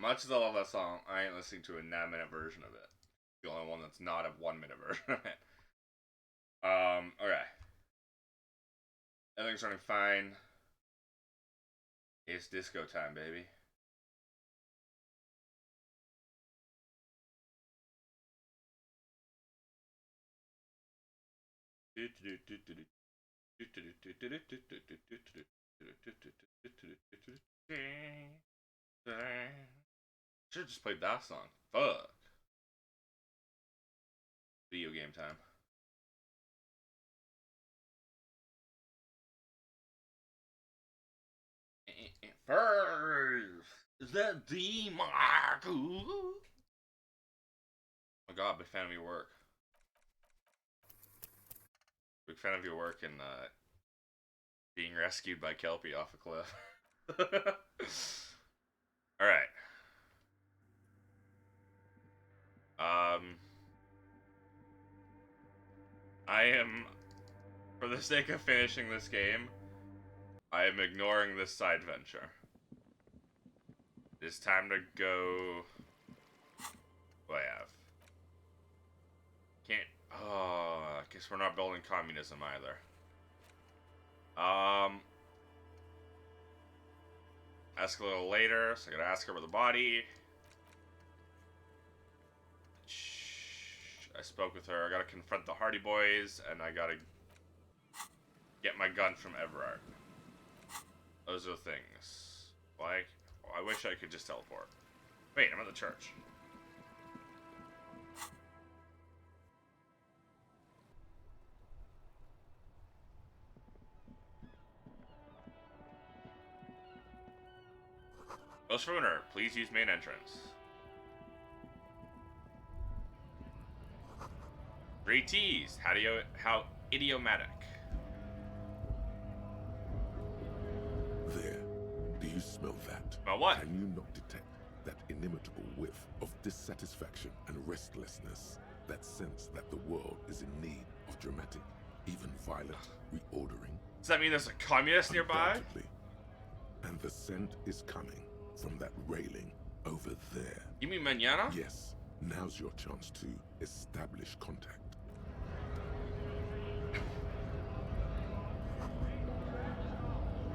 Much as I love that song, I ain't listening to a 9-minute version of it. The only one that's not a 1-minute version of it. Okay. Everything's running fine. It's disco time, baby. Should've just played that song. Fuck. Video game time. First, the D mark. Oh my god, big fan of your work. Big fan of your work in being rescued by Kelpie off a cliff. Alright. I am, for the sake of finishing this game, I am ignoring this side venture. It's time to go. What do I have? Can't. Oh, I guess we're not building communism either. Ask a little later, so I gotta ask her about the body. I spoke with her. I gotta confront the Hardy Boys, and I gotta get my gun from Everard. Those are the things. Like, oh, I wish I could just teleport. Wait, I'm at the church. Ghost Ruiner, please use main entrance. 3 T's. How idiomatic. There. Do you smell that? Smell what? Can you not detect that inimitable whiff of dissatisfaction and restlessness? That sense that the world is in need of dramatic, even violent reordering? Does that mean there's a communist nearby? Undoubtedly. And the scent is coming from that railing over there. You mean mañana? Yes. Now's your chance to establish contact.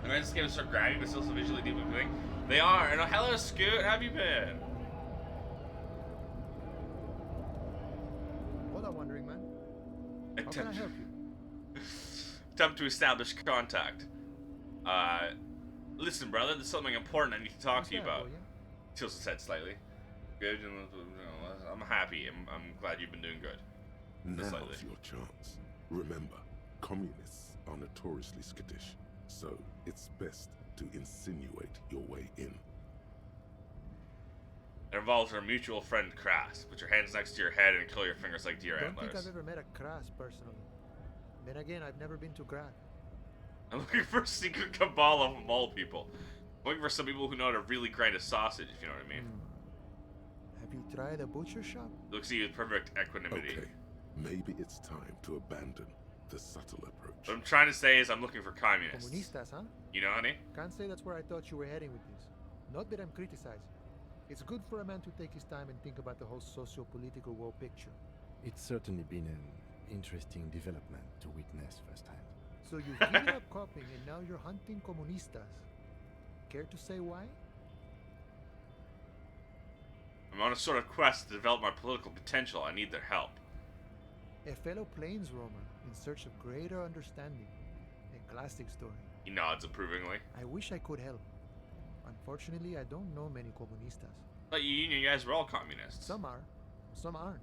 And I just gave us a grinding, but still so visually deep thing. They are. And hello, Scoot. How have you been? What a wandering man. How can I help you? Attempt to establish contact. Listen, brother. There's something important I need to talk to you about. Tilts his head slightly. Good. I'm happy. I'm glad you've been doing good. Now's your chance. Remember, communists are notoriously skittish. So, it's best to insinuate your way in. It involves our mutual friend, Crass. Put your hands next to your head and curl your fingers like deer I don't antlers. think I've ever met a Crass personally. Then again, I've never been to Grad. I'm looking for a secret cabal of mole people. I'm looking for some people who know how to really grind a sausage, if you know what I mean. Have you tried a butcher shop? Looks at you with perfect equanimity. Okay, maybe it's time to abandon the subtle approach. What I'm trying to say is I'm looking for communists. Comunistas, huh? You know, honey? Can't say that's where I thought you were heading with this. Not that I'm criticizing. It's good for a man to take his time and think about the whole socio-political world picture. It's certainly been an interesting development to witness firsthand. So you've given up copying and now you're hunting comunistas. Care to say why? I'm on a sort of quest to develop my political potential. I need their help. A fellow plains roamer in search of greater understanding. A classic story. He nods approvingly. I wish I could help. Unfortunately, I don't know many comunistas. But you guys were all communists. Some are, some aren't.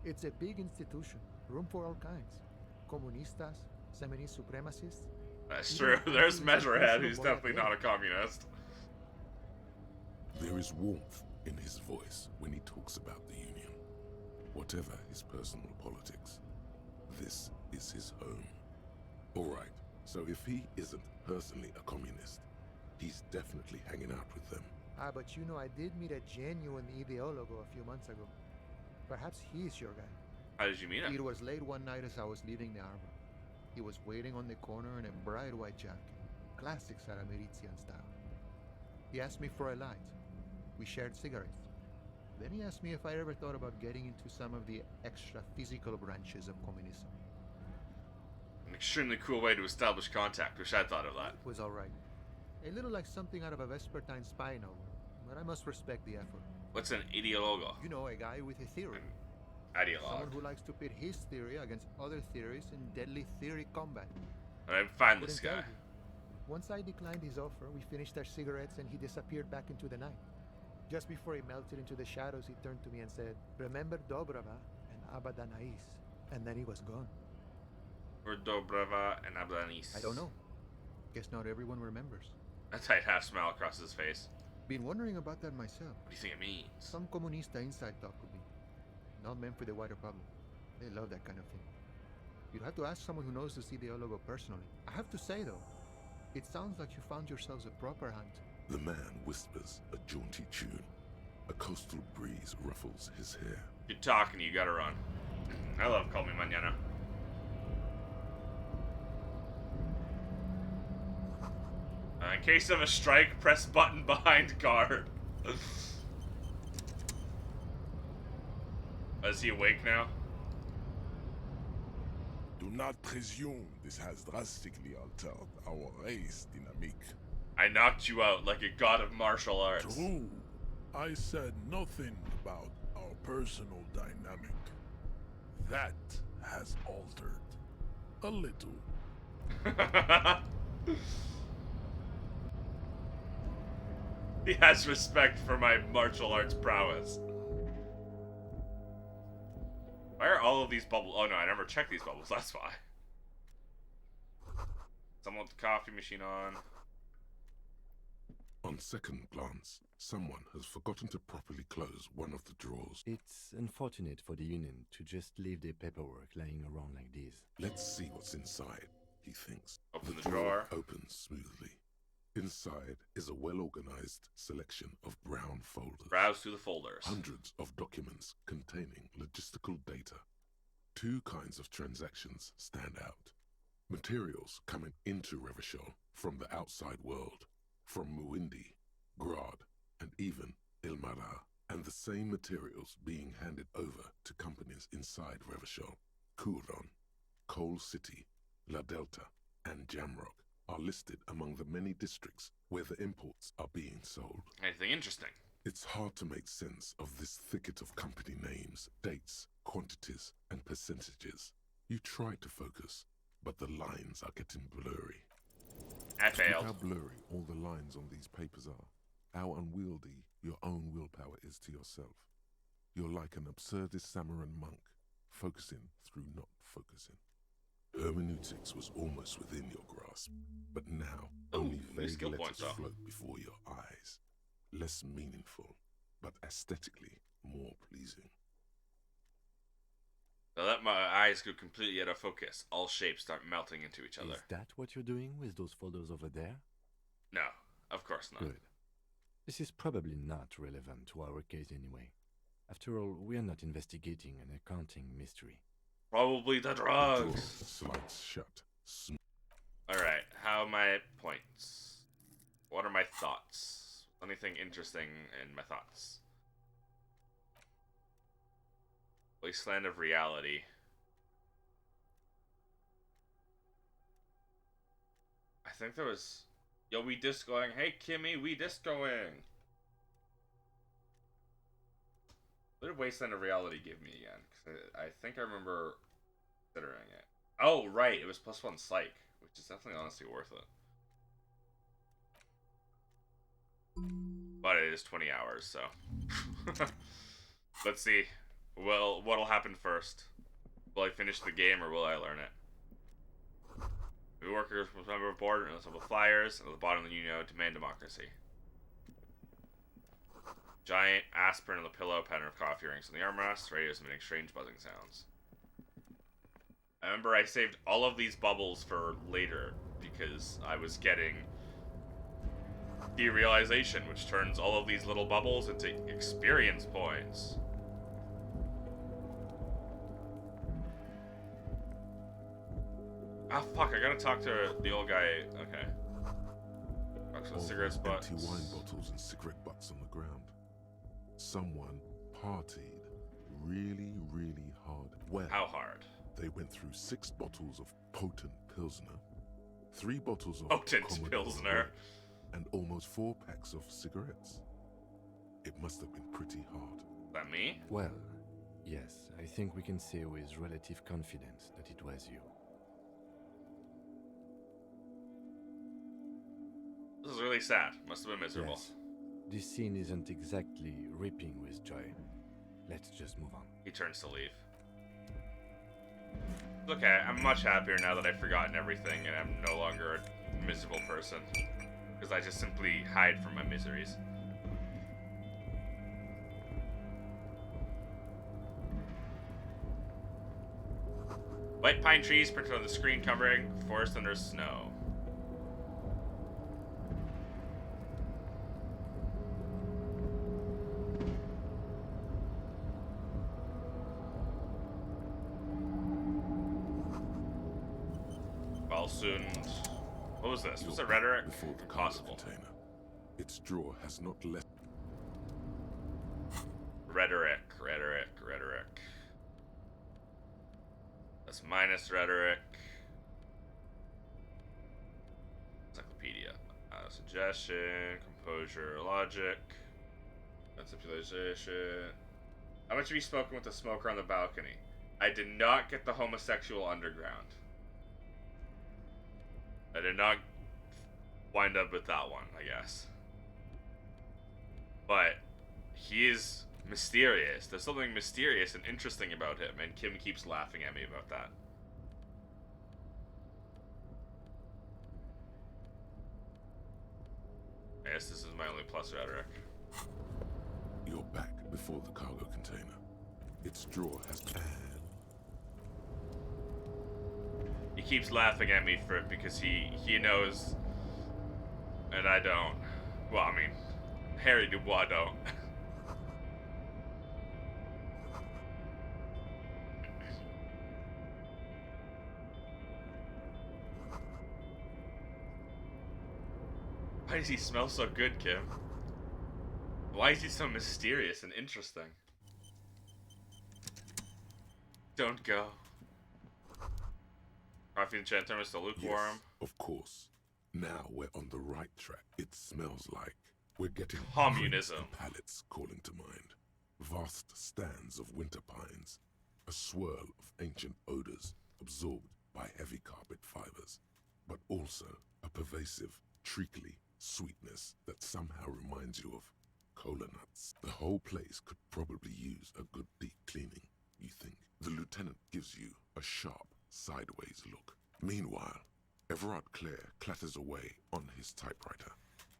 It's a big institution, room for all kinds. Comunistas, feminist supremacists. That's true. There's Measurehead, who's definitely not a communist. There is warmth in his voice when he talks about the Union. Whatever his personal politics, this is his home. Alright, so if he isn't personally a communist, he's definitely hanging out with them. Ah, but you know, I did meet a genuine ideologo a few months ago. Perhaps he's your guy. How did you meet him? It was late one night as I was leaving the harbor. He was waiting on the corner in a bright white jacket. Classic Sarameritian style. He asked me for a light. We shared cigarettes. Then he asked me if I ever thought about getting into some of the extra physical branches of communism. An extremely cool way to establish contact. Wish I'd thought of that. It was alright. A little like something out of a Vespertine spy novel, but I must respect the effort. What's an ideologo? You know, a guy with a theory. Ideologue. Someone who likes to pit his theory against other theories in deadly theory combat. I'm fine with this Couldn't guy. tell you. Once I declined his offer, we finished our cigarettes and he disappeared back into the night. Just before he melted into the shadows, he turned to me and said, "Remember Dobrava and Abadanais." And then he was gone. For Dobrava and Ablanis. I don't know. Guess not everyone remembers. A tight half smile across his face. Been wondering about that myself. What do you think it means? Some comunista inside talk with me. Not meant for the wider public. They love that kind of thing. You'd have to ask someone who knows the ideologo personally. I have to say though, it sounds like you found yourselves a proper hunt. The man whispers a jaunty tune. A coastal breeze ruffles his hair. You're talking, you gotta run. I love Call Me Mañana. In case of a strike, press button behind guard. Is he awake now? Do not presume this has drastically altered our race dynamic. I knocked you out like a god of martial arts. True. I said nothing about our personal dynamic. That has altered. A little. He has respect for my martial arts prowess. Why are all of these bubbles? Oh no, I never checked these bubbles, that's why. Someone with the coffee machine on. On second glance, someone has forgotten to properly close one of the drawers. It's unfortunate for the Union to just leave their paperwork lying around like this. Let's see what's inside, he thinks. Open the drawer. Opens smoothly. Inside is a well-organized selection of brown folders. Browse through the folders. Hundreds of documents containing logistical data. Two kinds of transactions stand out. Materials coming into Revachol from the outside world, from Muindi, Grad, and even Ilmara, and the same materials being handed over to companies inside Revachol. Kuron, Coal City, La Delta, and Jamrock are listed among the many districts where the imports are being sold. Anything interesting? It's hard to make sense of this thicket of company names, dates, quantities, and percentages. You try to focus, but the lines are getting blurry. I Look failed. how blurry all the lines on these papers are. How unwieldy your own willpower is to yourself. You're like an absurdist Samaran monk, focusing through not focusing. Hermeneutics was almost within your grasp, but now only new vague skill letters points, though. float before your eyes. Less meaningful, but aesthetically more pleasing. I let my eyes go completely out of focus. All shapes start melting into each other. Is that what you're doing with those folders over there? No, of course not. Good. This is probably not relevant to our case anyway. After all, we are not investigating an accounting mystery. Probably the The drugs. drawer slides shut. Alright, how are my points? What are my thoughts? Anything interesting in my thoughts? Wasteland of Reality. I think there was... Yo, we discoing. Hey, Kimmy, we discoing. What did Wasteland of Reality give me again? 'Cause I think I remember considering it. Oh, right. It was +1 psych, which is definitely honestly worth it. But it is 20 hours, so. Let's see. Well, what'll happen first? Will I finish the game or will I learn it? New workers must remember a board and with flyers, and at the bottom of the union, demand democracy. Giant aspirin on the pillow, pattern of coffee rings on the armrest, radios emitting strange buzzing sounds. I remember I saved all of these bubbles for later, because I was getting derealization, which turns all of these little bubbles into experience points. Ah, fuck, I gotta talk to the old guy. Okay. Talk to the All cigarette those butts. empty wine bottles and cigarette butts on the ground. Someone partied really, really hard. Well, How hard? they went through 6 bottles of potent Pilsner, 3 bottles of Potent Commodore Pilsner. Red, and almost 4 packs of cigarettes. It must have been pretty hard. Is that me? Well, yes, I think we can say with relative confidence that it was you. This is really sad. Must have been miserable. Yes. This scene isn't exactly ripping with joy. Let's just move on. He turns to leave. It's okay, I'm much happier now that I've forgotten everything and I'm no longer a miserable person. Because I just simply hide from my miseries. White pine trees printed on the screen covering, forest under snow. Soon. What was this? Was it rhetoric? Before the cargo Impossible. container. Its drawer has not left. Rhetoric. That's minus rhetoric. Encyclopedia. Suggestion, composure, logic, conceptualization. How much have you spoken with the smoker on the balcony? I did not get the homosexual underground. I did not wind up with that one, I guess. But he is mysterious. There's something mysterious and interesting about him, and Kim keeps laughing at me about that. I guess this is my only plus rhetoric. You're back before the cargo container. Its drawer has. He keeps laughing at me for it because he knows, and I don't. Well, I mean, Harry Dubois don't. Why does he smell so good, Kim? Why is he so mysterious and interesting? Don't go. Coffee and Chanter is still lukewarm. Yes, of course. Now we're on the right track. It smells like we're getting Communism. prints and pallets calling to mind. Vast stands of winter pines. A swirl of ancient odors absorbed by heavy carpet fibers. But also a pervasive, treacly sweetness that somehow reminds you of cola nuts. The whole place could probably use a good deep cleaning, you think. The lieutenant gives you a sharp, sideways look. Meanwhile, Everard Clare clatters away on his typewriter,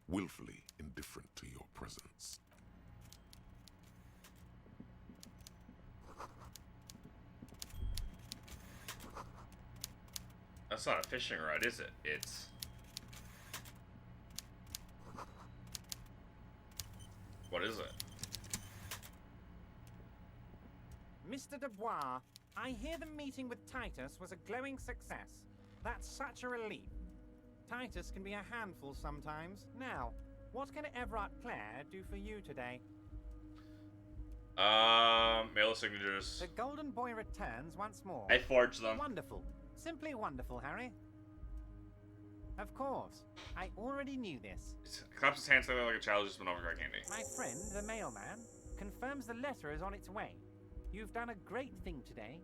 willfully indifferent to your presence. That's not a fishing rod, is it? It's... What is it? Mr. Dubois, I hear the meeting with Titus was a glowing success. That's such a relief. Titus can be a handful sometimes. Now, what can Everard Clare do for you today? Mail signatures. The Golden Boy returns once more. I forged them. Wonderful. Simply wonderful, Harry. Of course. I already knew this. He claps his hands together like a child who's been overcrowed candy. My friend, the mailman, confirms the letter is on its way. You've done a great thing today.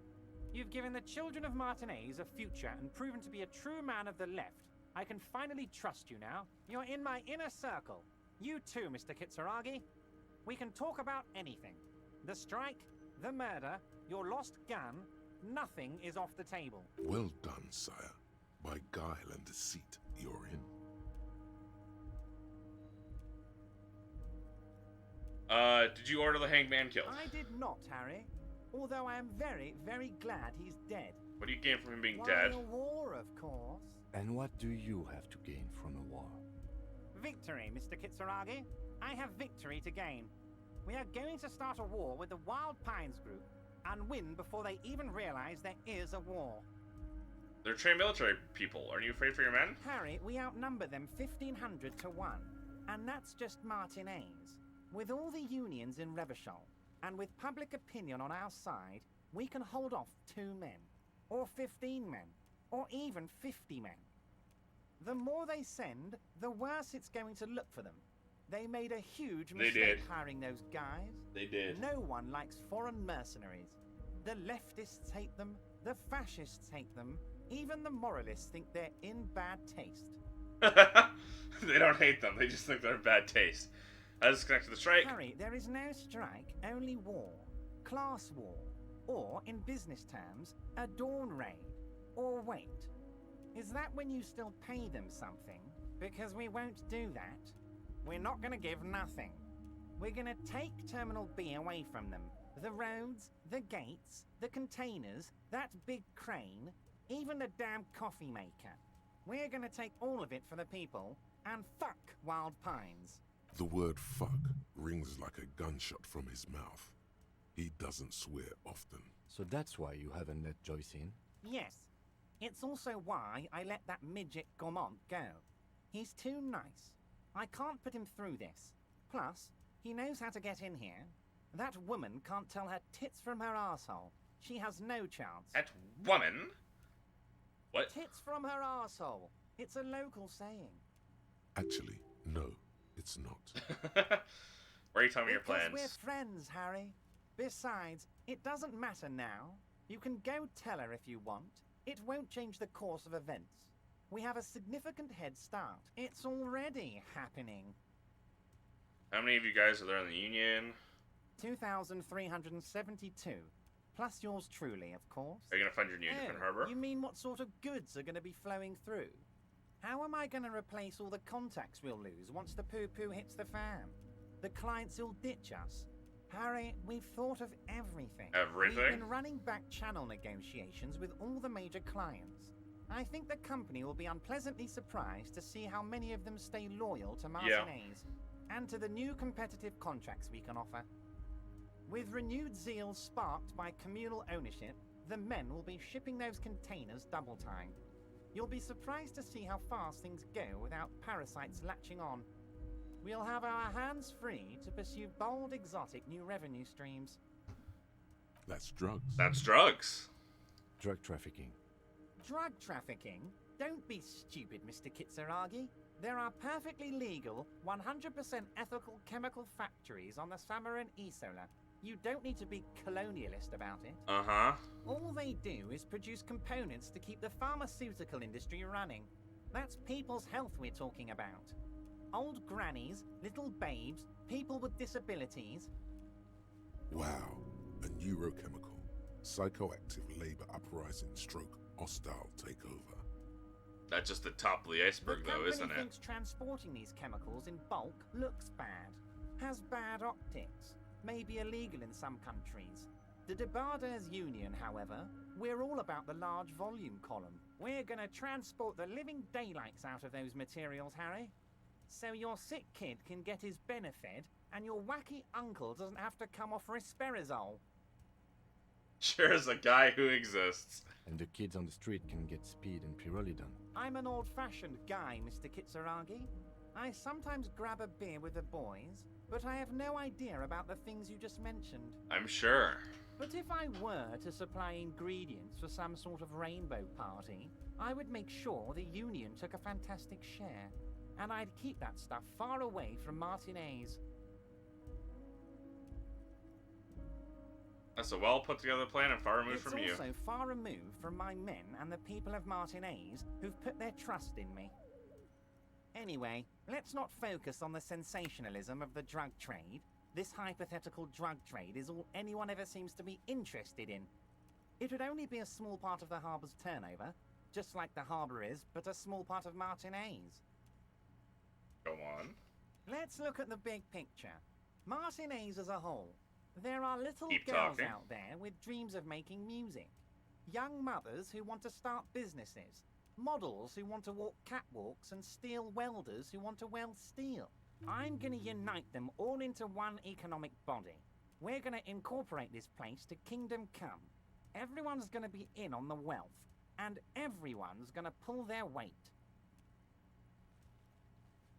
You've given the children of Martinez a future and proven to be a true man of the left. I can finally trust you now. You're in my inner circle. You too, Mr. Kitsuragi. We can talk about anything. The strike, the murder, your lost gun, nothing is off the table. Well done, sire. By guile and deceit, you're in. Did you order the hanged man killed? I did not, Harry. Although I am very, very glad he's dead. What do you gain from him being Why, dead? a war, of course. And what do you have to gain from a war? Victory, Mr. Kitsuragi. I have victory to gain. We are going to start a war with the Wild Pines group and win before they even realize there is a war. They're trained military people. Aren't you afraid for your men? Harry, we outnumber them 1,500 to 1. And that's just Martinez. With all the unions in Revachol, and with public opinion on our side, we can hold off 2 men, or 15 men, or even 50 men. The more they send, the worse it's going to look for them. They made a huge mistake hiring those guys. They did. No one likes foreign mercenaries. The leftists hate them, the fascists hate them, even the moralists think they're in bad taste. They don't hate them, they just think they're in bad taste. I disconnected the strike. Harry, there is no strike, only war. Class war. Or, in business terms, a dawn raid. Or wait. Is that when you still pay them something? Because we won't do that. We're not going to give nothing. We're going to take Terminal B away from them. The roads, the gates, the containers, that big crane, even the damn coffee maker. We're going to take all of it for the people, and fuck Wild Pines. The word fuck rings like a gunshot from his mouth. He doesn't swear often. So that's why you haven't let Joyce in? Yes. It's also why I let that midget Gaumont go. He's too nice. I can't put him through this. Plus, he knows how to get in here. That woman can't tell her tits from her arsehole. She has no chance. That woman? What? Tits from her arsehole. It's a local saying. Actually, no, it's not. Why are you telling me your Because plans? we're friends, Harry. Besides, it doesn't matter now. You can go tell her if you want. It won't change the course of events. We have a significant head start. It's already happening. How many of you guys are there in the Union? 2,372. Plus yours truly, of course. Are you gonna fund your new different harbor? You mean what sort of goods are going to be flowing through? How am I going to replace all the contacts we'll lose once the poo-poo hits the fan? The clients will ditch us. Harry, we've thought of everything. Everything? We've been running back channel negotiations with all the major clients. I think the company will be unpleasantly surprised to see how many of them stay loyal to Martinez and to the new competitive contracts we can offer. With renewed zeal sparked by communal ownership, the men will be shipping those containers double time. You'll be surprised to see how fast things go without parasites latching on. We'll have our hands free to pursue bold, exotic new revenue streams. That's drugs. That's drugs. Drug trafficking. Drug trafficking? Don't be stupid, Mr. Kitsuragi. There are perfectly legal, 100% ethical chemical factories on the Samarin Isola. You don't need to be colonialist about it. Uh-huh. All they do is produce components to keep the pharmaceutical industry running. That's people's health we're talking about. Old grannies, little babes, people with disabilities. Wow, a neurochemical, psychoactive labor uprising stroke hostile takeover. That's just the top of the iceberg, The though, company isn't it? thinks transporting these chemicals in bulk looks bad, has bad optics, may be illegal in some countries. The Debarders Union, however, we're all about the large volume column. We're gonna transport the living daylights out of those materials, Harry. So your sick kid can get his benefit, and your wacky uncle doesn't have to come off risperazole. Sure as a guy who exists. And the kids on the street can get speed and pyrrolidone. I'm an old-fashioned guy, Mr. Kitsuragi. I sometimes grab a beer with the boys, but I have no idea about the things you just mentioned. I'm sure. But if I were to supply ingredients for some sort of rainbow party, I would make sure the Union took a fantastic share. And I'd keep that stuff far away from Martinez. That's a well put together plan and far removed from you. It's also far removed from my men and the people of Martinez who've put their trust in me. Anyway, let's not focus on the sensationalism of the drug trade. This hypothetical drug trade is all anyone ever seems to be interested in. It would only be a small part of the harbor's turnover, just like the harbor is, but a small part of Martinez. Go on. Let's look at the big picture. Martinez as a whole. There are little Keep girls talking. out there with dreams of making music. Young mothers who want to start businesses. Models who want to walk catwalks and steel welders who want to weld steel. I'm going to unite them all into one economic body. We're going to incorporate this place to Kingdom Come. Everyone's going to be in on the wealth. And everyone's going to pull their weight.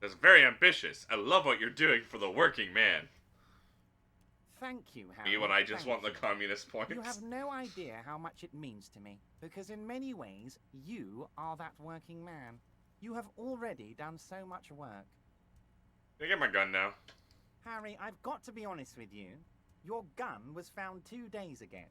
That's very ambitious. I love what you're doing for the working man. Thank you, Harry. Me when I just Thank want the you. communist points. You have no idea how much it means to me, because in many ways, you are that working man. You have already done so much work. Can I get my gun now? Harry, I've got to be honest with you. Your gun was found 2 days ago.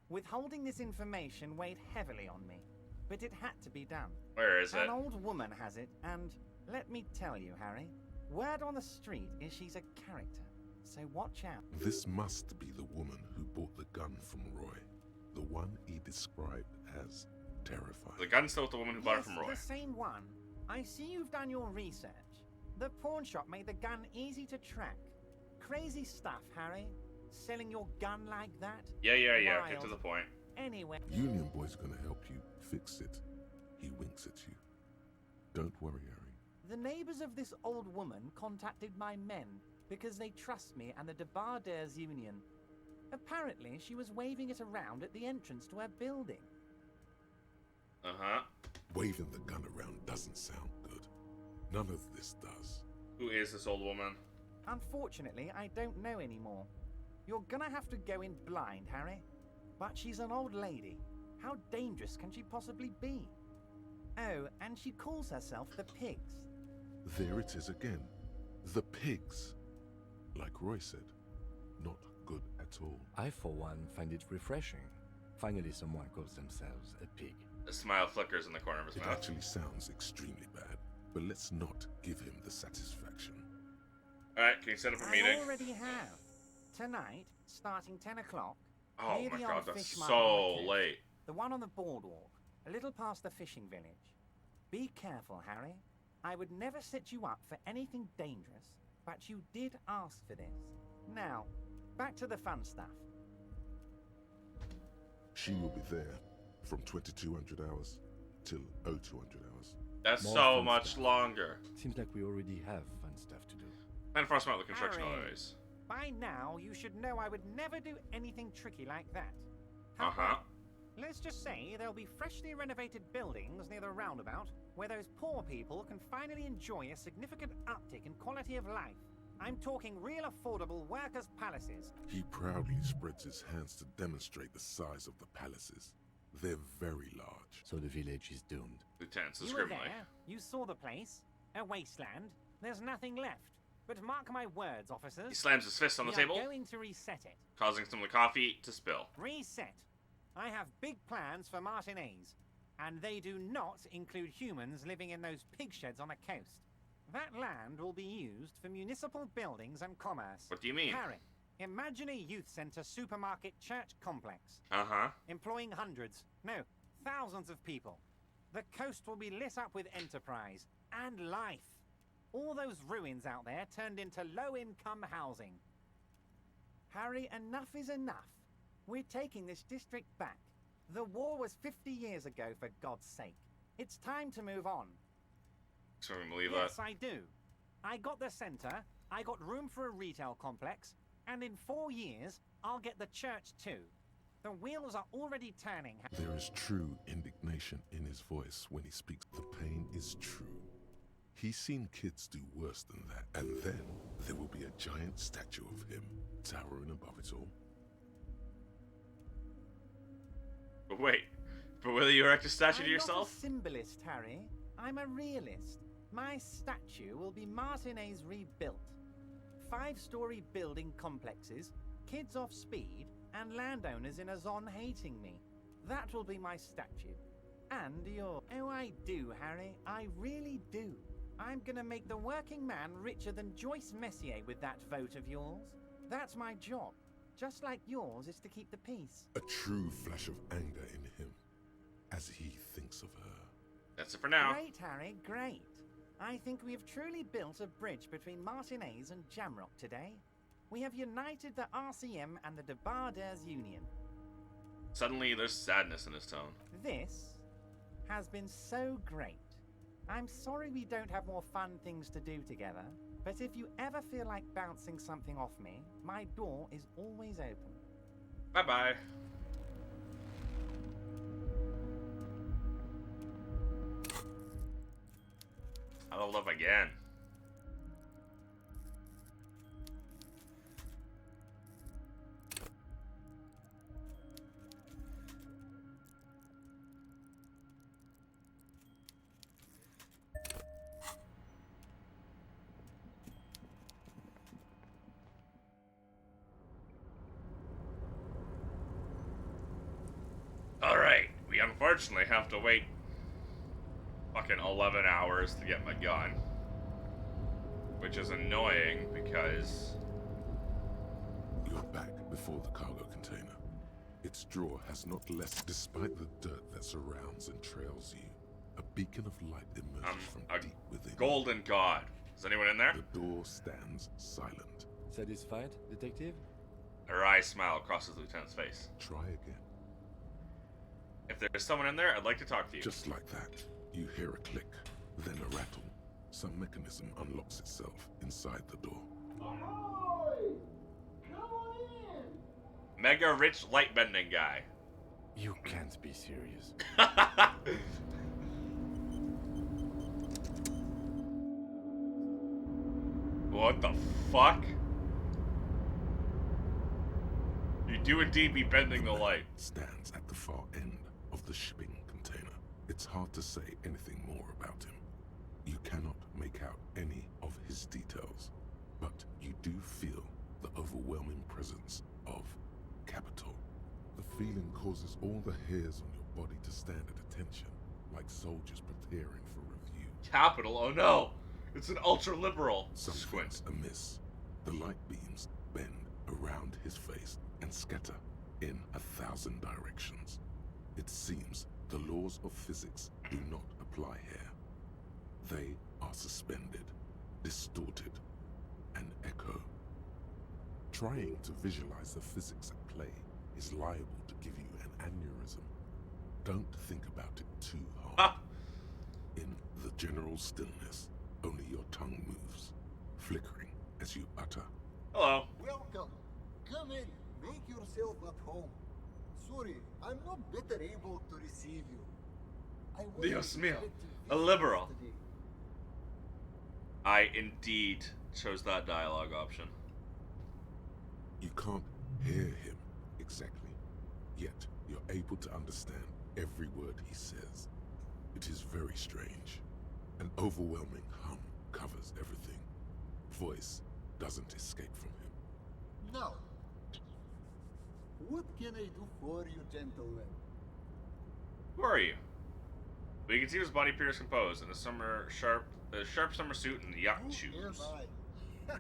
Withholding this information weighed heavily on me, but it had to be done. Where is it? An old woman has it, and let me tell you, Harry, word on the street is she's a character, so watch out. This must be the woman who bought the gun from Roy. The one he described as terrifying. The gun's still with the woman who bought it from Roy. The same one. I see you've done your research. The pawn shop made the gun easy to track. Crazy stuff, Harry. Selling your gun like that? Yeah. Get Wild. to the point. Anyway. Union Boy's gonna help you fix it. He winks at you. Don't worry, Harry. The neighbors of this old woman contacted my men because they trust me and the Debarders Union. Apparently, she was waving it around at the entrance to her building. Uh-huh. Waving the gun around doesn't sound good. None of this does. Who is this old woman? Unfortunately, I don't know anymore. You're gonna have to go in blind, Harry. But she's an old lady. How dangerous can she possibly be? Oh, and she calls herself the Pigs. There it is again. The pigs. Like Roy said, not good at all. I, for one, find it refreshing. Finally, someone calls themselves a pig. A smile flickers in the corner of his It mouth. actually sounds extremely bad, but let's not give him the satisfaction. Alright, can you set up a meeting? I already have. Tonight, starting 10 o'clock. Oh near my the god, old that's fish market on so the coast. late. The one on the boardwalk, a little past the fishing village. Be careful, Harry. I would never set you up for anything dangerous, but you did ask for this. Now, back to the fun stuff. She will be there from 2200 hours till 0200 hours. That's More so fun much stuff. longer. Seems like we already have fun stuff to do. And for us about the construction Harry. noise. By now, you should know I would never do anything tricky like that. Uh-huh. Let's just say there'll be freshly renovated buildings near the roundabout where those poor people can finally enjoy a significant uptick in quality of life. I'm talking real affordable workers' palaces. He proudly spreads his hands to demonstrate the size of the palaces. They're very large. So the village is doomed. Lieutenant says You were grimly. there. You saw the place. A wasteland. There's nothing left. But mark my words, He officers. slams his fist on the we table, are going to reset it. causing some of the coffee to spill. Reset. I have big plans for Martinez, and they do not include humans living in those pig sheds on the coast. That land will be used for municipal buildings and commerce. What do you mean? Harry, imagine a youth center supermarket church complex, Uh-huh. employing hundreds, no, thousands of people. The coast will be lit up with enterprise and life. All those ruins out there turned into low-income housing. Harry, enough is enough. We're taking this district back. The war was 50 years ago, for God's sake. It's time to move on. So we believe Yes, that. I do. I got the center, I got room for a retail complex, and in 4 years, I'll get the church too. The wheels are already turning. There is true indignation in his voice when he speaks. The pain is true. He's seen kids do worse than that. And then there will be a giant statue of him towering above it all. But wait, but will you erect a statue to I'm yourself? not a symbolist, Harry. I'm a realist. My statue will be Martinez rebuilt. 5-story building complexes, kids off speed, and landowners in a zone hating me. That will be my statue. And your... Oh, I do, Harry. I really do. I'm gonna make the working man richer than Joyce Messier with that vote of yours. That's my job. Just like yours is to keep the peace. A true flash of anger in him as he thinks of her. That's it for now. Great, Harry, great. I think we have truly built a bridge between Martinez and Jamrock today. We have united the RCM and the Debarders Union. Suddenly, there's sadness in his tone. This has been so great. I'm sorry we don't have more fun things to do together, but if you ever feel like bouncing something off me, my door is always open. Bye-bye. I leveled up again. unfortunately have to wait fucking 11 hours to get my gun. Which is annoying because... You're back before the cargo container. Its drawer has not less, despite the dirt that surrounds and trails you. A beacon of light emerges from a deep within. golden god. Is anyone in there? The door stands silent. Satisfied, detective? A wry smile crosses the lieutenant's face. Try again. If there's someone in there, I'd like to talk to you. Just like that, you hear a click, then a rattle. Some mechanism unlocks itself inside the door. Ahoy! Come on in! Mega rich light bending guy. You can't be serious. What the fuck? You do indeed be bending the light. Stands at the far end of the shipping container. It's hard to say anything more about him. You cannot make out any of his details, but you do feel the overwhelming presence of capital. The feeling causes all the hairs on your body to stand at attention, like soldiers preparing for review. Capital? Oh no! It's an ultra-liberal. Something's amiss. The light beams bend around his face and scatter in 1,000 directions. It seems the laws of physics do not apply here. They are suspended, distorted, and echo. Trying to visualize the physics at play is liable to give you an aneurysm. Don't think about it too hard. Ah. In the general stillness, only your tongue moves, flickering as you utter. Hello. Welcome. Come in. Make yourself at home. Sorry, I'm not better able to receive you. I wasn't Dios mío. expecting A visitors liberal. today. I indeed chose that dialogue option. You can't hear him exactly, yet you're able to understand every word he says. It is very strange. An overwhelming hum covers everything. Voice doesn't escape from him. Now, what can I do for you, gentlemen? Who are you? But you can see his body appears composed in a sharp summer suit and yacht Who shoes. am I?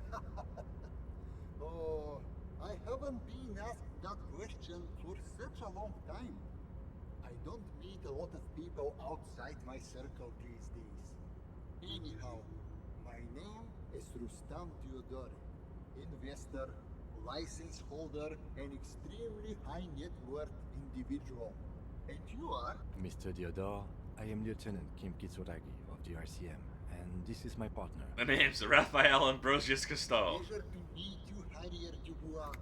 Oh, I haven't been asked that question for such a long time. I don't meet a lot of people outside my circle these days. Anyhow, my name is Rustam Theodore, investor, license holder, and extremely high net worth individual. And you are? Mr. Diodor, I am Lieutenant Kim Kitsuragi of the RCM, and this is my partner. My name's Raphael Ambrosius Cousteau. Pleasure to meet you, Harrier Dubois.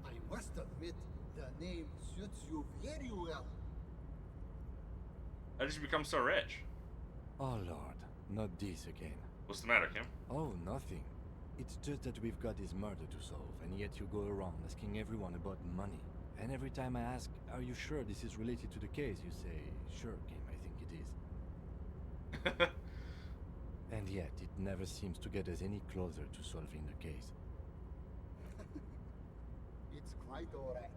I must admit, the name suits you very well. How did you become so rich? Oh lord, not this again. What's the matter, Kim? Oh, nothing. It's just that we've got this murder to solve, and yet you go around asking everyone about money. And every time I ask, are you sure this is related to the case, you say, sure, Kim, I think it is. And yet, it never seems to get us any closer to solving the case. It's quite alright.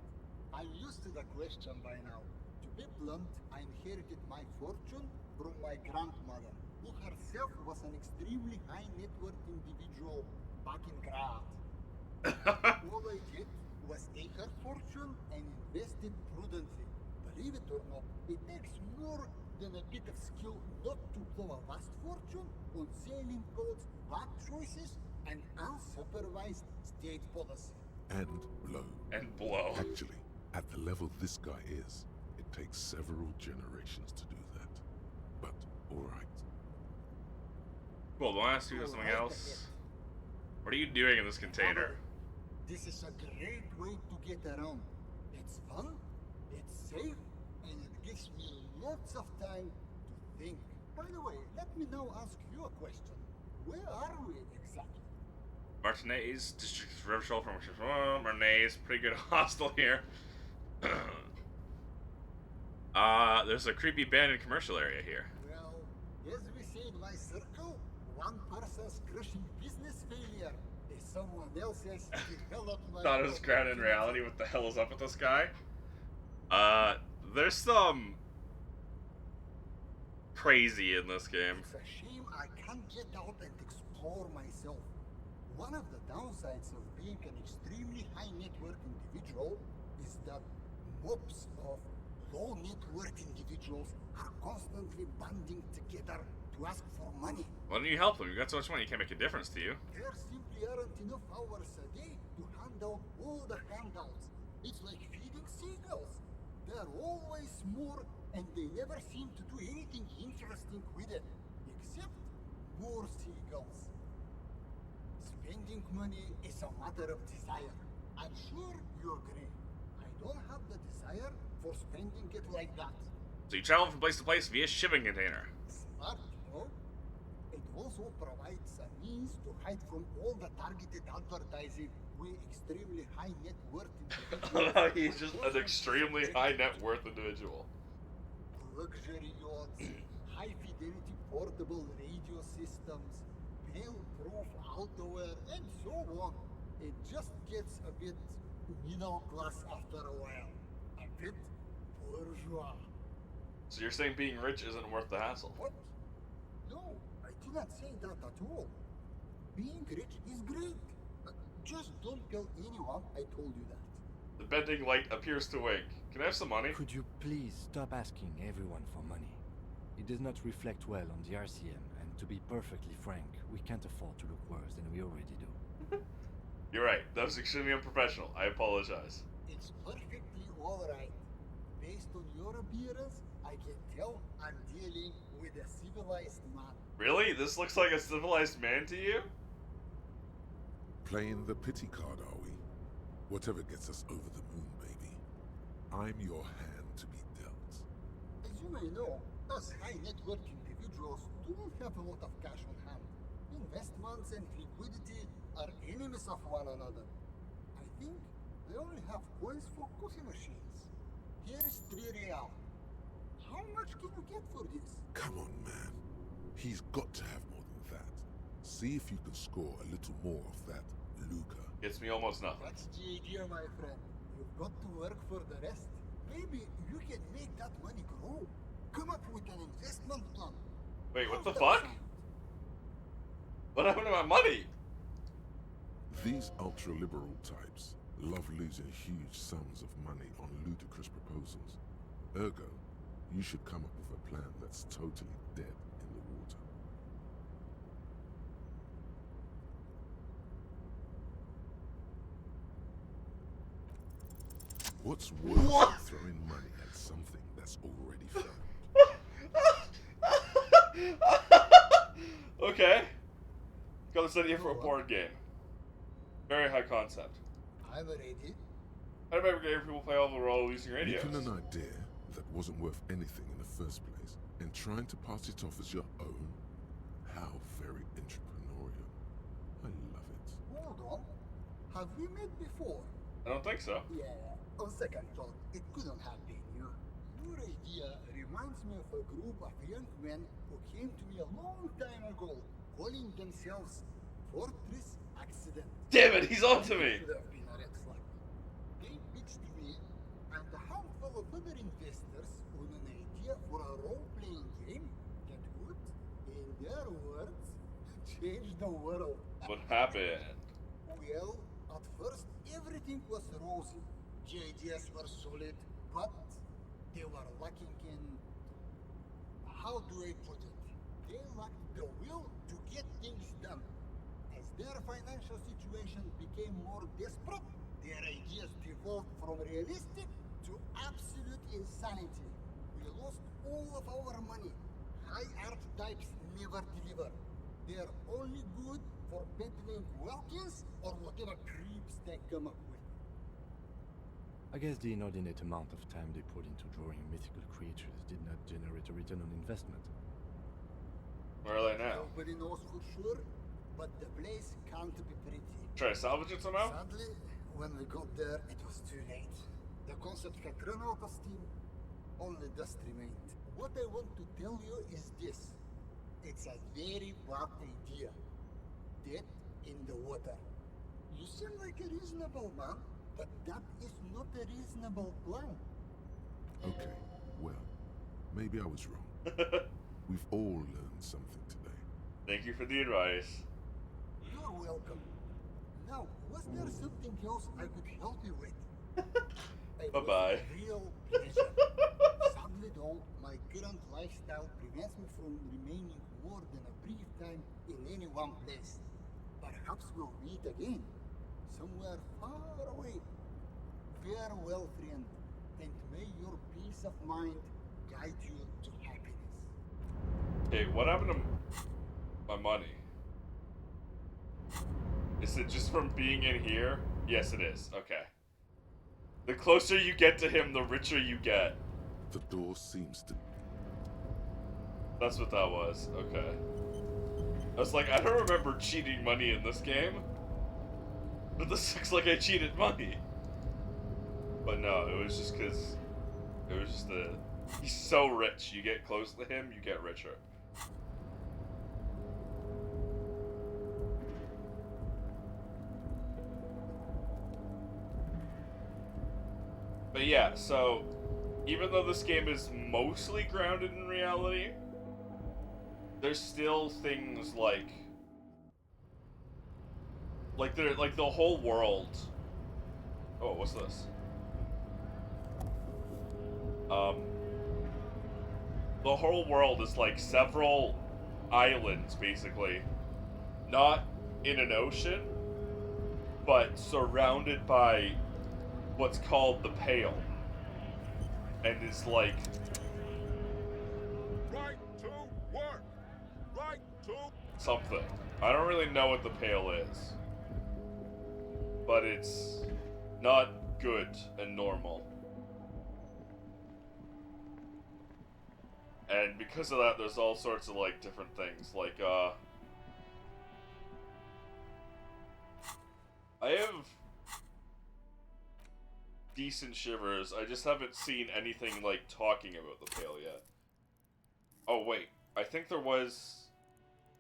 I'm used to the question by now. To be blunt, I inherited my fortune from my grandmother, who herself was an extremely high net worth individual back in Graz. All I did was take her fortune and invest it prudently. Believe it or not, it takes more than a bit of skill not to blow a vast fortune on sailing boats, bad choices, and unsupervised state policy. And blow. And blow. Actually, at the level this guy is, it takes several generations to do that. But, alright. Cool, do I ask you something else? What are you doing in this container? This is a great way to get around. It's fun, it's safe, and it gives me lots of time to think. By the way, let me now ask you a question. Where are we exactly? Martinez, District of River Shoal from Martinez, pretty good hostel here. There's a creepy abandoned commercial area here. Well, as we say in my circle, one person's crushing business failure is someone else's development. Thought it was grounded in reality. What the hell is up with this guy? There's some crazy in this game. It's a shame I can't get out and explore myself. One of the downsides of being an extremely high net worth individual is that mobs of low net worth individuals are constantly banding together to ask for money. Why don't you help them? You got so much money, you can't make a difference to you. There simply aren't enough hours a day to hand out all the handouts. It's like feeding seagulls. There are always more, and they never seem to do anything interesting with it, except more seagulls. Spending money is a matter of desire. I'm sure you agree. I don't have the desire for spending it like that. So you travel from place to place via shipping container. Smart, no? It also provides a means to hide from all the targeted advertising we extremely high net worth individuals. He's just an extremely high net worth individual. Luxury yachts, high fidelity portable radio systems, fail-proof outerwear, and so on. It just gets a bit middle class after a while. A bit bourgeois. So you're saying being rich isn't worth the hassle? What? No, I did not say that at all. Being rich is great. Just don't tell anyone I told you that. The bending light appears to wink. Can I have some money? Could you please stop asking everyone for money? It does not reflect well on the RCM, and to be perfectly frank, we can't afford to look worse than we already do. You're right. That was extremely unprofessional. I apologize. It's perfectly alright. Based on your appearance, I can tell I'm dealing with a civilized man. Really? This looks like a civilized man to you? Playing the pity card, are we? Whatever gets us over the moon, baby. I'm your hand to be dealt. As you may know, us high net worth individuals do not have a lot of cash on hand. Investments and liquidity are enemies of one another. I think I only have coins for coffee machines. Here is 3 real. How much can you get for this? Come on, man. He's got to have more than that. See if you can score a little more of that, Luca. Gets me almost nothing. That's the idea, my friend. You've got to work for the rest. Maybe you can make that money grow. Come up with an investment plan. Wait, what How's the that fuck? sound? What happened to my money? These ultra-liberal types love losing huge sums of money on ludicrous proposals. Ergo, you should come up with a plan that's totally dead in the water. What's worse than throwing money at something that's already found? Okay. Got this idea for a board game. Very high concept. I'm ready. I remember getting people play all the role using radios. Picking an idea that wasn't worth anything in the first place and trying to pass it off as your own? How very entrepreneurial. I love it. Hold on. Have we met before? I don't think so. Yeah, on second thought, it couldn't have been you. Your idea reminds me of a group of young men who came to me a long time ago, calling themselves Fortress Accident. Damn it, he's on to me! Should have been a red flag. They pitched me and a handful of other investors on an idea for a role-playing game that would, in their words, change the world. What happened? Well, at first everything was rosy. The ideas were solid, but they were lacking in... How do I put it? They lacked the will to get things done. As their financial situation became more desperate, their ideas devolved from realistic to absolute insanity. We lost all of our money. High art types never deliver. They are only good for peddling Welkins or whatever creeps they come up with. I guess the inordinate amount of time they put into drawing mythical creatures did not generate a return on investment. Where are they now? Nobody knows for sure, but the place can't be pretty. Try to salvage it somehow? Sadly, when we got there, it was too late. The concept had run out of steam. Only dust remained. What I want to tell you is this. It's a very bad idea. Dead in the water. You seem like a reasonable man, but that is not a reasonable plan. Okay, well, maybe I was wrong. We've all learned something today. Thank you for the advice. You're welcome. Now, was there something else I could help you with? It was Bye-bye. a real pleasure. Sadly though, my current lifestyle prevents me from remaining more than a brief time in any one place. Perhaps we'll meet again, somewhere far away. Farewell, friend, and may your peace of mind guide you to happiness. Hey, what happened to my money? Is it just from being in here? Yes, it is. Okay. The closer you get to him, the richer you get. The door seems to... That's what that was. Okay. I was like, I don't remember cheating money in this game. But this looks like I cheated money. But no, it was just because... It was just the... He's so rich. You get close to him, you get richer. But yeah, so... Even though this game is mostly grounded in reality, there's still things like the whole world. Oh, what's this? The whole world is like several islands, basically, not in an ocean, but surrounded by what's called the Pale, and is like Right to work! Right to... something. I don't really know what the Pale is, but it's not good and normal. And because of that, there's all sorts of like different things. Like I have decent shivers. I just haven't seen anything like talking about the Pale yet. Oh wait, I think there was.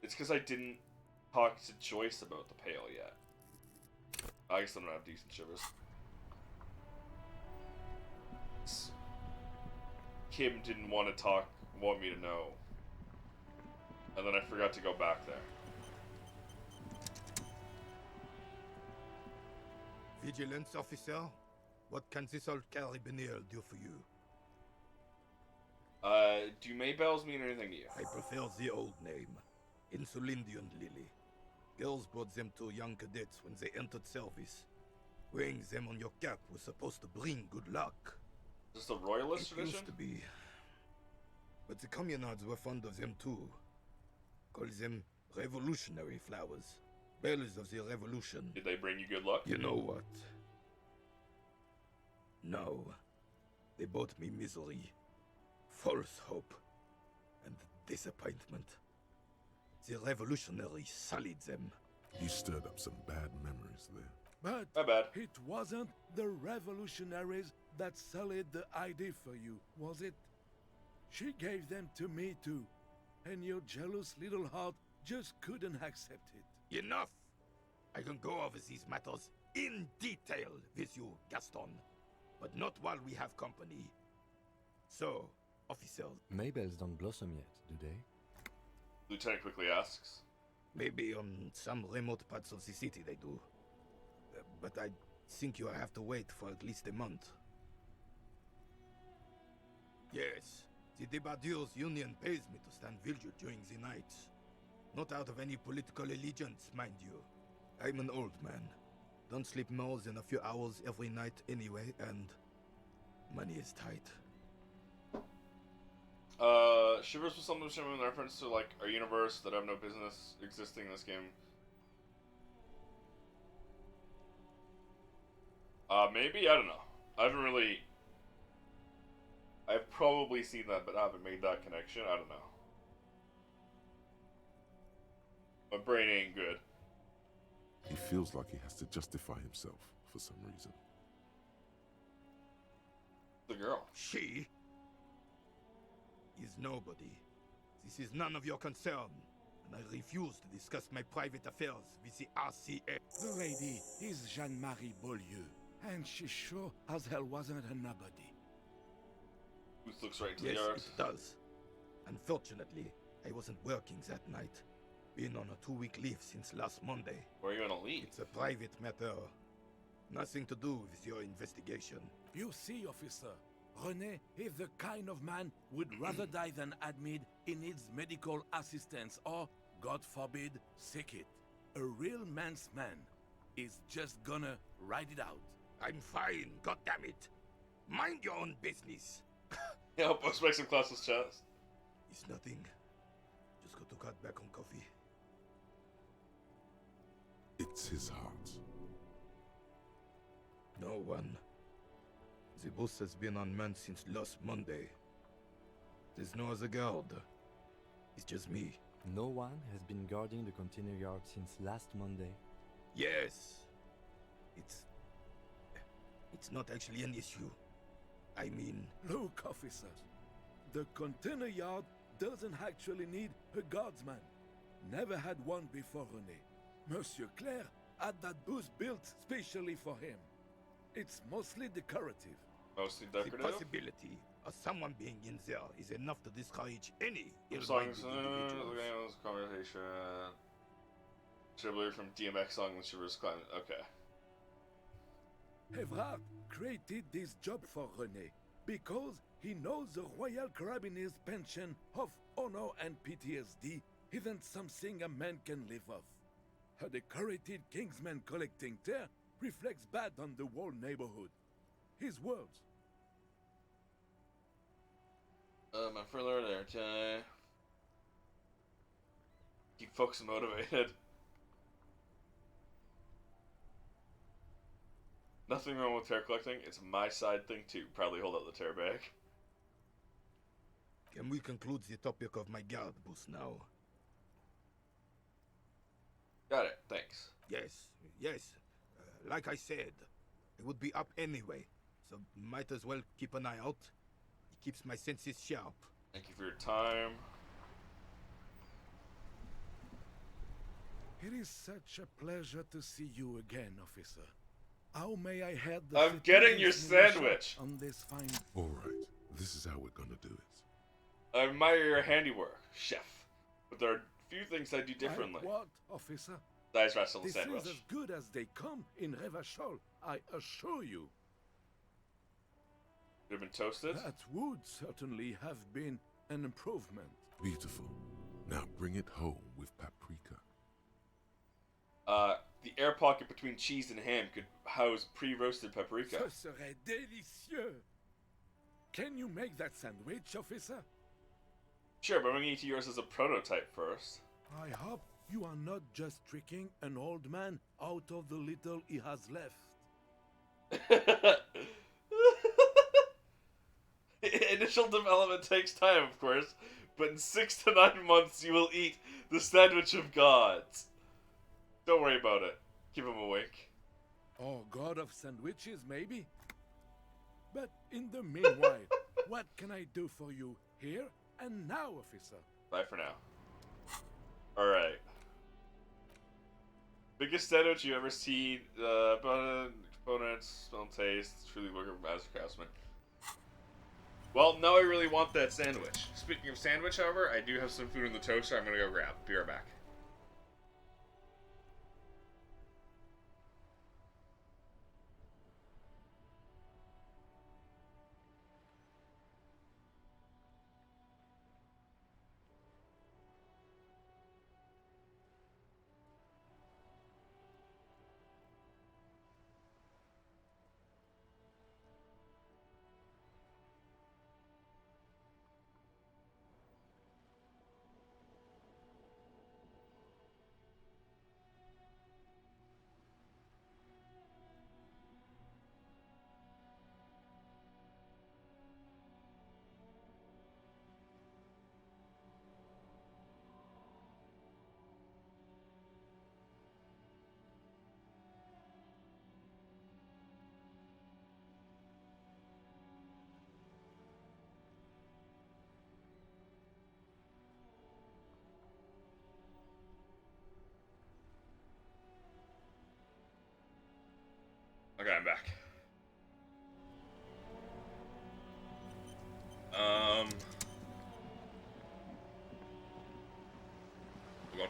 It's because I didn't talk to Joyce about the Pale yet. I guess I don't have decent shivers. Kim didn't want me to know. And then I forgot to go back there. Vigilance officer, what can this old carabinier do for you? Do Maybells mean anything to you? I prefer the old name, Insulindian Lily. Girls brought them to young cadets when they entered service. Wearing them on your cap was supposed to bring good luck. Is this a royalist It tradition? used to be. But the communards were fond of them too. Call them revolutionary flowers. Bells of the revolution. Did they bring you good luck? You know what? No. They brought me misery, false hope, and disappointment. The revolutionaries sullied them. You stirred up some bad memories there. But My bad. it wasn't the revolutionaries that sullied the idea for you, was it? She gave them to me too, and your jealous little heart just couldn't accept it. Enough! I can go over these matters in detail with you, Gaston. But not while we have company. So, officer, Maybells don't blossom yet, do they? Lieutenant quickly asks. maybe on some remote parts of the city they do. But I think you have to wait for at least a month. Yes, the Debardeurs Union pays me to stand vigil during the nights. Not out of any political allegiance, mind you. I'm an old man. Don't sleep more than a few hours every night anyway, and money is tight. Shivers was something in reference to like a universe that have no business existing in this game. Maybe, I don't know. I haven't really... I've probably seen that, but I haven't made that connection. I don't know. My brain ain't good. He feels like he has to justify himself for some reason. The girl. She is nobody. This is none of your concern, and I refuse to discuss my private affairs with the RCA. The lady is Jeanne-Marie Beaulieu, and she sure as hell wasn't a nobody. Booth looks right into Yes, the yard. it does. Unfortunately, I wasn't working that night. Been on a 2-week leave since last Monday. Where are you gonna leave? It's a private matter. Nothing to do with your investigation. You see, officer, René is the kind of man would rather die than admit he needs medical assistance or, God forbid, sick it. A real man's man is just gonna ride it out. I'm fine, goddammit. Mind your own business. Yeah, let's make some classless chest. It's nothing. Just got to cut back on coffee. It's his heart. No one. The boss has been unmanned since last Monday. There's no other guard. It's just me. No one has been guarding the container yard since last Monday. Yes. It's not actually an issue. I mean... Look, officer, the container yard doesn't actually need a guardsman. Never had one before René. Monsieur Claire had that booth built specially for him. It's mostly decorative. Mostly The decorative. possibility of someone being in there is enough to discourage any Songs, ill-minded individuals. conversation. Dribbler from DMX song when she was climbing. Okay. Evrard created this job for René because he knows the Royal Carabiniers' pension of honor and PTSD isn't something a man can live off. A decorated Kingsman collecting tear reflects bad on the whole neighborhood. His words. My friend over there, okay. Keep folks motivated. Nothing wrong with tear collecting. It's my side thing too. Probably hold out the tear bag. Can we conclude the topic of my guard booth now? Got it. Thanks. Yes. Like I said, I would be up anyway, so might as well keep an eye out. It keeps my senses sharp. Thank you for your time. It is such a pleasure to see you again, officer. How may I head the I'm getting your citizens' sandwich. on this fine... All right, this is how we're gonna do it. I admire your handiwork, chef. But there are a few things I do differently. Like what, officer? Dice wrestle the This sandwich. is as good as they come in Revachol, I assure you. Could have been toasted. That would certainly have been an improvement. Beautiful. Now bring it home with paprika. The air pocket between cheese and ham could house pre-roasted paprika. Ce serait délicieux. Can you make that sandwich, officer? Sure, but I'm gonna eat yours as a prototype first. I hope you are not just tricking an old man out of the little he has left. Initial development takes time, of course, but in 6 to 9 months you will eat the sandwich of gods. Don't worry about it. Give him a wink. Oh, god of sandwiches, maybe? But in the meanwhile, what can I do for you here and now, officer? Bye for now. Alright. Biggest sandwich you ever seen. Components, smell and taste. Truly work of master craftsman. Well, now I really want that sandwich. Speaking of sandwich, however, I do have some food in the toaster I'm gonna go grab. Be right back. Okay, I'm back.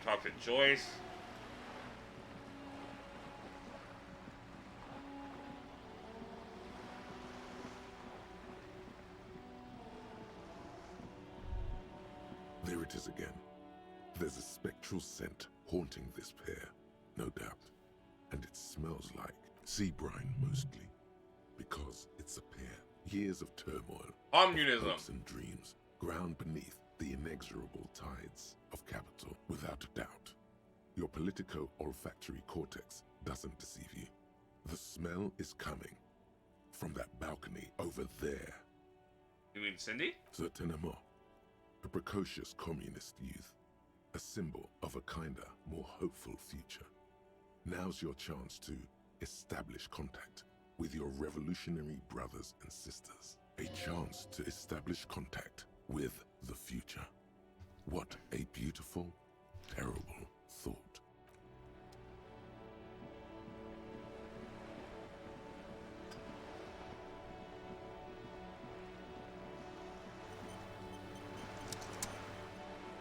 talk to Joyce. There it is again. There's a spectral scent haunting this pair, no doubt. And it smells like sea brine mostly. Because it's a pair. Years of turmoil. Communism. Of hopes and dreams. Ground beneath the inexorable tides of capital, without a doubt. Your politico-olfactory cortex doesn't deceive you. The smell is coming from that balcony over there. You mean Cindy? Certainement. A precocious communist youth. A symbol of a kinder, more hopeful future. Now's your chance to establish contact with your revolutionary brothers and sisters. A chance to establish contact with the future. What a beautiful, terrible thought.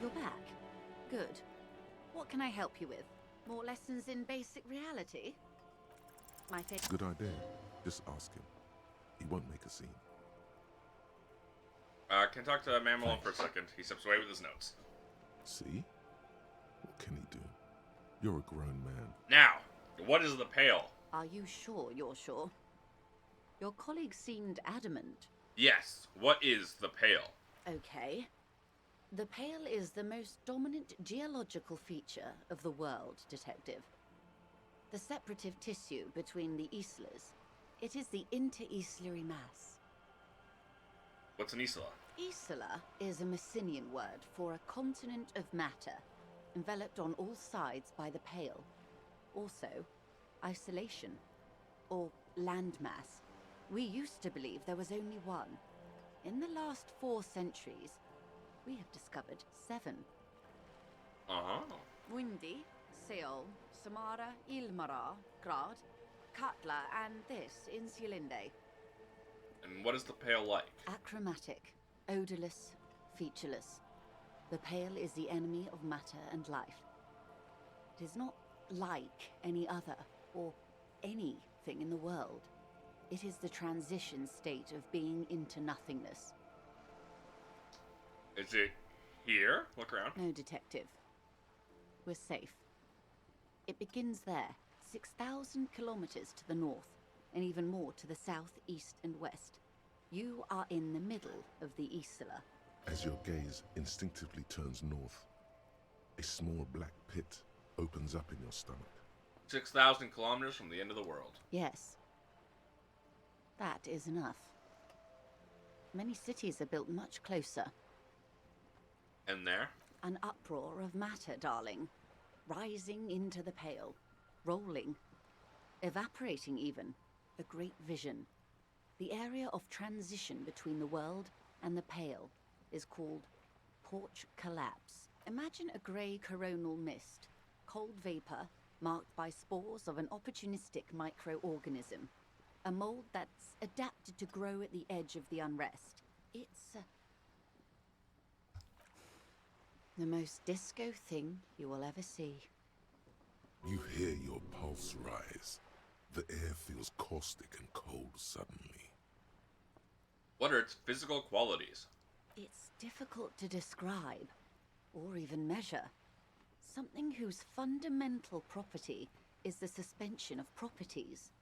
You're back. Good. What can I help you with? More lessons in basic reality? My favorite. Good idea. Just ask him. He won't make a scene. Can I talk to Mamelon for a second? He steps away with his notes. See? What can he do? You're a grown man. Now, what is the Pale? Are you sure you're sure? Your colleague seemed adamant. Yes, what is the Pale? Okay. The Pale is the most dominant geological feature of the world, Detective. The separative tissue between the islas. It is the inter-islary mass. What's an Isla? Isla is a Messinian word for a continent of matter, enveloped on all sides by the Pale. Also, isolation, or landmass. We used to believe there was only one. In the last 4 centuries, we have discovered 7. Uh-huh. Windy, Seol, Samara, Ilmara, Grad, Katla, and this, Insulinde. And what is the Pale like? Achromatic, odorless, featureless. The Pale is the enemy of matter and life. It is not like any other, or anything in the world. It is the transition state of being into nothingness. Is it here? Look around. No, Detective. We're safe. It begins there, 6,000 kilometers to the north, and even more to the south, east, and west. You are in the middle of the Isla. As your gaze instinctively turns north, a small black pit opens up in your stomach. 6,000 kilometers from the end of the world. Yes. That is enough. Many cities are built much closer. And there? An uproar of matter, darling. Rising into the Pale. Rolling. Evaporating even. A great vision. The area of transition between the world and the Pale is called Porch Collapse. Imagine a grey coronal mist. Cold vapor marked by spores of an opportunistic microorganism. A mold that's adapted to grow at the edge of the unrest. It's the most disco thing you will ever see. You hear your pulse rise. The air feels caustic and cold suddenly. What are its physical qualities? It's difficult to describe, or even measure. Something whose fundamental property is the suspension of properties.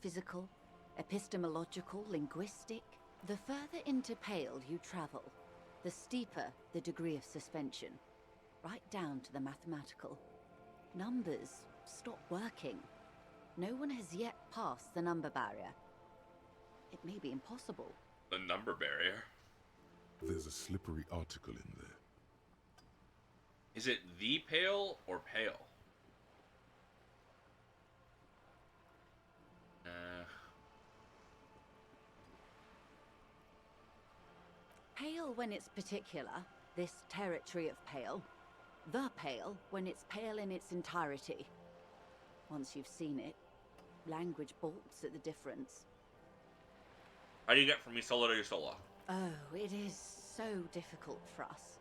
Physical, epistemological, linguistic. The further into Pale you travel, the steeper the degree of suspension, right down to the mathematical. Numbers stop working. No one has yet passed the number barrier. It may be impossible. The number barrier? There's a slippery article in there. Is it the Pale or Pale? Pale when it's particular, this territory of Pale. The Pale when it's Pale in its entirety. Once you've seen it, language balks at the difference. How do you get from Isola to Isola? Oh, it is so difficult for us.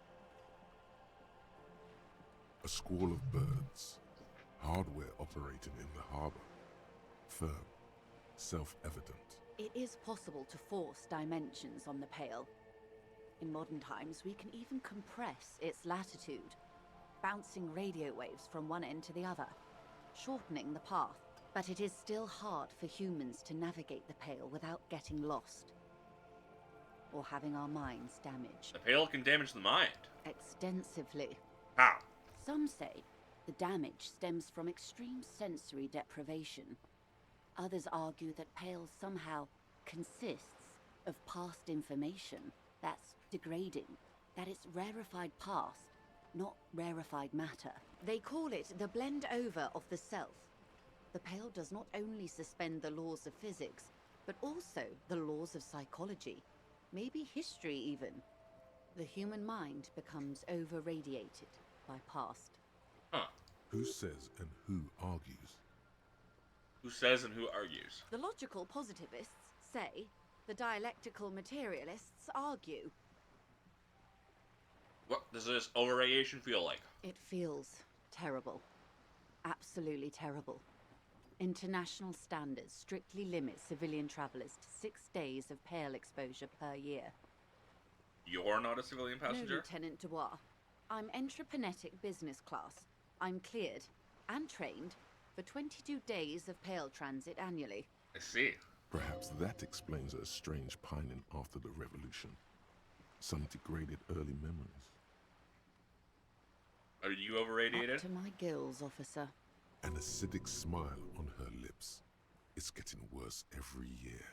A squall of birds. Hardware operating in the harbor. Firm. Self-evident. It is possible to force dimensions on the Pale. In modern times, we can even compress its latitude, bouncing radio waves from one end to the other, shortening the path. But it is still hard for humans to navigate the Pale without getting lost, or having our minds damaged. The Pale can damage the mind. Extensively. How? Some say the damage stems from extreme sensory deprivation. Others argue that Pale somehow consists of past information that's degrading, that it's rarefied past, not rarefied matter. They call it the blend over of the self. The Pale does not only suspend the laws of physics, but also the laws of psychology, maybe history even. The human mind becomes over-radiated by past. Huh. Who says and who argues? Who says and who argues? The logical positivists say, the dialectical materialists argue. What does this overradiation feel like? It feels terrible. Absolutely terrible. International standards strictly limit civilian travelers to 6 days of Pale exposure per year. You're not a civilian passenger? No, Lieutenant Dubois. I'm entreprenetic business class. I'm cleared and trained for 22 days of Pale transit annually. I see. Perhaps that explains her strange pining after the revolution. Some degraded early memories. Are you overradiated? Up to my gills, officer. An acidic smile on her lips. It's getting worse every year.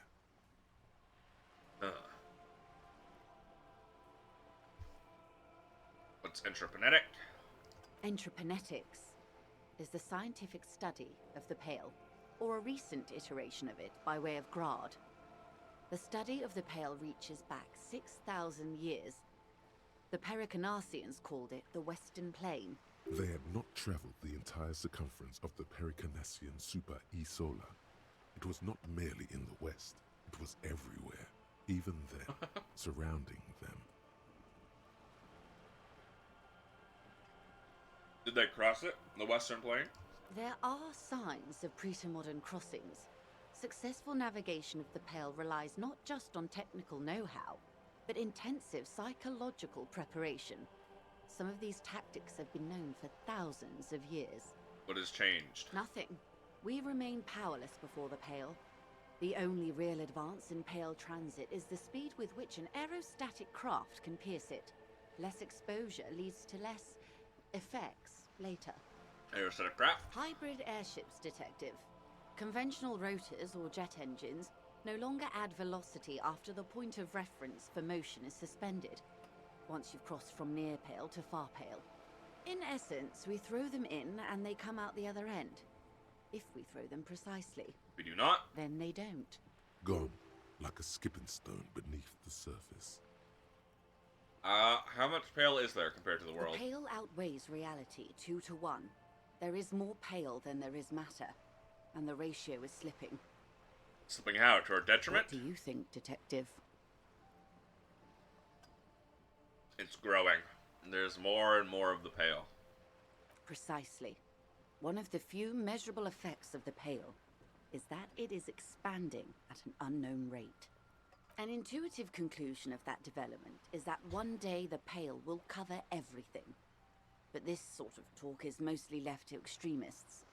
What's intraplanetic? Entreprenetics is the scientific study of the Pale, or a recent iteration of it by way of Grad. The study of the Pale reaches back 6,000 years. The Pericarnassians called it the Western Plain. They had not traveled the entire circumference of the Pericarnassian Super E-Solar. It was not merely in the west, it was everywhere, even then, surrounding them. Did they cross it? The Western Plain? There are signs of pretermodern crossings. Successful navigation of the Pale relies not just on technical know-how, but intensive psychological preparation. Some of these tactics have been known for thousands of years. What has changed? Nothing. We remain powerless before the Pale. The only real advance in Pale transit is the speed with which an aerostatic craft can pierce it. Less exposure leads to less effects later. Aerostatic craft? Hybrid airships, Detective. Conventional rotors or jet engines no longer add velocity after the point of reference for motion is suspended, once you've crossed from near Pale to far Pale. In essence, we throw them in and they come out the other end. If we throw them precisely. We do not? Then they don't. Gone, like a skipping stone beneath the surface. How much Pale is there compared to the world? The Pale outweighs reality 2 to 1. There is more Pale than there is matter, and the ratio is slipping. Slipping how? To our detriment? What do you think, Detective? It's growing. There's more and more of the Pale. Precisely. One of the few measurable effects of the Pale is that it is expanding at an unknown rate. An intuitive conclusion of that development is that one day the Pale will cover everything. But this sort of talk is mostly left to extremists.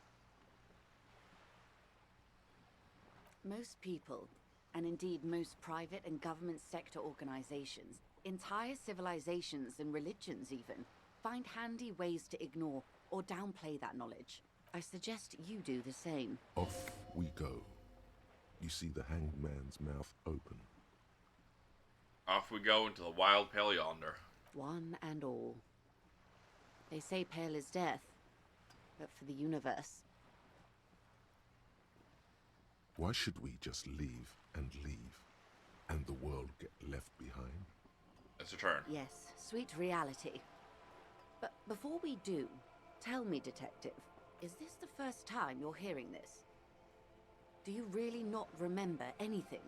Most people, and indeed most private and government sector organizations, entire civilizations and religions even, find handy ways to ignore or downplay that knowledge. I suggest you do the same. Off we go. You see the hanged man's mouth open. Off we go into the wild Pale yonder. One and all. They say Pale is death, but for the universe. Why should we just leave, and the world get left behind? It's a turn. Yes, sweet reality. But before we do, tell me, Detective, is this the first time you're hearing this? Do you really not remember anything?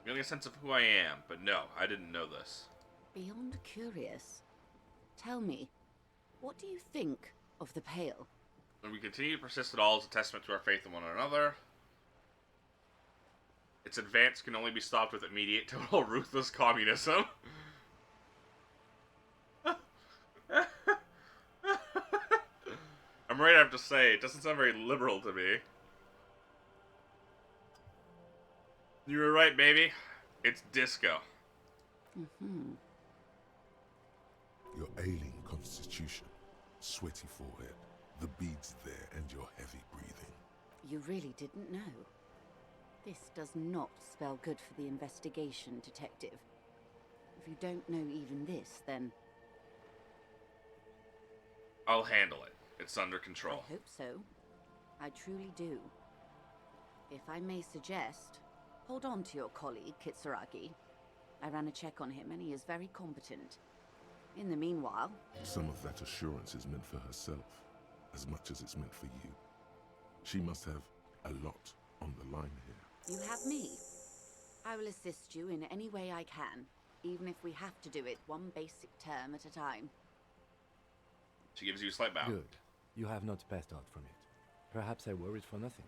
Getting a sense of who I am, but no, I didn't know this. Beyond curious. Tell me, What do you think of the Pale? When we continue to persist at all as a testament to our faith in one another. Its advance can only be stopped with immediate, total, ruthless communism. I'm right, I have to say, it doesn't sound very liberal to me. You were right, baby. It's disco. Mm-hmm. Your ailing constitution, sweaty forehead, the beads there, and your heavy breathing. You really didn't know. This does not spell good for the investigation, Detective. If you don't know even this, then... I'll handle it. It's under control. I hope so. I truly do. If I may suggest, hold on to your colleague, Kitsuragi. I ran a check on him and he is very competent. In the meanwhile... Some of that assurance is meant for herself, as much as it's meant for you. She must have a lot on the line here. You have me. I will assist you in any way I can, even if we have to do it one basic term at a time. She gives you a slight bow. Good. You have not passed out from it. Perhaps I worried for nothing.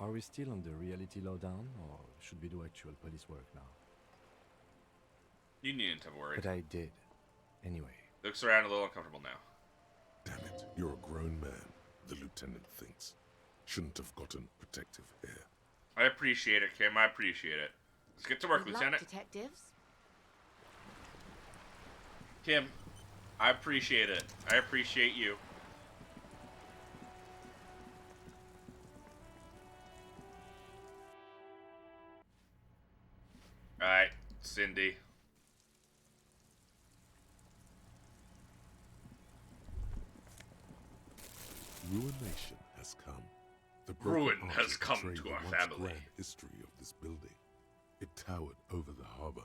Are we still on the reality lowdown, or should we do actual police work now? You needn't have worried. But I did. Anyway. Looks around a little uncomfortable now. Damn it, you're a grown man, the lieutenant thinks. Shouldn't have gotten protective hair. I appreciate it, Kim. I appreciate it. Let's get to work, Good Lieutenant. luck, detectives. Kim, I appreciate it. I appreciate you. Alright, Cindy. Ruination has come. The Ruin broken has arches come betray to the our once family. grand history of this building. It towered over the harbor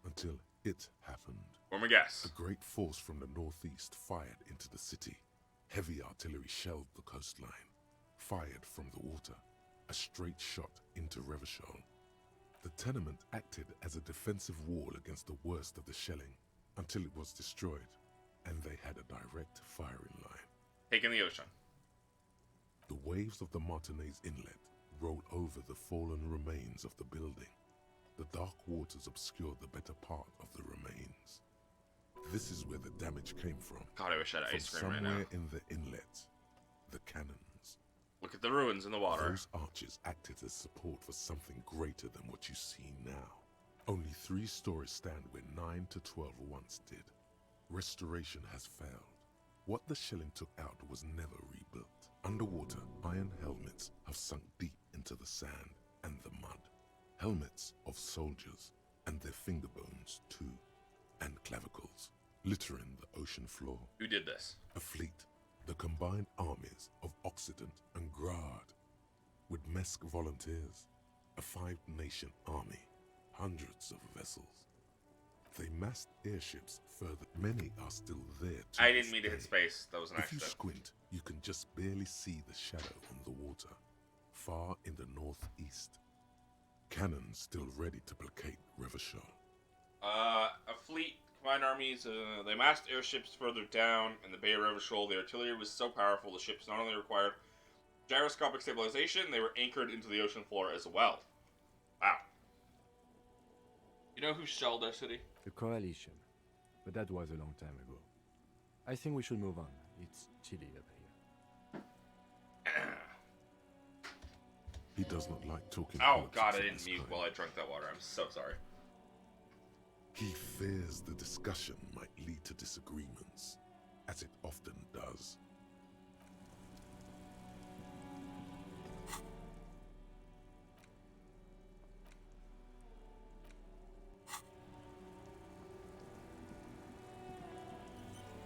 until it happened. Or my guess. A great force from the northeast fired into the city. Heavy artillery shelled the coastline. Fired from the water. A straight shot into Revachol. The tenement acted as a defensive wall against the worst of the shelling until it was destroyed, and they had a direct firing line. Taking the ocean. The waves of the Martinez Inlet rolled over the fallen remains of the building. The dark waters obscured the better part of the remains. This is where the damage came from. God, I wish I had ice cream right now. Somewhere in the inlet, the cannons. Look at the ruins in the water. Those arches acted as support for something greater than what you see now. Only 3 stories stand where 9 to 12 once did. Restoration has failed. What the shelling took out was never rebuilt. Underwater, iron helmets have sunk deep into the sand and the mud. Helmets of soldiers, and their finger bones too, and clavicles, littering the ocean floor. Who did this? A fleet, the combined armies of Occident and Grad, with Mesk volunteers, a 5-nation army, hundreds of vessels. They massed airships further. Many are still there to I didn't mean to hit space. That was an If you accident. squint, you can just barely see the shadow on the water, far in the northeast. Cannons still ready to placate Revachol. A fleet, combined armies, they massed airships further down in the Bay of Revachol. The artillery was so powerful, the ships not only required gyroscopic stabilization, they were anchored into the ocean floor as well. Wow. You know who shelled our city? The Coalition. But that was a long time ago. I think we should move on. It's chilly up here. He does not like talking Oh politics god, I at didn't this mute time. while I drank that water. I'm so sorry. He fears the discussion might lead to disagreements, as it often does.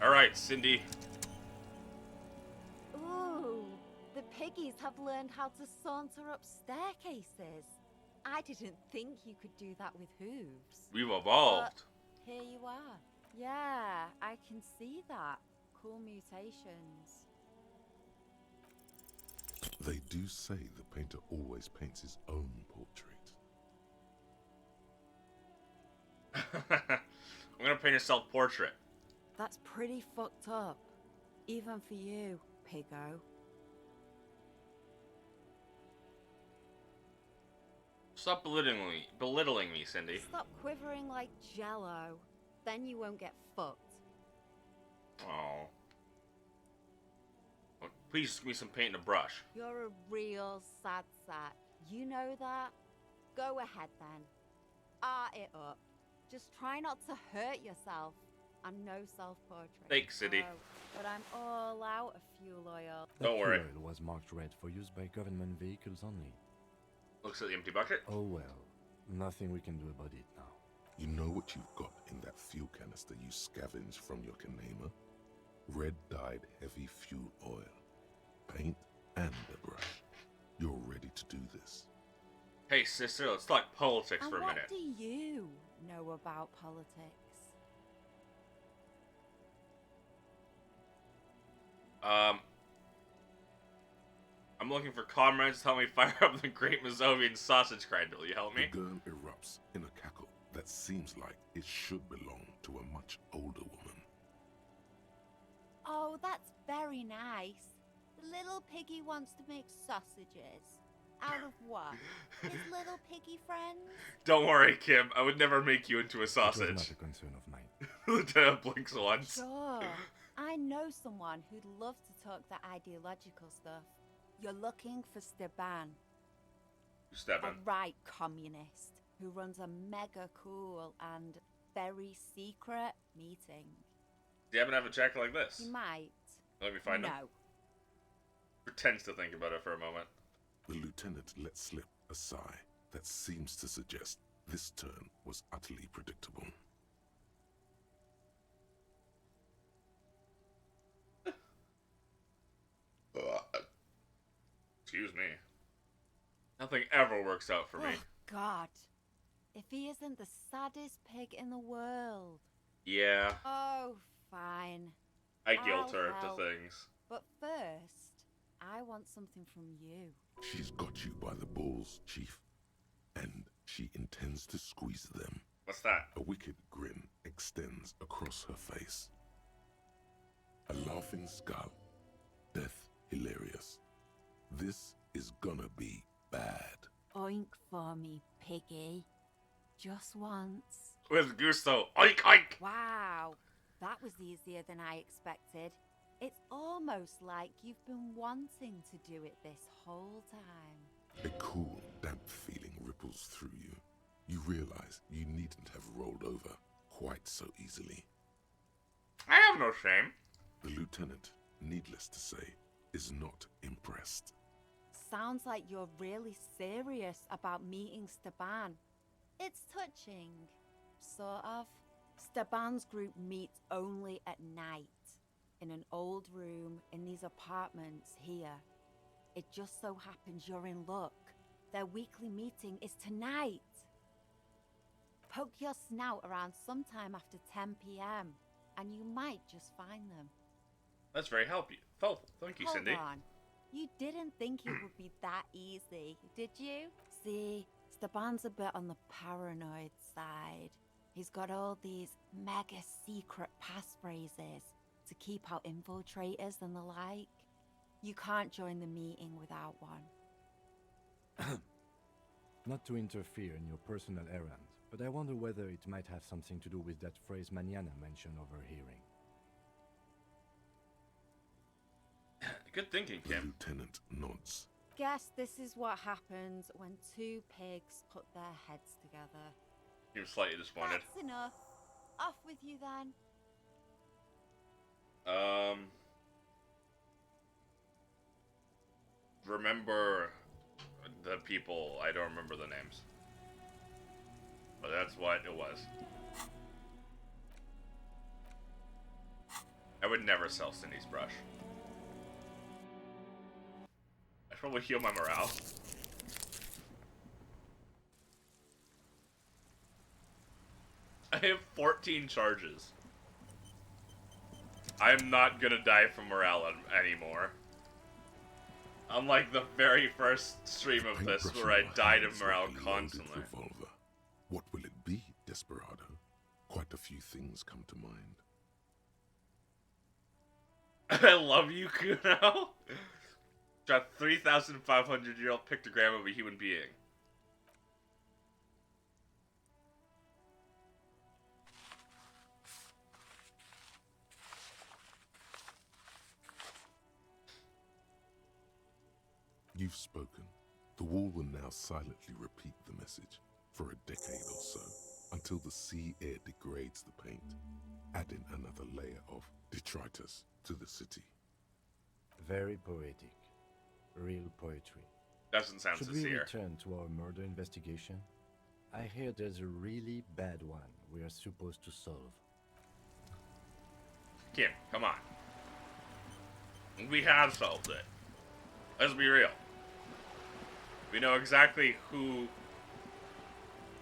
Alright, Cindy. Ooh, the piggies have learned how to saunter up staircases. I didn't think you could do that with hooves. We've evolved. But here you are. Yeah, I can see that. Cool mutations. They do say the painter always paints his own portrait. I'm gonna paint a self-portrait. That's pretty fucked up. Even for you, piggo. Stop belittling me, Cindy. Stop quivering like jello. Then you won't get fucked. Oh. Well, please just give me some paint and a brush. You're a real sad sack. You know that? Go ahead then. Art it up. Just try not to hurt yourself. I'm no self-portrait. Thanks, Cindy. Oh, but I'm all out of fuel oil. Don't worry. Fuel oil was marked red for use by government vehicles only. Looks at the empty bucket. Oh well, nothing we can do about it now. You know what you've got in that fuel canister you scavenged from your Kanema? Red-dyed heavy fuel oil. Paint and a brush. You're ready to do this. Hey, sister, let's talk politics for a minute. What do you know about politics? I'm looking for comrades to help me fire up the Great Mazovian Sausage Grinder. Will you help me? The gurn erupts in a cackle that seems like it should belong to a much older woman. Oh, that's very nice. The little piggy wants to make sausages. Out of what? His little piggy friends? Don't worry, Kim. I would never make you into a It was sausage. not a concern of mine. Lieutenant blinks once. Sure. I know someone who'd love to talk that ideological stuff. You're looking for Steban. Steban. A right communist who runs a mega cool and very secret meeting. Do you happen to have a jacket like this? He might. Let me find him. No. Pretends to think about it for a moment. The lieutenant let slip a sigh that seems to suggest this turn was utterly predictable. Excuse me. Nothing ever works out for me. Oh, God. If he isn't the saddest pig in the world. Yeah, Oh, fine. I guilt her I'll help. to things. But first, I want something from you. She's got you by the balls, Chief, and she intends to squeeze them. What's that? A wicked grin extends across her face. A laughing skull. Death hilarious. This is gonna be bad. Oink for me, piggy. Just once. With gusto. Oink, oink! Wow, that was easier than I expected. It's almost like you've been wanting to do it this whole time. A cool, damp feeling ripples through you. You realize you needn't have rolled over quite so easily. I have no shame. The lieutenant, needless to say, is not impressed. Sounds like you're really serious about meeting Steban. It's touching. Sort of. Steban's group meets only at night. In an old room in these apartments here. It just so happens you're in luck. Their weekly meeting is tonight. Poke your snout around sometime after 10 p.m. and you might just find them. That's very helpful. Thank you, Cindy. Hold on. You didn't think it would be that easy, did you? See, Steban's a bit on the paranoid side. He's got all these mega secret passphrases to keep out infiltrators and the like. You can't join the meeting without one. Not to interfere in your personal errand, but I wonder whether it might have something to do with that phrase Mañana mentioned overhearing. Good thinking, The Kim. lieutenant nods. Guess this is what happens when two pigs put their heads together. You're slightly disappointed. That's enough. Off with you then. Remember the people. I don't remember the names. But that's what it was. I would never sell Cindy's brush. I'd probably heal my morale. I have 14 charges. I'm not gonna die from morale anymore. Unlike the very first stream of this, Paintbrush where I in your died of hands morale like a loaded constantly. revolver. What will it be, Desperado? Quite a few things come to mind. I love you, Kuno. Draw 3,500-year-old pictogram of a human being. You've spoken. The wall will now silently repeat the message for a decade or so, until the sea air degrades the paint, adding another layer of detritus to the city. Very poetic. Real poetry. Doesn't sound Should we sincere. return to our murder investigation? I hear there's a really bad one we are supposed to solve. Kim, come on. We have solved it. Let's be real. We know exactly who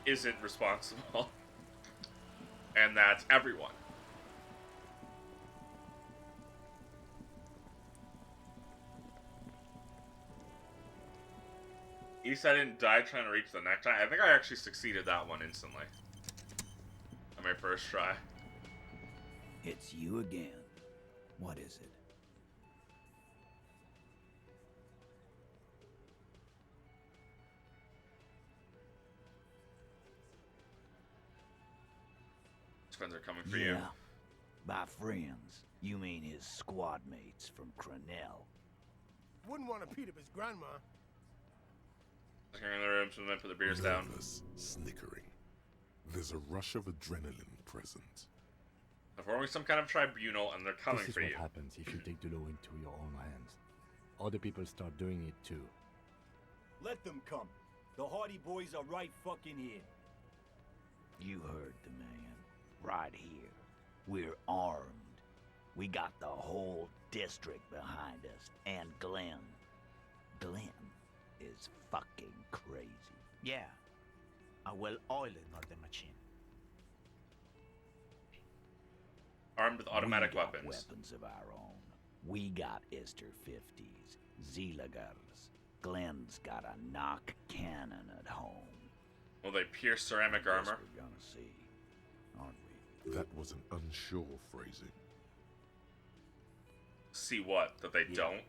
isn't responsible. And that's everyone. At least I didn't die trying to reach the necktie. I think I actually succeeded that one instantly. On my first try. It's you again. What is it? His friends are coming for you. By friends, you mean his squad mates from Crenell. Wouldn't want to beat up his grandma. Looking in the room, so they put the beers down. Nervous, snickering. There's a rush of adrenaline present. They're forming some kind of tribunal, and they're coming This is for what you. happens if you take the law into your own hands. Other people start doing it too. Let them come. The Hardy Boys are right fucking here. You heard the man. Right here. We're armed. We got the whole district behind us. And Glenn. Glenn is fucking crazy. Yeah. A well-oiled northern machine. Armed with automatic We got weapons. Weapons of our own. We got Ister 50s, Zeelagers. Glenn's got a knock cannon at home. Will they pierce ceramic Guess armor? we're gonna see, aren't we? That was an unsure phrasing. See what? That they don't?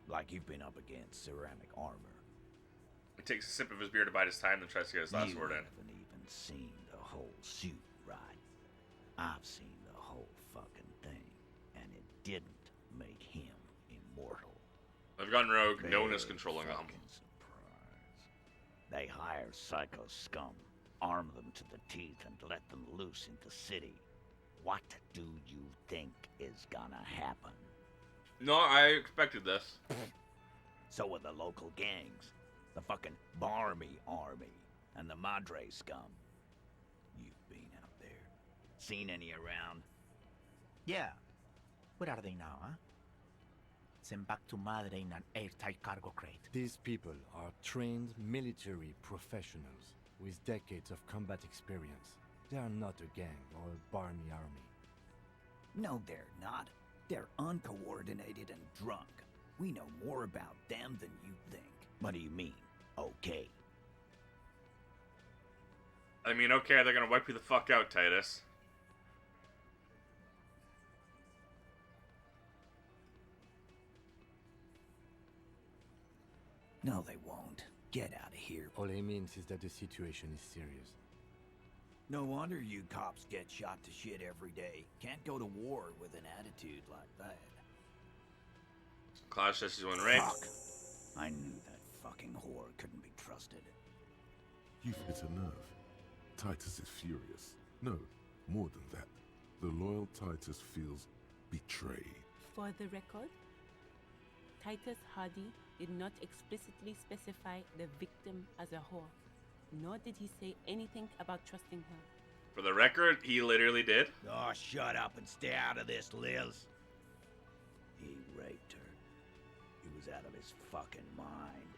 Like you've been up against ceramic armor. He takes a sip of his beer to bide his time, then tries to get his last You word in. haven't even seen the whole suit, right? I've seen the whole fucking thing, and it didn't make him immortal. They've gone rogue. No one is Big controlling them. fucking surprise. They hire psycho scum, arm them to the teeth, and let them loose into city. What do you think is gonna happen? No, I expected this. So are the local gangs, the fucking Barmy army, and the Madre scum. You've been out there. Seen any around? Yeah. Where are they now, huh? Sent back to Madre in an airtight cargo crate. These people are trained military professionals with decades of combat experience. They are not a gang or a Barmy army. No, they're not. They're uncoordinated and drunk. We know more about them than you think. What do you mean, okay? I mean, okay, they're gonna wipe you the fuck out, Titus. No, they won't. Get out of here. All he means is that the situation is serious. No wonder you cops get shot to shit every day. Can't go to war with an attitude like that. Clash says he's one right. Fuck. I knew that fucking whore couldn't be trusted. You've hit a nerve. Titus is furious. No, more than that. The loyal Titus feels betrayed. For the record, Titus Hardy did not explicitly specify the victim as a whore, nor did he say anything about trusting her. For the record, he literally did. Oh, shut up and stay out of this, Liz. He raped her. He was out of his fucking mind.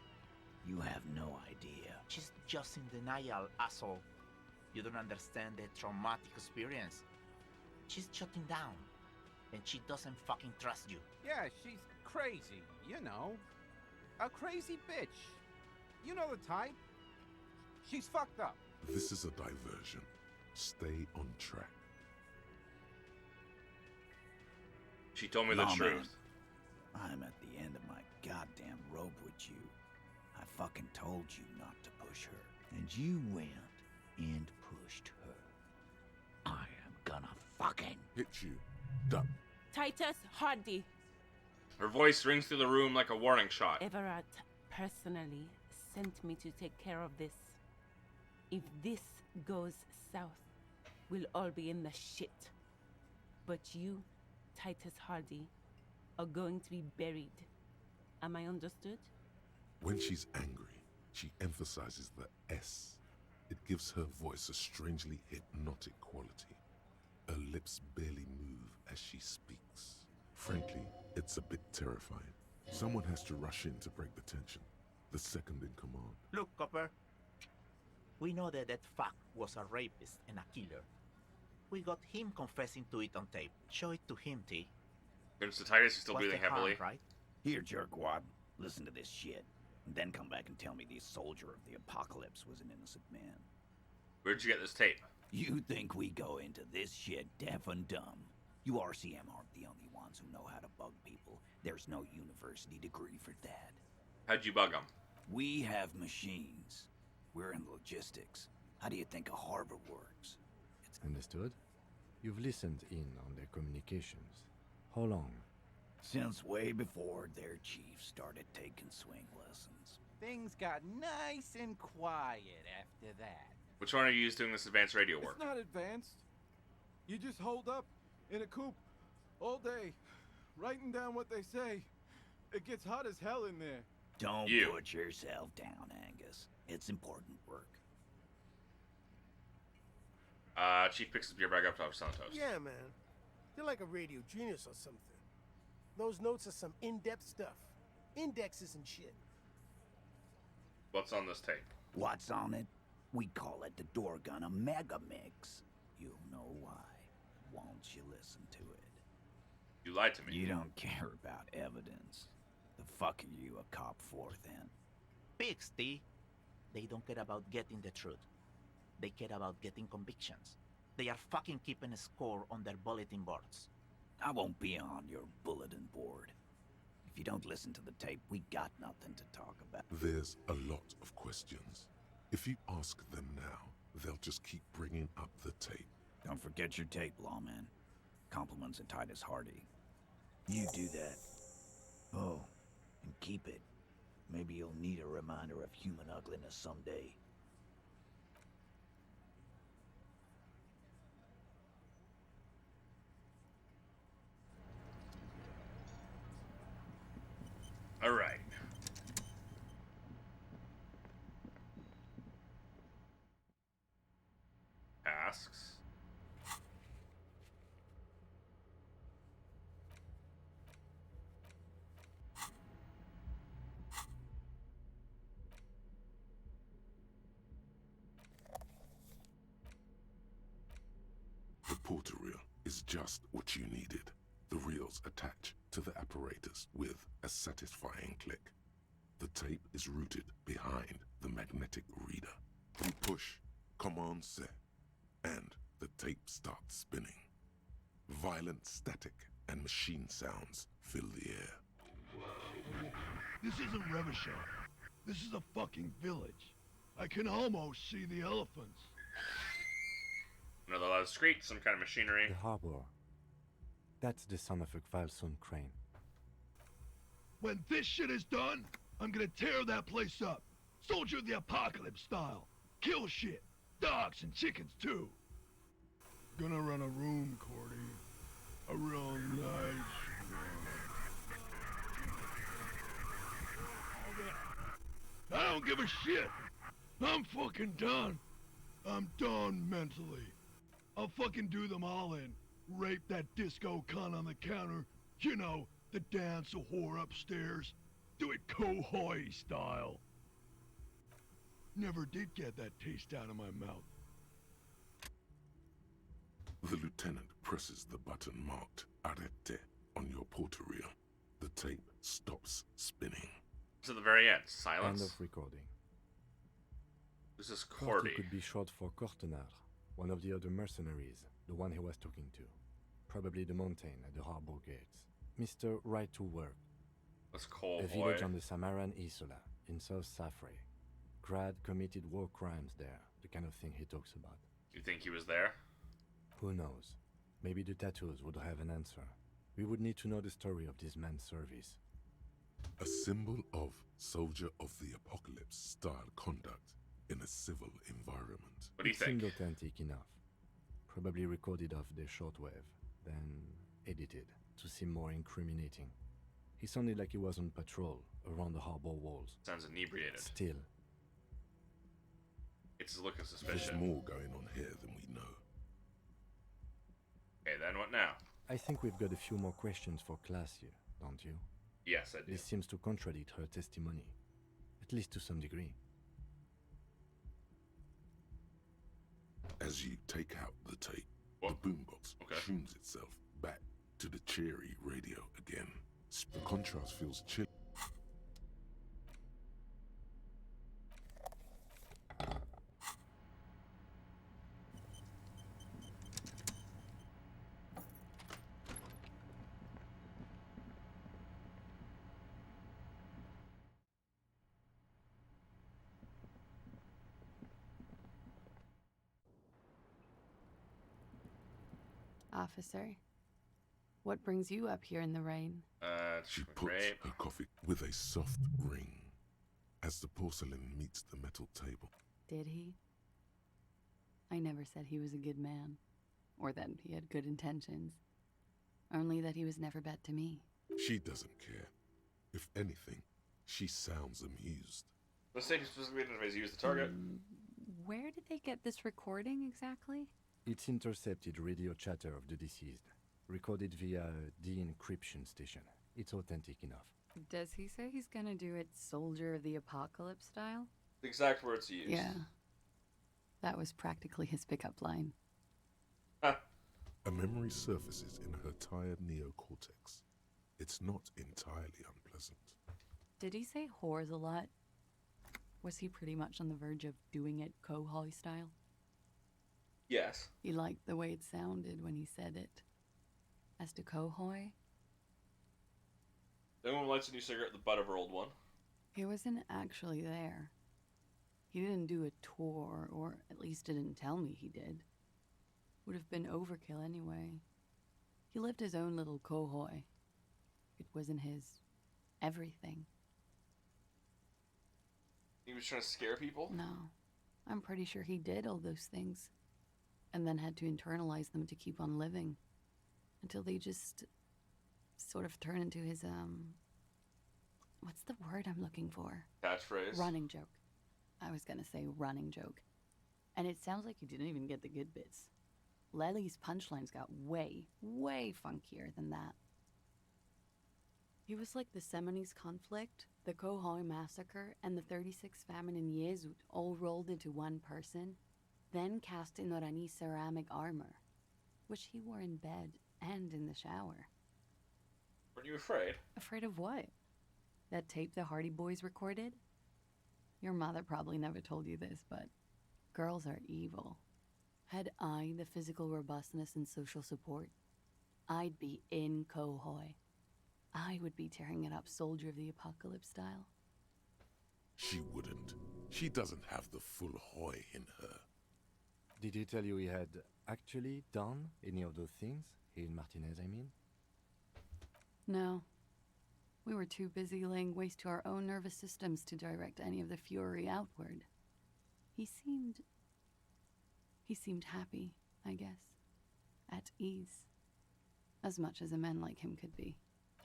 You have no idea. She's just in denial, asshole. You don't understand the traumatic experience. She's shutting down. And she doesn't fucking trust you. Yeah, she's crazy, you know. A crazy bitch. You know the type. She's fucked up. This is a diversion. Stay on track. She told me the Nah, man. truth. with you. I fucking told you not to push her. And you went and pushed her. I am gonna fucking hit you. Done. Titus Hardy. Her voice rings through the room like a warning shot. Everard personally sent me to take care of this. If this goes south, we'll all be in the shit. But you, Titus Hardy, are going to be buried. Am I understood? When she's angry, she emphasizes the S. It gives her voice a strangely hypnotic quality. Her lips barely move as she speaks. Frankly, it's a bit terrifying. Someone has to rush in to break the tension. The second in command. Look, Copper. We know that that fuck was a rapist and a killer. We got him confessing to it on tape. Show it to him, T. Mr. Titus, you're still What's breathing the harm, heavily. right? Here, jerkwad. Listen to this shit. And then come back and tell me the soldier of the apocalypse was an innocent man. Where'd you get this tape? You think we go into this shit deaf and dumb? You RCM aren't the only ones who know how to bug people. There's no university degree for that. How'd you bug them? We have machines. We're in logistics. How do you think a harbor works? Understood? You've listened in on their communications. How long? Since way before their chief started taking swing lessons. Things got nice and quiet after that. Which one are you doing this advanced radio work? It's not advanced. You just hold up in a coop all day, writing down what they say. It gets hot as hell in there. Don't put yourself down, Angus. It's important work. Chief picks his beer bag up to Santos. Yeah, man. You're like a radio genius or something. Those notes are some in-depth stuff. Indexes and shit. What's on this tape? What's on it? We call it the door gun a mega mix. You'll know why. Won't you listen to it? You lied to me. You don't care about evidence. The fuck are you a cop for, then? Pigs, T. They don't care about getting the truth. They care about getting convictions. They are fucking keeping a score on their bulletin boards. I won't be on your bulletin board. If you don't listen to the tape, we got nothing to talk about. There's a lot of questions. If you ask them now, they'll just keep bringing up the tape. Don't forget your tape, lawman. Compliments of Titus Hardy. You do that. Oh, and keep it. Maybe you'll need a reminder of human ugliness someday. All right. Asks. The porter reel is just what you needed. The reels attach to the apparatus with a satisfying click. The tape is routed behind the magnetic reader. You push command set, and the tape starts spinning. Violent static and machine sounds fill the air. This isn't Revachol. This is a fucking village. I can almost see the elephants. Another loud screech, some kind of machinery. The harbor. That's the son of a Kvalson crane. When this shit is done, I'm gonna tear that place up. Soldier of the apocalypse style. Kill shit. Dogs and chickens too. Gonna run a room, Cordy. A real nice room. I don't give a shit. I'm fucking done. I'm done mentally. I'll fucking do them all in. Rape that disco cunt on the counter. You know, the dance a whore upstairs. Do it Kohoi style. Never did get that taste out of my mouth. The lieutenant presses the button marked Arete on your porter reel. The tape stops spinning. To the very end. End Silence. of recording. This is Cordy Cordy. could be short for Cortenar, one of the other mercenaries, the one he was talking to. Probably the mountain at the harbor gates. Mr. Right to Work. What's Cole A Boy? village on the Samaran Isola, in South Safre. Grad committed war crimes there, the kind of thing he talks about. You think he was there? Who knows? Maybe the tattoos would have an answer. We would need to know the story of this man's service. A symbol of soldier of the apocalypse style conduct in a civil environment. What do you It think? seemed authentic enough. Probably recorded off the shortwave, then edited to seem more incriminating. He sounded like he was on patrol around the harbor walls. Sounds inebriated. Still. It's a look of There's suspicion. more going on here than we know. Okay, then what now? I think we've got a few more questions for class here, don't you? Yes, I do. This seems to contradict her testimony, at least to some degree. As you take out the tape, What? the boombox tunes itself back to the cheery radio again. The contrast feels chill. Officer, what brings you up here in the rain? She puts her coffee with a soft ring as the porcelain meets the metal table. Did he? I never said he was a good man, or that he had good intentions. Only that he was never bad to me. She doesn't care. If anything, she sounds amused. Let's say specifically identifies you as the target. Where did they get this recording exactly? It's intercepted radio chatter of the deceased, recorded via a de-encryption station. It's authentic enough. Does he say he's gonna do it Soldier of the Apocalypse style? The exact words he used. Yeah. That was practically his pickup line. A memory surfaces in her tired neocortex. It's not entirely unpleasant. Did he say whores a lot? Was he pretty much on the verge of doing it Kohoi style? Yes. He liked the way it sounded when he said it. As to Kohoi, The woman lights a new cigarette at the butt of her old one. he wasn't actually there. He didn't do a tour, or at least didn't tell me he did. Would have been overkill anyway. He lived his own little Kohoi. It wasn't his everything. He was trying to scare people? No. I'm pretty sure he did all those things. And then had to internalize them to keep on living. Until they just sort of turn into his, what's the word I'm looking for? Catchphrase? Running joke. I was gonna say running joke. And it sounds like you didn't even get the good bits. Lely's punchlines got way, way funkier than that. He was like the Seminoles conflict, the Kohoi massacre, and the 36 famine in Yezut all rolled into one person, then cast in Orani ceramic armor, which he wore in bed and in the shower. Weren't you afraid? Afraid of what? That tape the Hardy Boys recorded? Your mother probably never told you this, but girls are evil. Had I the physical robustness and social support, I'd be in Kohoi. I would be tearing it up Soldier of the Apocalypse style. She wouldn't. She doesn't have the full Hoy in her. Did he tell you he had actually done any of those things? He and Martinez, I mean? No. We were too busy laying waste to our own nervous systems to direct any of the fury outward. He seemed happy, I guess. At ease. As much as a man like him could be.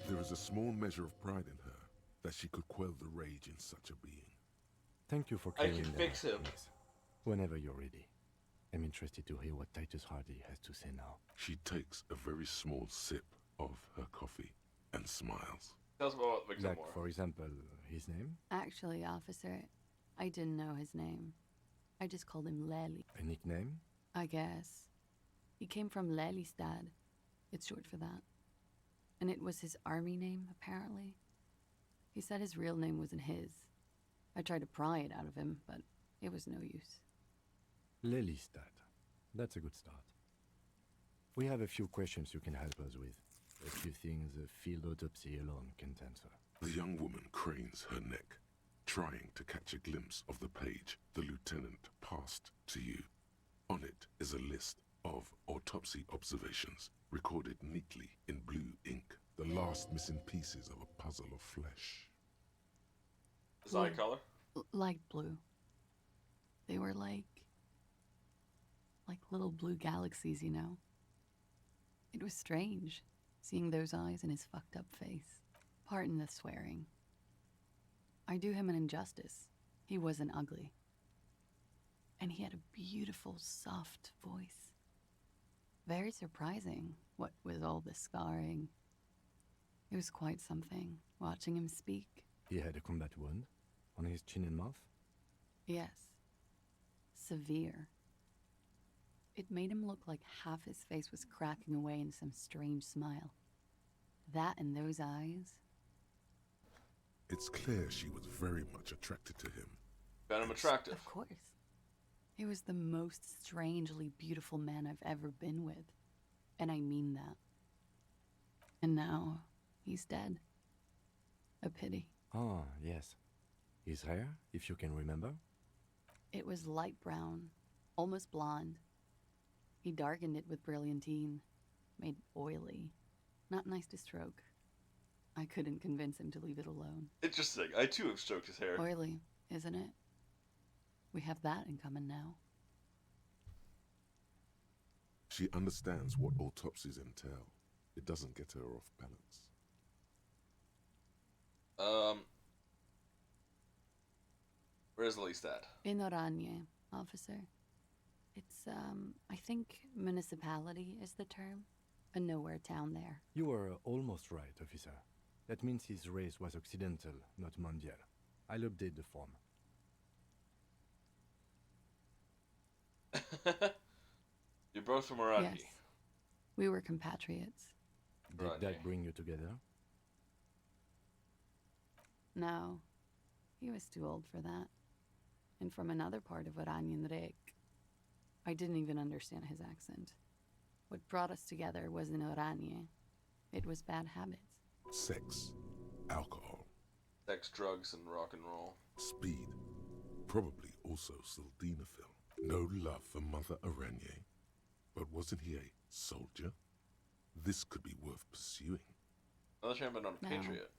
There is a small measure of pride in her that she could quell the rage in such a being. Thank you for I clearing can that fix up, him. miss. Whenever you're ready. I'm interested to hear what Titus Hardy has to say now. She takes a very small sip of her coffee and smiles. Tell us about Victor Like, Moore. for example, his name? Actually, officer, I didn't know his name. I just called him Lely. A nickname? I guess. He came from Lelystad. It's short for that. And it was his army name, apparently. He said his real name wasn't his. I tried to pry it out of him, but it was no use. Lelystad. That's a good start. We have a few questions you can help us with. A few things a field autopsy alone can't answer. The young woman cranes her neck, trying to catch a glimpse of the page the lieutenant passed to you. On it is a list of autopsy observations, recorded neatly in blue ink, the last missing pieces of a puzzle of flesh. His eye color? Light blue. They were like little blue galaxies, you know? It was strange, seeing those eyes in his fucked up face. Pardon the swearing. I do him an injustice. He wasn't ugly. And he had a beautiful, soft voice. Very surprising, what with all the scarring. It was quite something, watching him speak. He had a combat wound on his chin and mouth? Yes. Severe. It made him look like half his face was cracking away in some strange smile. That and those eyes. It's clear she was very much attracted to him. Found him attractive. Of course. He was the most strangely beautiful man I've ever been with. And I mean that. And now, he's dead. A pity. Ah, yes. His hair, if you can remember? It was light brown, almost blonde. He darkened it with brilliantine, made oily. Not nice to stroke. I couldn't convince him to leave it alone. Interesting. I too have stroked his hair. Oily, isn't it? We have that in common now. She understands what autopsies entail. It doesn't get her off balance. Where's the least at? In Oranje, officer. It's, I think municipality is the term. A nowhere town there. You were almost right, officer. That means his race was occidental, not mondial. I'll update the form. You're both from Oranje. Yes. We were compatriots. Did that bring you together? No. He was too old for that. And from another part of Oranjenrijk. I didn't even understand his accent. What brought us together wasn't Oranje. It was bad habits. Sex, alcohol, Sex, drugs, and rock and roll. speed, probably also sildenafil. No love for Mother Oranje. But wasn't he a soldier? This could be worth pursuing. Unless you haven't been on a No. Patriot.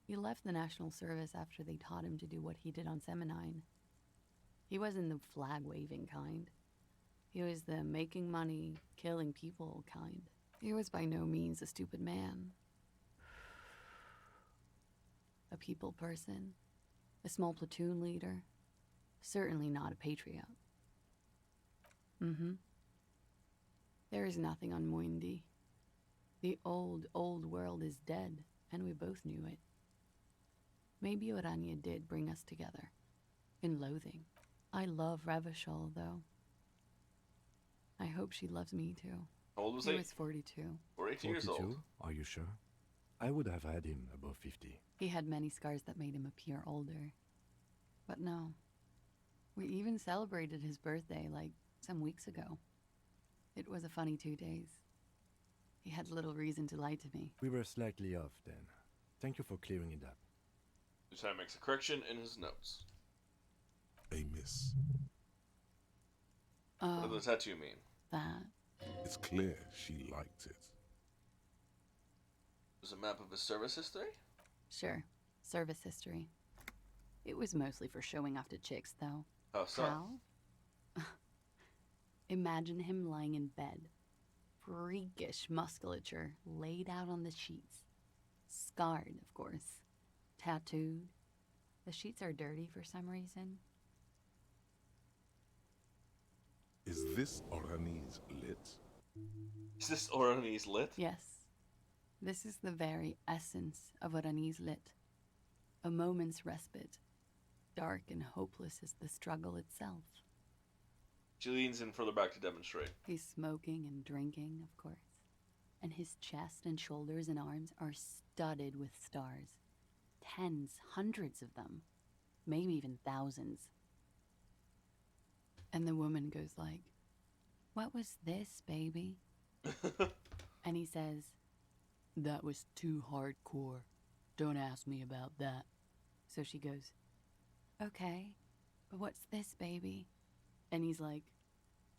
He left the National Service after they taught him to do what he did on Seminine. He wasn't the flag-waving kind. He was the making money, killing people kind. He was by no means a stupid man. A people person. A small platoon leader. Certainly not a patriot. Mm-hmm. There is nothing on Muindi. The old, old world is dead, and we both knew it. Maybe Oranje did bring us together. In loathing. I love Revachol, though. I hope she loves me, too. How old was he? he? Was 42. 42 years old. Are you sure? I would have had him above 50. He had many scars that made him appear older. But no. We even celebrated his birthday, like, some weeks ago. It was a funny 2 days. He had little reason to lie to me. We were slightly off then. Thank you for clearing it up. Lieutenant makes a correction in his notes. A miss. What does the tattoo mean? That. It's clear she liked it. There's a map of his service history? Sure. Service history. It was mostly for showing off to chicks, though. How so? How? Imagine him lying in bed. Freakish musculature laid out on the sheets. Scarred, of course. Tattooed. The sheets are dirty for some reason. Is this Oranese lit? Is this Oranese lit? Yes. This is the very essence of Oranese lit. A moment's respite. Dark and hopeless as the struggle itself. She leans in further back to demonstrate. He's smoking and drinking, of course. And his chest and shoulders and arms are studded with stars. Tens, hundreds of them. Maybe even thousands. And the woman goes like, "What was this, baby?" And he says, That was too hardcore. Don't ask me about that. So she goes, okay, but what's this, baby? And he's like,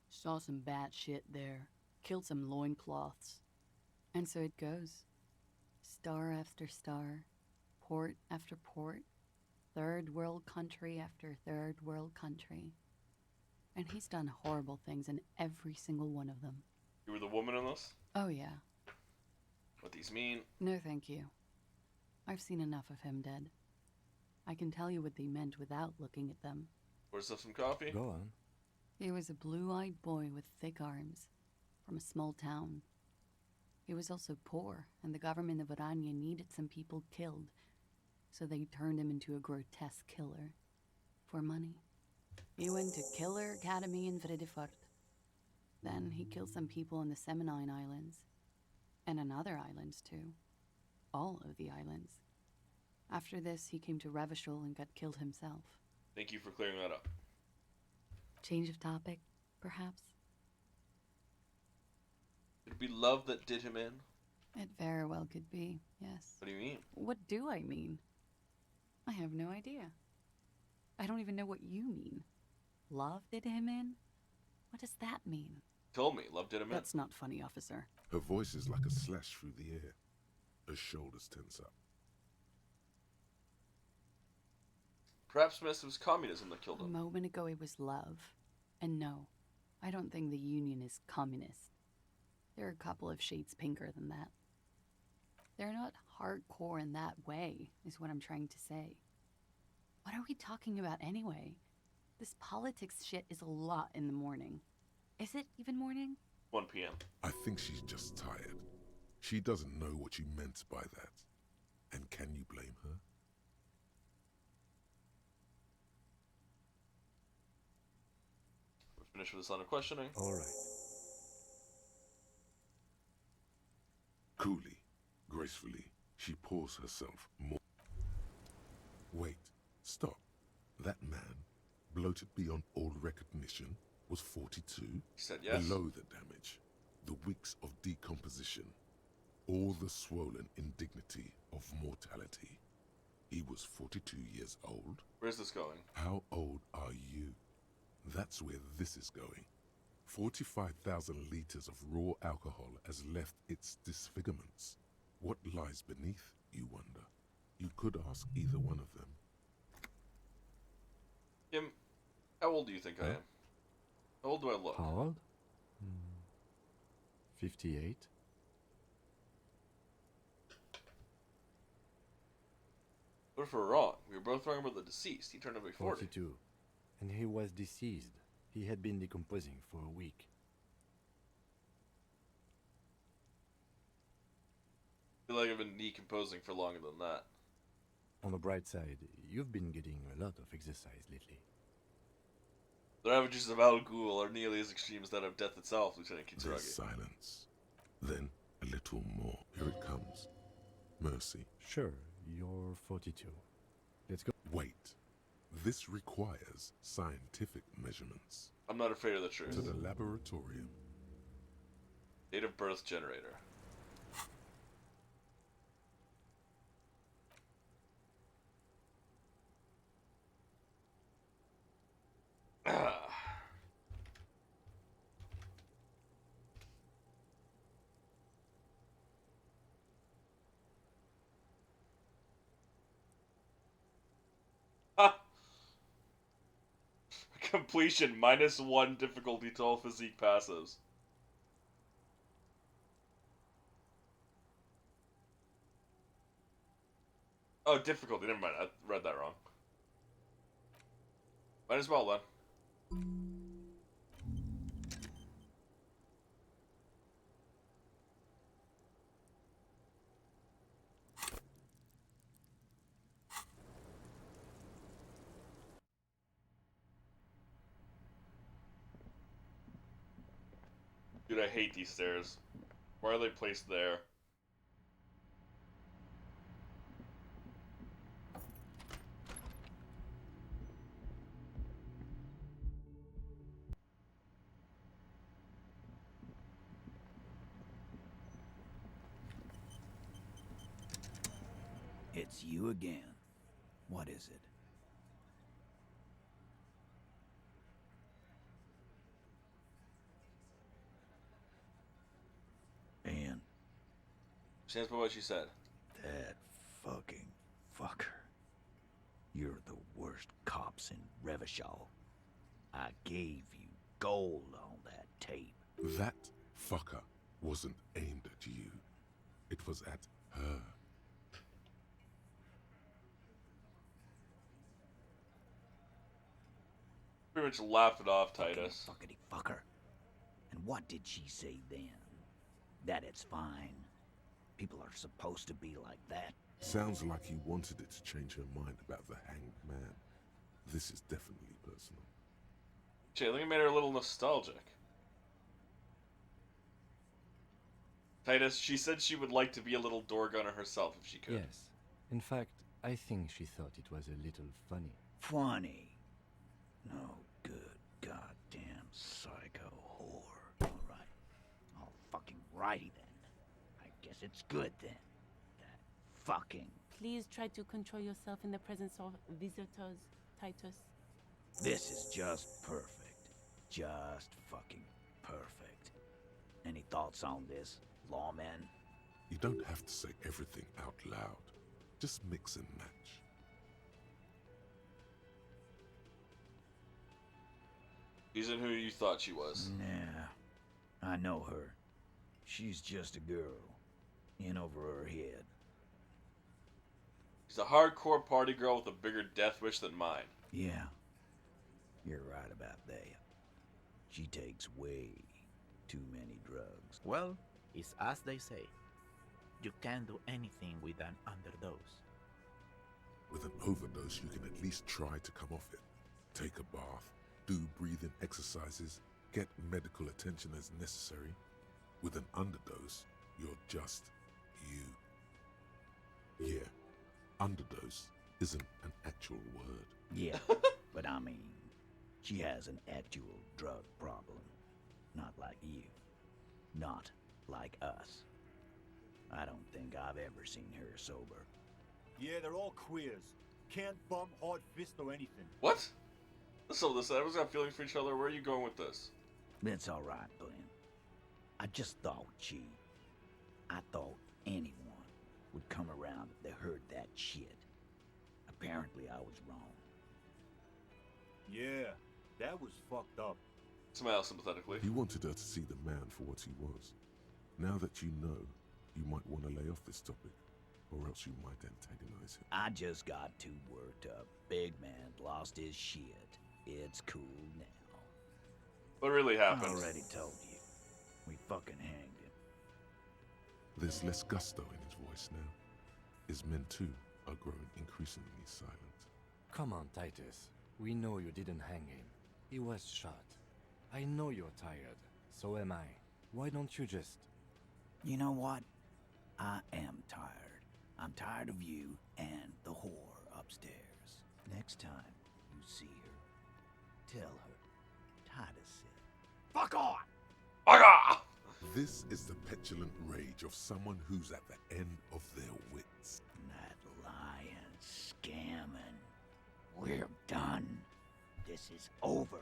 saw some bad shit there. Killed some loincloths. And so it goes. Star after star. Port after port. Third world country after third world country. And he's done horrible things in every single one of them. You were the woman in this? Oh, yeah. What these mean? No, thank you. I've seen enough of him dead. I can tell you what they meant without looking at them. Where's some coffee? Go on. He was a blue-eyed boy with thick arms, from a small town. He was also poor, and the government of Orania needed some people killed, so they turned him into a grotesque killer. For money. He went to Killer Academy in Vredefort. Then he killed some people in the Seminine Islands. And on other islands, too. All of the islands. After this, he came to Revachol and got killed himself. Thank you for clearing that up. Change of topic, perhaps? Could it be love that did him in? It very well could be, yes. What do you mean? What do I mean? I have no idea. I don't even know what you mean. Love did him in? What does that mean? Told me, love did him in. That's not funny, officer. Her voice is like a slash through the air. Her shoulders tense up. Perhaps Miss, it was communism that killed A him. moment ago it was love. And no, I don't think the Union is communist. They're a couple of shades pinker than that. They're not hardcore in that way, is what I'm trying to say. What are we talking about anyway? This politics shit is a lot in the morning. Is it even morning? 1 p.m. I think she's just tired. She doesn't know what you meant by that. And can you blame her? We're finished with this line of questioning. All right. Coolly, gracefully, she pours herself more. Wait, stop. That man, bloated beyond all recognition, was 42? He said yes. Below the damage, the weeks of decomposition, all the swollen indignity of mortality. He was 42 years old? Where's this going? How old are you? That's where this is going. 45,000 liters of raw alcohol has left its disfigurements. What lies beneath, you wonder? You could ask either one of them. Kim, how old do you think I am? How old do I look? How old? 58. What if we're wrong? We were both wrong about the deceased. He turned out to be 40. 42. And he was deceased. He had been decomposing for a week. I feel like I've been decomposing for longer than that. On the bright side, you've been getting a lot of exercise lately. The ravages of Al Ghul are nearly as extreme as that of death itself, Lieutenant There's Kitsuragi. silence. Then a little more. Here it comes. Mercy. Sure, you're 42. Let's go. Wait. This requires scientific measurements. I'm not afraid of the truth. To the laboratorium. Date of birth generator. Completion -1 difficulty to all physique passives. Oh, difficulty. Never mind. I read that wrong. Might as well then. Dude, I hate these stairs. Why are they placed there? It's you again. What is it? And Stands by what she said. that fucking fucker. You're the worst cops in Revachol. I gave you gold on that tape. That fucker wasn't aimed at you. It was at her. Pretty much laughed it off, Titus. Fuckity fucker. And what did she say then? That it's fine. People are supposed to be like that. Sounds like he wanted it to change her mind about the hanged man. This is definitely personal. Shit, I think it made her a little nostalgic. Titus, she said she would like to be a little door gunner herself if she could. Yes. In fact, I think she thought it was a little funny. Funny? No good goddamn psycho whore. Alright. All fucking righty then. I guess it's good then. That fucking... Please try to control yourself in the presence of visitors, Titus. This is just perfect. Just fucking perfect. Any thoughts on this, lawman? You don't have to say everything out loud. Just mix and match. Isn't who you thought she was. Nah, I know her. She's just a girl. In over her head. She's a hardcore party girl with a bigger death wish than mine. Yeah, you're right about that. She takes way too many drugs. Well, it's as they say. You can't do anything with an underdose. With an overdose, you can at least try to come off it. Take a bath, do breathing exercises, get medical attention as necessary. With an underdose, you're just you. Yeah, underdose isn't an actual word. Yeah, but I mean, she has an actual drug problem. Not like you. Not like us. I don't think I've ever seen her sober. Yeah, they're all queers. Can't bump, hard fist, or anything. What? So this, everyone's got feelings for each other. Where are you going with this? That's all right, Glenn. I just thought I thought anyone would come around if they heard that shit. Apparently I was wrong. Yeah, that was fucked up. Smile sympathetically. You wanted her to see the man for what he was. Now that you know, you might want to lay off this topic, or else you might antagonize him. I just got too worked up. Big man lost his shit. It's cool now. What really happened? I already told you. We fucking hanged him. There's less gusto in his voice now. His men too are growing increasingly silent. Come on, Titus. We know you didn't hang him. He was shot. I know you're tired. So am I. Why don't you just... You know what? I am tired. I'm tired of you and the whore upstairs. Next time you see her, tell her Titus said, "Fuck on!" Fuck off! This is the petulant rage of someone who's at the end of their wits. That lying, scamming. We're done. This is over.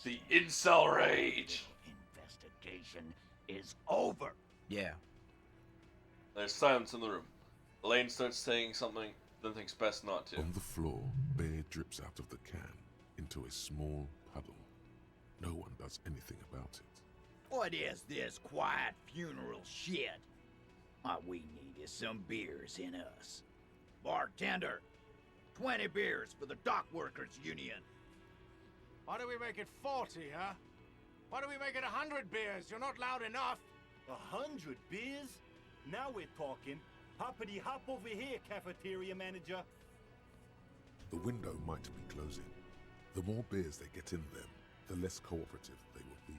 The incel rage. Investigation is over. Yeah. There's silence in the room. Elaine starts saying something, then thinks best not to. On the floor, beer drips out of the can into a small puddle. No one does anything about it. What is this quiet funeral shit? All we need is some beers in us. Bartender, 20 beers for the Dock Workers Union. Why do we make it 40, huh? Why do we make it 100 beers? You're not loud enough. 100 beers? Now we're talking. Hoppity hop over here, cafeteria manager. The window might be closing. The more beers they get in them, the less cooperative they will be.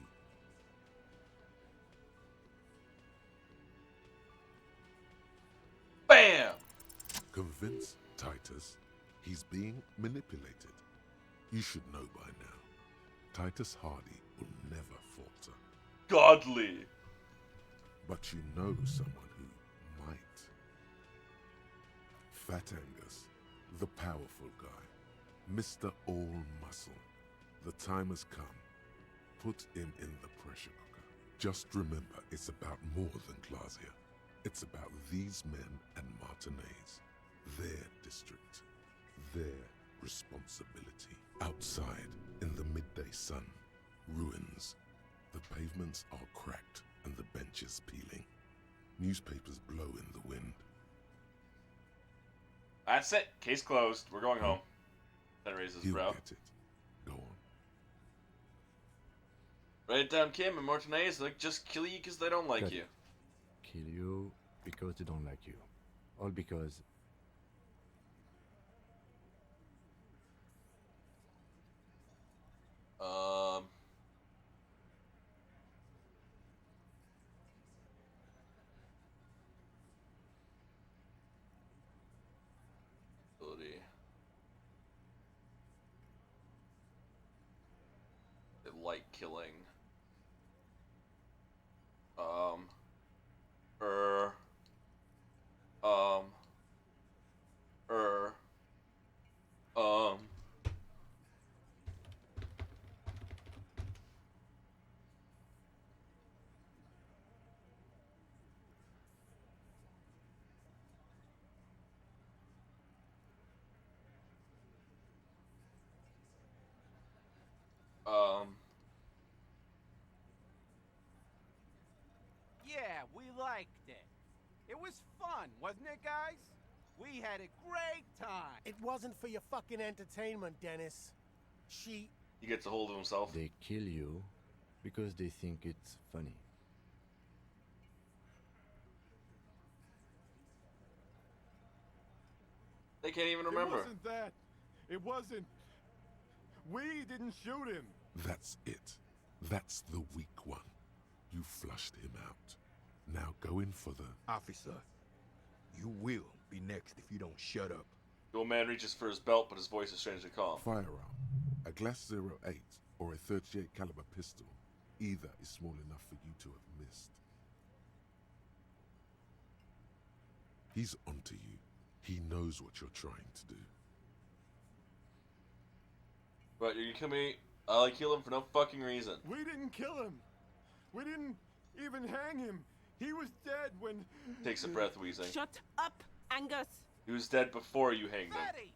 BAM! Convince Titus he's being manipulated. You should know by now. Titus Hardy will never falter. Godly! But you know someone who might. Fat Angus, the powerful guy, Mr. All Muscle. The time has come. Put him in the pressure cooker. Just remember, it's about more than Glasia. It's about these men and Martinez, their district, their responsibility. Outside, in the midday sun, ruins. The pavements are cracked and the benches peeling. Newspapers blow in the wind. That's it. Case closed. We're going home. Then raises his brow. Get it. Go on. Write it down, Kim and Martinez. Like, just kill you because they don't like Got you. it. Kill you because they don't like you. All because... Ability. They like killing. Er. Yeah, we liked it. It was fun, wasn't it, guys? We had a great time. It wasn't for your fucking entertainment, Dennis. He gets a hold of himself. They kill you because they think it's funny. They can't even remember. It wasn't that. It wasn't. We didn't shoot him. That's it. That's the weak one. You flushed him out. Now go in for the... Officer, you will be next if you don't shut up. The old man reaches for his belt, but his voice is strangely calm. Firearm. A Glass 08 or a 38 caliber pistol. Either is small enough for you to have missed. He's onto you. He knows what you're trying to do. But you kill me, I'll kill him for no fucking reason. We didn't kill him. We didn't even hang him. He was dead when... Takes a breath, wheezing. Shut up, Angus! He was dead before you hanged him. Fatty!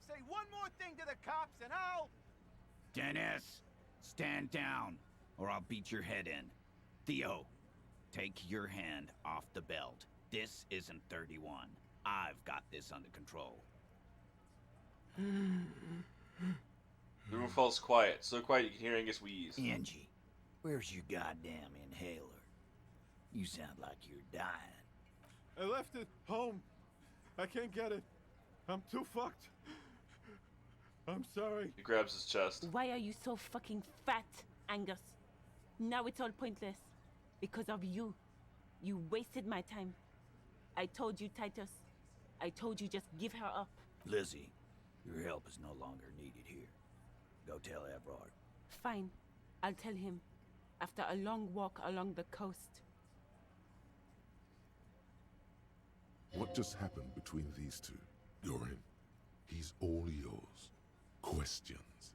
Say one more thing to the cops and I'll... Dennis, stand down, or I'll beat your head in. Theo, take your hand off the belt. This isn't 31. I've got this under control. The room falls quiet. So quiet you can hear Angus wheeze. Angie, where's your goddamn inhaler? You sound like you're dying. I left it home. I can't get it. I'm too fucked. I'm sorry. He grabs his chest. Why are you so fucking fat, Angus? Now it's all pointless. Because of you. You wasted my time. I told you, Titus. I told you just give her up. Lizzie, your help is no longer needed here. Go tell Everard. Fine. I'll tell him. After a long walk along the coast. What just happened between these two? You're in. He's all yours. Questions.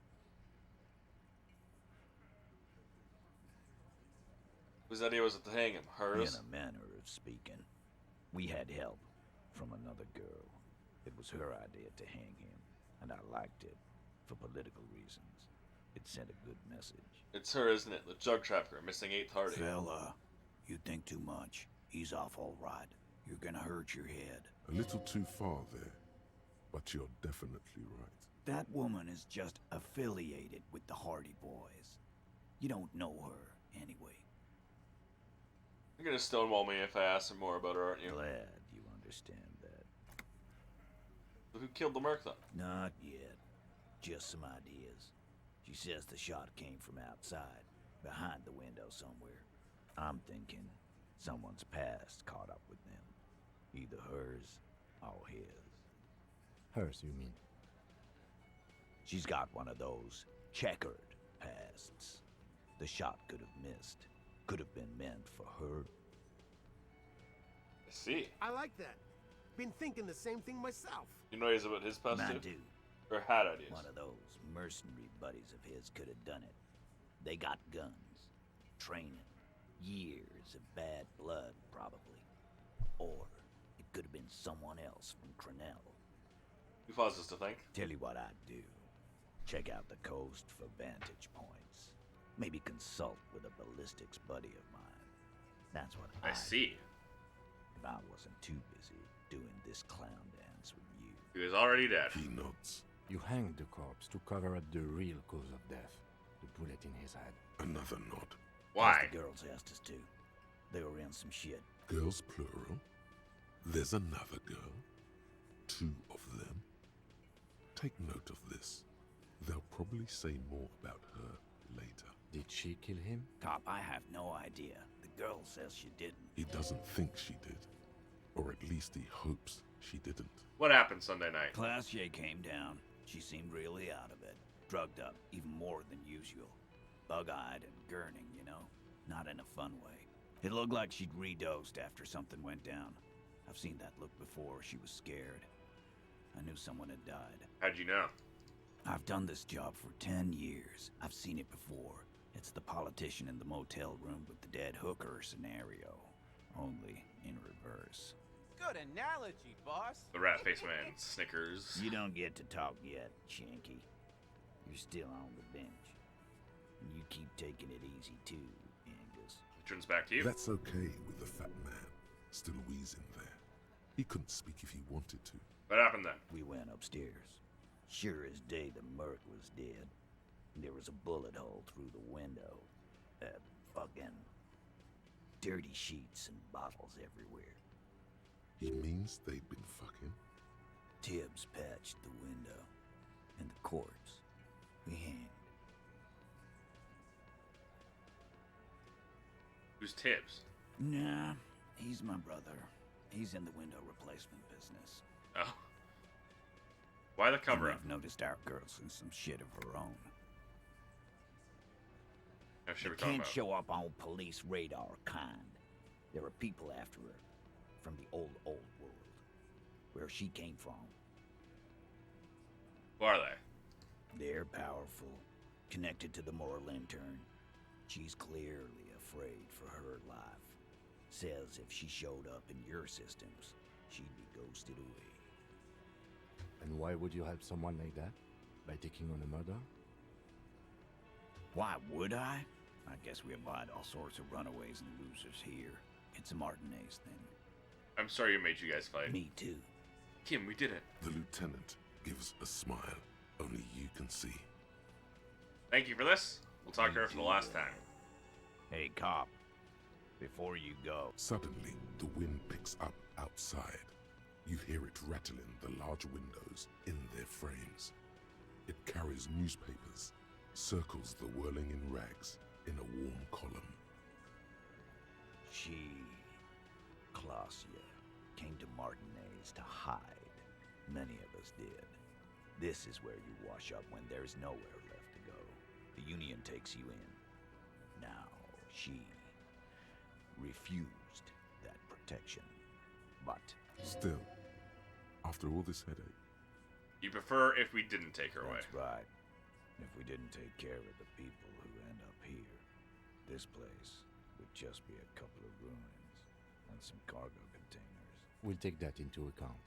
Whose idea was it to hang him? Hers? In a manner of speaking. We had help from another girl. It was her idea to hang him, and I liked it for political reasons. It sent a good message. It's her, isn't it? The jug trafficker, missing 8th Hardy. Fella, you think too much. He's off all right. You're gonna hurt your head. A little too far there, but you're definitely right. That woman is just affiliated with the Hardy Boys. You don't know her, anyway. You're gonna stonewall me if I ask her more about her, aren't you? Glad you understand that. So who killed the merc, then? Not yet. Just some ideas. She says the shot came from outside, behind the window somewhere. I'm thinking someone's past caught up with them. Either hers or his. Hers, you mean? She's got one of those checkered pasts. The shot could have missed. Could have been meant for her. I see. I like that. Been thinking the same thing myself. You know he's about his past I too? do. Or had ideas? One of those mercenary buddies of his could have done it. They got guns, training, years of bad blood, probably. Or it could have been someone else from Crenell. He pauses to think. Tell you what I'd do. Check out the coast for vantage points. Maybe consult with a ballistics buddy of mine. That's what I see. If I wasn't too busy doing this clown dance with you. He was already dead. He nods. You hanged the corpse to cover up the real cause of death. The bullet in his head. Another nod. Why? The girls asked us to. They were in some shit. Girls plural? There's another girl? 2 of them? Take note of this. They'll probably say more about her later. Did she kill him? Cop, I have no idea. The girl says she didn't. He doesn't think she did. Or at least he hopes she didn't. What happened Sunday night? Classier came down. She seemed really out of it. Drugged up, even more than usual. Bug-eyed and gurning, you know? Not in a fun way. It looked like she'd redosed after something went down. I've seen that look before. She was scared. I knew someone had died. How'd you know? I've done this job for 10 years. I've seen it before. It's the politician in the motel room with the dead hooker scenario. Only in reverse. Good analogy, boss. The rat face man snickers. You don't get to talk yet, Shanky. You're still on the bench. And you keep taking it easy too, Angus. Turns back to you. That's okay with the fat man, still wheezing there. He couldn't speak if he wanted to. What happened then? We went upstairs. Sure as day the merc was dead. There was a bullet hole through the window. Fucking dirty sheets and bottles everywhere. He means they'd been fucking? Tibbs patched the window. And the corpse. We hanged. Who's Tibbs? Nah, he's my brother. He's in the window replacement business. Oh. Why the cover up? I've noticed our girl's in some shit of her own. She can't show up on police radar kind. There are people after her. From the old world. Where she came from. Who are they? They're powerful. Connected to the Morlintern. She's clearly afraid for her life. Says if she showed up in your systems, she'd be ghosted away. And why would you help someone like that? By taking on a murder? Why would I? I guess we abide all sorts of runaways and losers here. It's a Martinez thing. I'm sorry it made you guys fight. Me too. Kim, we did it. The lieutenant gives a smile only you can see. Thank you for this. We'll talk to her for the last time. Hey, cop. Before you go. Suddenly, the wind picks up outside. You hear it rattling the large windows in their frames. It carries newspapers, circles the whirling in rags in a warm column. She, Clausia, came to Martinez to hide. Many of us did. This is where you wash up when there's nowhere left to go. The Union takes you in. Now, she refused that protection. But still, after all this headache, you prefer if we didn't take her away. That's right. If we didn't take care of the people who end up here, this place would just be a couple of ruins and some cargo containers. We'll take that into account.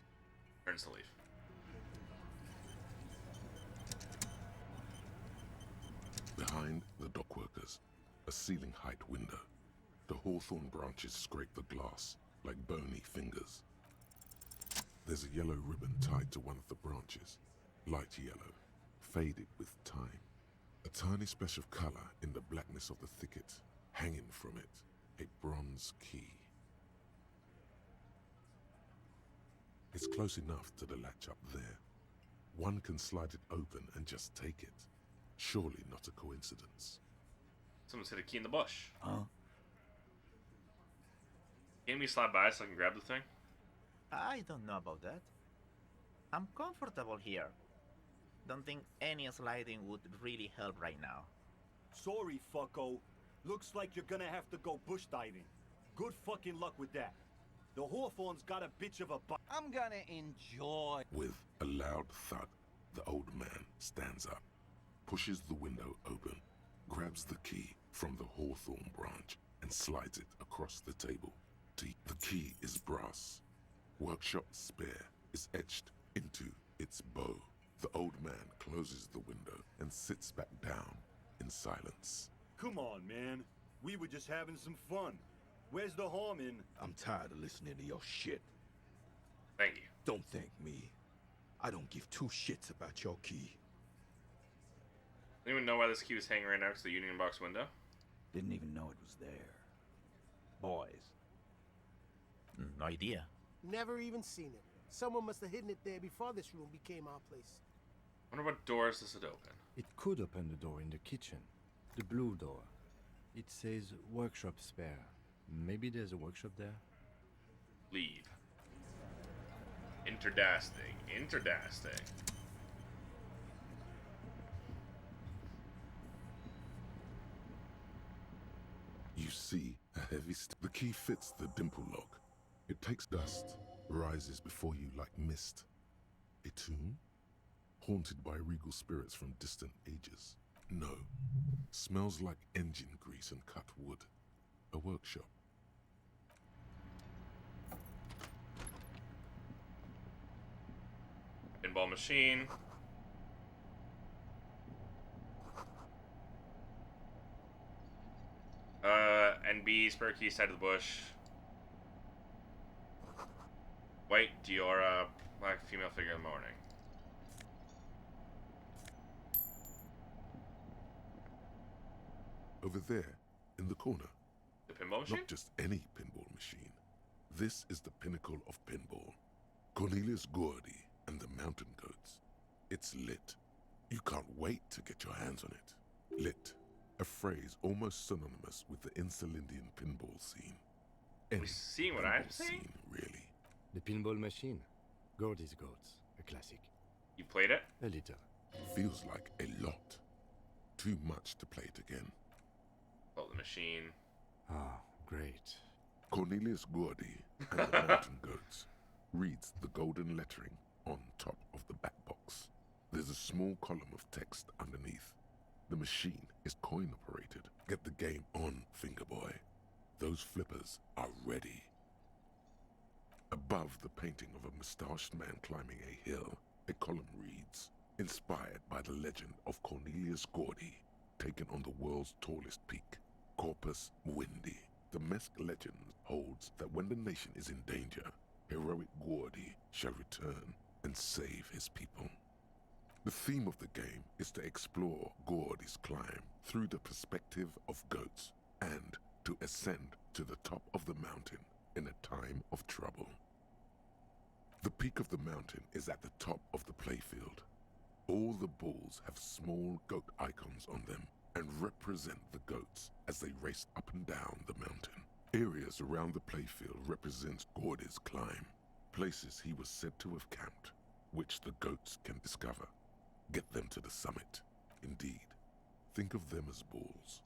Turns to leave. Behind the dockworkers, a ceiling-height window. The hawthorn branches scrape the glass like bony fingers. There's a yellow ribbon tied to one of the branches. Light yellow, faded with time. A tiny splash of color in the blackness of the thicket. Hanging from it, a bronze key. It's close enough to the latch up there. One can slide it open and just take it. Surely not a coincidence. Someone's hit a key in the bush. Huh? Can we slide by so I can grab the thing? I don't know about that. I'm comfortable here. Don't think any sliding would really help right now. Sorry, fucko. Looks like you're gonna have to go bush diving. Good fucking luck with that. The Hawthorne's got a bitch of a butt. I'm gonna enjoy. With a loud thud, the old man stands up, pushes the window open, grabs the key from the hawthorn branch, and slides it across the table. The key is brass. Workshop spare is etched into its bow. The old man closes the window and sits back down in silence. Come on, man. We were just having some fun. Where's the harm in... I'm tired of listening to your shit. Thank you. Don't thank me. I don't give two shits about your key. Anyone know why this key was hanging right next to the Union Box window? Didn't even know it was there. Boys. No idea. Never even seen it. Someone must have hidden it there before this room became our place. I wonder what doors does it open. It could open the door in the kitchen. The blue door. It says workshop spare. Maybe there's a workshop there? Leave. Interdasting. Interdasting. You see a heavy the key fits the dimple lock. It takes dust, rises before you like mist. A tomb? Haunted by regal spirits from distant ages. No. Smells like engine grease and cut wood. A workshop. Pinball machine. NB, spare key, side of the bush. White Diora, black female figure in the morning. Over there, in the corner. The pinball machine? Not just any pinball machine. This is the pinnacle of pinball. Cornelius Gordy and the Mountain Goats. It's lit. You can't wait to get your hands on it. Lit. A phrase almost synonymous with the Insulindian pinball scene. Are we seeing what I'm seeing? Scene, really. The pinball machine. Gordy's Goats. A classic. You played it? A little. Feels like a lot. Too much to play it again. Well, the machine. Ah, great. Cornelius Gordy and the Mountain Goats reads the golden lettering on top of the back box. There's a small column of text underneath. The machine is coin operated. Get the game on, Fingerboy. Those flippers are ready. Above the painting of a moustached man climbing a hill, a column reads, inspired by the legend of Cornelius Gordy, taken on the world's tallest peak, Corpus Windy. The Mesk legend holds that when the nation is in danger, heroic Gordy shall return and save his people. The theme of the game is to explore Gordy's climb through the perspective of goats and to ascend to the top of the mountain in a time of trouble. The peak of the mountain is at the top of the playfield. All the balls have small goat icons on them and represent the goats as they race up and down the mountain. Areas around the playfield represent Gordy's climb, places he was said to have camped, which the goats can discover. Get them to the summit. Indeed, think of them as balls.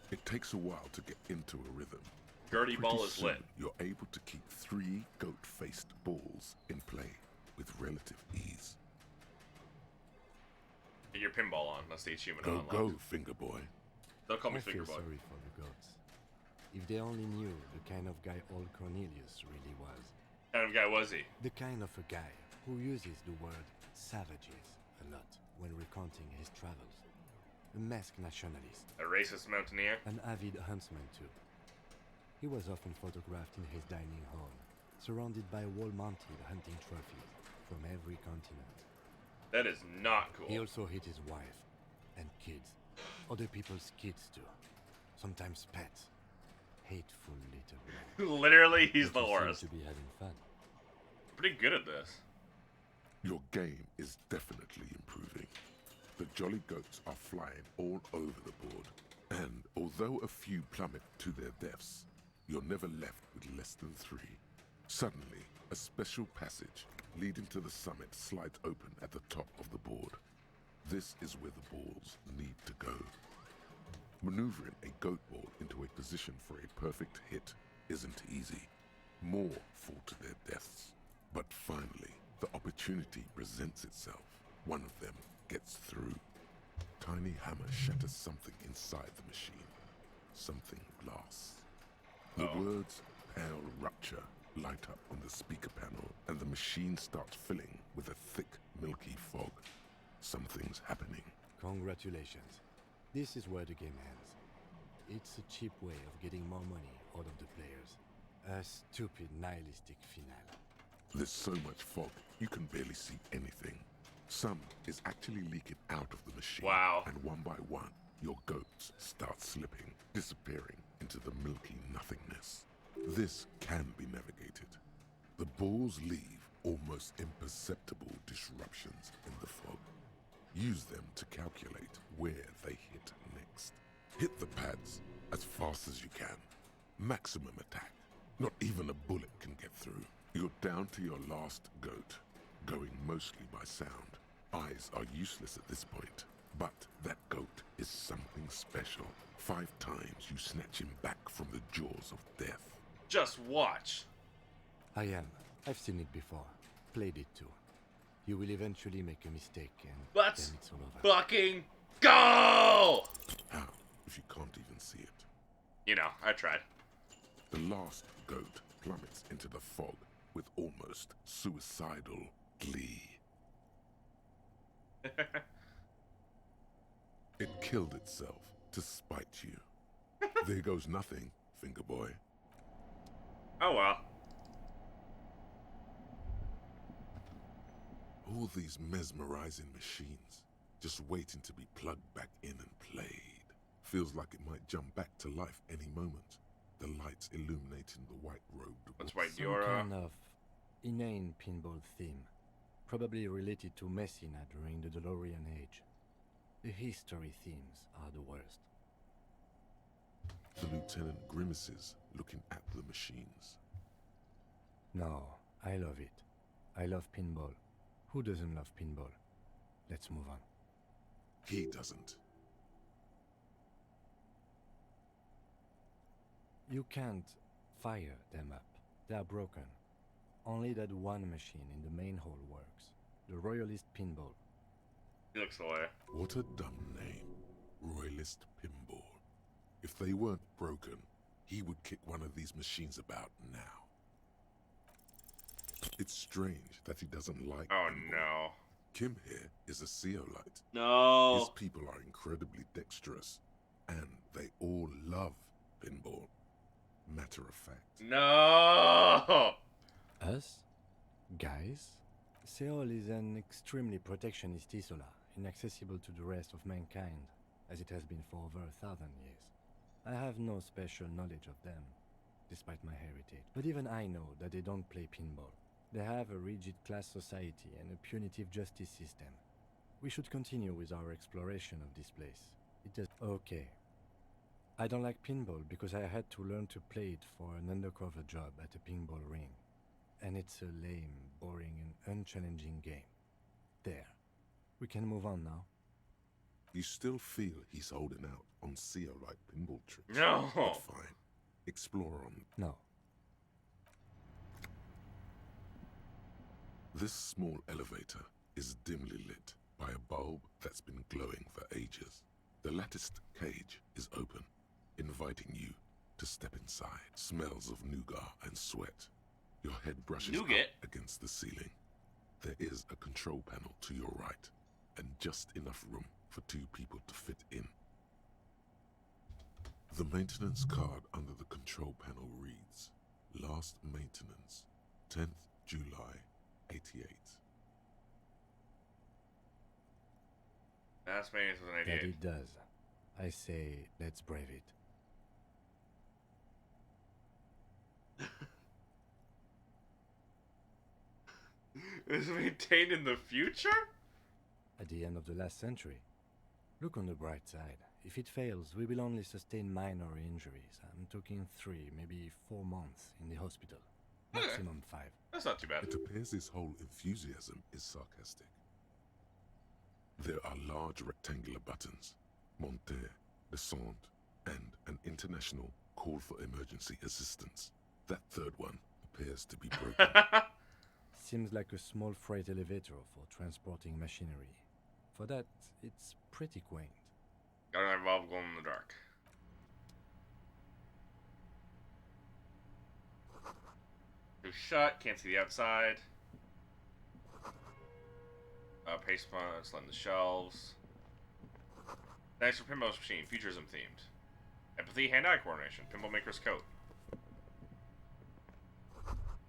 It takes a while to get into a rhythm. Gertie Pretty ball is soon, lit. You're able to keep 3 goat-faced balls in play with relative ease. Get your pinball on. That's the achievement Go, unlocked. go, Fingerboy. Don't call me I feel Fingerboy. sorry for the goats. If they only knew the kind of guy old Cornelius really was. What kind of guy was he? The kind of a guy who uses the word savages a lot when recounting his travels. A masked nationalist. A racist mountaineer? An avid huntsman too. He was often photographed in his dining hall, surrounded by wall-mounted hunting trophies from every continent. That is not cool. He also hit his wife and kids. Other people's kids too. Sometimes pets. Hateful little man. Literally, he's But the he seemed worst. to be having fun. Pretty good at this. Your game is definitely improving. The jolly goats are flying all over the board, and although a few plummet to their deaths, you're never left with less than 3. Suddenly, a special passage leading to the summit slides open at the top of the board. This is where the balls need to go. Maneuvering a goat ball into a position for a perfect hit isn't easy. More fall to their deaths. But finally, the opportunity presents itself. One of them gets through. Tiny hammer shatters something inside the machine. Something glass. The words "pale rupture" light up on the speaker panel, and the machine starts filling with a thick, milky fog. Something's happening. Congratulations. This is where the game ends. It's a cheap way of getting more money out of the players. A stupid nihilistic finale. There's so much fog, you can barely see anything. Some is actually leaking out of the machine. Wow. And one by one, your goats start slipping, disappearing into the milky nothingness. This can be navigated. The balls leave almost imperceptible disruptions in the fog. Use them to calculate where they hit next. Hit the pads as fast as you can. Maximum attack. Not even a bullet can get through. You're down to your last goat, going mostly by sound. Eyes are useless at this point, but that goat is something special. 5 times you snatch him back from the jaws of death. Just watch. I am. I've seen it before. Played it too. You will eventually make a mistake and Let's then it's all over. fucking go! How, if you can't even see it? You know, I tried. The last goat plummets into the fog with almost suicidal glee. It killed itself to spite you. There goes nothing, finger boy. Oh well. All these mesmerizing machines, just waiting to be plugged back in and played. Feels like it might jump back to life any moment. The lights illuminating the white-robed. That's white Some Diora. kind of inane pinball theme. Probably related to Messina during the DeLorean age. The history themes are the worst. The lieutenant grimaces, looking at the machines. No, I love it. I love pinball. Who doesn't love pinball? Let's move on. He doesn't. You can't fire them up. They are broken. Only that one machine in the main hall works. The Royalist Pinball. He looks away. What a dumb name. Royalist Pinball. If they weren't broken, he would kick one of these machines about now. It's strange that he doesn't like Oh pinball. no. Kim here is a Zeolite. No. His people are incredibly dexterous, and they all love pinball. Matter of fact. No. Us? Guys? Seoul is an extremely protectionist isola, inaccessible to the rest of mankind, as it has been for over 1,000 years. I have no special knowledge of them, despite my heritage. But even I know that they don't play pinball. They have a rigid class society and a punitive justice system. We should continue with our exploration of this place. It does... Okay. I don't like pinball because I had to learn to play it for an undercover job at a pinball ring. And it's a lame, boring, and unchallenging game. There. We can move on now. You still feel he's holding out on Zeolite pinball tricks. No. But fine. Explore on. No. This small elevator is dimly lit by a bulb that's been glowing for ages. The latticed cage is open, inviting you to step inside. Smells of nougat and sweat. Your head brushes up against the ceiling. There is a control panel to your right, and just enough room for 2 people to fit in. The maintenance card under the control panel reads, Last maintenance, 10th July, 88. Last maintenance was an That 88. it does. I say, let's brave it. Is it maintained in the future? At the end of the last century. Look on the bright side. If it fails, we will only sustain minor injuries. I'm talking 3, maybe 4 months in the hospital. Maximum 5. That's not too bad. It appears his whole enthusiasm is sarcastic. There are large rectangular buttons. Monter, descente, and an international call for emergency assistance. That third one appears to be broken. Seems like a small freight elevator for transporting machinery. For that, it's pretty quaint. Got an revolve glow in the dark. It's shut, can't see the outside. Paste punch, on the shelves. Thanks for Pinball's machine, futurism themed. Empathy, hand-eye coordination, Pinball Maker's coat.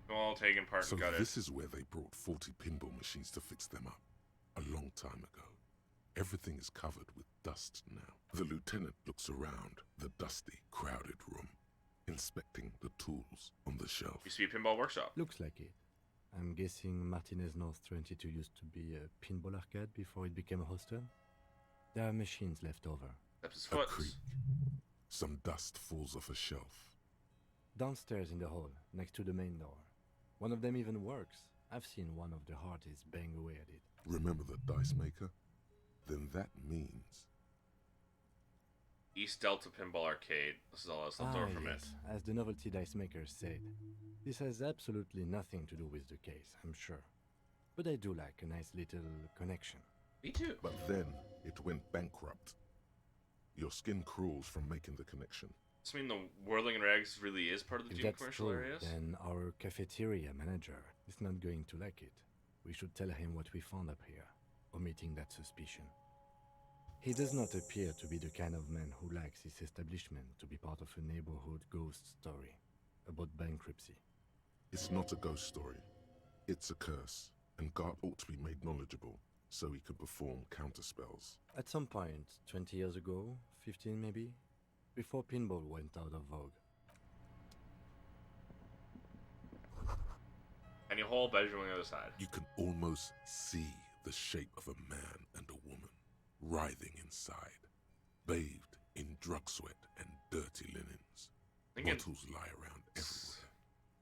All taken part So and gutted. this is where they brought 40 pinball machines to fix them up. A long time ago. Everything is covered with dust now. The lieutenant looks around the dusty, crowded room, inspecting the tools on the shelf. Used to be a pinball workshop. Looks like it. I'm guessing Martinez North 22 used to be a pinball arcade before it became a hostel? There are machines left over. A creak. Some dust falls off a shelf. Downstairs in the hall, next to the main door. One of them even works. I've seen one of the Hardies bang away at it. Remember the dice maker? Then that means... East Delta Pinball Arcade. This is all that's left over from it. As the novelty dice makers said. This has absolutely nothing to do with the case, I'm sure. But I do like a nice little connection. Me too. But then it went bankrupt. Your skin crawls from making the connection. Does this mean the Whirling and Rags really is part of the If Doom that's commercial true, areas? then our cafeteria manager is not going to like it. We should tell him what we found up here, omitting that suspicion. He does not appear to be the kind of man who likes his establishment to be part of a neighborhood ghost story about bankruptcy. It's not a ghost story. It's a curse, and God ought to be made knowledgeable so he can perform counterspells. At some point, 20 years ago, 15 maybe, before pinball went out of vogue. And your whole bedroom on the other side. You can almost see the shape of a man and a woman writhing inside, bathed in drug sweat and dirty linens. Bottles lie around everywhere.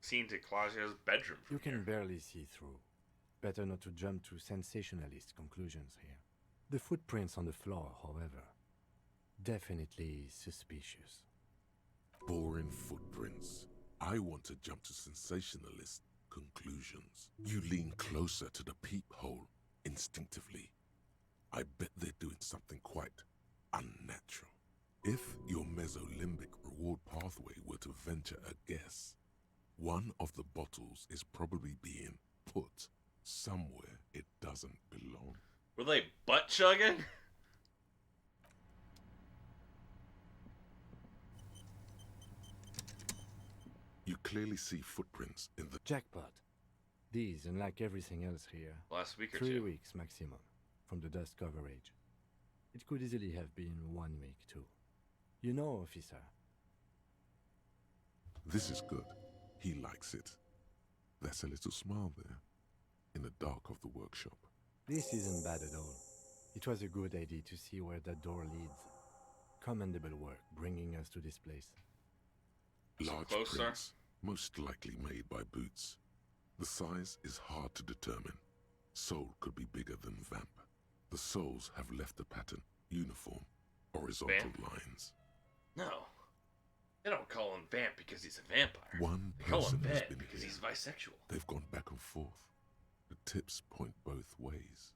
Seen to Claudia's bedroom. You can barely see through. Better not to jump to sensationalist conclusions here. The footprints on the floor, however, definitely suspicious. Boring footprints. I want to jump to sensationalist conclusions. You lean closer to the peephole instinctively. I bet they're doing something quite unnatural. If your mesolimbic reward pathway were to venture a guess, one of the bottles is probably being put somewhere it doesn't belong. Were they butt chugging? You clearly see footprints in the jackpot. These, unlike everything else here, last week or 3 two. weeks maximum from the dust coverage. It could easily have been 1 week too. You know, officer. This is good. He likes it. That's a little smile there, in the dark of the workshop. This isn't bad at all. It was a good idea to see where that door leads. Commendable work bringing us to this place. Large closer? prints, most likely made by Boots. The size is hard to determine. Soul could be bigger than Vamp. The souls have left the pattern, uniform, horizontal Vamp? lines. No. They don't call him Vamp because he's a vampire. One They call him person has Vamp been because here. he's bisexual. They've gone back and forth. The tips point both ways.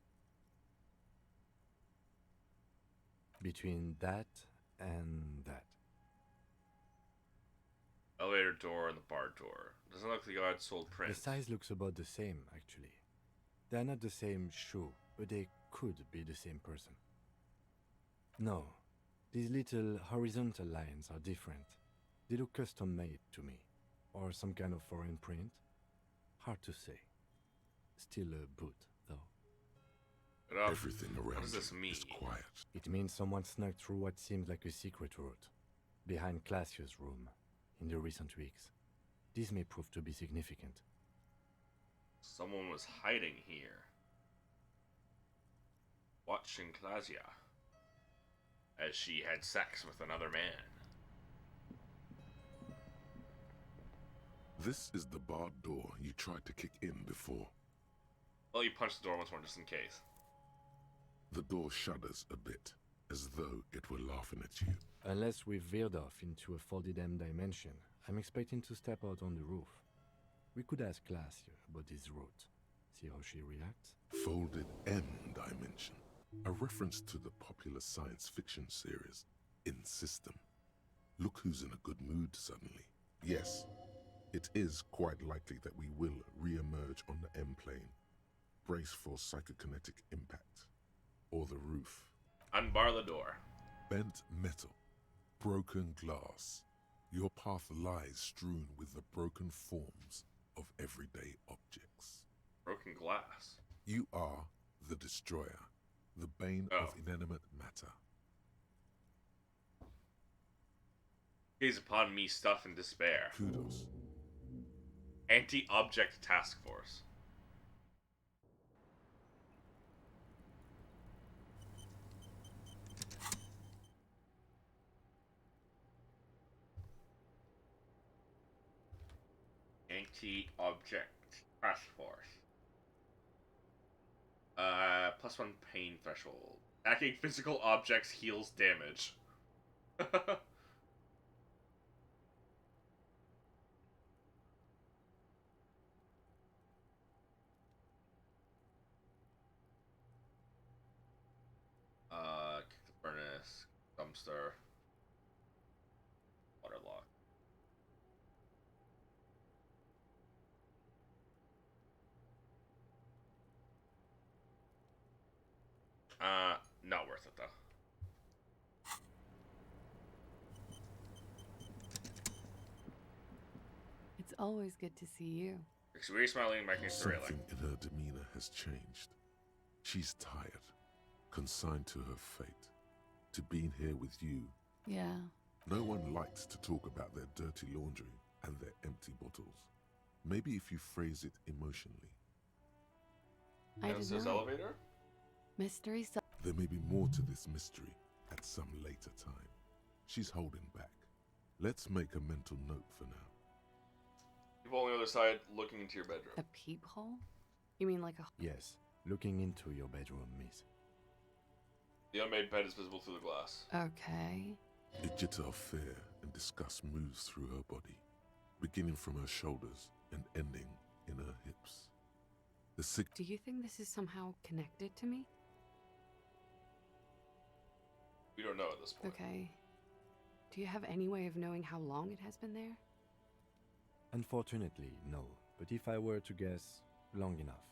Between that and that. Elevator door and the bar door. Doesn't look like God sold The print. size looks about the same, actually. They are not the same shoe, but they could be the same person. No, these little horizontal lines are different. They look custom-made to me. Or some kind of foreign print. Hard to say. Still a boot, though. Everything around what does this you mean? is quiet. It means someone snuck through what seems like a secret route. Behind Classia's room, in the recent weeks. This may prove to be significant. Someone was hiding here. Watching Claudia. As she had sex with another man. This is the barred door you tried to kick in before. Well, you punch the door once more just in case. The door shudders a bit as though it were laughing at you. Unless we've veered off into a folded M dimension, I'm expecting to step out on the roof. We could ask Glacia about this route. See how she reacts? Folded M dimension. A reference to the popular science fiction series, In System. Look who's in a good mood suddenly. Yes, it is quite likely that we will re-emerge on the M plane. Brace for psychokinetic impact. Or the roof. Unbar the door. Bent metal. Broken glass. Your path lies strewn with the broken forms of everyday objects. Broken glass. You are the destroyer, the bane of inanimate matter. Gaze upon me, stuff in despair. Kudos. Anti-object task force. Anti-object task force. +1 pain threshold. Attacking physical objects heals damage. Kick the furnace, dumpster, water lock. Not worth it though. It's always good to see you. We're smiling, making surreal. Something in her demeanor has changed. She's tired, consigned to her fate, to being here with you. Yeah. No one likes to talk about their dirty laundry and their empty bottles. Maybe if you phrase it emotionally. I did not. Elevator? Mystery. There may be more to this mystery at some later time. She's holding back. Let's make a mental note for now. People on the other side looking into your bedroom. A peephole? You mean like a... Yes, looking into your bedroom, miss. The unmade bed is visible through the glass. Okay. A jitter of fear and disgust moves through her body, beginning from her shoulders and ending in her hips. Do you think this is somehow connected to me? We don't know at this point. Okay. Do you have any way of knowing how long it has been there? Unfortunately, no. But if I were to guess, long enough.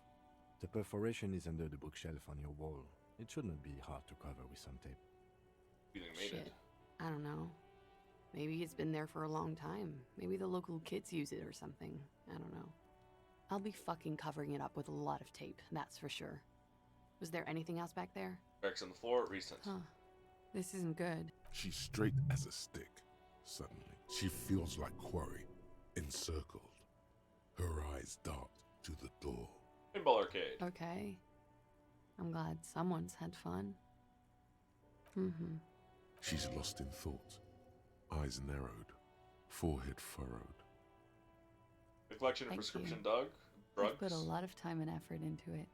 The perforation is under the bookshelf on your wall. It shouldn't be hard to cover with some tape. You think made it? I don't know. Maybe it's been there for a long time. Maybe the local kids use it or something. I don't know. I'll be fucking covering it up with a lot of tape, that's for sure. Was there anything else back there? Cracks on the floor, recent. Huh. This isn't good. She's straight as a stick. Suddenly, she feels like quarry, encircled. Her eyes dart to the door. Pinball arcade. Okay. I'm glad someone's had fun. Mm-hmm. She's lost in thought. Eyes narrowed. Forehead furrowed. The collection of Thank prescription you. drugs. I've put a lot of time and effort into it.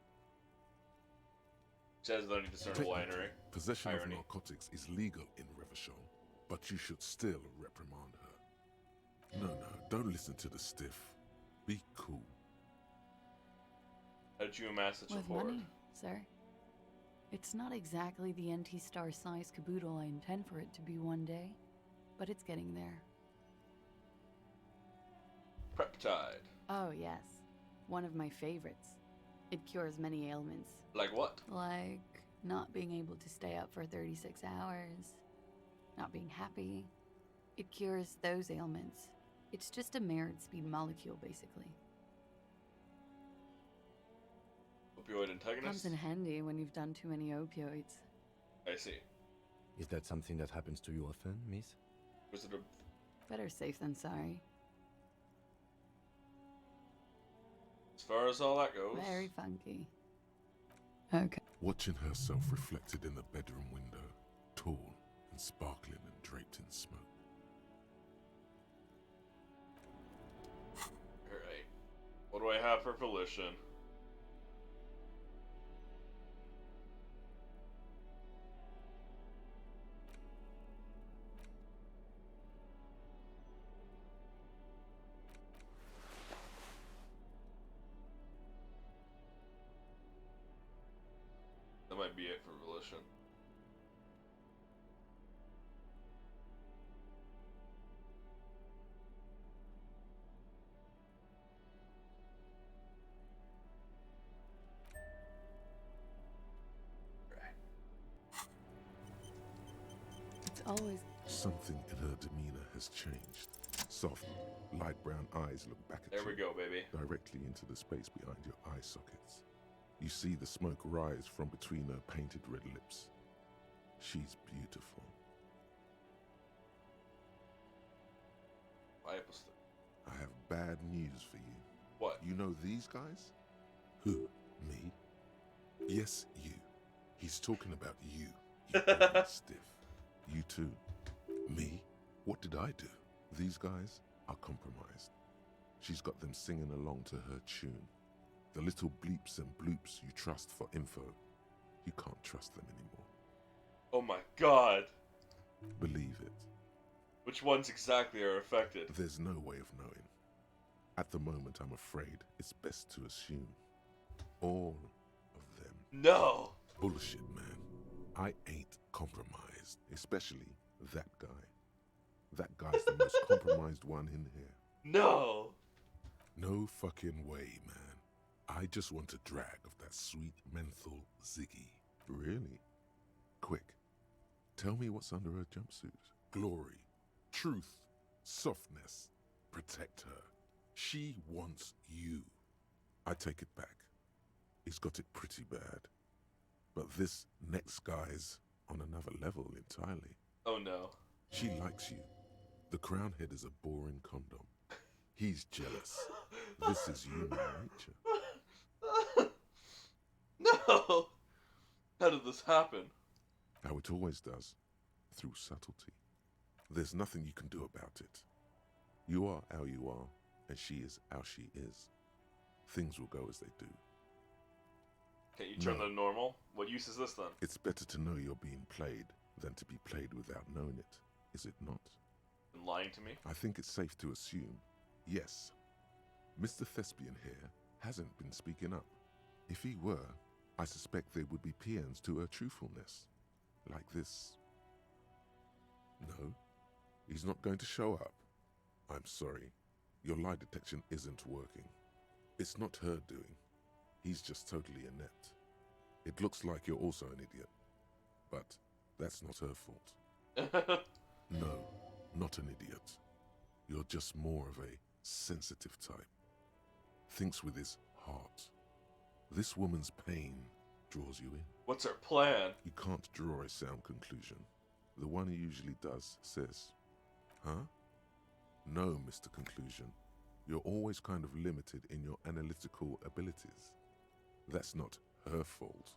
Says the only discernible Technically, irony. possession of narcotics is legal in Revachol, but you should still reprimand her. No, don't listen to the stiff. Be cool. How did you amass such a With hoard? money, sir. It's not exactly the NT-star size caboodle I intend for it to be one day, but it's getting there. Peptide. Oh, yes. One of my favorites. It cures many ailments. Like what? Like not being able to stay up for 36 hours, not being happy. It cures those ailments. It's just a merit speed molecule, basically. Opioid antagonist? Comes in handy when you've done too many opioids. I see. Is that something that happens to you often, miss? Was it a... Better safe than sorry. As far as all that goes... Very funky. Okay. Watching herself reflected in the bedroom window, tall and sparkling and draped in smoke. Alright. What do I have for volition? coalition. It's always... Something in her demeanor has changed. Soft, light brown eyes look back at you. There we go, baby. Directly into the space behind your eye sockets. You see the smoke rise from between her painted red lips. She's beautiful. I have bad news for you. What? You know these guys? Who? Me? Yes, you. He's talking about you. You ugly stiff. You too. Me? What did I do? These guys are compromised. She's got them singing along to her tune. The little bleeps and bloops you trust for info, you can't trust them anymore. Oh my god. Believe it. Which ones exactly are affected? There's no way of knowing. At the moment, I'm afraid it's best to assume all of them. No! Bullshit, man. I ain't compromised, especially that guy. That guy's the most compromised one in here. No! No fucking way, man. I just want a drag of that sweet menthol Ziggy. Really? Quick. Tell me what's under her jumpsuit. Glory. Truth. Softness. Protect her. She wants you. I take it back. He's got it pretty bad. But this next guy's on another level entirely. Oh no. She likes you. The crown head is a boring condom. He's jealous. This is human nature. No! How did this happen? How it always does. Through subtlety. There's nothing you can do about it. You are how you are, and she is how she is. Things will go as they do. Can't you turn them normal? What use is this then? It's better to know you're being played than to be played without knowing it, is it not? And lying to me? I think it's safe to assume, yes, Mr. Thespian here hasn't been speaking up. If he were, I suspect there would be paeans to her truthfulness. Like this. No, he's not going to show up. I'm sorry, your lie detection isn't working. It's not her doing. He's just totally inept. It looks like you're also an idiot, but that's not her fault. No, not an idiot. You're just more of a sensitive type. Thinks with his heart. This woman's pain draws you in. What's her plan? You can't draw a sound conclusion. The one who usually does says, huh? No, Mr. Conclusion. You're always kind of limited in your analytical abilities. That's not her fault,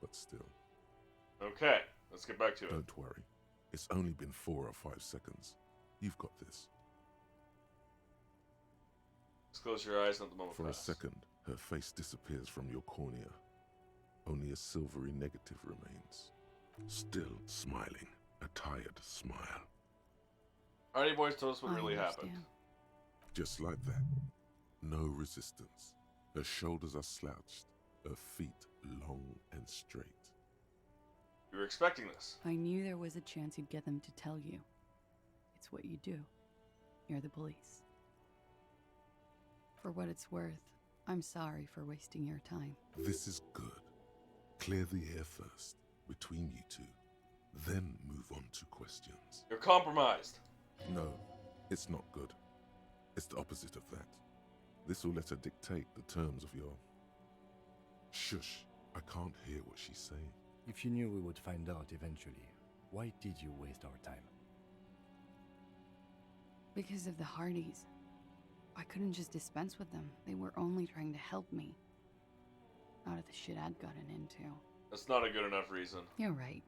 but still. Okay, let's get back to it. Don't worry. It's only been 4 or 5 seconds. You've got this. Just close your eyes and let the moment For pass. a second, her face disappears from your cornea. Only a silvery negative remains. Still smiling. A tired smile. Alrighty, boys, tell us what really happened. Just like that. No resistance. Her shoulders are slouched. Her feet long and straight. You were expecting this. I knew there was a chance you'd get them to tell you. It's what you do. You're the police. For what it's worth, I'm sorry for wasting your time. This is good. Clear the air first, between you two. Then move on to questions. You're compromised. No, it's not good. It's the opposite of that. This will let her dictate the terms of your... Shush, I can't hear what she's saying. If you knew we would find out eventually, why did you waste our time? Because of the Hardys. I couldn't just dispense with them. They were only trying to help me. Not of the shit I'd gotten into. That's not a good enough reason. You're right.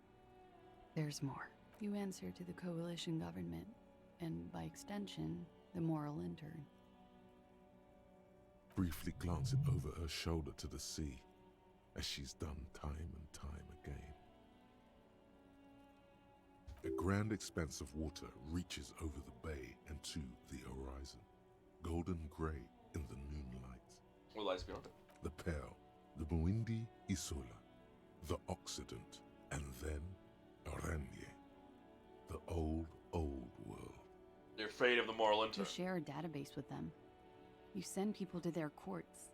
There's more. You answer to the coalition government, and by extension, the moral intern. Briefly glancing over her shoulder to the sea, as she's done time and time again. A grand expanse of water reaches over the bay and to the horizon, golden grey in the moonlight. What lies beyond it? The Pearl, the Muindi Isola, the Occident, And then Aranye, the old world. You're afraid of the moral intern. You share a database with them. You send people to their courts.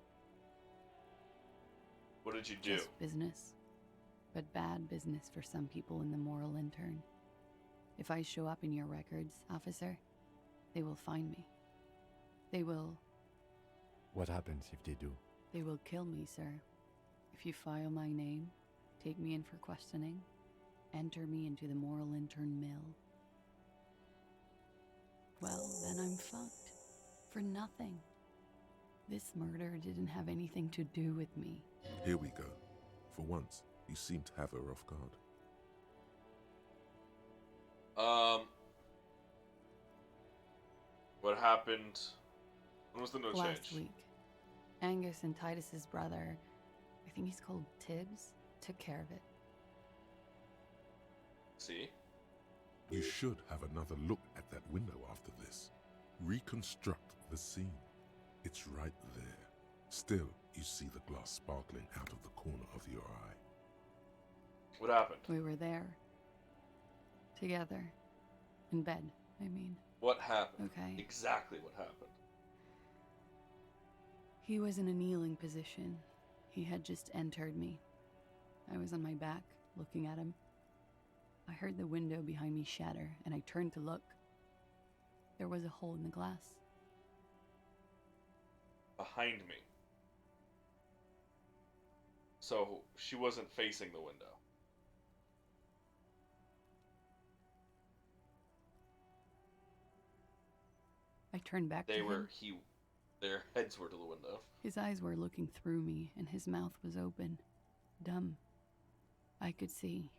What did you do? Just business. But bad business for some people in the moral intern. If I show up in your records, officer, they will find me. They will... What happens if they do? They will kill me, sir. If you file my name, take me in for questioning, enter me into the moral intern mill. Well, then I'm fucked. For nothing. This murder didn't have anything to do with me. Here we go. For once, you seem to have her off guard. What happened? When was the note Last change? week, Angus and Titus's brother, I think he's called Tibbs, took care of it. See? You should have another look at that window after this. Reconstruct the scene. It's right there. Still, you see the glass sparkling out of the corner of your eye. What happened? We were there. Together. In bed, I mean. What happened? Okay. Exactly what happened. He was in a kneeling position. He had just entered me. I was on my back, looking at him. I heard the window behind me shatter, and I turned to look. There was a hole in the glass. Behind me. So she wasn't facing the window. I turned back to him. Their heads were to the window. His eyes were looking through me, and his mouth was open. Dumb. I could see.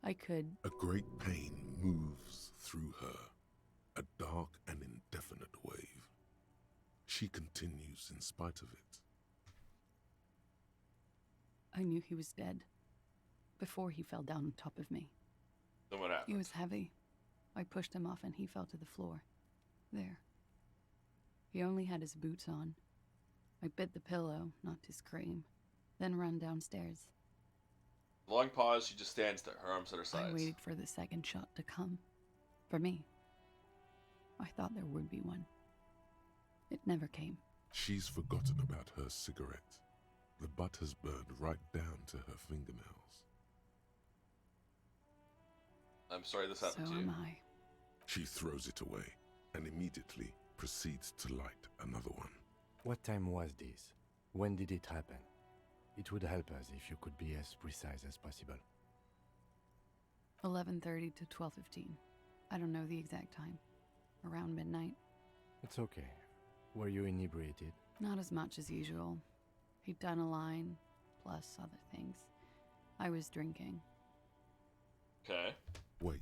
I could... A great pain moves through her. A dark and indefinite wave. She continues in spite of it. I knew he was dead. Before he fell down on top of me. Then what happened? He was heavy. I pushed him off and he fell to the floor. There. He only had his boots on. I bit the pillow, not to scream, then ran downstairs. Long pause, she just stands there, her arms at her sides. I waited for the second shot to come. For me. I thought there would be one. It never came. She's forgotten about her cigarette. The butt has burned right down to her fingernails. I'm sorry this happened to you. So am I. She throws it away and immediately proceeds to light another one. What time was this? When did it happen? It would help us if you could be as precise as possible. 11:30 to 12:15. I don't know the exact time. Around midnight. It's okay. Were you inebriated? Not as much as usual. He'd done a line, plus other things. I was drinking. Okay. Wait.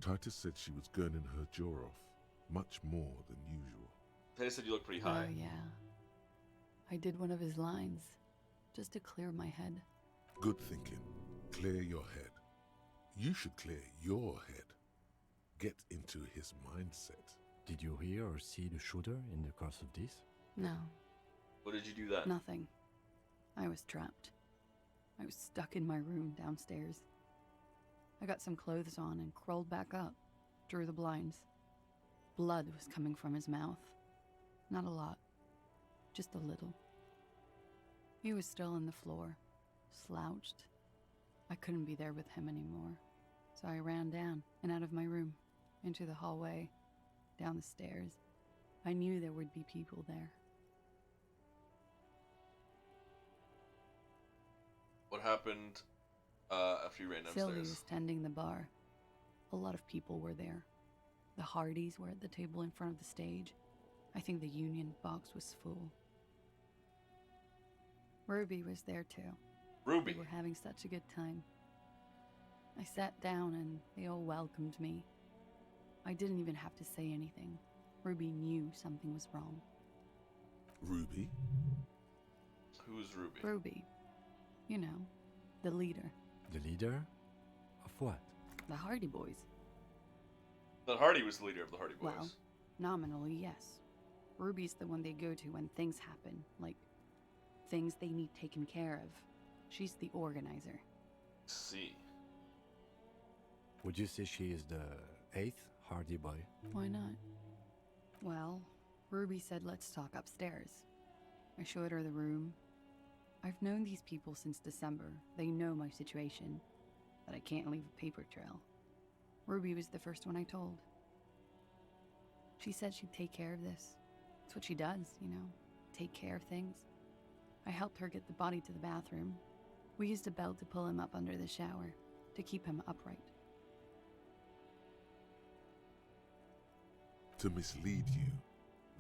Titus said she was gurning her jaw off. Much more than usual. Titus said you look pretty high. Oh, yeah. I did one of his lines. Just to clear my head. Good thinking. Clear your head. You should clear your head. Get into his mindset. Did you hear or see the shooter in the course of this? No. What did you do then? Nothing. I was trapped. I was stuck in my room downstairs. I got some clothes on and crawled back up, drew the blinds. Blood was coming from his mouth. Not a lot. Just a little. He was still on the floor, slouched. I couldn't be there with him anymore, so I ran down and out of my room, into the hallway, down the stairs. I knew there would be people there. What happened after you ran downstairs? Sylvie was tending the bar. A lot of people were there. The Hardys were at the table in front of the stage. I think the Union box was full. Ruby was there too. Ruby? We were having such a good time. I sat down and they all welcomed me. I didn't even have to say anything. Ruby knew something was wrong. Ruby? Who's Ruby? Ruby. You know, the leader. The leader? Of what? The Hardy Boys. That Hardy was the leader of the Hardy Boys. Well, nominally, yes. Ruby's the one they go to when things happen, like things they need taken care of. She's the organizer. See. Would you say she is the 8th Hardy Boy? Why not? Well, Ruby said let's talk upstairs. I showed her the room. I've known these people since December. They know my situation, that I can't leave a paper trail. Ruby was the first one I told. She said she'd take care of this. It's what she does, you know, take care of things. I helped her get the body to the bathroom. We used a belt to pull him up under the shower, to keep him upright. To mislead you,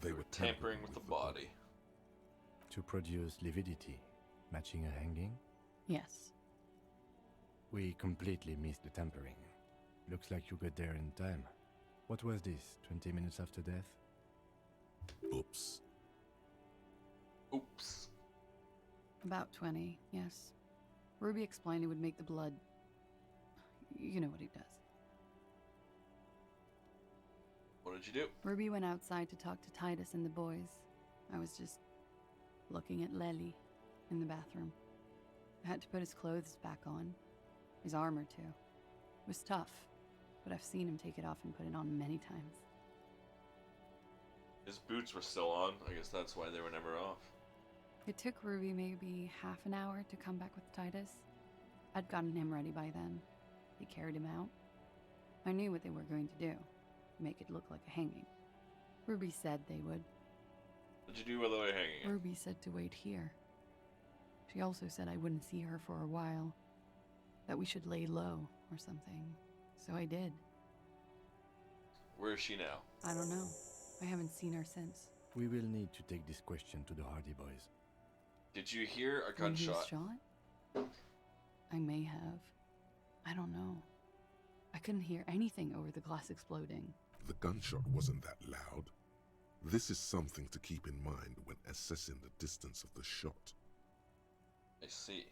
they were tampering with the body. To produce lividity, matching a hanging? Yes. We completely missed the tampering. Looks like you got there in time. What was this, 20 minutes after death? Oops. Oops. About 20, yes. Ruby explained it would make the blood... You know what he does. What did you do? Ruby went outside to talk to Titus and the boys. I was just looking at Lely in the bathroom. I had to put his clothes back on. His armor, too. It was tough, but I've seen him take it off and put it on many times. His boots were still on. I guess that's why they were never off. It took Ruby maybe half an hour to come back with Titus. I'd gotten him ready by then. They carried him out. I knew what they were going to do. Make it look like a hanging. Ruby said they would. What did you do while they were hanging? Ruby said to wait here. She also said I wouldn't see her for a while. That we should lay low or something. So I did. Where is she now? I don't know. I haven't seen her since. We will need to take this question to the Hardy Boys. Did you hear a When he was gunshot? shot? I may have. I don't know. I couldn't hear anything over the glass exploding. The gunshot wasn't that loud. This is something to keep in mind when assessing the distance of the shot. I see.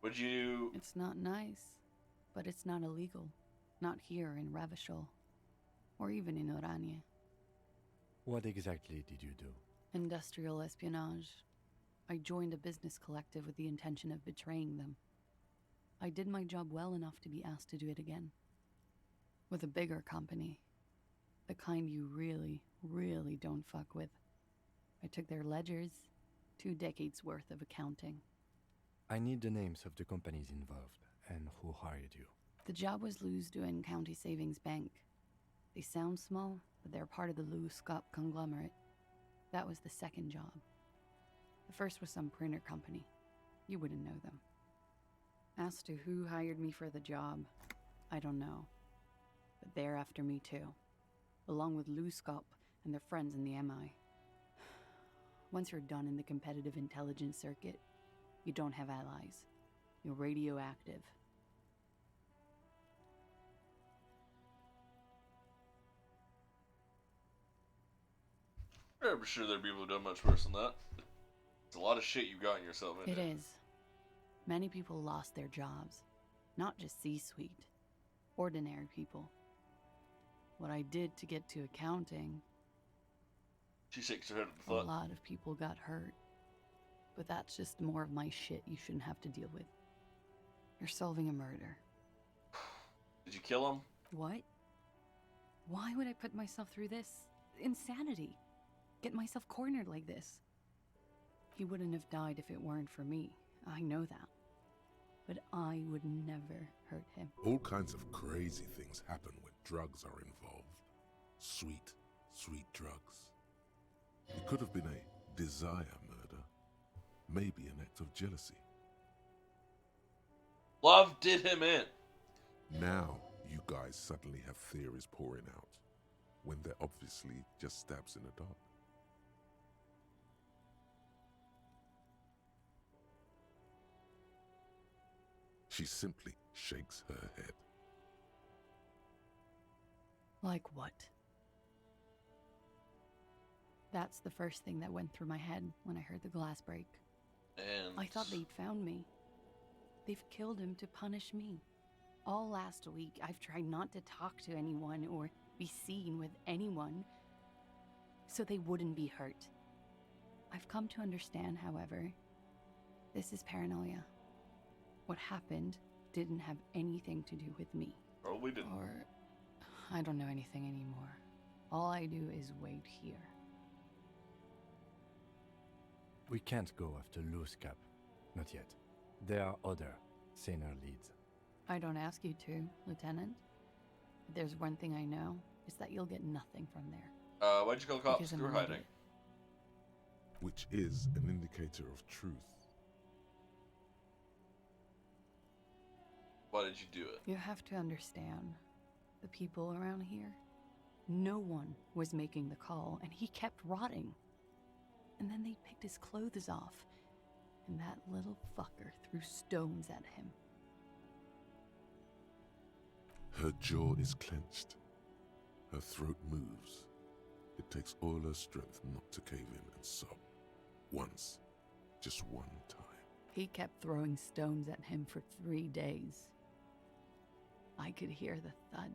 Would you... It's not nice, but it's not illegal. Not here in Ravishol, or even in Orania. What exactly did you do? Industrial espionage. I joined a business collective with the intention of betraying them. I did my job well enough to be asked to do it again. With a bigger company. The kind you really, really don't fuck with. I took their ledgers, 2 decades worth of accounting. I need the names of the companies involved and who hired you. The job was Lewsdoen County Savings Bank. They sound small, but they're part of the Lou Scott conglomerate. That was the second job. The first was some printer company. You wouldn't know them. As to who hired me for the job, I don't know. But they're after me too. Along with Lou Scott and their friends in the MI. Once you're done in the competitive intelligence circuit, you don't have allies. You're radioactive. I'm sure there are people who've done much worse than that. It's a lot of shit you've gotten yourself into. It is. Many people lost their jobs. Not just C-suite. Ordinary people. What I did to get to accounting... She shakes her head at the A thought. lot of people got hurt. But that's just more of my shit you shouldn't have to deal with. You're solving a murder. Did you kill him? What? Why would I put myself through this? Insanity. Get myself cornered like this. He wouldn't have died if it weren't for me. I know that. But I would never hurt him. All kinds of crazy things happen when drugs are involved. Sweet, sweet drugs. It could have been a desire murder. Maybe an act of jealousy. Love did him in. Now, you guys suddenly have theories pouring out, when they're obviously just stabs in the dark. She simply shakes her head. Like what? That's the first thing that went through my head when I heard the glass break. And I thought they'd found me. They've killed him to punish me. All last week, I've tried not to talk to anyone or be seen with anyone so they wouldn't be hurt. I've come to understand, however, this is paranoia. What happened didn't have anything to do with me. Probably didn't. Or I don't know anything anymore. All I do is wait here. We can't go after Loose Cap. Not yet. There are other, saner leads. I don't ask you to, Lieutenant. If there's one thing I know, it's that you'll get nothing from there. Why'd you call the cops? Because I'm You were an hiding. idiot. Which is an indicator of truth. Why did you do it? You have to understand, the people around here, no one was making the call, and he kept rotting. And then they picked his clothes off, and that little fucker threw stones at him. Her jaw is clenched. Her throat moves. It takes all her strength not to cave in and sob. Once. Just one time. He kept throwing stones at him for 3 days. I could hear the thud.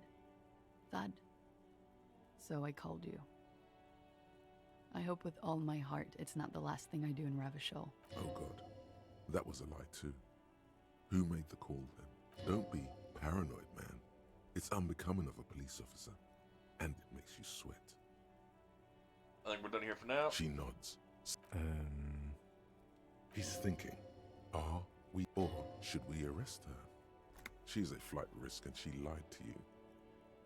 Thud. So I called you. I hope with all my heart it's not the last thing I do in Ravachol. Oh God. That was a lie too. Who made the call then? Don't be paranoid, man. It's unbecoming of a police officer. And it makes you sweat. I think we're done here for now. She nods. He's thinking, are we or should we arrest her? She's a flight risk and she lied to you.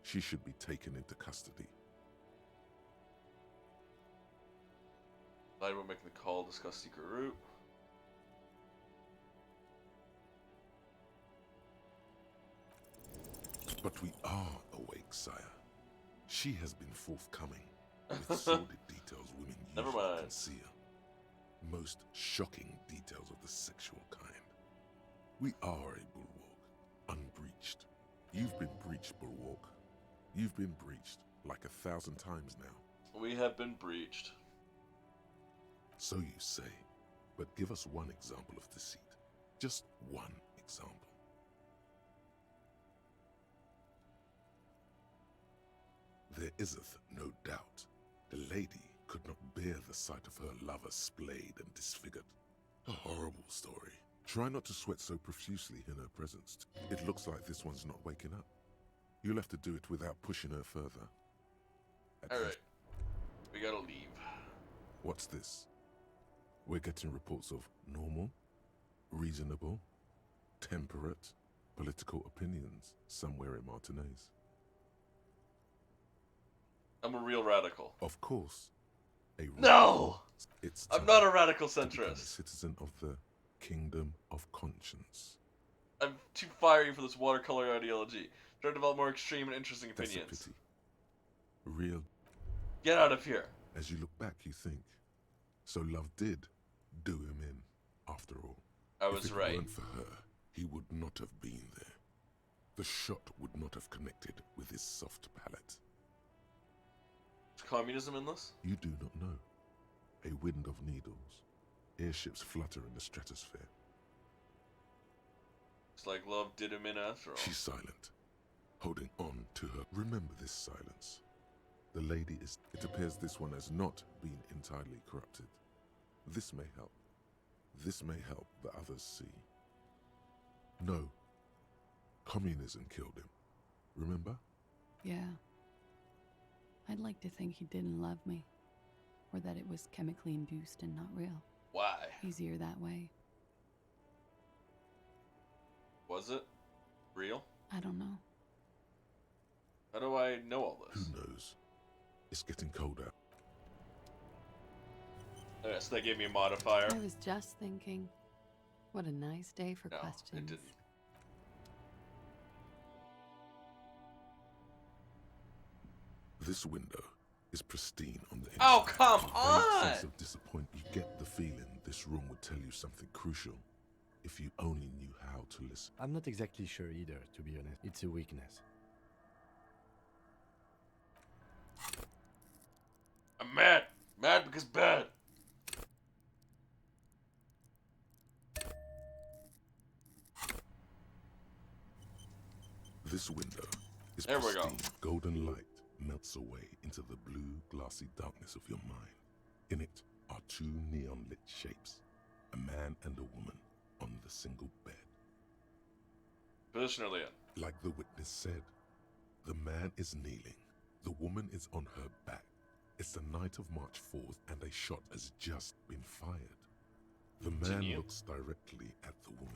She should be taken into custody. Lied about making the call, discuss secret route. But we are awake, sire. She has been forthcoming with sordid details women Never usually mind. conceal. Most shocking details of the sexual kind. We are a bulwark, unbreached. You've been breached, bulwark. You've been breached like 1,000 times now. We have been breached. So you say, but give us one example of deceit. Just one example. There iseth no doubt the lady could not bear the sight of her lover splayed and disfigured. A horrible story. Try not to sweat so profusely in her presence. It looks like this one's not waking up. You'll have to do it without pushing her further. Alright. We gotta leave. What's this? We're getting reports of normal, reasonable, temperate, political opinions somewhere in Martinez. I'm a real radical. Of course. No! It's I'm not a radical to become a centrist. citizen of the Kingdom of Conscience. I'm too fiery for this watercolor ideology. Try to develop more extreme and interesting That's a opinions. pity. Real. Get out of here. As you look back, you think. So love did do him in, after all. I was if it right. weren't for her, he would not have been there. The shot would not have connected with his soft palate. Is communism in this? You do not know. A wind of needles. Airships flutter in the stratosphere. It's like love did him in after all. She's silent, holding on to her. Remember this silence. The lady is... It appears this one has not been entirely corrupted. This may help. This may help the others see. No. Communism killed him. Remember? Yeah. I'd like to think he didn't love me. Or that it was chemically induced and not real. Why? Easier that way. Was it real? I don't know. How do I know all this? Who knows? It's getting colder. Okay, so they gave me a modifier. I was just thinking, what a nice day for No, questions. it didn't. This window is pristine on the inside. Oh, come A vague on! sense of disappointment. You get the feeling this room would tell you something crucial if you only knew how to listen. I'm not exactly sure either, to be honest. It's a weakness. I'm mad. Mad because bad. This window is There we go. pristine. Golden light melts away into the blue, glassy darkness of your mind. In it, are two neon-lit shapes, a man and a woman, on the single bed. Position early on. Like the witness said, the man is kneeling, the woman is on her back. It's the night of March 4th and a shot has just been fired. The man Continue. looks directly at the woman.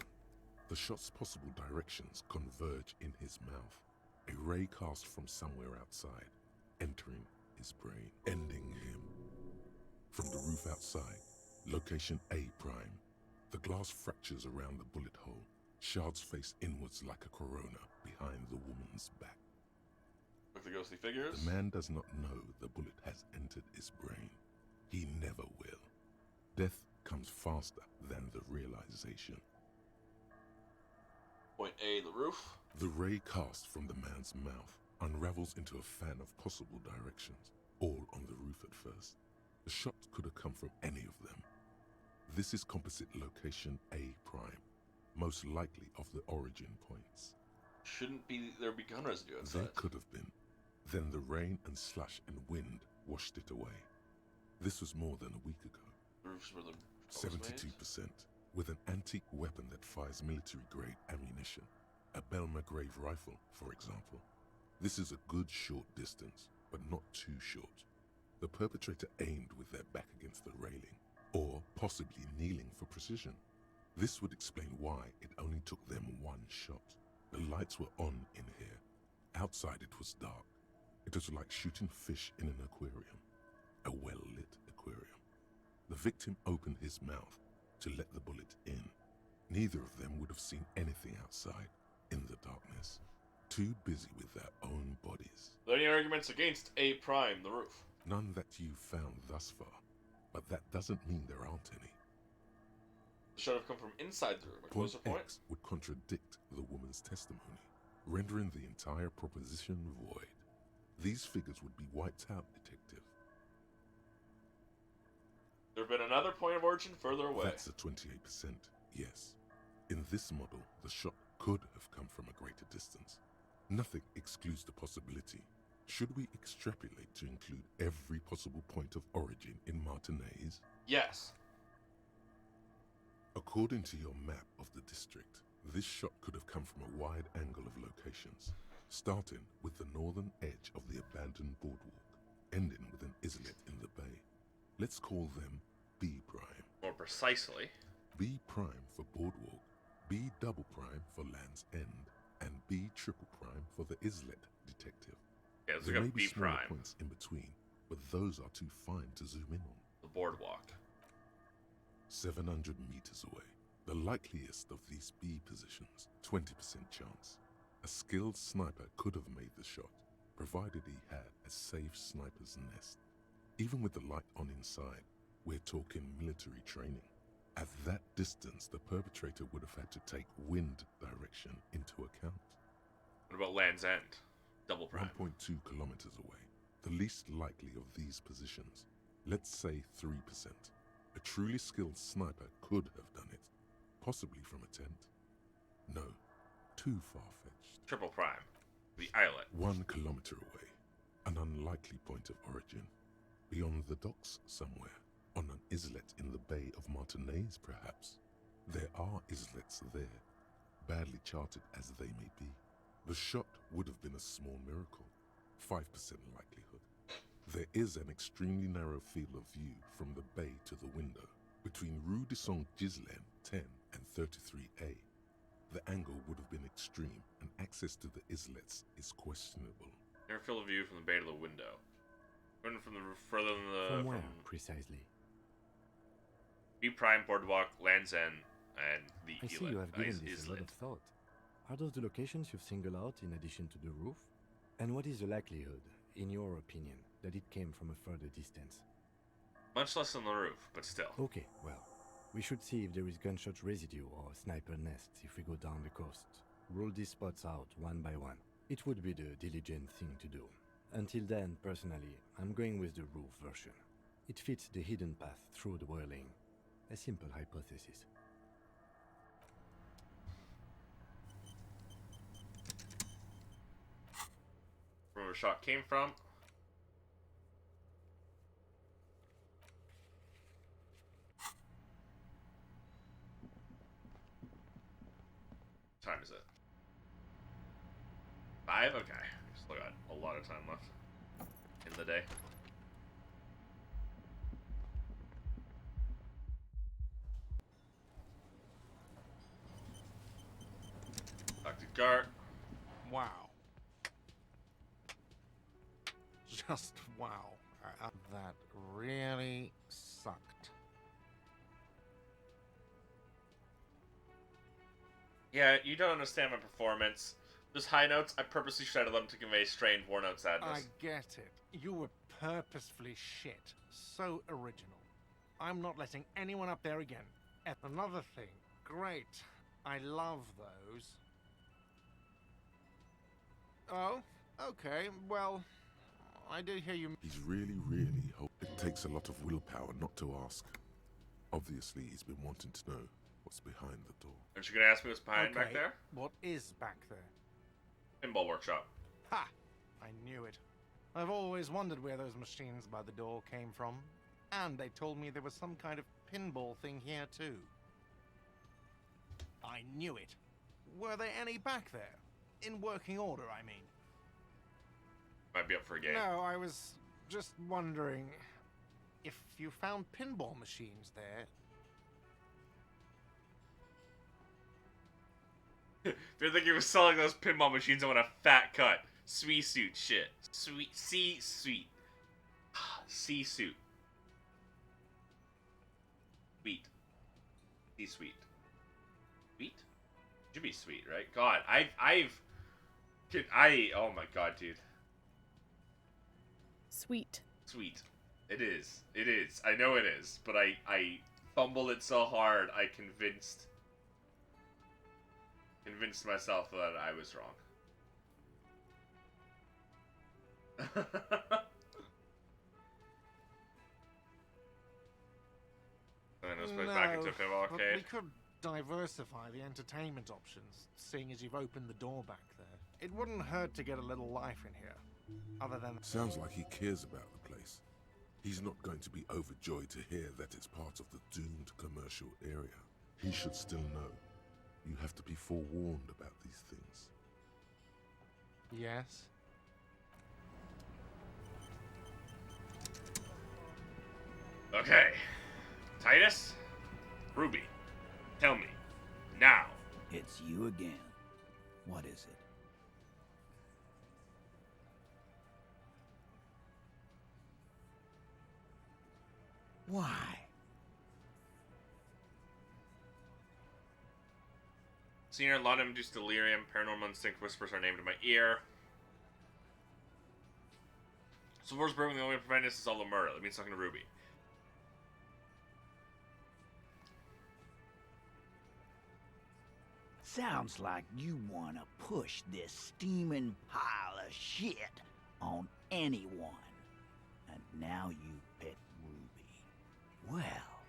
The shot's possible directions converge in his mouth, a ray cast from somewhere outside, entering his brain, ending him. From the roof outside, location A prime. The glass fractures around the bullet hole. Shards face inwards like a corona behind the woman's back. With the ghostly figures. The man does not know the bullet has entered his brain. He never will. Death comes faster than the realization. Point A, the roof. The ray cast from the man's mouth unravels into a fan of possible directions, all on the roof at first. The shot could have come from any of them. This is composite location A prime, most likely of the origin points. Shouldn't there be gun residue outside? There could have been. Then the rain and slush and wind washed it away. This was more than a week ago. The roofs were the 72%, with an antique weapon that fires military-grade ammunition. A Belmagrave rifle, for example. This is a good short distance, but not too short. The perpetrator aimed with their back against the railing, or possibly kneeling for precision. This would explain why it only took them one shot. The lights were on in here. Outside it was dark. It was like shooting fish in an aquarium, a well-lit aquarium. The victim opened his mouth to let the bullet in. Neither of them would have seen anything outside in the darkness, too busy with their own bodies. Are there any arguments against A prime, the roof? None that you've found thus far, but that doesn't mean there aren't any. The shot have come from inside the room. A Point closer point. X would contradict the woman's testimony, rendering the entire proposition void. These figures would be wiped out, detective. There have been another point of origin further away. That's a 28%, yes. In this model, the shot could have come from a greater distance. Nothing excludes the possibility. Should we extrapolate to include every possible point of origin in Martinez? Yes. According to your map of the district, this shot could have come from a wide angle of locations, starting with the northern edge of the abandoned boardwalk, ending with an islet in the bay. Let's call them B prime. More precisely. B prime for boardwalk, B double prime for Land's End, and B triple prime for the islet, detective. Yeah, let's There look may at be B smaller prime. points in between, but those are too fine to zoom in on. The boardwalk. 700 meters away. The likeliest of these B positions, 20% chance. A skilled sniper could have made the shot, provided he had a safe sniper's nest. Even with the light on inside, we're talking military training. At that distance, the perpetrator would have had to take wind direction into account. What about Land's End? Double prime. 1.2 kilometers away. The least likely of these positions. Let's say 3%. A truly skilled sniper could have done it. Possibly from a tent. No, too far-fetched. Triple prime. The islet. 1 kilometer away. An unlikely point of origin. Beyond the docks somewhere. On an islet in the Bay of Martinez, perhaps. There are islets there, badly charted as they may be. The shot would have been a small miracle. 5% likelihood. There is an extremely narrow field of view from the bay to the window, between Rue de Saint-Ghislain 10 and 33A. The angle would have been extreme, and access to the islets is questionable. Near field of view from the bay to the window. Going from the roof further than the... From where, precisely? B prime, boardwalk, Land's End, and the I see islet. you have given Is- this a lot islet. of thought. Are those the locations you've singled out in addition to the roof? And what is the likelihood, in your opinion, that it came from a further distance? Much less than the roof, but still. Okay, well, we should see if there is gunshot residue or sniper nests if we go down the coast. Rule these spots out one by one. It would be the diligent thing to do. Until then, personally, I'm going with the roof version. It fits the hidden path through the whirling. A simple hypothesis. Where the shot came from. Still got a lot of time left in the day. Dr. Gart. Wow. Just wow. That really sucked. Yeah, you don't understand my performance. Those high notes, I purposely shredded them to convey strained, worn-out sadness. I get it. You were purposefully shit. So original. I'm not letting anyone up there again. Another thing. Great. I love those. Oh, okay. Well, I did hear you. He's really hope it takes a lot of willpower not to ask. Obviously, he's been wanting to know what's behind the door. Aren't you gonna ask me what's behind back Okay, there? What is back there? Pinball workshop. Ha! I knew it. I've always wondered where those machines by the door came from. And they told me there was some kind of pinball thing here too. I knew it. Were there any back there? In working order, I mean. Might be up for a game. No, I was just wondering if you found pinball machines there. If you're thinking of selling those pinball machines, I want a fat cut. Sweet suit shit. Sweet. C-suite. C-suit. Sweet. C-suite. Sweet? Should be sweet, right? God, oh my god, dude. Sweet. Sweet. It is. It is. I know it is, but I fumbled it so hard, I convinced myself that I was wrong. And let's put it back into a pinball but arcade. we could diversify the entertainment options, seeing as you've opened the door back there. It wouldn't hurt to get a little life in here, other than... Sounds like he cares about the place. He's not going to be overjoyed to hear that it's part of the doomed commercial area. He should still know. You have to be forewarned about these things. Yes? Okay. Titus? Ruby. Tell me. Now. It's you again. What is it? Why? Senior London induced delirium. Paranormal instinct whispers our name to my ear. So far as proving the only way to prevent this is all the murder. That means talking to Ruby. Sounds like you want to push this steaming pile of shit on anyone. And now you pet Ruby. Well,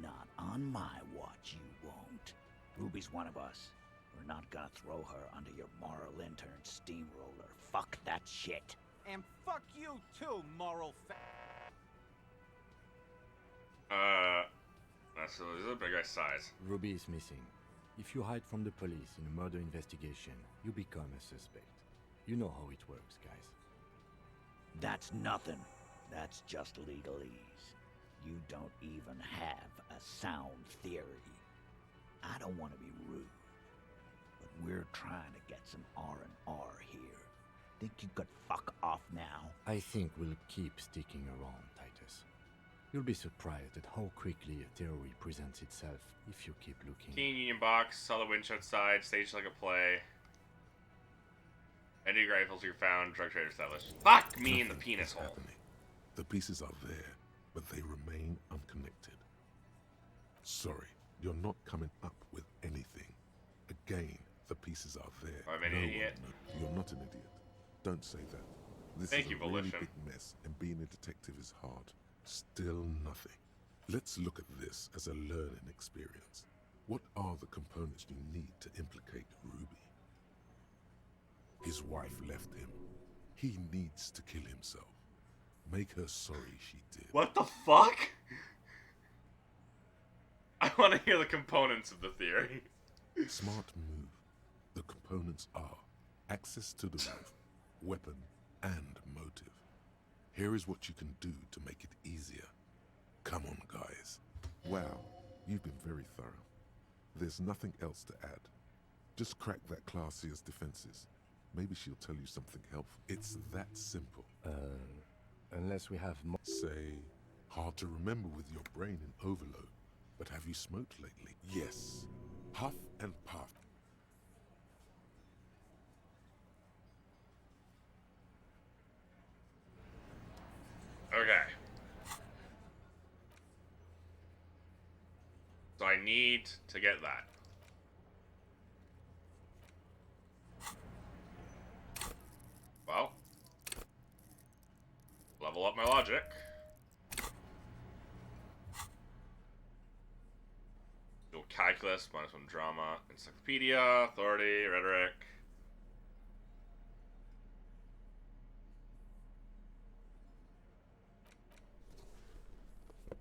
not on my watch you won't. Ruby's one of us. We're not gonna throw her under your moral intern steamroller. Fuck that shit. And fuck you too, moral That's a big guy's size. Ruby is missing. If you hide from the police in a murder investigation, you become a suspect. You know how it works, guys. That's nothing. That's just legalese. You don't even have a sound theory. I don't want to be rude, but we're trying to get some R&R here. Think you could fuck off now? I think we'll keep sticking around, Titus. You'll be surprised at how quickly a theory presents itself if you keep looking. Teen Union box, saw the winch outside, staged like a play. Any rifles you found, drug trader established. Fuck me in the penis hole. Happening. The pieces are there, but they remain unconnected. Sorry, you're not coming up with anything. Again, the pieces are there. I'm an idiot. You're not an idiot. Don't say that. This Thank is you, a really Volition. big mess, and being a detective is hard. Still nothing. Let's look at this as a learning experience. What are the components you need to implicate Ruby? His wife left him. He needs to kill himself. Make her sorry she did. What the fuck? I want to hear the components of the theory. Smart move. The components are access to the roof, weapon, and motive. Here is what you can do to make it easier. Come on, guys. Wow, you've been very thorough. There's nothing else to add. Just crack that Classier's defenses. Maybe she'll tell you something helpful. It's that simple. Unless we have more. Say, hard to remember with your brain in overload, but have you smoked lately? Yes. Huff and puff. Okay. So I need to get that. Well, level up my logic. Do calculus, -1 drama, encyclopedia, authority, rhetoric.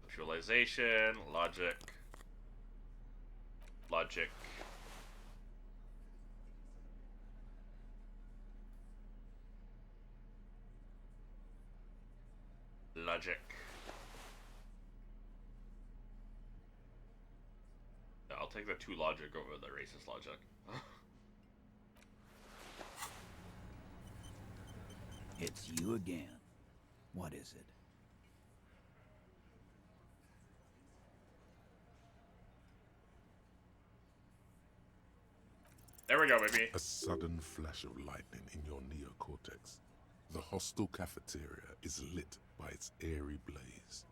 Visualization, logic. Logic. Logic. Yeah, I'll take the 2 logic over the racist logic. It's you again. What is it? There we go, baby. A sudden flash of lightning in your neocortex. The hostel cafeteria is lit by its airy blaze.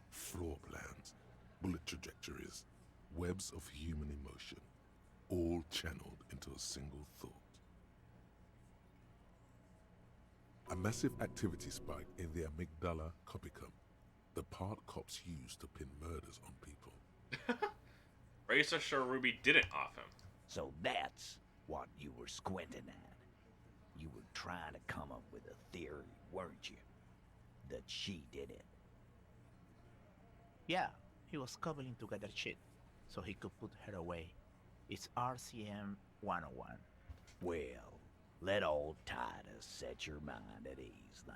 Floor plans, bullet trajectories, webs of human emotion, all channeled into a single thought. A massive activity spike in the amygdala copicum, the part cops use to pin murders on people. Racer sure Ruby didn't off him. So that's what you were squinting at. You were trying to come up with a theory, weren't you? That she did it. Yeah, he was cobbling together shit so he could put her away. It's RCM 101. Well, let old Titus set your mind at ease then.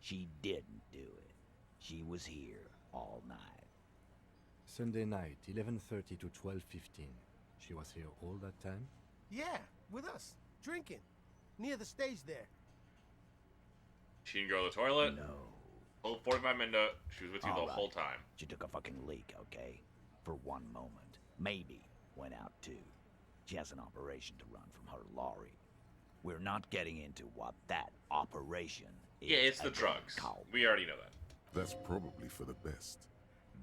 She didn't do it. She was here all night. Sunday night, 11:30 to 12:15. She was here all that time? Yeah, with us, drinking, near the stage there. She didn't go to the toilet? No. Hold 45 minutes. She was with you All the right. whole time. She took a fucking leak, okay? For one moment. Maybe went out too. She has an operation to run from her lorry. We're not getting into what that operation is. Yeah, it's the again, drugs. Cole. We already know that. That's probably for the best.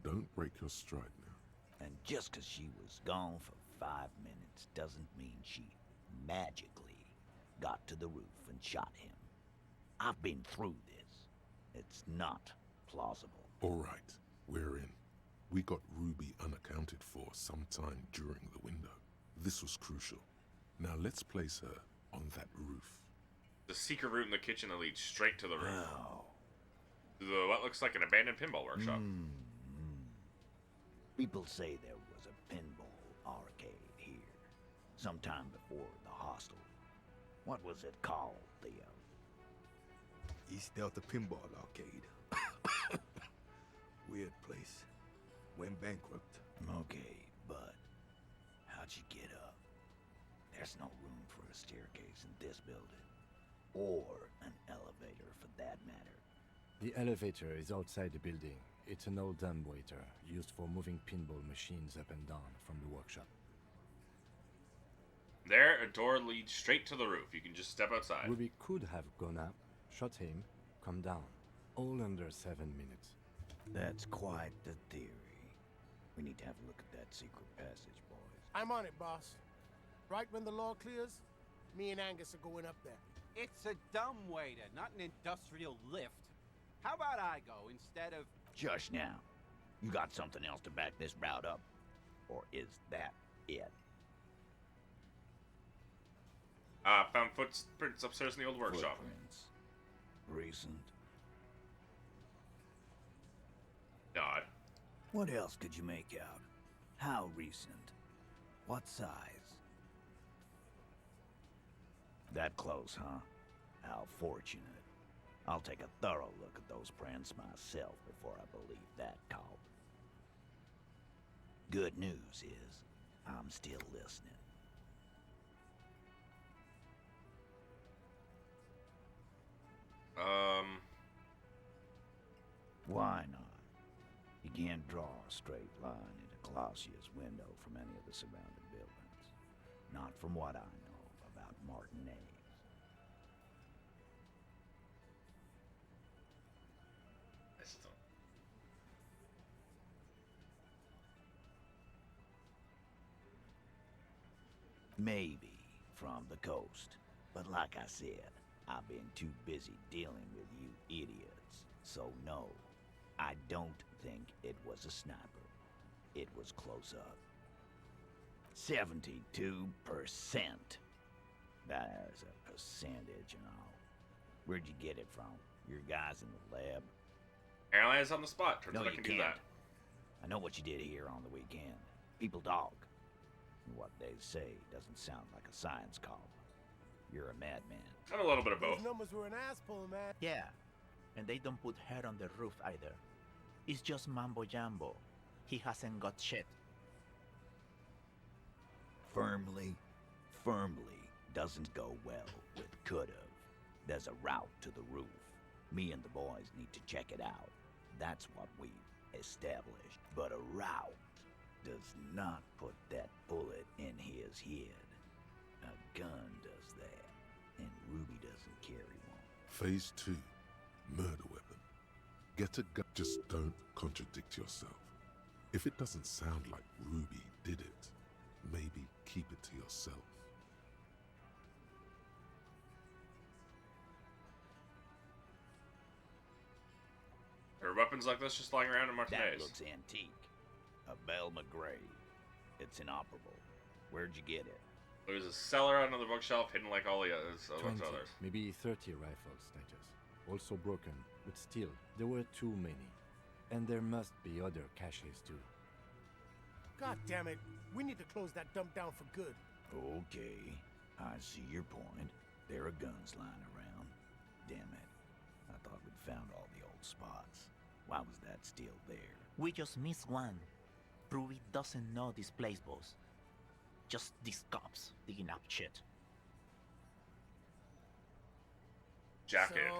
Don't break your stride now. And just 'cause she was gone for 5 minutes doesn't mean she magically got to the roof and shot him. I've been through this. It's not plausible. All right, we're in. We got Ruby unaccounted for sometime during the window. This was crucial. Now let's place her on that roof. The secret route in the kitchen that leads straight to the roof. Oh. The what looks like an abandoned pinball workshop. People say there was a pinball arcade here, sometime before the hostel. What was it called, Theo? East Delta Pinball Arcade. Weird place. Went bankrupt. Okay, but how'd you get up? There's no room for a staircase in this building. Or an elevator, for that matter. The elevator is outside the building. It's an old dumbwaiter used for moving pinball machines up and down from the workshop. There, a door leads straight to the roof. You can just step outside. Ruby could have gone up, shot him, come down. All under 7 minutes. That's quite the theory. We need to have a look at that secret passage, boys. I'm on it, boss. Right when the law clears, me and Angus are going up there. It's a dumbwaiter, not an industrial lift. How about I go instead of... Just now. You got something else to back this route up? Or is that it? Found footprints upstairs in the old workshop. Footprints. Recent. God. What else could you make out? How recent? What size? That close, huh? How fortunate. I'll take a thorough look at those prints myself before I believe that call. Good news is, I'm still listening. Why not? You can't draw a straight line into Clausia's window from any of the surrounding buildings. Not from what I know about Martinez. Maybe from the coast. But like I said, I've been too busy dealing with you idiots. So no, I don't think it was a sniper. It was close up. 72%. That's a percentage and all. Where'd you get it from? Your guys in the lab? Analyze on the spot. Turns out I you can can't. do that. I know what you did here on the weekend. People talk. And what they say doesn't sound like a science call. You're a madman. I'm a little bit of both. Those numbers were an asshole, man. Yeah, and they don't put hair on the roof either. It's just mambo jumbo. He hasn't got shit. Firmly doesn't go well with could've. There's a route to the roof. Me and the boys need to check it out. That's what we've established. But a route does not put that bullet in his head. A gun does that, and Ruby doesn't carry one. Phase 2. Murder weapon. Get a gun. Just don't contradict yourself. If it doesn't sound like Ruby did it, maybe keep it to yourself. There are weapons like this just lying around in Martinez. That looks antique. A Belma grave. It's inoperable. Where'd you get it? There's a cellar on another bookshelf hidden like all the others. 20, others. maybe 30 rifles, Titus. Also broken, but still, there were too many. And there must be other caches too. God damn it. We need to close that dump down for good. Okay, I see your point. There are guns lying around. Damn it. I thought we'd found all the old spots. Why was that still there? We just missed one. Ruby doesn't know this place, boss. Just these cops digging up shit. Jacket.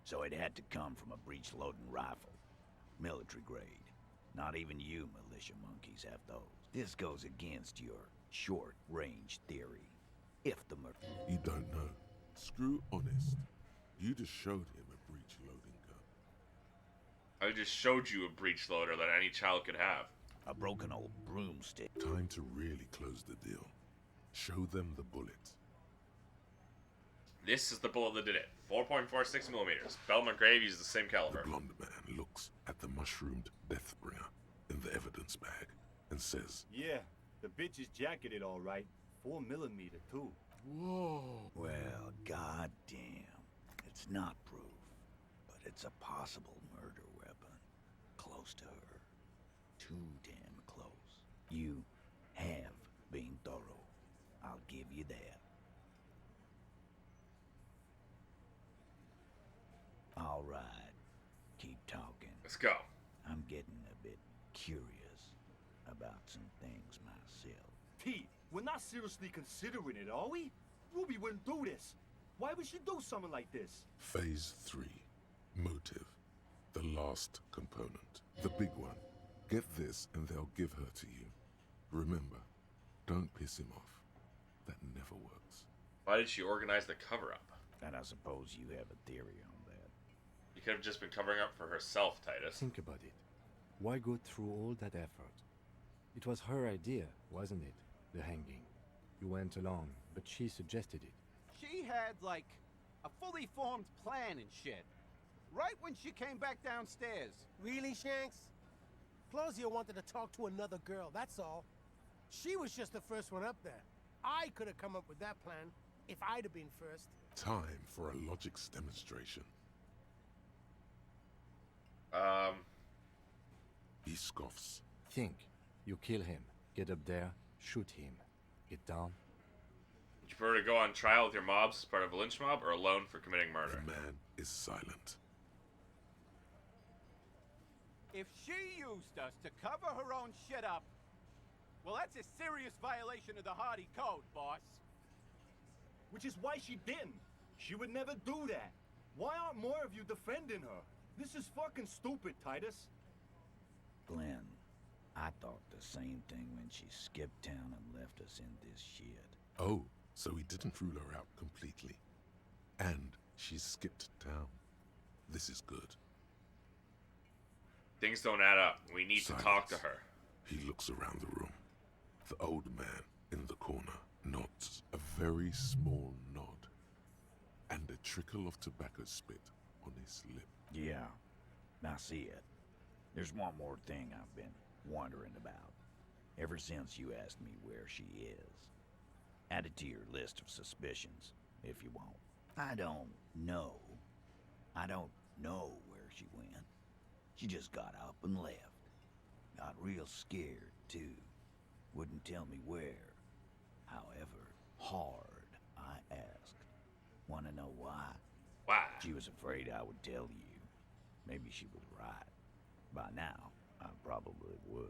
So it had to come from a breech-loading rifle. Military grade. Not even you militia monkeys have those. This goes against your short-range theory. If the murder... You don't know. Screw honest. You just showed him a breech-loading gun. I just showed you a breech loader that any child could have. A broken old broomstick. Time to really close the deal. Show them the bullet. This is the bullet that did it. 4.46 millimeters. Belma Grave uses the same caliber. The blonde man looks at the mushroomed deathbringer in the evidence bag and says, Yeah, the bitch is jacketed all right. 4mm too. Whoa. Well, goddamn. It's not proof, but it's a possible murder weapon. Close to her. Too damn close. You have been thorough. I'll give you that. All right. Keep talking. Let's go. I'm getting a bit curious about some things myself. Pete, we're not seriously considering it, are we? Ruby wouldn't do this. Why would she do something like this? Phase 3. Motive. The last component. The big one. Get this and they'll give her to you. Remember, don't piss him off. That never works. Why did she organize the cover-up? And I suppose you have a theory on that. You could have just been covering up for herself, Titus. Think about it. Why go through all that effort? It was her idea, wasn't it? The hanging. You went along, but she suggested it. She had, like, a fully formed plan and shit. Right when she came back downstairs. Really, Shanks? Clausia wanted to talk to another girl, that's all. She was just the first one up there. I could have come up with that plan if I'd have been first. Time for a logics demonstration. He scoffs. Think. You kill him. Get up there. Shoot him. Get down. Would you prefer to go on trial with your mobs as part of a lynch mob or alone for committing murder? The man is silent. If she used us to cover her own shit up, well, that's a serious violation of the Hardy Code, boss. Which is why she didn't. She would never do that. Why aren't more of you defending her? This is fucking stupid, Titus. Glenn, I thought the same thing when she skipped town and left us in this shit. Oh, so he didn't rule her out completely. And she skipped town. This is good. Things don't add up. We need to talk to her. He looks around the room. The old man in the corner nods a very small nod, and a trickle of tobacco spit on his lip. Yeah, I see it. There's one more thing I've been wondering about. Ever since you asked me where she is. Add it to your list of suspicions, if you want. I don't know. I don't know where she went. She just got up and left. Got real scared, too. Wouldn't tell me where. However hard I asked. Wanna know why? Why? She was afraid I would tell you. Maybe she was right. By now, I probably would.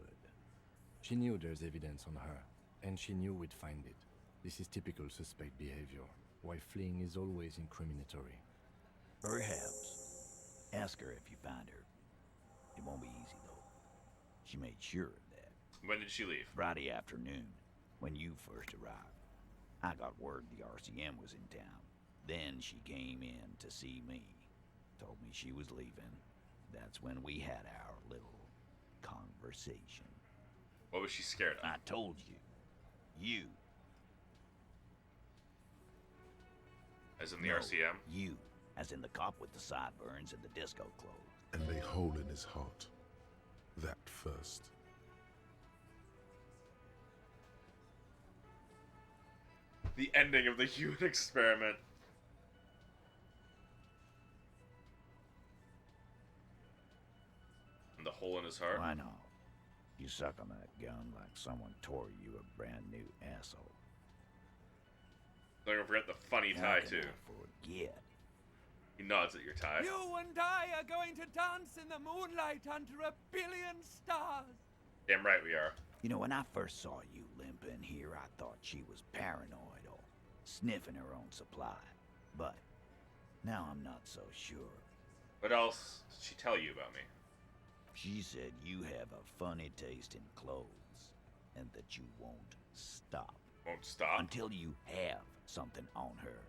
She knew there's evidence on her, and she knew we'd find it. This is typical suspect behavior. Why fleeing is always incriminatory. Perhaps. Ask her if you find her. It won't be easy, though. She made sure of that. When did she leave? Friday afternoon, when you first arrived. I got word the RCM was in town. Then she came in to see me. Told me she was leaving. That's when we had our little conversation. What was she scared of? I told you. You. As in the No, RCM? You. As in the cop with the sideburns and the disco clothes. And a hole in his heart. That first. The ending of the human experiment. And the hole in his heart? Why not? You suck on that gun like someone tore you a brand new asshole. Don't forget the funny tie, too. Forget. He nods at your tie. You and I are going to dance in the moonlight under a billion stars. Damn right we are. You know, when I first saw you limping here, I thought she was paranoid or sniffing her own supply. But now I'm not so sure. What else did she tell you about me? She said you have a funny taste in clothes and that you won't stop. Won't stop? Until you have something on her.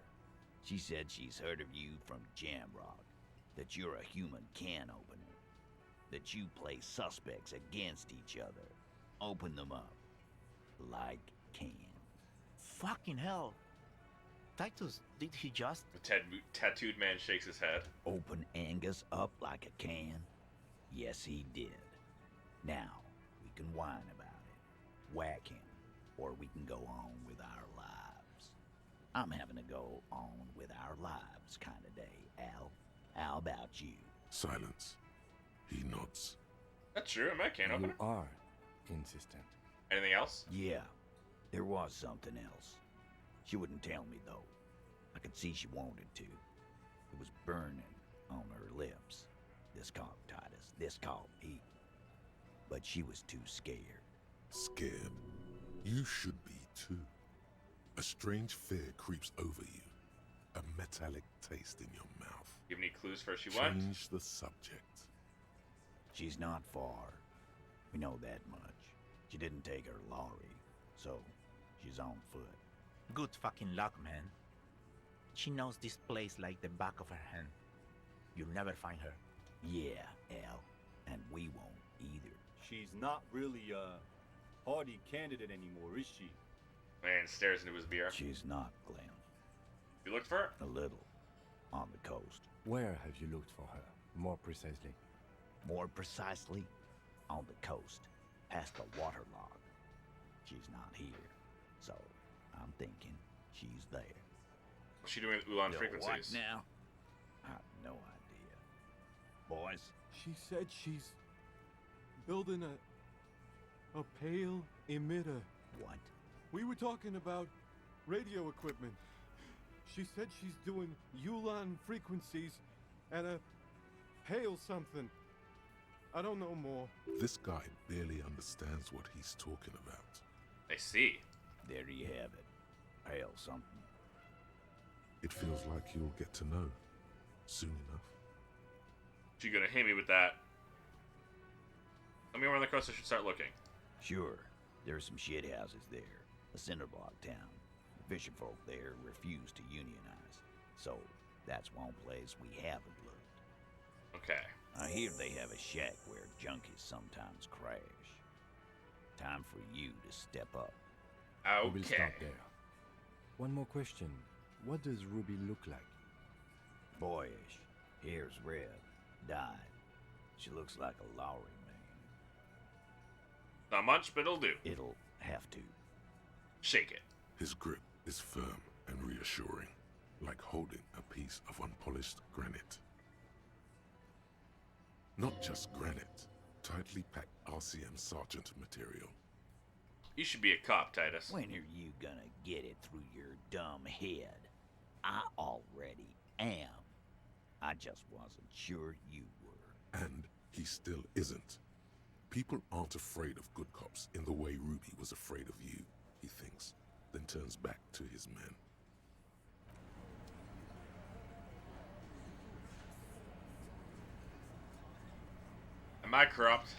She said she's heard of you from Jamrock, that you're a human can opener, that you play suspects against each other. Open them up. Like cans. Fucking hell. Titus, did he just... The tattooed man shakes his head. Open Angus up like a can? Yes, he did. Now, we can whine about it, whack him, or we can go on with our lives. I'm having to go on with our lives kind of day, Al. How about you? Silence. He nods. That's true, am I a can opener? You are insistent. Anything else? Yeah, there was something else. She wouldn't tell me, though. I could see she wanted to. It was burning on her lips. This called Titus, this called Pete. But she was too scared. Scared? You should be too. A strange fear creeps over you. A metallic taste in your mouth. Give any clues for where she went? Change the subject. She's not far. We know that much. She didn't take her lorry, so she's on foot. Good fucking luck, man. She knows this place like the back of her hand. You'll never find her. Yeah, Al. And we won't either. She's not really a Hardy candidate anymore, is she? Man stares into his beer. She's not, Glenn. You looked for her? A little. On the coast. Where have you looked for her? More precisely. More precisely, on the coast, past the waterlogged. She's not here, so I'm thinking she's there. What's she doing with Ulan frequencies? What now? I have no idea. Boys? She said she's building a pale emitter. What? We were talking about radio equipment. She said she's doing Ulan frequencies and a hail something. I don't know more. This guy barely understands what he's talking about. I see. There you have it. Hail something. It feels like you'll get to know soon enough. You gonna hit me with that? Let me run across. I should start looking. Sure, there's some shit houses there. A cinder block town. The fisherfolk there refuse to unionize. So, that's one place we haven't looked. Okay. I hear they have a shack where junkies sometimes crash. Time for you to step up. We will start there. One more question. What does Ruby look like? Boyish. Hair's red. Dyed. She looks like a Lowry man. Not much, but it'll do. It'll have to. Shake it. His grip is firm and reassuring, like holding a piece of unpolished granite. Not just granite, tightly packed RCM Sergeant material. You should be a cop, Titus. When are you gonna get it through your dumb head? I already am. I just wasn't sure you were. And he still isn't. People aren't afraid of good cops in the way Ruby was afraid of you, he thinks, then turns back to his men. Am I corrupt?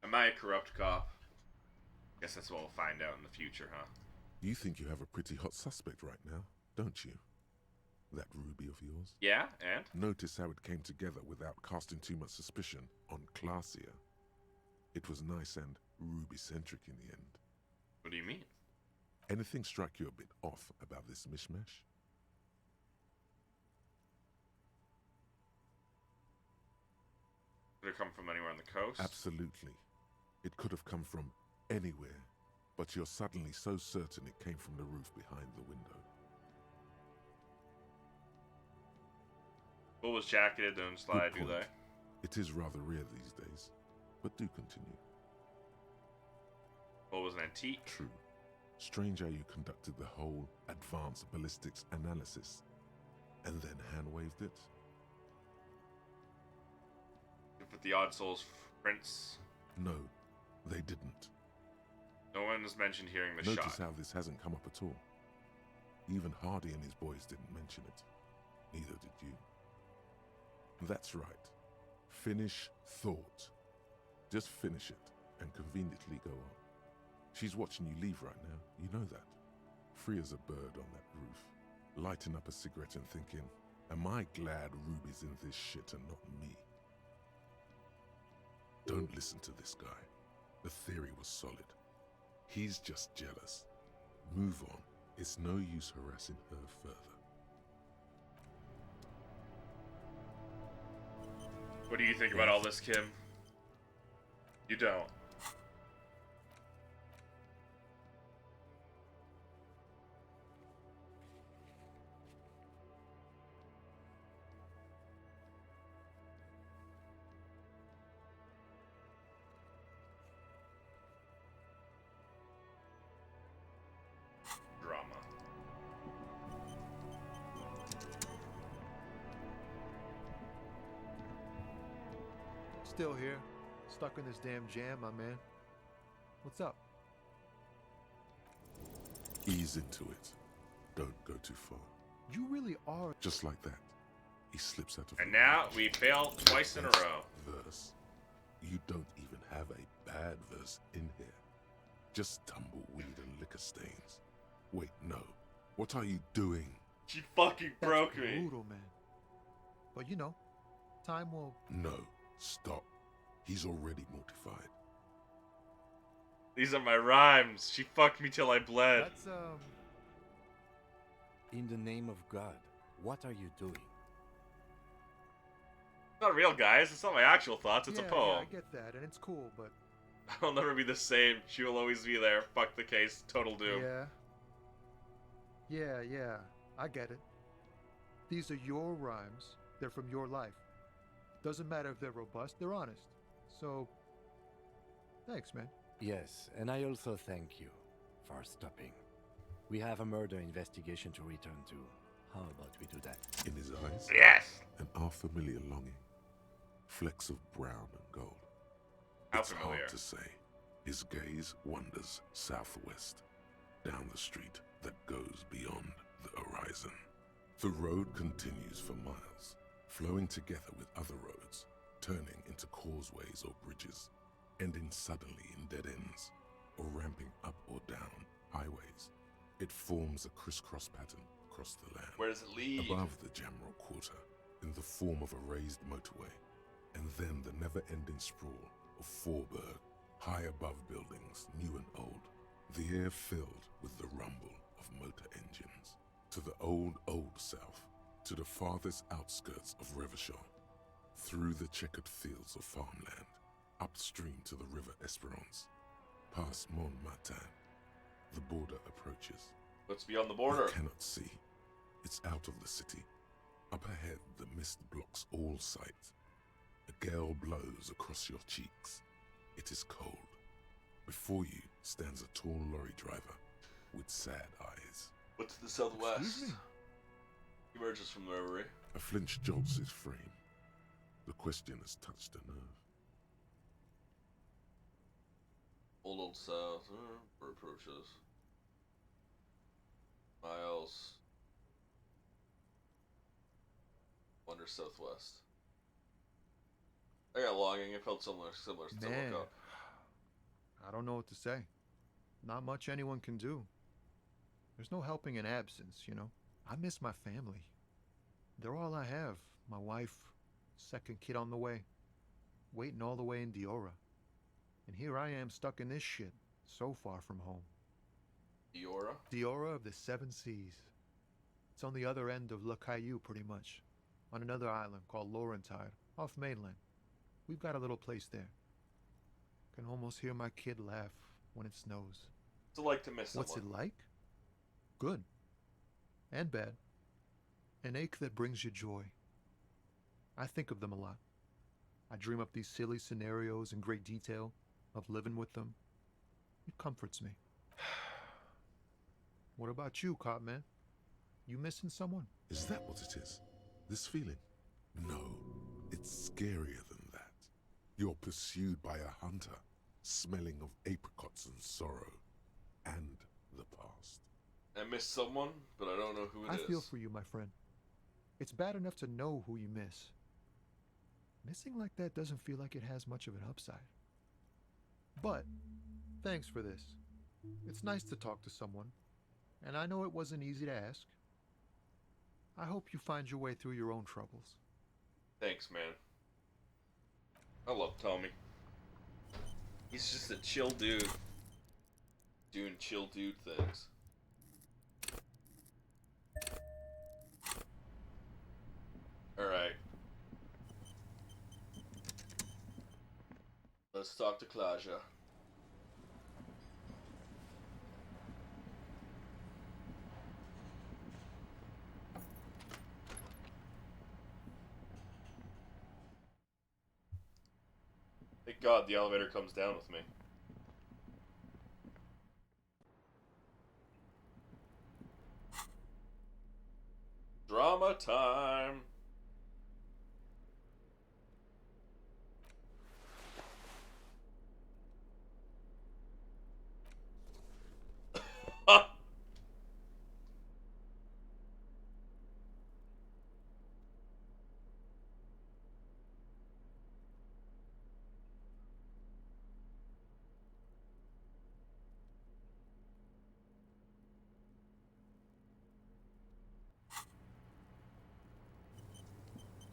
Am I a corrupt cop? Guess that's what we'll find out in the future, huh? You think you have a pretty hot suspect right now, don't you? That Ruby of yours? Yeah, and? Notice how it came together without casting too much suspicion on Clasia. It was nice and Ruby-centric in the end. What do you mean? Anything strike you a bit off about this mishmash? Could it come from anywhere on the coast? Absolutely. It could have come from anywhere, but you're suddenly so certain it came from the roof behind the window. Bull was jacketed, don't slide, do they? It is rather rare these days, but do continue. Bull was an antique. True. Strange how you conducted the whole advanced ballistics analysis, and then hand-waved it. You put the Odd Souls prints. No, they didn't. No one has mentioned hearing the Notice shot. how this hasn't come up at all. Even Hardy and his boys didn't mention it. Neither did you. That's right. Finish thought. Just finish it and conveniently go on. She's watching you leave right now. You know that. Free as a bird on that roof. Lighting up a cigarette and thinking, am I glad Ruby's in this shit and not me? Don't listen to this guy. The theory was solid. He's just jealous. Move on. It's no use harassing her further. What do you think about all this, Kim? You don't. Drama. Still here, stuck in this damn jam, my man. What's up? Ease into it. Don't go too far. You really are. Just like that. He slips out of And now we fail twice in a row. Verse. You don't even have a bad verse in here. Just tumbleweed and liquor stains. Wait, no. What are you doing? She fucking broke me. Brutal, man. But you know, time will. No. Stop. He's already mortified. These are my rhymes. She fucked me till I bled. That's In the name of God, what are you doing? It's not real, guys. It's not my actual thoughts. It's yeah, a poem. Yeah, I get that, and it's cool, but. I'll never be the same. She will always be there. Fuck the case. Total doom. Yeah, I get it. These are your rhymes. They're from your life. Doesn't matter if they're robust, they're honest. So, Thanks, man. Yes, and I also thank you for stopping. We have a murder investigation to return to. How about we do that? In his eyes, Yes! an unfamiliar longing. Flecks of brown and gold. How It's familiar? hard to say. His gaze wanders southwest, down the street that goes beyond the horizon. The road continues for miles, flowing together with other roads, turning into causeways or bridges, ending suddenly in dead ends, or ramping up or down highways. It forms a crisscross pattern across the land. Where does it lead? Above the Jamrock Quarter, in the form of a raised motorway, and then the never-ending sprawl of Forburg, high above buildings, new and old, the air filled with the rumble of motor engines. To the old south, to the farthest outskirts of Revachol, through the checkered fields of farmland, upstream to the river Esperance, past Montmartin, the border approaches. What's beyond the border? You cannot see. It's out of the city. Up ahead, the mist blocks all sight. A gale blows across your cheeks. It is cold. Before you stands a tall lorry driver with sad eyes. What's to the southwest? Excuse me? He emerges from the reverie. A flinch jolts his frame. The question has touched a nerve. Old south. Approaches. Miles. Wander southwest. I got longing. It felt similar since I Man, woke up. I don't know what to say. Not much anyone can do. There's no helping in absence, you know. I miss my family. They're all I have. My wife, second kid on the way, waiting all the way in Diora. And here I am stuck in this shit, so far from home. Diora? Diora of the Seven Seas. It's on the other end of Le Caillou, pretty much. On another island called Laurentide, off mainland. We've got a little place there. Can almost hear my kid laugh when it snows. What's it like to miss someone? What's it like? Good. And bad. An ache that brings you joy. I think of them a lot. I dream up these silly scenarios in great detail of living with them. It comforts me. What about you, Cop Man? You missing someone? Is that what it is? This feeling? No, it's scarier than that. You're pursued by a hunter, smelling of apricots and sorrow, and the past. I miss someone, but I don't know who it is. I feel for you, my friend. It's bad enough to know who you miss. Missing like that doesn't feel like it has much of an upside. But, thanks for this. It's nice to talk to someone, and I know it wasn't easy to ask. I hope you find your way through your own troubles. Thanks, man. I love Tommy. He's just a chill dude. Doing chill dude things. Alright. Let's talk to Klaja. Thank God the elevator comes down with me. Drama time!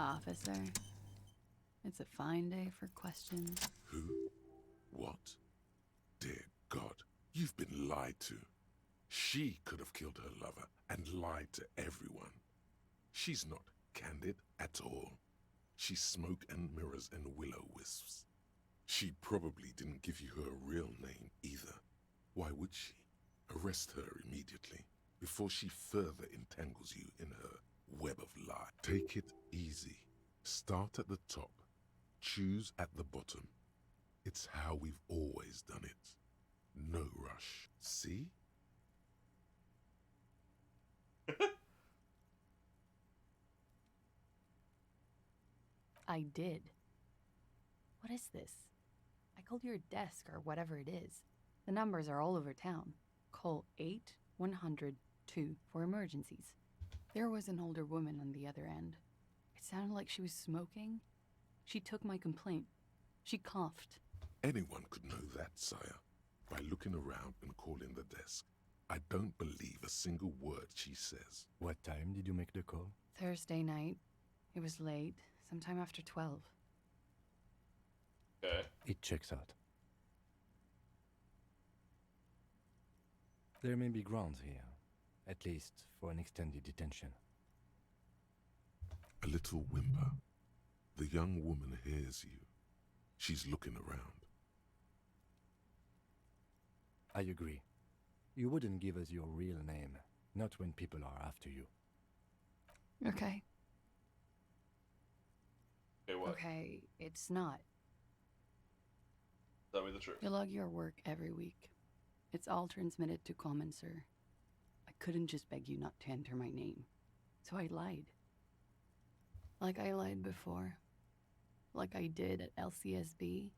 Officer, it's a fine day for questions. Who? What? Dear God, you've been lied to. She could have killed her lover and lied to everyone. She's not candid at all. She's smoke and mirrors and will-o'-wisps. She probably didn't give you her real name either. Why would she? Arrest her immediately before she further entangles you in her web of lies. Take it easy. Start at the top. Choose at the bottom. It's how we've always done it. No rush. See? I did. What is this? I called your desk or whatever it is. The numbers are all over town. Call 8-100-2 for emergencies. There was an older woman on the other end. It sounded like she was smoking. She took my complaint. She coughed. Anyone could know that, sire, by looking around and calling the desk. I don't believe a single word she says. What time did you make the call? Thursday night. It was late, sometime after 12. Okay. It checks out. There may be grounds here, at least for an extended detention. A little whimper. The young woman hears you. She's looking around. I agree. You wouldn't give us your real name, not when people are after you. Okay. Okay, what? Okay, it's not. Tell me the truth. You log your work every week. It's all transmitted to Common, sir. I couldn't just beg you not to enter my name. So I lied. Like I lied before. Like I did at LCSB.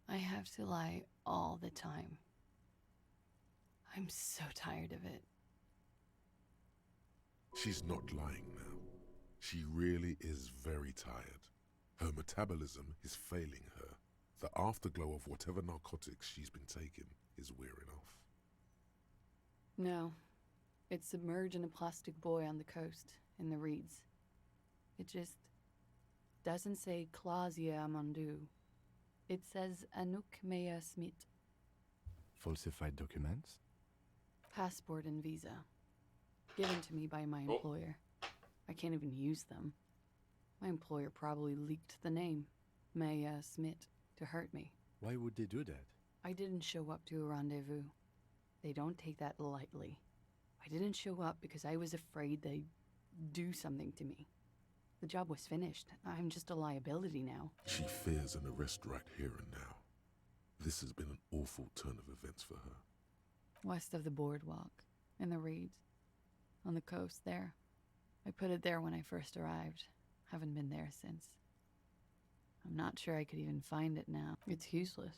I have to lie all the time. I'm so tired of it. She's not lying now. She really is very tired. Her metabolism is failing her. The afterglow of whatever narcotics she's been taking is wearing off. No. It's submerged in a plastic buoy on the coast, in the reeds. It just doesn't say Clausia Amandu. It says Anouk Mea Smith. Falsified documents? Passport and visa. Given to me by my employer. I can't even use them. My employer probably leaked the name, Mea Smith, to hurt me. Why would they do that? I didn't show up to a rendezvous. They don't take that lightly. I didn't show up because I was afraid they'd do something to me. The job was finished. I'm just a liability now. She fears an arrest right here and now. This has been an awful turn of events for her. West of the boardwalk, in the reeds, on the coast there. I put it there when I first arrived. Haven't been there since. I'm not sure I could even find it now. It's useless.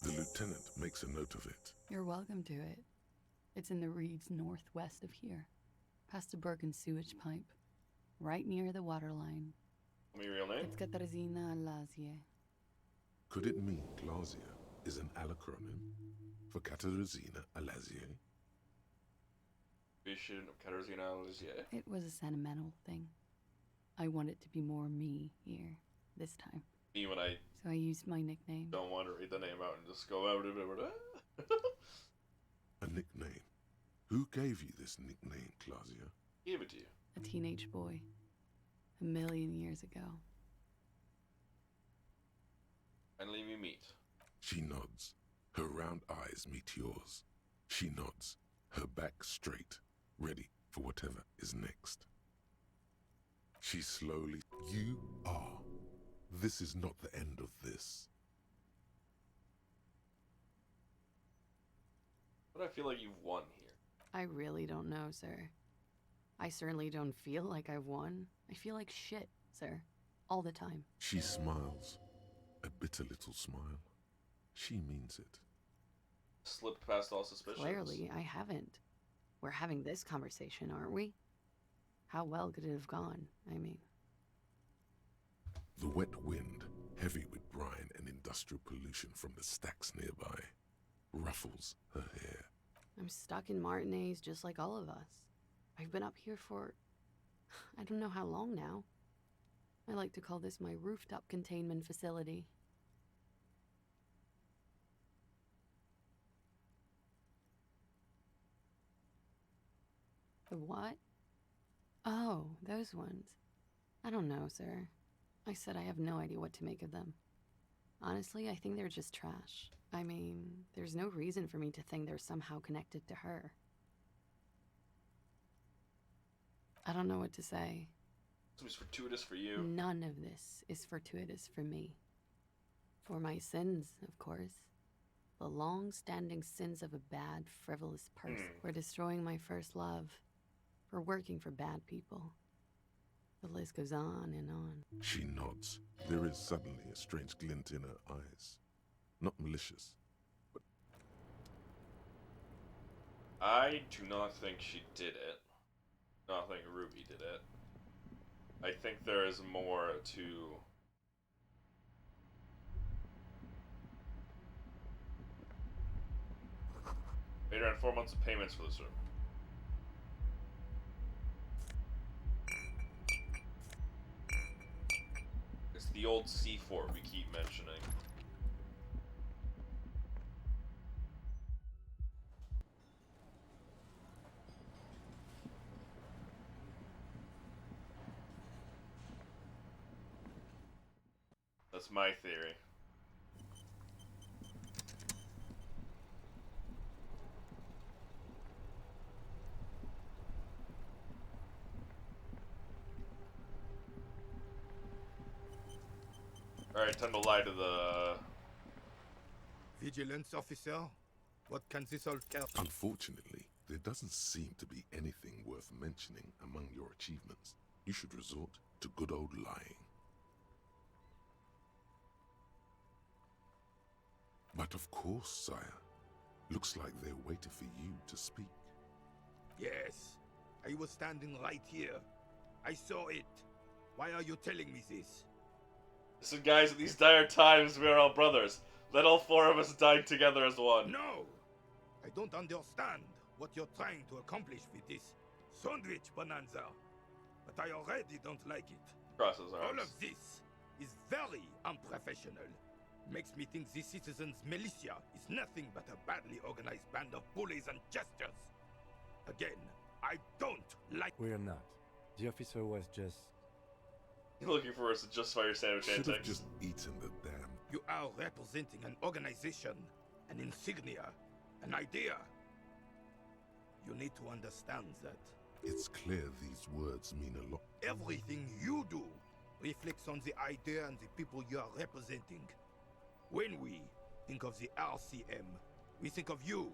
The lieutenant makes a note of it. You're welcome to it. It's in the reeds northwest of here, past a broken sewage pipe, right near the waterline. Tell me your real name? It's Katarzyna Lazie. Could it mean Clausia is an alacronym for Katarzyna Alazie? Vision of Katarzyna Elysium. It was a sentimental thing. I want it to be more me here, this time. Me when I So I used my nickname. don't want to read the name out and just go out. A nickname? Who gave you this nickname, Clausia? Gave it to you. A teenage boy. 1,000,000 years ago. Finally we meet. She nods. Her round eyes meet yours. She nods, her back straight, ready for whatever is next. She slowly... You are. This is not the end of this. But I feel like you've won here. I really don't know, sir. I certainly don't feel like I've won. I feel like shit, sir. All the time. She smiles. A bitter little smile. She means it. Slipped past all suspicions. Clearly, I haven't. We're having this conversation, aren't we? How well could it have gone? I mean... The wet wind, heavy with brine and industrial pollution from the stacks nearby, ruffles her hair. I'm stuck in Martinez just like all of us. I've been up here for... I don't know how long now. I like to call this my rooftop containment facility. The what? Oh, those ones. I don't know, sir. I said I have no idea what to make of them. Honestly, I think they're just trash. I mean, there's no reason for me to think they're somehow connected to her. I don't know what to say. It was fortuitous for you. None of this is fortuitous for me. For my sins, of course. The long-standing sins of a bad, frivolous person. For destroying my first love. For working for bad people. The list goes on and on. She nods. There is suddenly a strange glint in her eyes. Not malicious, but... I do not think she did it. I don't think Ruby did it. I think there is more to... Made around 4 months of payments for this room. It's the old C4 we keep mentioning. That's my theory. Alright, time to lie to the... Vigilance officer? What can this all care? Unfortunately, there doesn't seem to be anything worth mentioning among your achievements. You should resort to good old lying. But of course, sire. Looks like they're waiting for you to speak. Yes, I was standing right here. I saw it. Why are you telling me this? Listen, guys, in these dire times, we are all brothers. Let all 4 of us die together as one. No! I don't understand what you're trying to accomplish with this sandwich bonanza. But I already don't like it. Crosses arms. All of this is very unprofessional. Makes me think the citizens' militia is nothing but a badly organized band of bullies and jesters. Again, I don't like... We're not. The officer was just... You're looking for us to justify your sandwich Should have antics. just eaten the damn... You are representing an organization, an insignia, an idea. You need to understand that. It's clear these words mean a lot. Everything you do reflects on the idea and the people you are representing. When we think of the RCM, we think of you.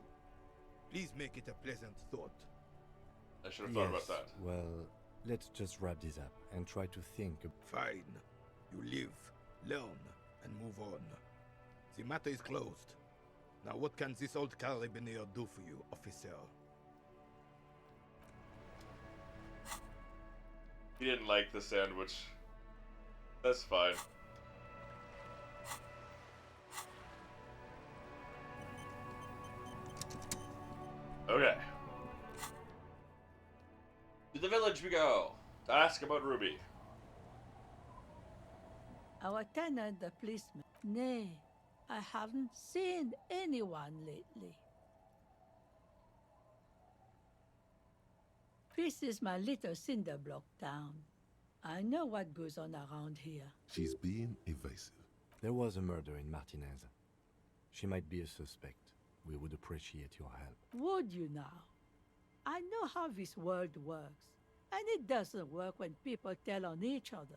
Please make it a pleasant thought. I should have thought about that. Well, let's just wrap this up and try to think. Fine. You live, learn, and move on. The matter is closed. Now what can this old carabiner do for you, officer? He didn't like the sandwich. That's fine. Okay. To the village we go. To ask about Ruby. Our tenant, the policeman. Nay, I haven't seen anyone lately. This is my little cinder block town. I know what goes on around here. She's being evasive. There was a murder in Martinez. She might be a suspect. We would appreciate your help. Would you now? I know how this world works, and it doesn't work when people tell on each other.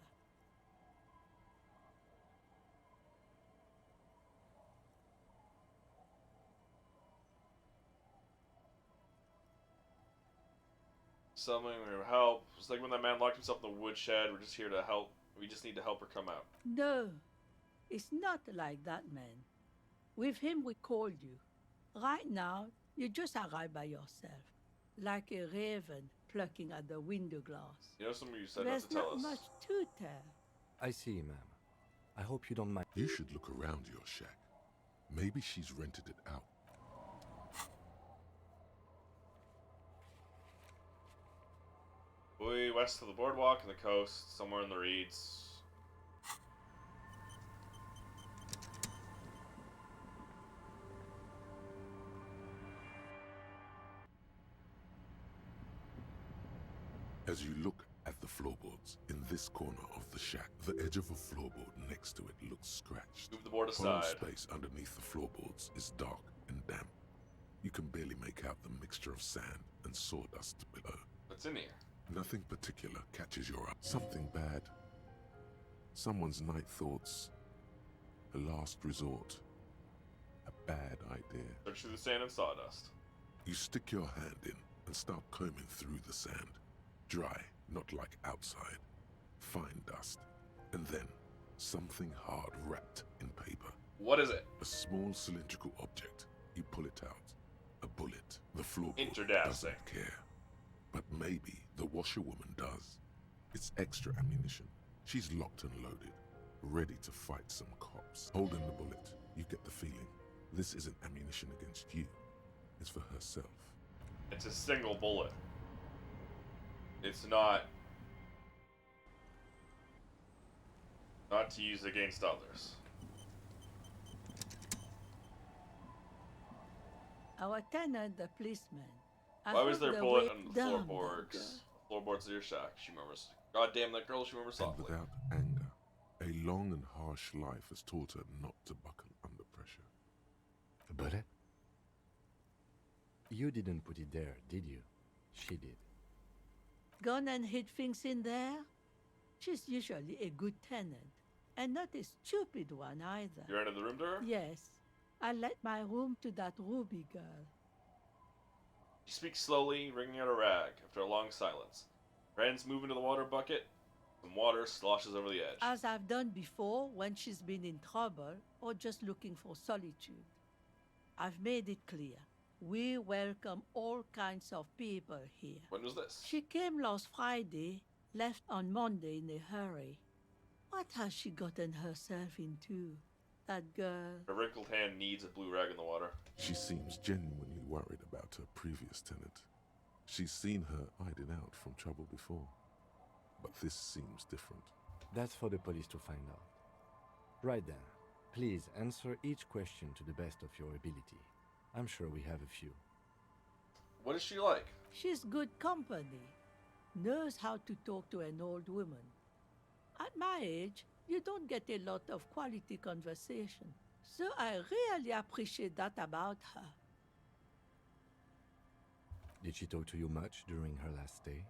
Something or help. It's like when that man locked himself in the woodshed. We're just here to help. We just need to help her come out. No, it's not like that, man. With him, we called you. Right now, you just arrived by yourself, like a raven plucking at the window glass. You know something you said There's not to tell not us. much to tell. I see, ma'am. I hope you don't mind. You should look around your shack. Maybe she's rented it out. Way west of the boardwalk and the coast, somewhere in the reeds. As you look at the floorboards in this corner of the shack, the edge of a floorboard next to it looks scratched. Move the board Whole aside. space underneath the floorboards is dark and damp. You can barely make out the mixture of sand and sawdust below. What's in here? Nothing particular catches your eye. Something bad. Someone's night thoughts. A last resort. A bad idea. Search through the sand and sawdust. You stick your hand in and start combing through the sand. Dry, not like outside. Fine dust. And then, something hard wrapped in paper. What is it? A small cylindrical object. You pull it out. A bullet. The floorboard Interdasting. doesn't care. But maybe the washerwoman does. It's extra ammunition. She's locked and loaded, ready to fight some cops. Holding the bullet, you get the feeling this isn't ammunition against you. It's for herself. It's a single bullet. It's not to use against others. Our tenant, the policeman. I Why was hope there a the bullet way on the down, floorboards? Floorboards of your shack, she murmurs. God damn that girl, she murmurs And softly. without anger, a long and harsh life has taught her not to buckle under pressure. A bullet? You didn't put it there, did you? She did. Gone and hid things in there? She's usually a good tenant, and not a stupid one either. You rented the room to her? Yes. I let my room to that Ruby girl. She speaks slowly, wringing out a rag after a long silence. Her hands move into the water bucket. Some water sloshes over the edge. As I've done before when she's been in trouble or just looking for solitude. I've made it clear. We welcome all kinds of people here. When was this? She came last Friday, left on Monday in a hurry. What has she gotten herself into? That girl. Her wrinkled hand kneads a blue rag in the water. She seems genuinely worried about her previous tenant. She's seen her hiding out from trouble before. But this seems different. That's for the police to find out. Right then, please answer each question to the best of your ability. I'm sure we have a few. What is she like? She's good company. Knows how to talk to an old woman. At my age, you don't get a lot of quality conversation. So I really appreciate that about her. Did she talk to you much during her last stay?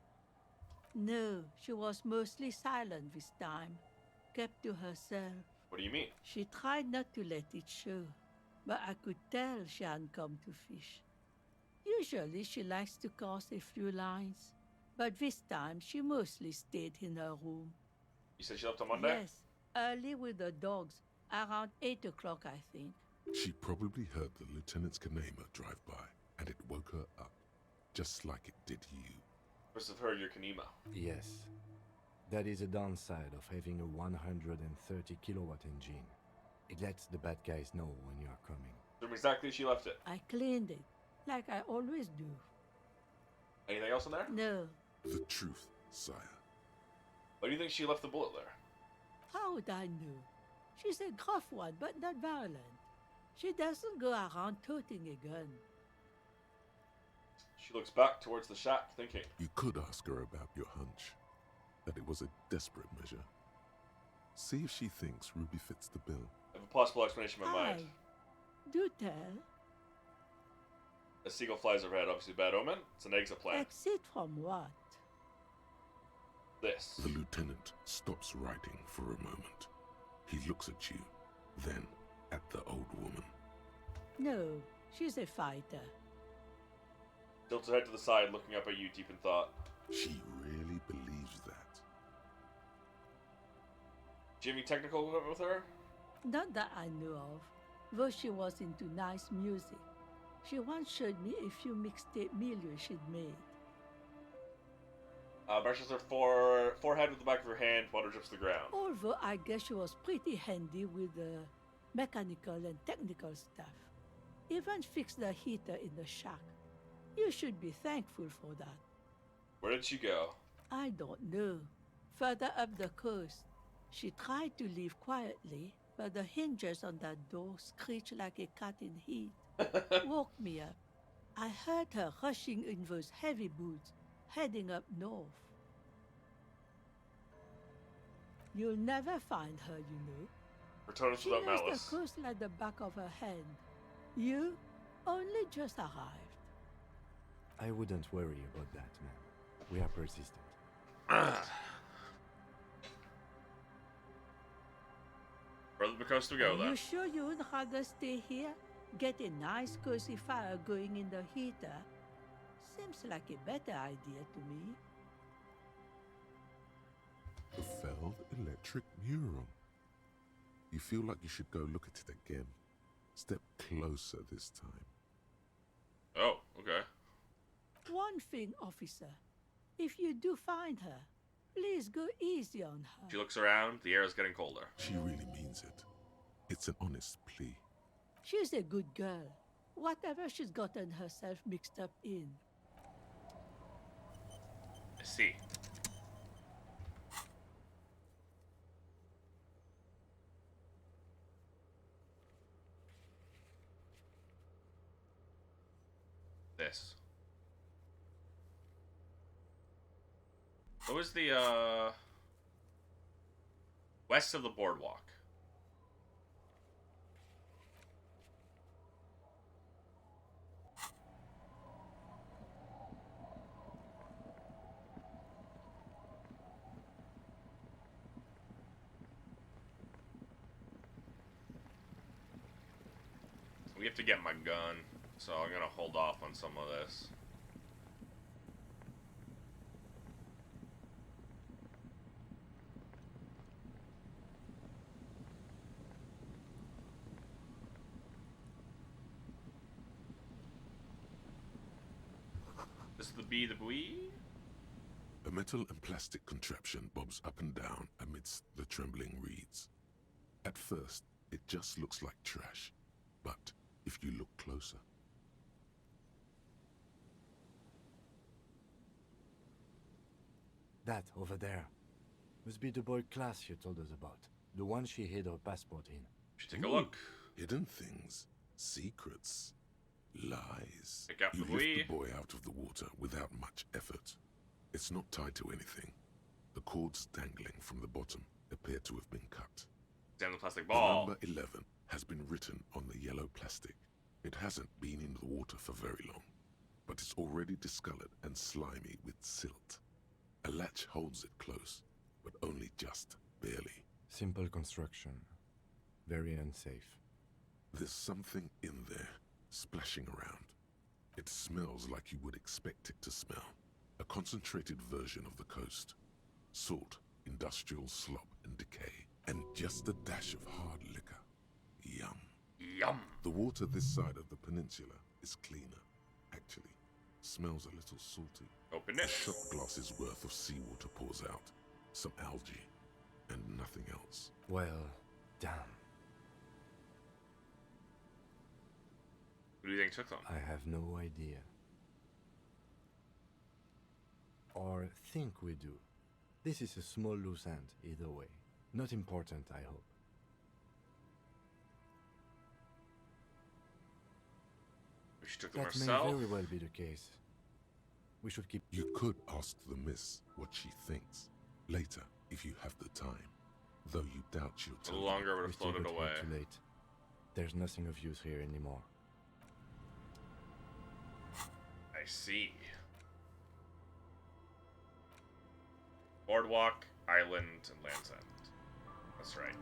No, she was mostly silent this time. Kept to herself. What do you mean? She tried not to let it show, but I could tell she hadn't come to fish. Usually she likes to cast a few lines, but this time she mostly stayed in her room. You said she left on Monday? Yes, early with the dogs, around 8 o'clock, I think. She probably heard the lieutenant's Kanema drive by, and it woke her up, just like it did you. Must have heard your Kanema. Yes. That is a downside of having a 130 kilowatt engine. It lets the bad guys know when you are coming. Tell me exactly as she left it. I cleaned it, like I always do. Anything else in there? No. The truth, sire. Why do you think she left the bullet there? How would I know? She's a gruff one, but not violent. She doesn't go around toting a gun. She looks back towards the shack, thinking. You could ask her about your hunch, that it was a desperate measure. See if she thinks Ruby fits the bill. I have a possible explanation in my mind. Do tell. A seagull flies overhead, obviously a bad omen. It's an exit plan. Exit from what? This. The lieutenant stops writing for a moment. He looks at you, then at the old woman. No, she's a fighter. Tilts her head to the side, looking up at you deep in thought. She really believes that. Do you have any technical equipment with her? Not that I know of, though she was into nice music. She once showed me a few mixtape milieux she'd made. Brushes her forehead with the back of her hand, water drips to the ground. Although I guess she was pretty handy with the mechanical and technical stuff. Even fixed the heater in the shack. You should be thankful for that. Where did she go? I don't know. Further up the coast. She tried to leave quietly, but the hinges on that door screeched like a cat in heat. Woke me up. I heard her rushing in those heavy boots, heading up north. You'll never find her, you know. Return us She without knows malice. the coast like the back of her hand. You only just arrived. I wouldn't worry about that, man. We are persistent. For Further the coast we go, Are then. you sure you would rather stay here? Get a nice cozy fire going in the heater? Seems like a better idea to me. The felled electric mural. You feel like you should go look at it again. Step closer this time. Oh, okay. One thing, officer. If you do find her, please go easy on her. She looks around. The air is getting colder. She really means it. It's an honest plea. She's a good girl. Whatever she's gotten herself mixed up in. I see. This. What was the, west of the boardwalk? We have to get my gun, so I'm gonna hold off on some of this. This is the bee the bee? A metal and plastic contraption bobs up and down amidst the trembling reeds. At first, it just looks like trash, but if you look closer... That over there must be the boy class you told us about. The one she hid her passport in. Should take a look. Hidden things, secrets, lies. Pick up You the lift bee. the boy out of the water without much effort. It's not tied to anything. The cords dangling from the bottom appear to have been cut. Down the plastic The ball. number 11 has been written on the yellow plastic. It hasn't been in the water for very long, but it's already discolored and slimy with silt. A latch holds it close, but only just barely. Simple construction. Very unsafe. There's something in there, splashing around. It smells like you would expect it to smell. A concentrated version of the coast. Salt, industrial slop and decay, and just a dash of hard liquor. Yum. Yum. The water this side of the peninsula is cleaner. Actually, smells a little salty. Open A it. shot glass's worth of seawater pours out. Some algae, and nothing else. Well, damn. Who do you think took them? I have no idea. Or think we do. This is a small loose end, either way. Not important, I hope. She took them That herself. may very well be the case. We should keep... You could ask the miss what she thinks. Later, if you have the time. Though you doubt she'll The tell you. longer would We have still floated got away. here too late. There's nothing of use here anymore. I see. Boardwalk, island, and Land's End. That's right.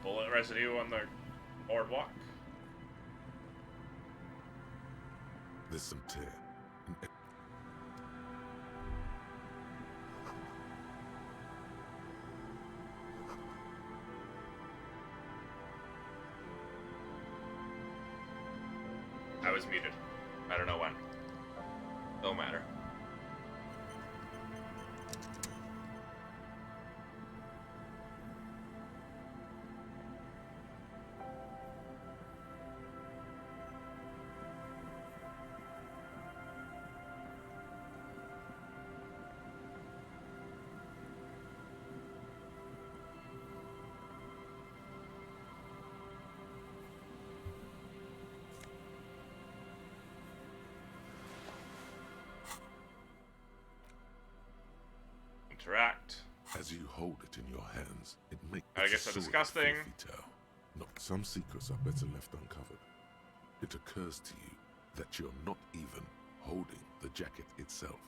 Bullet residue on the boardwalk. There's some tear. I was muted. I don't know when. Don't matter. interact. As you hold it in your hands, it makes I guess they're disgusting. Not some secrets are better left uncovered. It occurs to you that you're not even holding the jacket itself.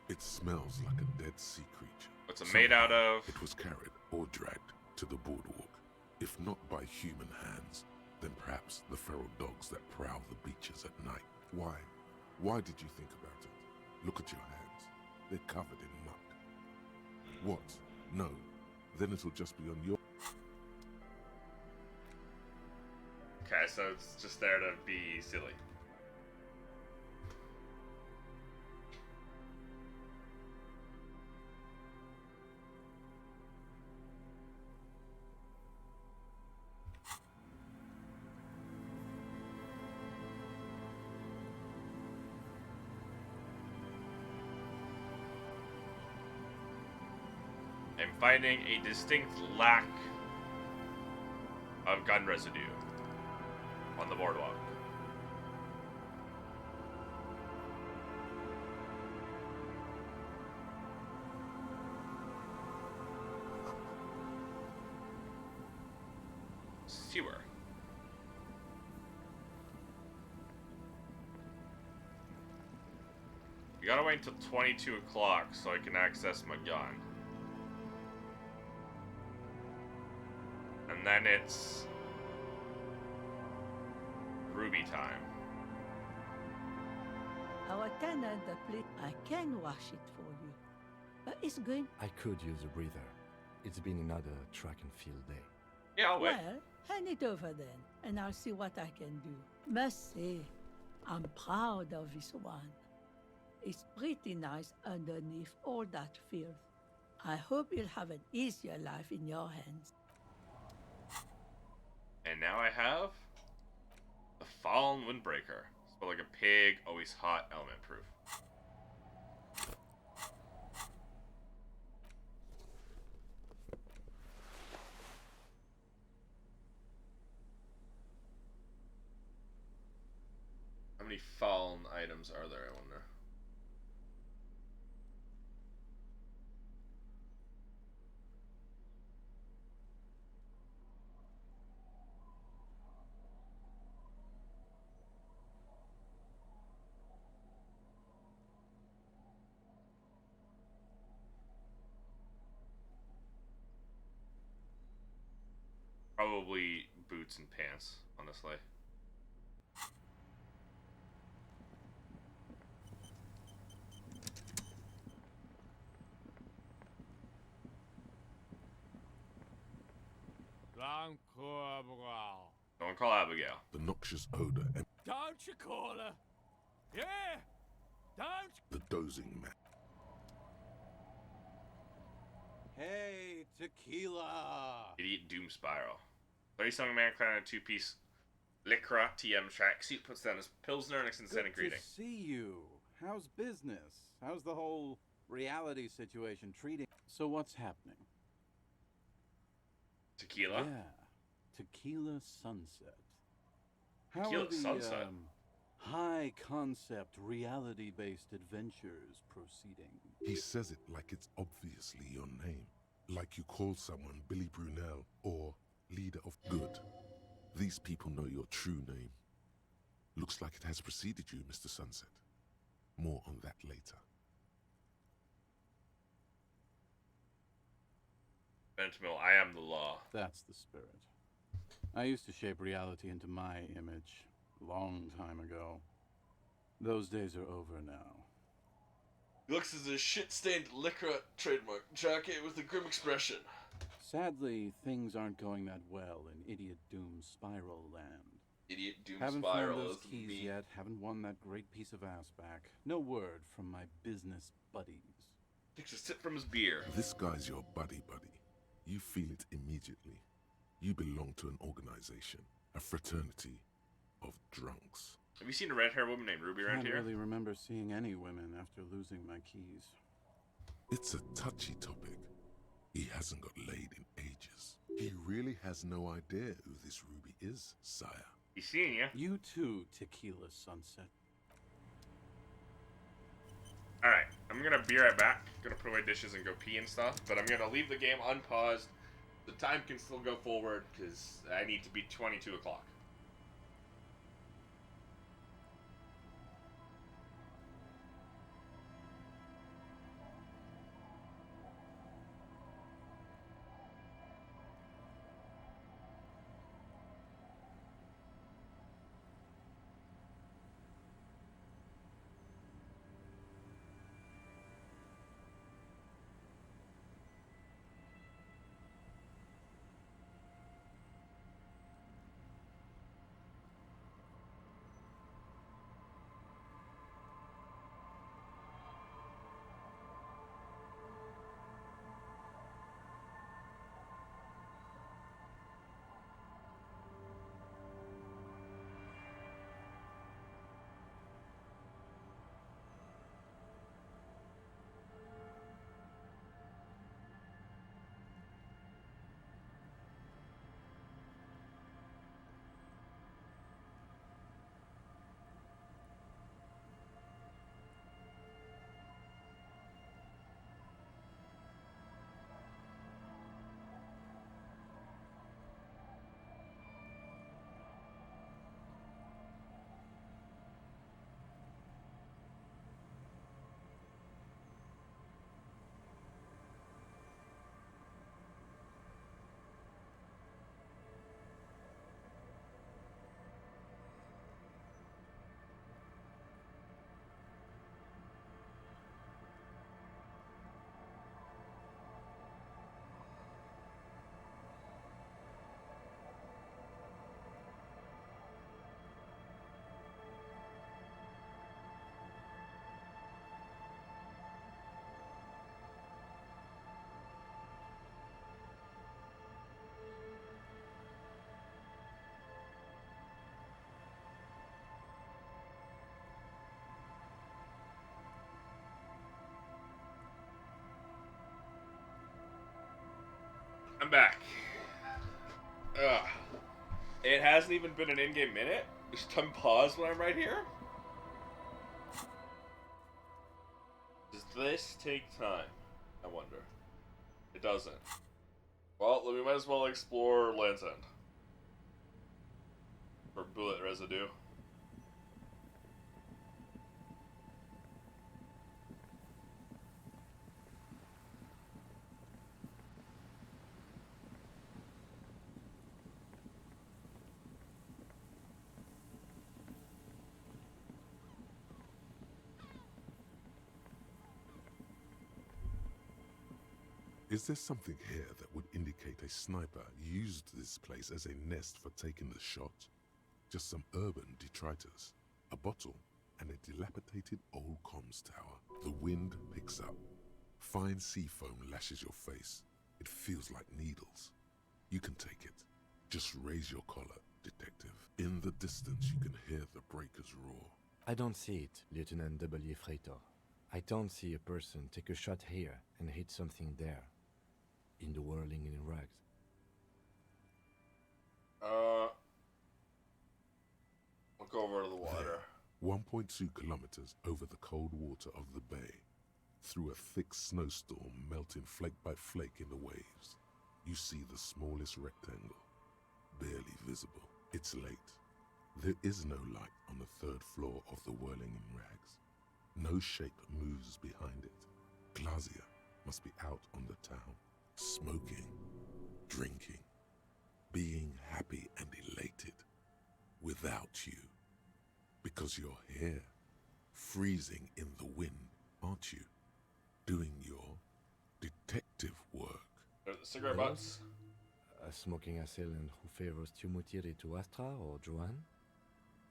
It smells like a dead sea creature. What's it made out of? It was carried or dragged to the boardwalk. If not by human hands, then perhaps the feral dogs that prowl the beaches at night. Why? Why did you think about it? Look at your hands. They're covered in mud. What? No. Then it'll just be on your... Okay, so it's just there to be silly. I'm finding a distinct lack of gun residue on the boardwalk. Sewer. You gotta wait until 22 o'clock so I can access my gun. And then it's Ruby time. Our tenant, the plate, I can wash it for you. But it's going... I could use a breather. It's been another track and field day. Yeah, I'll wait. Well, hand it over then, and I'll see what I can do. Must say, I'm proud of this one. It's pretty nice underneath all that filth. I hope you'll have an easier life in your hands. And now I have the Fallen Windbreaker. Spelled like a pig, always hot, element proof. How many fallen items are there, I wonder? Probably boots and pants, honestly. Don't call Abigail. The noxious odor and Don't you call her? Yeah! Don't! the dozing man. Hey, tequila! Idiot Doom Spiral. 30-something man clad in a two-piece Lycra TM tracksuit puts down his Pilsner and extends a greeting. Good to see you. How's business? How's the whole reality situation treating? So what's happening? Tequila? Yeah. Tequila Sunset. How Tequila are the, Sunset? high-concept, reality-based adventures proceeding? He says it like it's obviously your name. Like you call someone Billy Brunel or Leader of Good. These people know your true name. Looks like it has preceded you, Mr. Sunset. More on that later. Benjamin, I am the law. That's the spirit. I used to shape reality into my image a long time ago. Those days are over now. He looks as a shit-stained Lycra trademark jacket with a grim expression. Sadly, things aren't going that well in Idiot Doom Spiral land. Idiot Doom Haven't Spiral found those is keys me. yet, haven't won that great piece of ass back. No word from my business buddies. Takes a sip from his beer. This guy's your buddy. You feel it immediately. You belong to an organization, a fraternity of drunks. Have you seen a red-haired woman named Ruby around Can't here? really remember seeing any women after losing my keys. It's a touchy topic. He hasn't got laid in ages. He really has no idea who this Ruby is, sire. He's seeing you. You too, Tequila Sunset. Alright, I'm I'm gonna be right back. Gonna put away dishes and go pee and stuff. But I'm gonna leave the game unpaused. The time can still go forward because I need to be 22 o'clock. I'm back. Ugh. It hasn't even been an in-game minute. Just unpause when I'm right here. Does this take time? I wonder. It doesn't. Well, we might as well explore Land's End. For bullet residue. Is there something here that would indicate a sniper used this place as a nest for taking the shot? Just some urban detritus, a bottle, and a dilapidated old comms tower. The wind picks up. Fine sea foam lashes your face. It feels like needles. You can take it. Just raise your collar, detective. In the distance, you can hear the breakers roar. I don't see it, Lieutenant W. Freitor. I don't see a person take a shot here and hit something there. In the whirling in rags. I'll go over to the water. There, 1.2 kilometers over the cold water of the bay, through a thick snowstorm melting flake by flake in the waves, you see the smallest rectangle, barely visible. It's late. There is no light on the third floor of the whirling in rags. No shape moves behind it. Glazia must be out on the town. Smoking, drinking, being happy and elated without you. Because you're here, freezing in the wind, aren't you? Doing your detective work. Cigarette butts. A smoking assailant who favors Tumutiri to Astra or Joanne?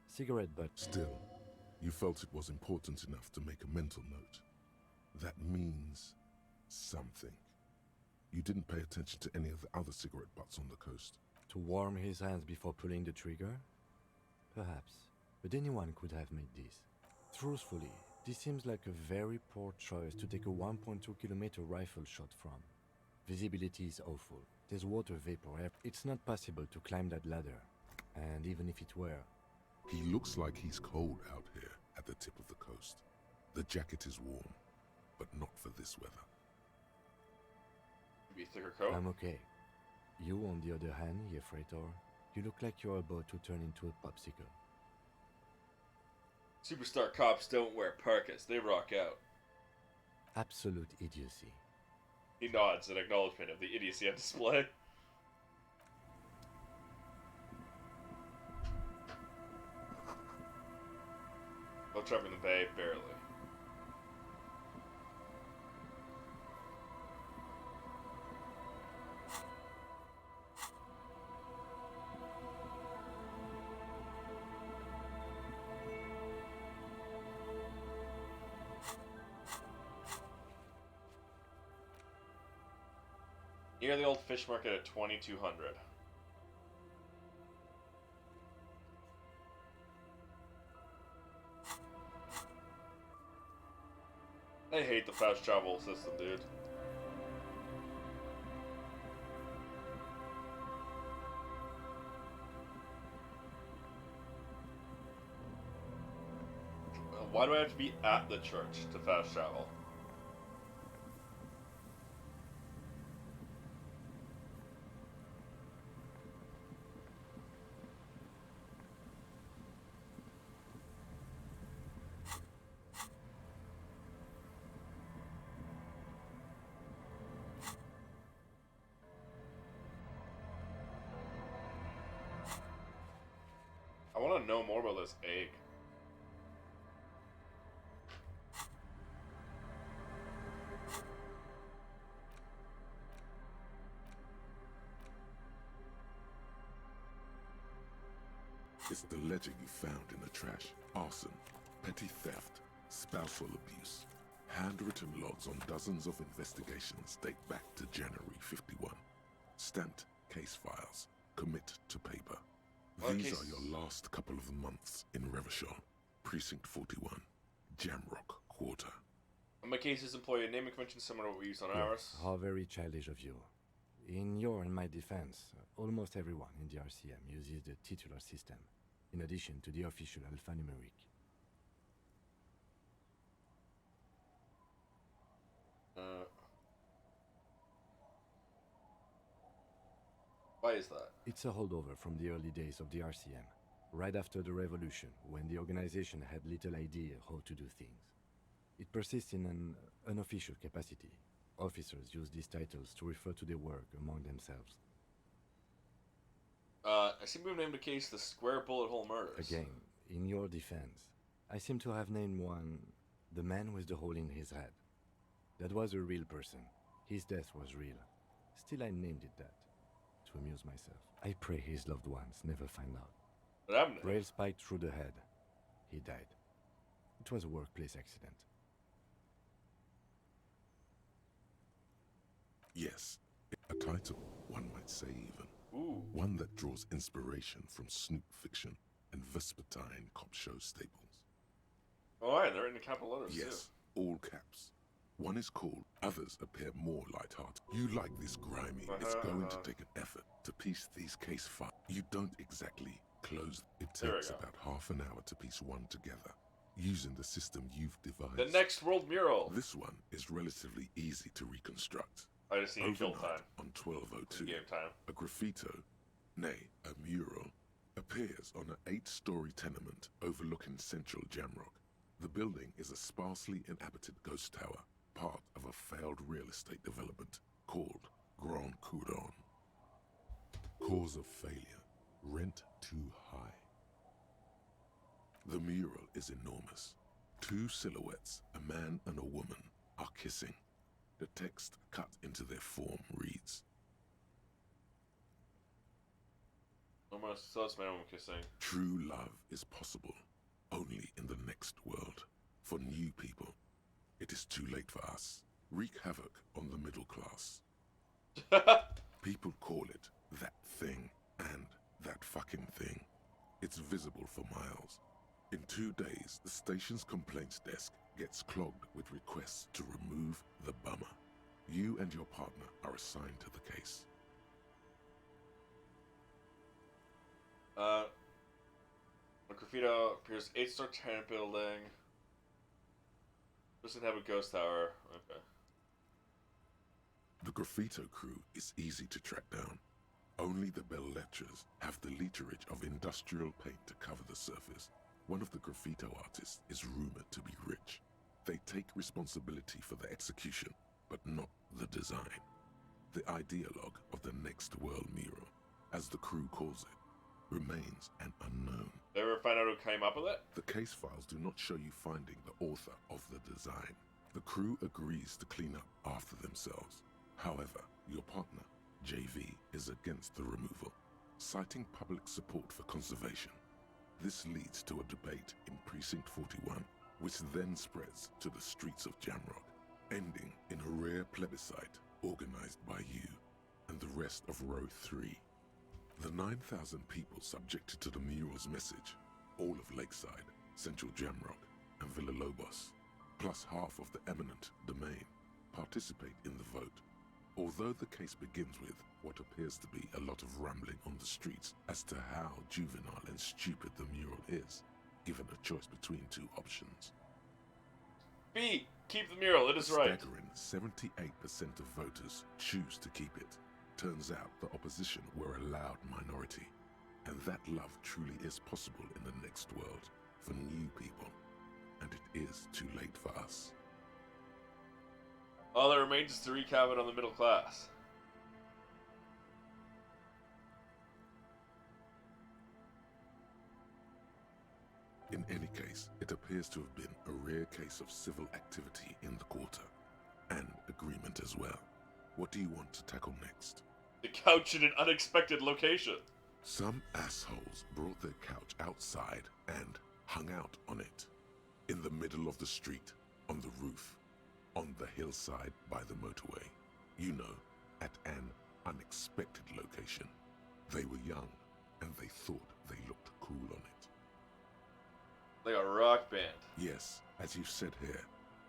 Cigarette butt. Still, you felt it was important enough to make a mental note. That means something. You didn't pay attention to any of the other cigarette butts on the coast. To warm his hands before pulling the trigger? Perhaps. But anyone could have made this. Truthfully, this seems like a very poor choice to take a 1.2-kilometer rifle shot from. Visibility is awful. There's water vapor. It's not possible to climb that ladder. And even if it were... He looks like he's cold out here at the tip of the coast. The jacket is warm, but not for this weather. Maybe a thicker coat? I'm okay. You, on the other hand, Yefretor, you look like you're about to turn into a popsicle. Superstar cops don't wear parkas, they rock out. Absolute idiocy. He nods in acknowledgement of the idiocy on display. Boat trapping the bay, barely. Near the old fish market at 2200. I hate the fast travel system, dude. Why do I have to be at the church to fast travel? I want to know more about this egg. It's the ledger you found in the trash. Arson, petty theft, spousal abuse. Handwritten logs on dozens of investigations date back to January 51. Stamped case files. Commit to paper. These are your last couple of months in Revachol, Precinct 41, Jamrock Quarter. My cases employ a naming convention similar to what we use on ours. How very childish of you. In your and my defense, almost everyone in the RCM uses the titular system, in addition to the official alphanumeric. Why is that? It's a holdover from the early days of the RCM, right after the revolution, when the organization had little idea how to do things. It persists in an unofficial capacity. Officers use these titles to refer to their work among themselves. I seem to have named a case the Square Bullet Hole Murders. Again, in your defense, I seem to have named one the man with the hole in his head. That was a real person. His death was real. Still, I named it that, to amuse myself. I pray his loved ones never find out. What happened? Rail spiked through the head. He died. It was a workplace accident. Yes, a title, one might say even. Ooh. One that draws inspiration from Snoop fiction and Vespertine cop show staples. Alright, they're in capital letters Yes, all caps. One is called, others appear more light-hearted. You like this grimy, it's going to take an effort to piece these case files. You don't exactly close. It takes about half an hour to piece one together, using the system you've devised. The next world mural. This one is relatively easy to reconstruct. I just need kill Overnight, time. on 1202, Game time. a graffito, nay, a mural, appears on an 8-story tenement overlooking central Jamrock. The building is a sparsely inhabited ghost tower, part of a failed real estate development called Grand Couronne. Cause of failure, rent too high. The mural is enormous. 2 silhouettes, a man and a woman, are kissing. The text cut into their form reads, Almost so it's man and woman kissing. true love is possible only in the next world. For new people, it is too late for us. Wreak havoc on the middle class. People call it that thing and that fucking thing. It's visible for miles. In 2 days, the station's complaints desk gets clogged with requests to remove the bummer. You and your partner are assigned to the case. A graffito appears 8-story tenant building. Doesn't have a ghost tower. Okay. The graffito crew is easy to track down. Only the bell lectures have the literage of industrial paint to cover the surface. One of the graffito artists is rumored to be rich. They take responsibility for the execution, but not the design. The ideologue of the next world mural, as the crew calls it, remains an unknown. They ever find out who came up with it? The case files do not show you finding the author of the design. The crew agrees to clean up after themselves. However, your partner, JV, is against the removal, citing public support for conservation. This leads to a debate in Precinct 41, which then spreads to the streets of Jamrock, ending in a rare plebiscite organized by you and the rest of Row 3. The 9,000 people subjected to the mural's message, all of Lakeside, Central Jamrock, and Villa Lobos, plus half of the eminent domain, participate in the vote. Although the case begins with what appears to be a lot of rambling on the streets as to how juvenile and stupid the mural is, given a choice between two options. B. Keep the mural, it is right. Staggering 78% of voters choose to keep it. Turns out the opposition were a loud minority, and that love truly is possible in the next world for new people, and it is too late for us. All that remains is to wreak havoc on the middle class. In any case, it appears to have been a rare case of civil activity in the quarter, and agreement as well. What do you want to tackle next? The couch in an unexpected location. Some assholes brought their couch outside and hung out on it. In the middle of the street, on the roof, on the hillside by the motorway. You know, at an unexpected location. They were young, and they thought they looked cool on it. Like a rock band. Yes, as you said here,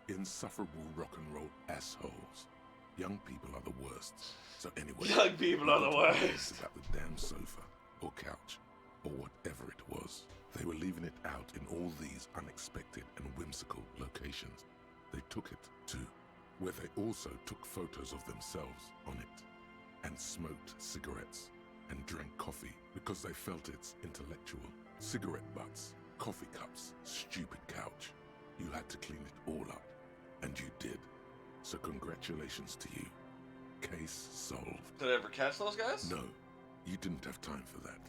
insufferable rock and roll assholes. Young people are the worst. So anyway, young people are the worst. About the damn sofa, or couch, or whatever it was. They were leaving it out in all these unexpected and whimsical locations. They took it to where they also took photos of themselves on it, and smoked cigarettes, and drank coffee because they felt it's intellectual. Cigarette butts, coffee cups, stupid couch. You had to clean it all up, and you did. So congratulations to you. Case solved. Did I ever catch those guys? No, you didn't have time for that.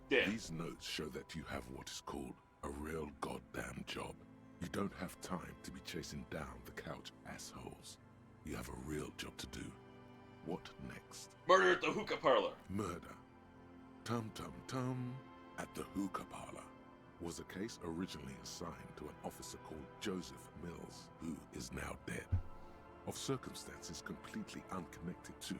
Yeah. These notes show that you have what is called a real goddamn job. You don't have time to be chasing down the couch assholes. You have a real job to do. What next? Murder at the hookah parlor. Murder. Tum-tum-tum. At the hookah parlor was a case originally assigned to an officer called Joseph Mills, who is now dead. Of circumstances completely unconnected to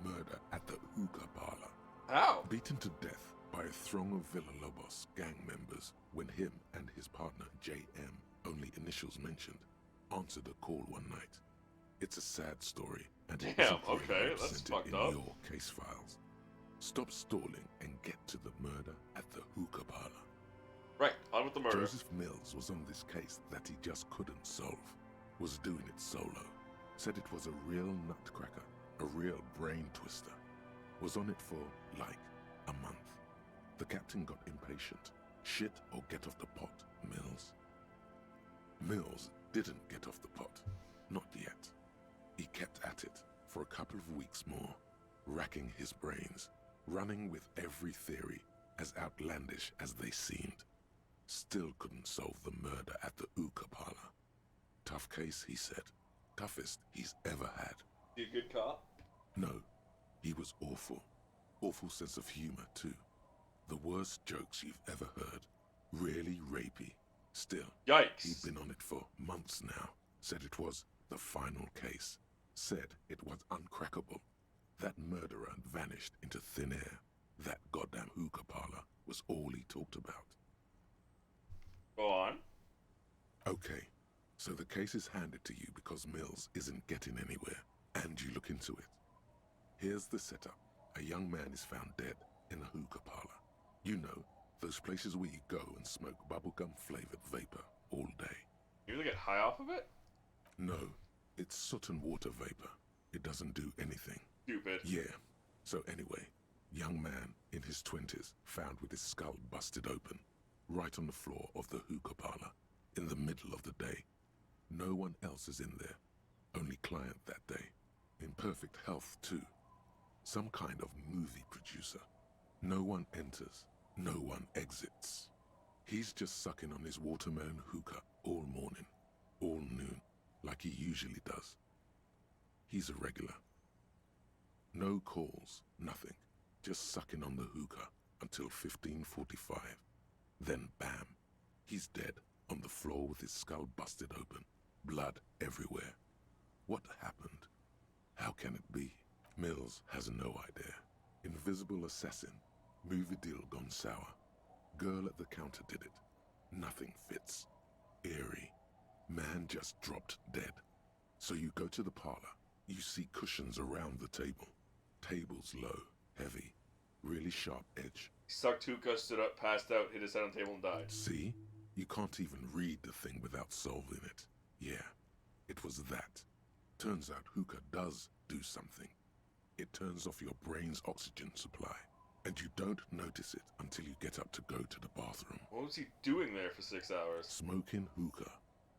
murder at the hookah parlor. How? Beaten to death by a throng of Villa Lobos gang members when him and his partner JM, only initials mentioned, answered a call one night. It's a sad story, and it isn't really okay, that's represented fucked in up. your case files. Stop stalling and get to the murder at the hookah parlor. Right, on with the murder. Joseph Mills was on this case that he just couldn't solve. Was doing it solo. Said it was a real nutcracker, a real brain twister. Was on it for, like, a month. The captain got impatient. Shit or get off the pot, Mills. Mills didn't get off the pot. Not yet. He kept at it for a couple of weeks more, racking his brains, running with every theory, as outlandish as they seemed. Still couldn't solve the murder at the hookah parlor. Tough case, he said. Toughest he's ever had. You a good cop? No, he was awful. Awful sense of humor, too. The worst jokes you've ever heard. Really rapey. Still, yikes. He'd been on it for months now. Said it was the final case. Said it was uncrackable. That murderer vanished into thin air. That goddamn hookah parlor was all he talked about. Go on. Okay, so the case is handed to you because Mills isn't getting anywhere, and you look into it. Here's the setup. A young man is found dead in a hookah parlor. You know, those places where you go and smoke bubblegum-flavored vapor all day. You really get high off of it? No, it's soot and water vapor. It doesn't do anything. Stupid. Yeah. So anyway, young man in his 20s found with his skull busted open, right on the floor of the hookah parlor, in the middle of the day. No one else is in there. Only client that day. In perfect health, too. Some kind of movie producer. No one enters. No one exits. He's just sucking on his watermelon hookah all morning, all noon, like he usually does. He's a regular. No calls, nothing. Just sucking on the hookah until 15:45. Then bam, he's dead on the floor with his skull busted open. Blood everywhere. What happened? How can it be? Mills has no idea. Invisible assassin. Movie deal gone sour. Girl at the counter did it. Nothing fits. Eerie. Man just dropped dead. So you go to the parlor. You see cushions around the table. Table's low, heavy, really sharp edge. Sucked hookah, stood up, passed out, hit his head on the table and died. See? You can't even read the thing without solving it. Yeah, it was that. Turns out hookah does do something. It turns off your brain's oxygen supply. And you don't notice it until you get up to go to the bathroom. What was he doing there for 6 hours? Smoking hookah.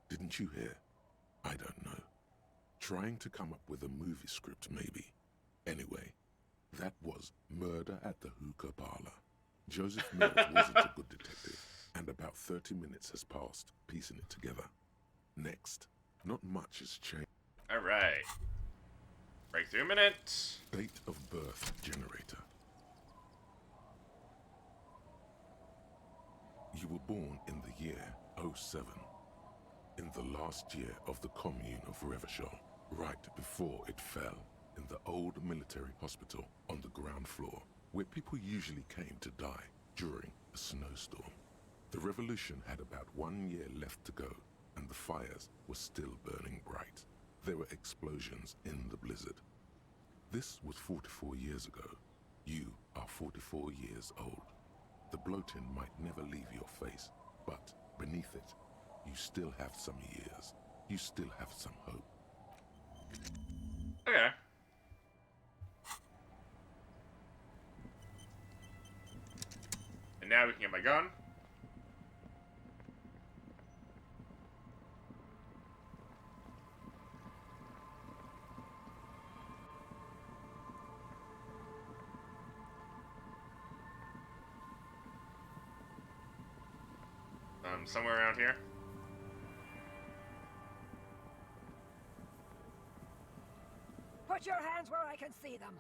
Didn't you hear? I don't know. Trying to come up with a movie script, maybe. Anyway, that was Murder at the Hookah Parlor. Joseph Mills wasn't a good detective, and about 30 minutes has passed, piecing it together. Next, not much has changed. Alright. Breakthrough minute. Date of birth generator. You were born in the year 07, in the last year of the commune of Revachol, right before it fell, in the old military hospital on the ground floor, where people usually came to die during a snowstorm. The revolution had about 1 year left to go, and the fires were still burning bright. There were explosions in the blizzard. This was 44 years ago. You are 44 years old. The bloating might never leave your face, but beneath it, you still have some years. You still have some hope. Okay. And now we can get my gun. Somewhere around here. Put your hands where I can see them.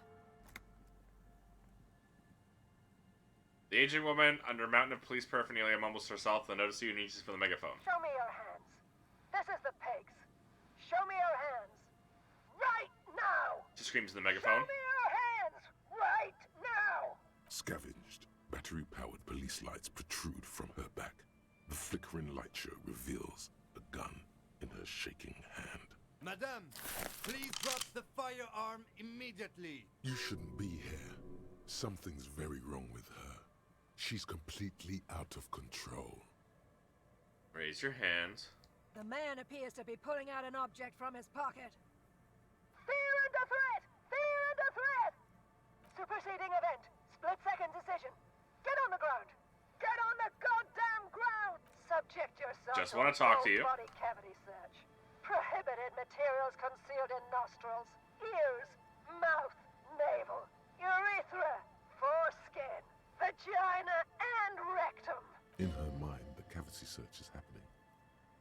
The aging woman under a mountain of police paraphernalia mumbles to herself, then notices you and reaches for the megaphone. Show me your hands. This is the pigs. Show me your hands. Right now! She screams in the megaphone. Show me your hands! Right now! Scavenged, battery-powered police lights protrude from her back. The flickering light show reveals a gun in her shaking hand. Madame, please drop the firearm immediately. You shouldn't be here. Something's very wrong with her. She's completely out of control. Raise your hands. The man appears to be pulling out an object from his pocket. Fear under threat! Fear under threat! Superseding event. Split-second decision. Get on the ground. Get on the goddamn ground! Subject yourself Just want to talk to you. Body cavity search. Prohibited materials concealed in nostrils, ears, mouth, navel, urethra, foreskin, vagina, and rectum. In her mind, the cavity search is happening.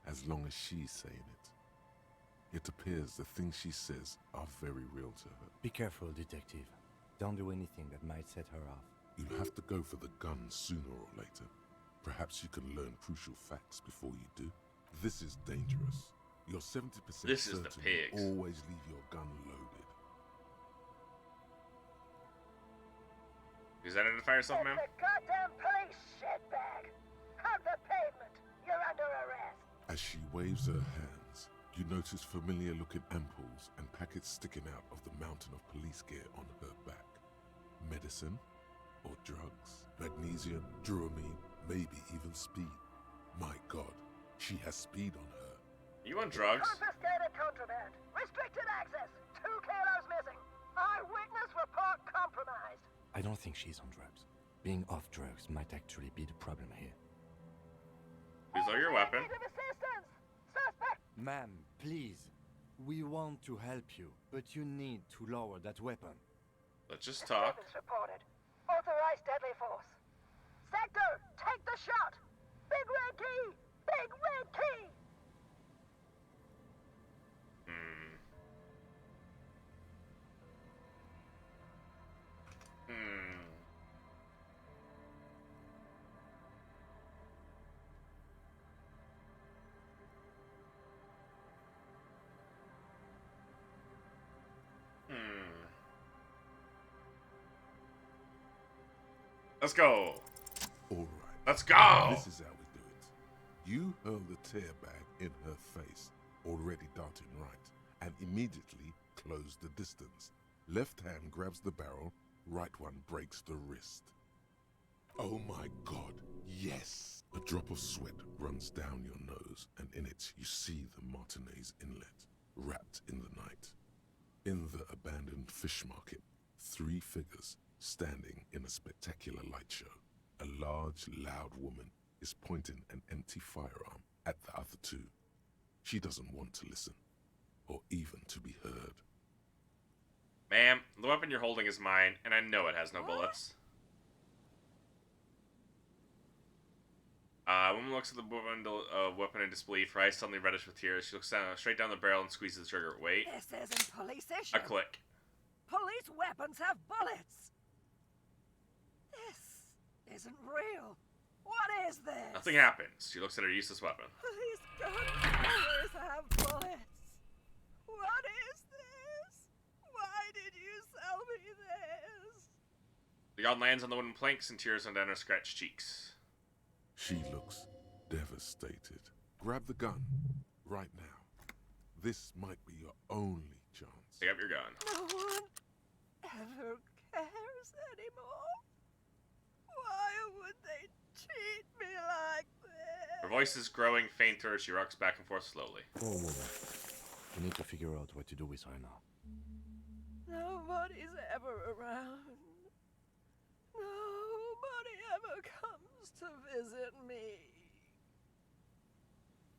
As long as she's saying it. It appears the things she says are very real to her. Be careful, detective. Don't do anything that might set her off. You'll have to go for the gun sooner or later. Perhaps you can learn crucial facts before you do. This is dangerous. You're 70% This is certain the pigs. you always leave your gun loaded. Does that identify yourself, ma'am? It's a goddamn police shitbag. Hug the pavement. You're under arrest. As she waves her hands, you notice familiar-looking ampoules and packets sticking out of the mountain of police gear on her back. Medicine? Or drugs? Magnesium, Duramine, maybe even speed. My God, she has speed on her. You on drugs? Confiscated contraband. Restricted access. 2 kilos missing. Eyewitness report compromised. I don't think she's on drugs. Being off drugs might actually be the problem here. These are your weapon. Need of assistance. Suspect. Ma'am, please. We want to help you, but you need to lower that weapon. Let's just talk. Disturbance reported. Authorized deadly force. Sector, take the shot. Big red key. Big red key. Let's go. All right. Let's go. This is how we do it. You hurl the tear bag in her face, already darting right, and immediately close the distance. Left hand grabs the barrel, right one breaks the wrist. Oh my God, yes! A drop of sweat runs down your nose, and in it you see the Martinez Inlet, wrapped in the night. In the abandoned fish market, 3 figures standing in a spectacular light show. A large, loud woman is pointing an empty firearm at the other 2. She doesn't want to listen, or even to be heard. Ma'am, the weapon you're holding is mine, and I know it has no bullets. Woman looks at the weapon in disbelief, her eyes suddenly reddish with tears. She looks straight down the barrel and squeezes the trigger. Wait. This isn't police issue. A click. Police weapons have bullets. This isn't real. What is this? Nothing happens. She looks at her useless weapon. Police guns always have bullets. What is this? Why did you sell me this? The gun lands on the wooden planks and tears run down her scratched cheeks. She looks devastated. Grab the gun, right now. This might be your only chance. Pick up your gun. No one ever cares anymore. Why would they treat me like this? Her voice is growing fainter as she rocks back and forth slowly. Poor woman. We need to figure out what to do with her now. Nobody's ever around. Nobody ever comes to visit me.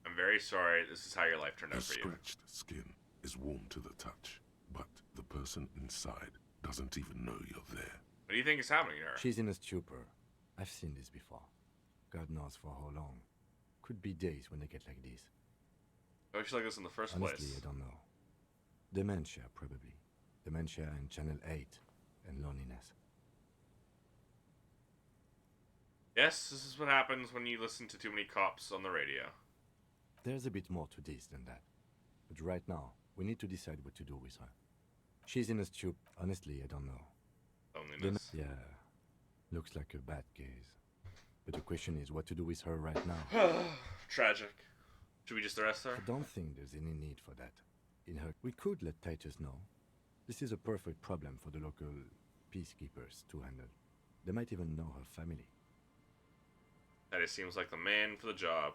I'm very sorry. This is how your life turned Her out for you. scratched skin is warm to the touch, but the person inside doesn't even know you're there. What do you think is happening to her? She's in a stupor. I've seen this before. God knows for how long. Could be days when they get like this. Why was she like this in the first Honestly, place? I don't know. Dementia, probably. Dementia and Channel 8 and loneliness. Yes, this is what happens when you listen to too many cops on the radio. There's a bit more to this than that. But right now, we need to decide what to do with her. She's in a stupor. Honestly, I don't know. Loneliness. Yeah. Looks like a bad case. But the question is what to do with her right now. Tragic. Should we just arrest her? I don't think there's any need for that. In her, we could let Titus know. This is a perfect problem for the local peacekeepers to handle. They might even know her family. That seems like the man for the job.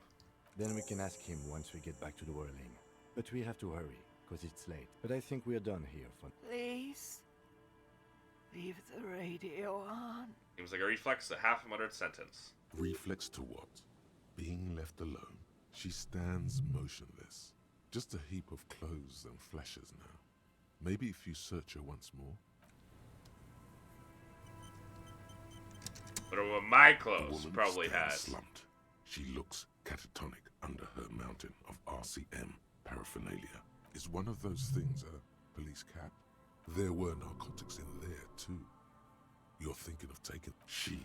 Then we can ask him once we get back to the whirling. But we have to hurry, because it's late. But I think we're done here for... Please, leave the radio on. Seems like a reflex to half-muttered sentence. Reflex to what? Being left alone. She stands motionless. Just a heap of clothes and fleshes now. Maybe if you search her once more. But what my The clothes woman probably stands has. slumped. She looks catatonic under her mountain of RCM paraphernalia. Is one of those things a police cap? There were narcotics in there too. You're thinking of taking... She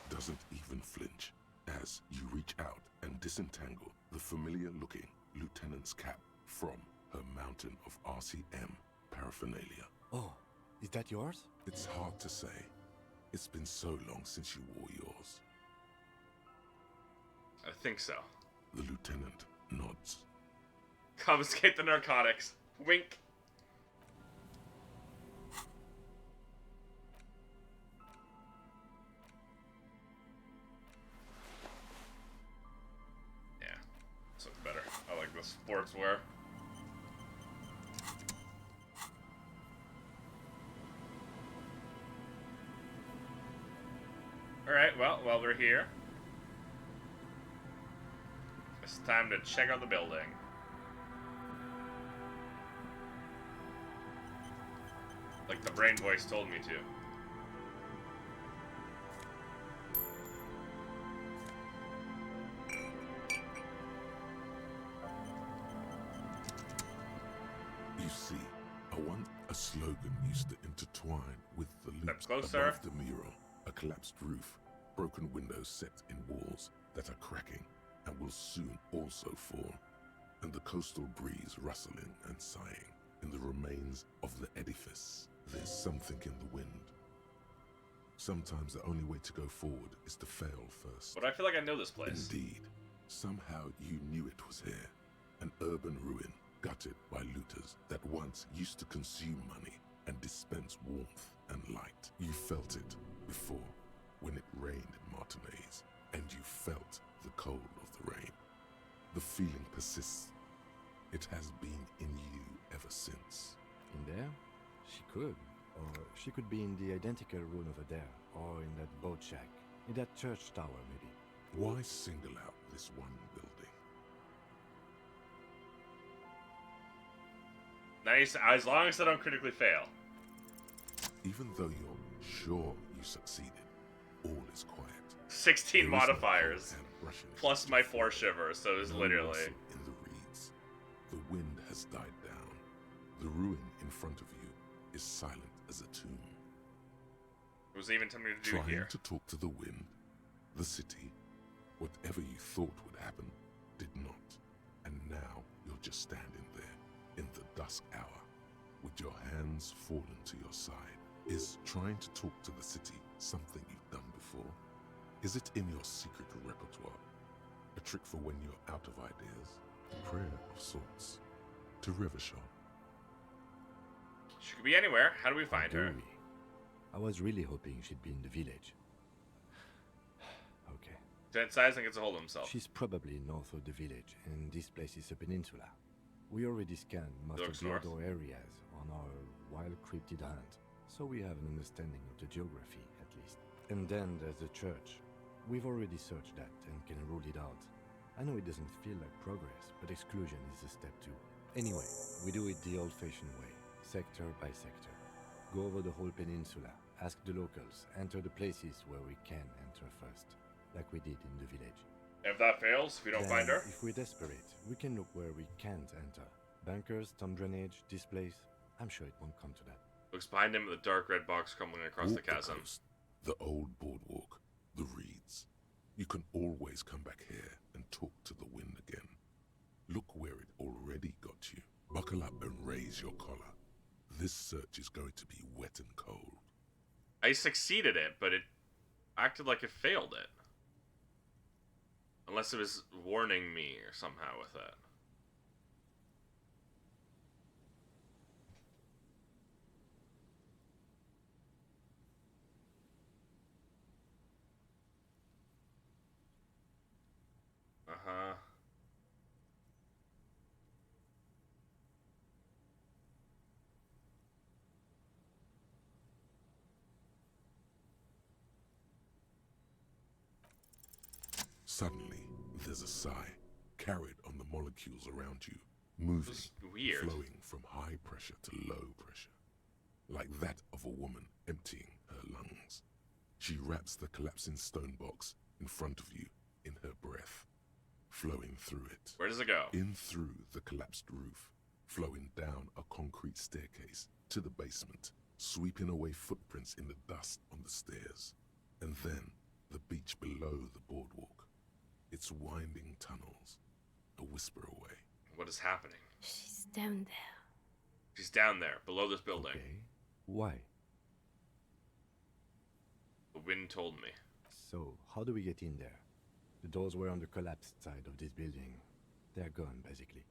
doesn't even flinch as you reach out and disentangle the familiar-looking lieutenant's cap from her mountain of RCM paraphernalia. Oh, is that yours? It's hard to say. It's been so long since you wore yours. I think so. The lieutenant nods. Confiscate the narcotics. Wink. Yeah. Something better. I like this. sportswear. Alright, well, while we're here, it's time to check out the building. Like the brain voice told me to. You see, a slogan used to intertwine with the loop closer. above the mural. A collapsed roof, broken windows set in walls that are cracking and will soon also fall, and the coastal breeze rustling and sighing in the remains of the edifice. There's something in the wind. Sometimes the only way to go forward is to fail first. But I feel like I know this place. Indeed. Somehow you knew it was here. An urban ruin, gutted by looters that once used to consume money and dispense warmth and light. You felt it before, when it rained in Martinez, and you felt the cold of the rain. The feeling persists. It has been in you ever since. In there? She could. Or she could be in the identical room over there, or in that boat shack, in that church tower, maybe. Why single out this one building? Nice, as long as I don't critically fail. Even though you're sure you succeeded, all is quiet. 16 modifiers, plus my 4 shivers, so it's literally... rustle in the reeds. The wind has died down. The ruin in front of you is silent as a tomb. It was even something to do Trying here. to talk to the wind, the city, whatever you thought would happen, did not. And now you're just standing there, in the dusk hour, with your hands fallen to your side. Is trying to talk to the city something you've done before? Is it in your secret repertoire? A trick for when you're out of ideas? A prayer of sorts? To Revachol? She could be anywhere. How do we find her? I was really hoping she'd be in the village. Okay. Dead Sizing gets a hold of himself. She's probably north of the village, and this place is a peninsula. We already scanned most of the north. outdoor areas on our wild cryptid hunt, so we have an understanding of the geography, at least. And then there's the church. We've already searched that and can rule it out. I know it doesn't feel like progress, but exclusion is a step too. Anyway, we do it the old-fashioned way, sector by sector. Go over the whole peninsula, ask the locals, enter the places where we can enter first, like we did in the village. If that fails, if we don't Then, find her, if we're desperate, we can look where we can't enter. Bunkers, storm drainage, this place. I'm sure it won't come to that. looks behind him at the dark red box crumbling across Walk the chasm. coast, the old boardwalk, the reeds. You can always come back here and talk to the wind again. Look where it already got you. Buckle up and raise your collar. This search is going to be wet and cold. I succeeded it, but it acted like it failed it. Unless it was warning me or somehow with it. Uh-huh. Suddenly, there's a sigh, carried on the molecules around you, moving, weird. flowing from high pressure to low pressure, like that of a woman emptying her lungs. She wraps the collapsing stone box in front of you in her breath, flowing through it. Where does it go? In through the collapsed roof, flowing down a concrete staircase to the basement, sweeping away footprints in the dust on the stairs, and then the beach below the boardwalk. Its winding tunnels, a whisper away. What is happening? She's down there. She's down there, below this building. Okay. Why? The wind told me. So, how do we get in there? The doors were on the collapsed side of this building. They're gone, basically.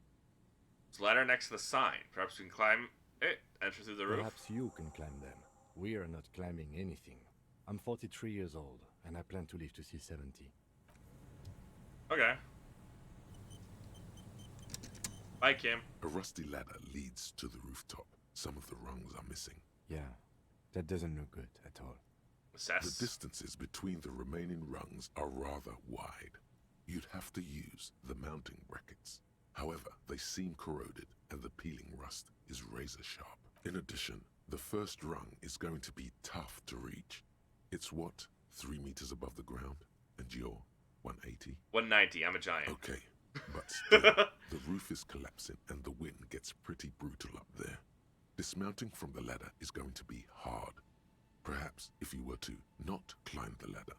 There's a ladder next to the sign. Perhaps we can climb it, enter through the roof. Perhaps you can climb them. We are not climbing anything. I'm 43 years old, and I plan to live to see 70. Okay. Bye, Kim. A rusty ladder leads to the rooftop. Some of the rungs are missing. Yeah, that doesn't look good at all. The distances between the remaining rungs are rather wide. You'd have to use the mounting brackets. However, they seem corroded and the peeling rust is razor sharp. In addition, the first rung is going to be tough to reach. It's what, 3 meters above the ground? And you're 180? 190, I'm a giant. Okay, but still, the roof is collapsing and the wind gets pretty brutal up there. Dismounting from the ladder is going to be hard. Perhaps if you were to not climb the ladder.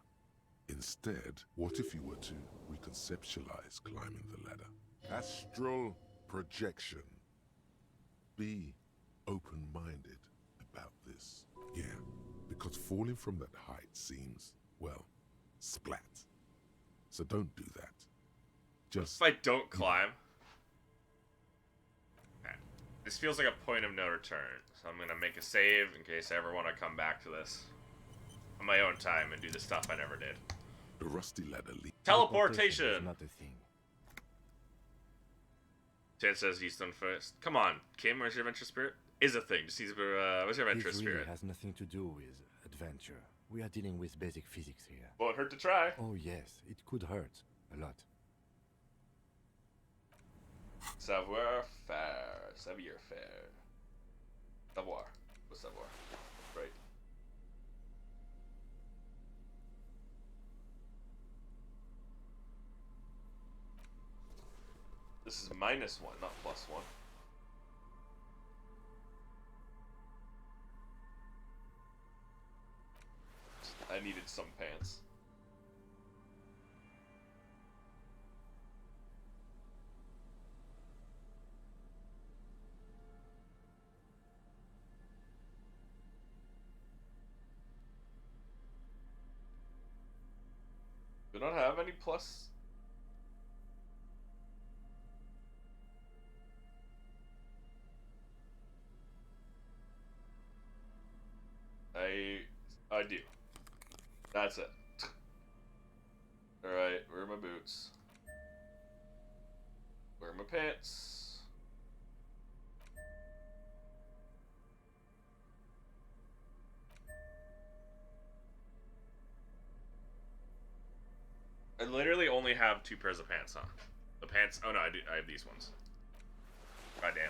Instead, what if you were to reconceptualize climbing the ladder? Astral projection. Be open-minded about this. Yeah, because falling from that height seems, well, splat. So don't do that. Just... If I don't climb... Okay. This feels like a point of no return, so I'm gonna make a save in case I ever want to come back to this on my own time and do the stuff I never did. The rusty ladder leads. Teleportation! Not a thing. Chad says he's done first. Come on, Kim, where's your adventure spirit? Is a thing. Just where's your adventure This spirit? really has nothing to do with adventure. We are dealing with basic physics here. Won't hurt to try. Oh yes, it could hurt. A lot. Savoir faire. Savoir faire. Savoir. What's savoir? Right. This is -1, not +1. I needed some pants. Do not have any plus. I do. That's it. Alright, where are my boots? Where are my pants? I literally only have 2 pairs of pants on. The pants... Oh no, I do. I have these ones. Goddamn.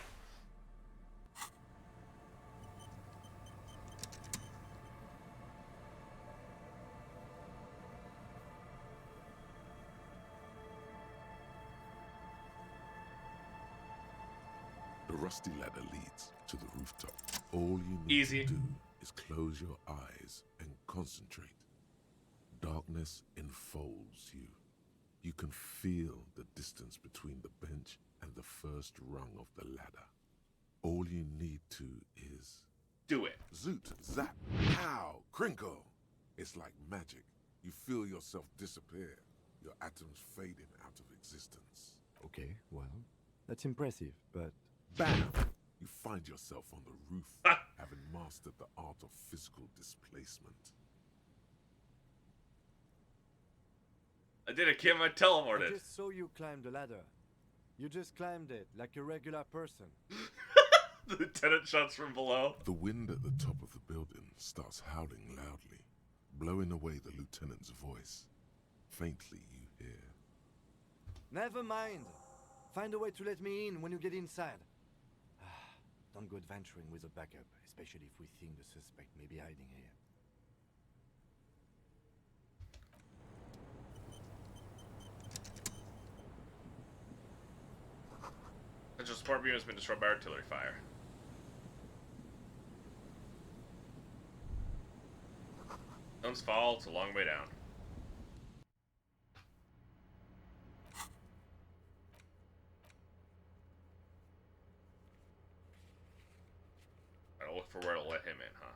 The rusty ladder leads to the rooftop. All you need to do is close your eyes and concentrate. Darkness enfolds you. You can feel the distance between the bench and the first rung of the ladder. All you need to is... do it. Zoot, zap, pow, crinkle. It's like magic. You feel yourself disappear. Your atoms fading out of existence. Okay, well, that's impressive, but... Bam! You find yourself on the roof, having mastered the art of physical displacement. I did it, Kim. I teleported. I just saw you climb the ladder. You just climbed it like a regular person. The lieutenant shots from below. The wind at the top of the building starts howling loudly, blowing away the lieutenant's voice. Faintly you hear. Never mind. Find a way to let me in when you get inside. Don't go adventuring with a backup, especially if we think the suspect may be hiding here. Central support beam has been destroyed by artillery fire. Stones fall. It's a long way down. I'll look for where to let him in, huh?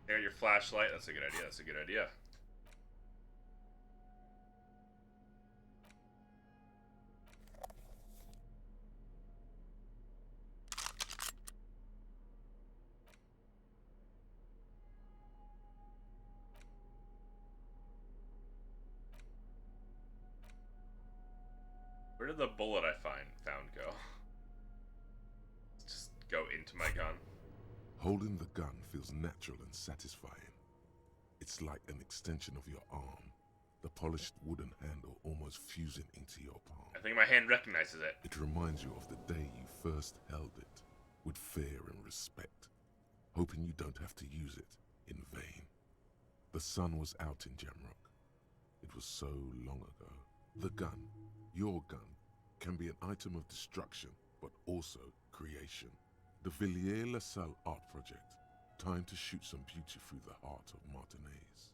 There, your flashlight. That's a good idea. That's a good idea. Where did the bullet I found go? Just go into my gun. Holding the gun feels natural and satisfying. It's like an extension of your arm, the polished wooden handle almost fusing into your palm. I think my hand recognizes it. It reminds you of the day you first held it, with fear and respect, hoping you don't have to use it in vain. The sun was out in Jamrock. It was so long ago. The gun, your gun, can be an item of destruction, but also creation. The Villiers-LaSalle art project. Time to shoot some beauty through the heart of Martinez.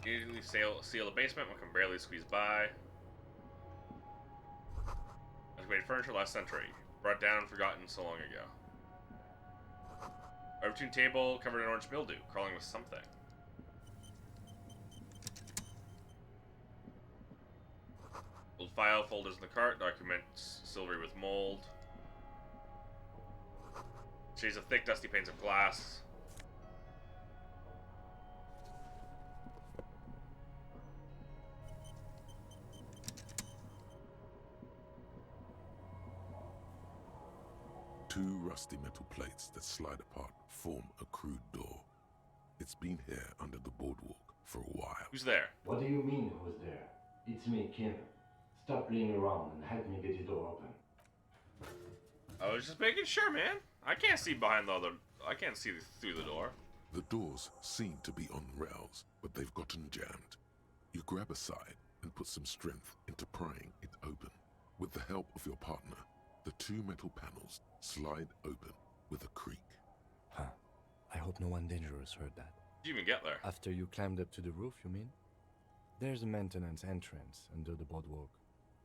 Immediately seal the basement. One can barely squeeze by. Excavated furniture last century. Brought down and forgotten so long ago. Overtune table covered in orange mildew. Crawling with something. Old file folders in the cart. Documents silvery with mold. Shades of thick, dusty panes of glass. Two rusty metal plates that slide apart form a crude door. It's been here under the boardwalk for a while. Who's there? What do you mean, who's there? It's me, Kim. Stop playing around and help me get this door open. I was just making sure, man. I can't see behind the other. I can't see through the door. The doors seem to be on rails, but they've gotten jammed. You grab a side and put some strength into prying it open. With the help of your partner, the two metal panels slide open with a creak. Huh. I hope no one dangerous heard that. Did you even get there? After you climbed up to the roof, you mean? There's a maintenance entrance under the boardwalk.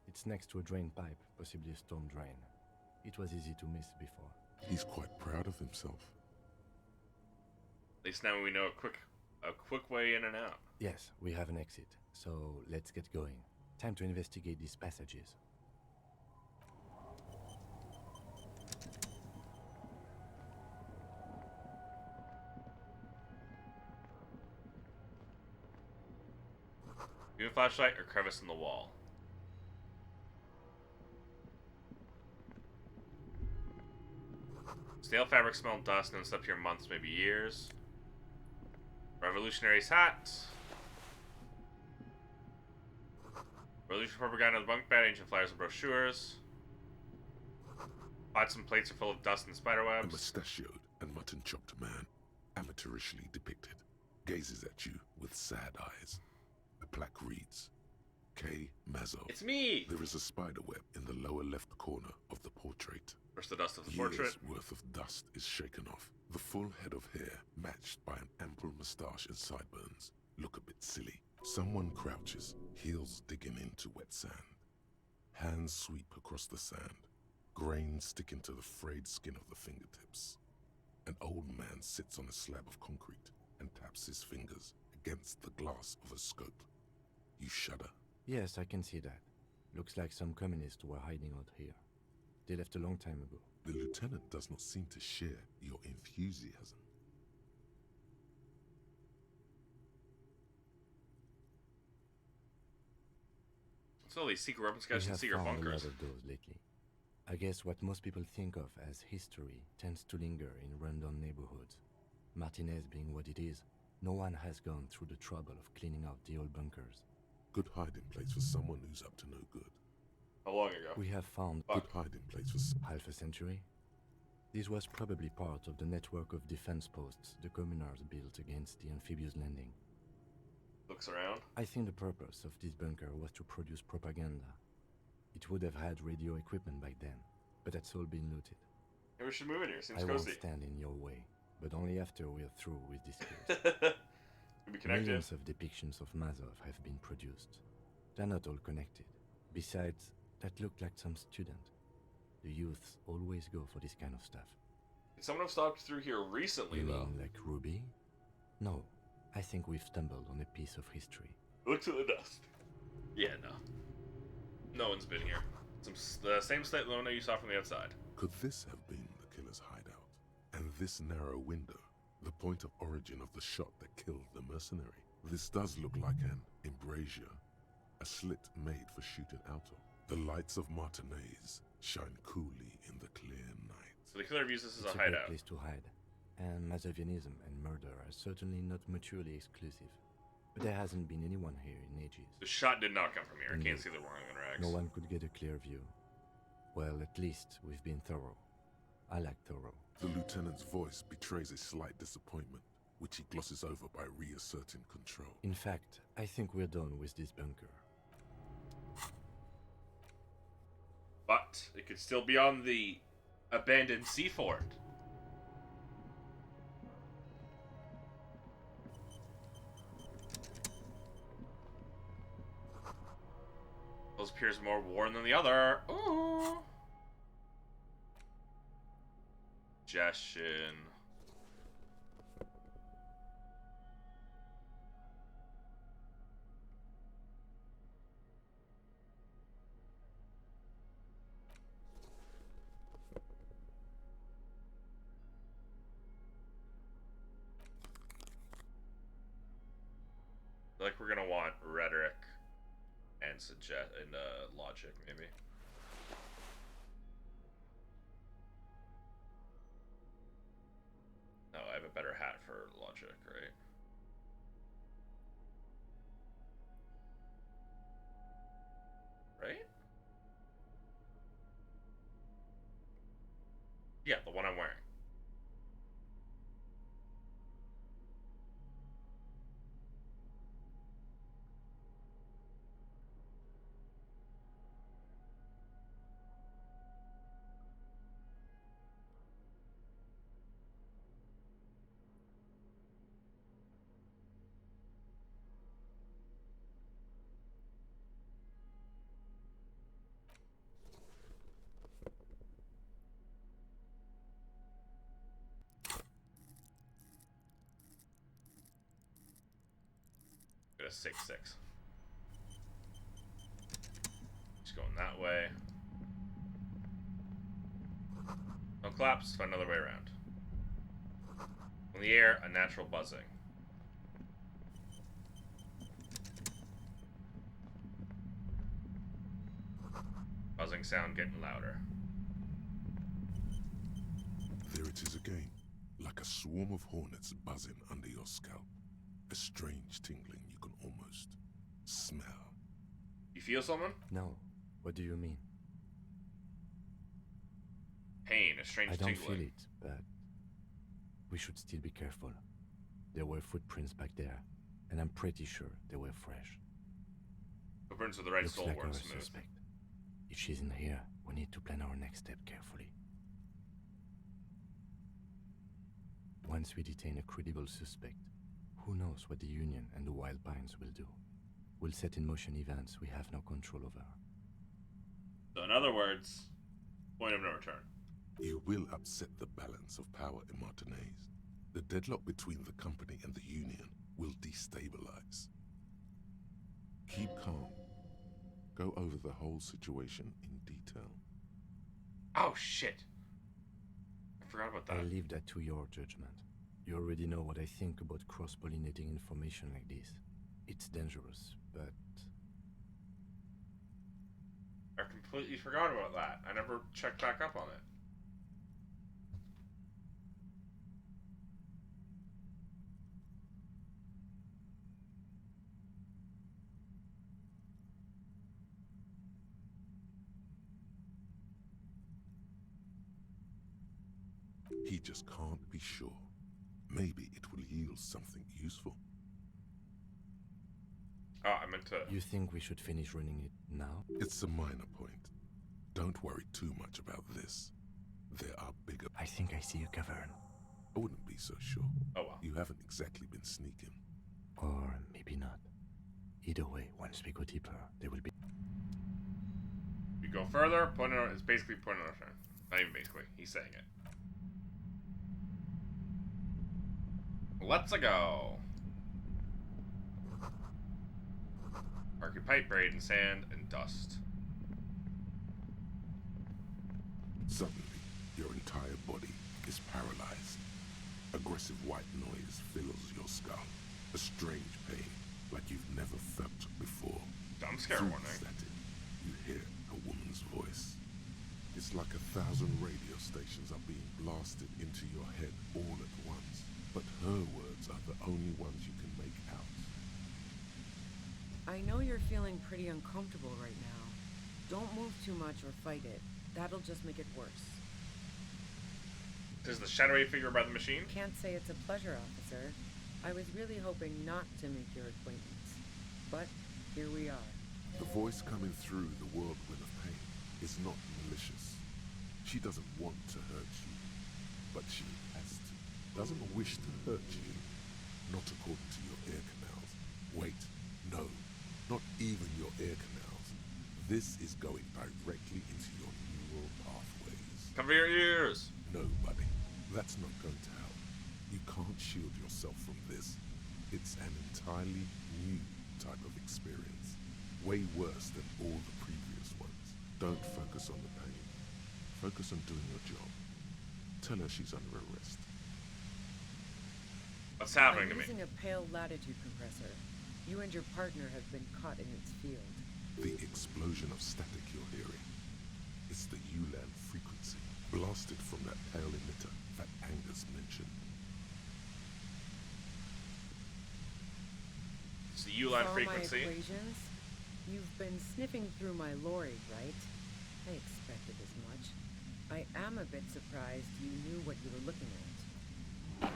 It's next to a drain pipe, possibly a storm drain. It was easy to miss before. He's quite proud of himself. At least now we know a quick way in and out. Yes, we have an exit, so let's get going. Time to investigate these passages. Use a flashlight or crevice in the wall. Stale fabric smelled dust and slept here months, maybe years. Revolutionary's hat. Revolution propaganda on the bunk bed, ancient flyers and brochures. Pots and plates are full of dust and spiderwebs. A mustachioed and mutton-chopped man, amateurishly depicted, gazes at you with sad eyes. A plaque reads, K. Mazzo. It's me! There is a spiderweb in the lower left corner of the portrait. First the dust of the Years portrait. worth of dust is shaken off. The full head of hair, matched by an ample moustache and sideburns, look a bit silly. Someone crouches, heels digging into wet sand. Hands sweep across the sand, grains sticking to the frayed skin of the fingertips. An old man sits on a slab of concrete and taps his fingers against the glass of a scope. You shudder. Yes, I can see that. Looks like some communists were hiding out here. They left a long time ago. The lieutenant does not seem to share your enthusiasm. So these secret weapon We scouts and have secret found a bunkers. lot of those lately. I guess what most people think of as history tends to linger in rundown neighborhoods. Martinez being what it is, no one has gone through the trouble of cleaning out the old bunkers. Good hiding place for someone who's up to no good. How long ago? We have found Good hiding place for half a century. This was probably part of the network of defense posts the communards built against the amphibious landing. Looks around. I think the purpose of this bunker was to produce propaganda. It would have had radio equipment back then, but that's all been looted. Maybe we should move in here. Seems I won't cozy. stand in your way, but only after we're through with this case. We'll be connected. Millions of depictions of Mazov have been produced. They're not all connected. Besides, that looked like some student. The youths always go for this kind of stuff. Did someone have stopped through here recently, You though? mean like Ruby? No, I think we've stumbled on a piece of history. Looks at the dust. Yeah, no. No one's been here. The same state Lona you saw from the outside. Could this have been the killer's hideout? And this narrow window, the point of origin of the shot that killed the mercenary? This does look like an embrasure, a slit made for shooting out of. The lights of Martinez shine coolly in the clear night. So the killer views this as It's a a great hideout. place to hide. And Machiavellianism and murder are certainly not mutually exclusive. But there hasn't been anyone here in ages. The shot did not come from here. I can't Indeed. see the warning on rags. No one could get a clear view. Well, at least we've been thorough. I like thorough. The lieutenant's voice betrays a slight disappointment, which he glosses over by reasserting control. In fact, I think we're done with this bunker. But it could still be on the abandoned sea fort. Those appears more worn than the other. Ooh. Suggestion. Like we're gonna want rhetoric and logic, maybe. No, I have a better hat for logic, right? Right? Yeah, the one I'm wearing. Get a 6-6. Just going that way. No claps, find another way around. In the air, a natural buzzing. Buzzing sound getting louder. There it is again, like a swarm of hornets buzzing under your scalp. A strange tingling you can almost smell. You feel someone? No. What do you mean? Pain, a strange I don't tingling. feel it, but we should still be careful. There were footprints back there, and I'm pretty sure they were fresh. Footprints of the right Looks soul like weren't our smooth. suspect. If she's in here, we need to plan our next step carefully. Once we detain a credible suspect, who knows what the Union and the Wild Pines will do? We'll set in motion events we have no control over. So in other words, point of no return. You will upset the balance of power in Martinez. The deadlock between the company and the Union will destabilize. Keep calm. Go over the whole situation in detail. Oh shit! I forgot about that. I'll leave that to your judgment. You already know what I think about cross-pollinating information like this. It's dangerous, but... I completely forgot about that. I never checked back up on it. He just can't be sure. Maybe it will yield something useful. Oh, I meant to... You think we should finish running it now? It's a minor point. Don't worry too much about this. There are bigger... I think I see a cavern. I wouldn't be so sure. Oh well. You haven't exactly been sneaking. Or maybe not. Either way, once we go deeper, there will be... We go further, point on... It's basically point on a turn. Not even basically. He's saying it. Let's go. Arcade pipe buried in sand and dust. Suddenly, your entire body is paralyzed. Aggressive white noise fills your skull. A strange pain, like you've never felt before. Jump scare Through warning. the static, you hear a woman's voice. It's like 1,000 radio stations are being blasted into your head all at once. But her words are the only ones you can make out. I know you're feeling pretty uncomfortable right now. Don't move too much or fight it. That'll just make it worse. Is the shadowy figure by the machine? Can't say it's a pleasure, officer. I was really hoping not to make your acquaintance. But here we are. The voice coming through the whirlwind of pain is not malicious. She doesn't want to hurt you, but she has to. Doesn't wish to hurt you, not according to your ear canals. Wait, no, not even your ear canals. This is going directly into your neural pathways. Cover your ears! No, buddy, that's not going to help. You can't shield yourself from this. It's an entirely new type of experience. Way worse than all the previous ones. Don't focus on the pain. Focus on doing your job. Tell her she's under arrest. What's happening to me? I'm using a pale latitude compressor. You and your partner have been caught in its field. The explosion of static you're hearing. It's the ULAN frequency, blasted from that pale emitter that Angus mentioned. It's the ULAN Saw frequency. my equations? You've been sniffing through my lorry, right? I expected as much. I am a bit surprised you knew what you were looking at.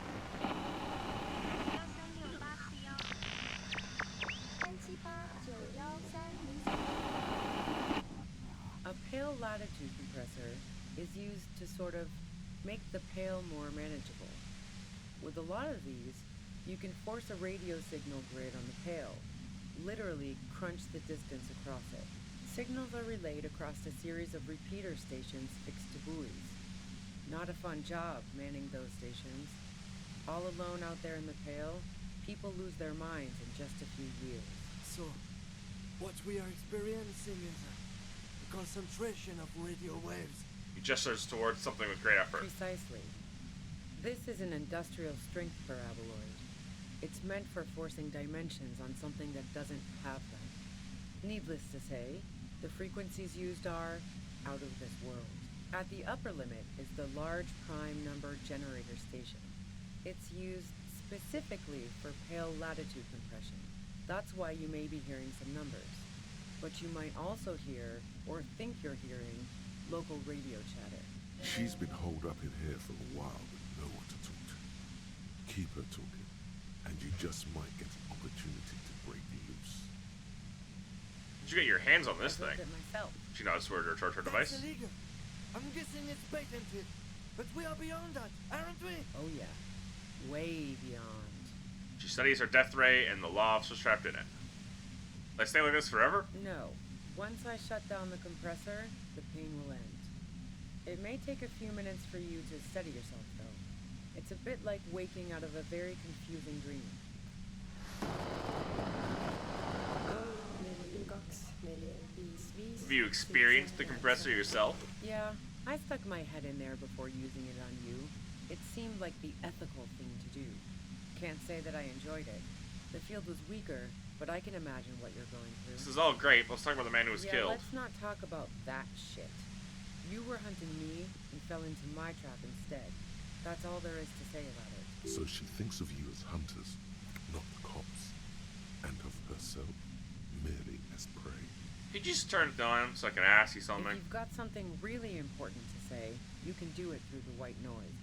A pale latitude compressor is used to sort of make the pale more manageable. With a lot of these, you can force a radio signal grid on the pale, literally crunch the distance across it. Signals are relayed across a series of repeater stations fixed to buoys. Not a fun job manning those stations. All alone out there in the pale, people lose their minds in just a few years. So, what we are experiencing is a concentration of radio waves. He gestures towards something with great effort. Precisely. This is an industrial strength paraboloid. It's meant for forcing dimensions on something that doesn't have them. Needless to say, the frequencies used are out of this world. At the upper limit is the large prime number generator station. It's used specifically for pale latitude compression. That's why you may be hearing some numbers. But you might also hear, or think you're hearing, local radio chatter. She's been holed up in here for a while with no one to talk to. Keep her talking, and you just might get an opportunity to break loose. Did you get your hands on this I built thing? it myself. She nods toward her torture device. That's illegal. I'm guessing it's patented. But we are beyond that, aren't we? Oh yeah. Way beyond. She studies her death ray and the lofts trapped in it. Will I stay like this forever? No. Once I shut down the compressor, the pain will end. It may take a few minutes for you to steady yourself, though. It's a bit like waking out of a very confusing dream. Have you experienced the compressor yourself? Yeah, I stuck my head in there before using it on you. It seemed like the ethical thing to do. Can't say that I enjoyed it. The field was weaker, but I can imagine what you're going through. This is all great, but let's talk about the man who was killed. Let's not talk about that shit. You were hunting me and fell into my trap instead. That's all there is to say about it. So she thinks of you as hunters, not the cops, and of herself merely as prey. Could you just turn it down so I can ask you If something? you've got something really important to say, you can do it through the white noise.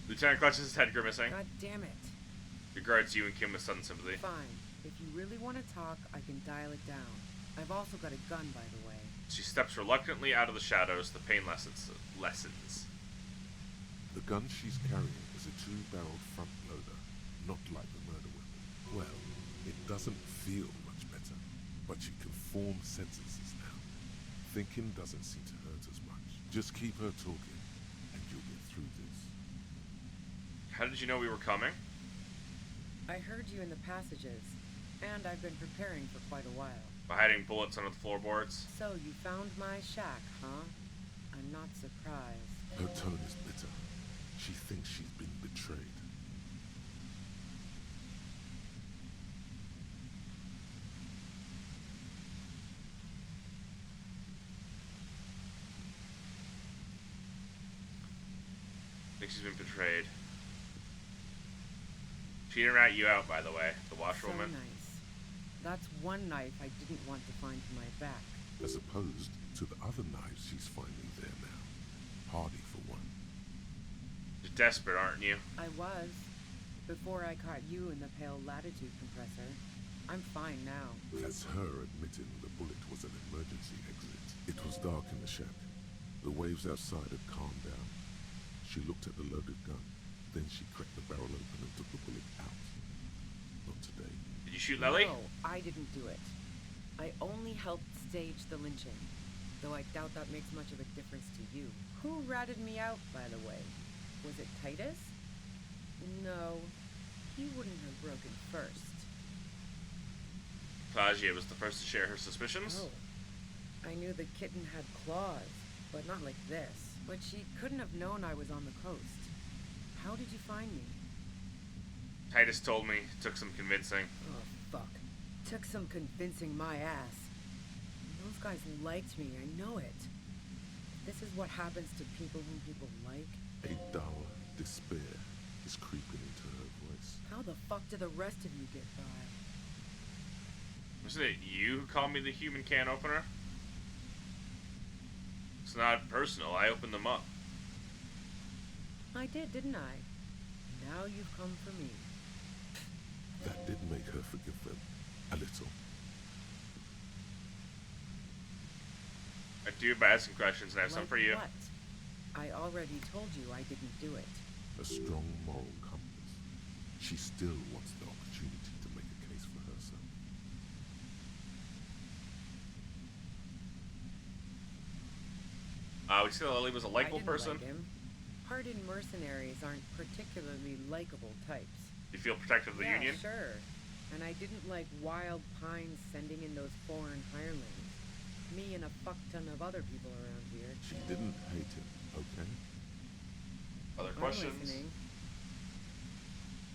Lieutenant clutches his head, grimacing. God damn it. Regards you and Kim with sudden sympathy. Fine. If you really want to talk, I can dial it down. I've also got a gun, by the way. She steps reluctantly out of the shadows. The pain lessens. The gun she's carrying is a two-barreled front loader, not like the murder weapon. Well, it doesn't feel much better, but she can form sentences now. Thinking doesn't seem to hurt as much. Just keep her talking, and you'll get through this. How did you know we were coming? I heard you in the passages, and I've been preparing for quite a while. By hiding bullets under the floorboards? So you found my shack, huh? I'm not surprised. Her tone is bitter. She thinks she's been betrayed. Thinks she's been betrayed. She didn't rat you out, by the way, the washerwoman. So nice. That's one knife I didn't want to find for my back. As opposed to the other knives she's finding there now. Hardy for one. You're desperate, aren't you? I was. Before I caught you in the pale latitude compressor. I'm fine now. That's her admitting the bullet was an emergency exit. It was dark in the shack. The waves outside had calmed down. She looked at the loaded gun. Then she cracked the barrel open and took the bullet out. Not today. Did you shoot Lely? No, I didn't do it. I only helped stage the lynching. Though I doubt that makes much of a difference to you. Who ratted me out, by the way? Was it Titus? No, he wouldn't have broken first. Claudia was the first to share her suspicions? Oh. I knew the kitten had claws, but not like this. But she couldn't have known I was on the coast. How did you find me? Titus told me. Took some convincing. Oh, fuck. Took some convincing my ass. Those guys liked me, I know it. This is what happens to people whom people like. A dull despair is creeping into her voice. How the fuck do the rest of you get by? Wasn't it you who called me the human can opener? It's not personal. I opened them up. I did, didn't I? Now you've come for me. That did make her forgive them. A little. I do by asking questions, and I have some for you. What? I already told you I didn't do it. A strong moral compass. She still wants the opportunity to make a case for herself. We see that Lily was a likable person. Like him. Hardened mercenaries aren't particularly likable types. You feel protective of the Union? Sure. And I didn't like Wild Pines sending in those foreign hirelings. Me and a fuck ton of other people around here. She didn't hate him, okay? Other I'm questions? listening.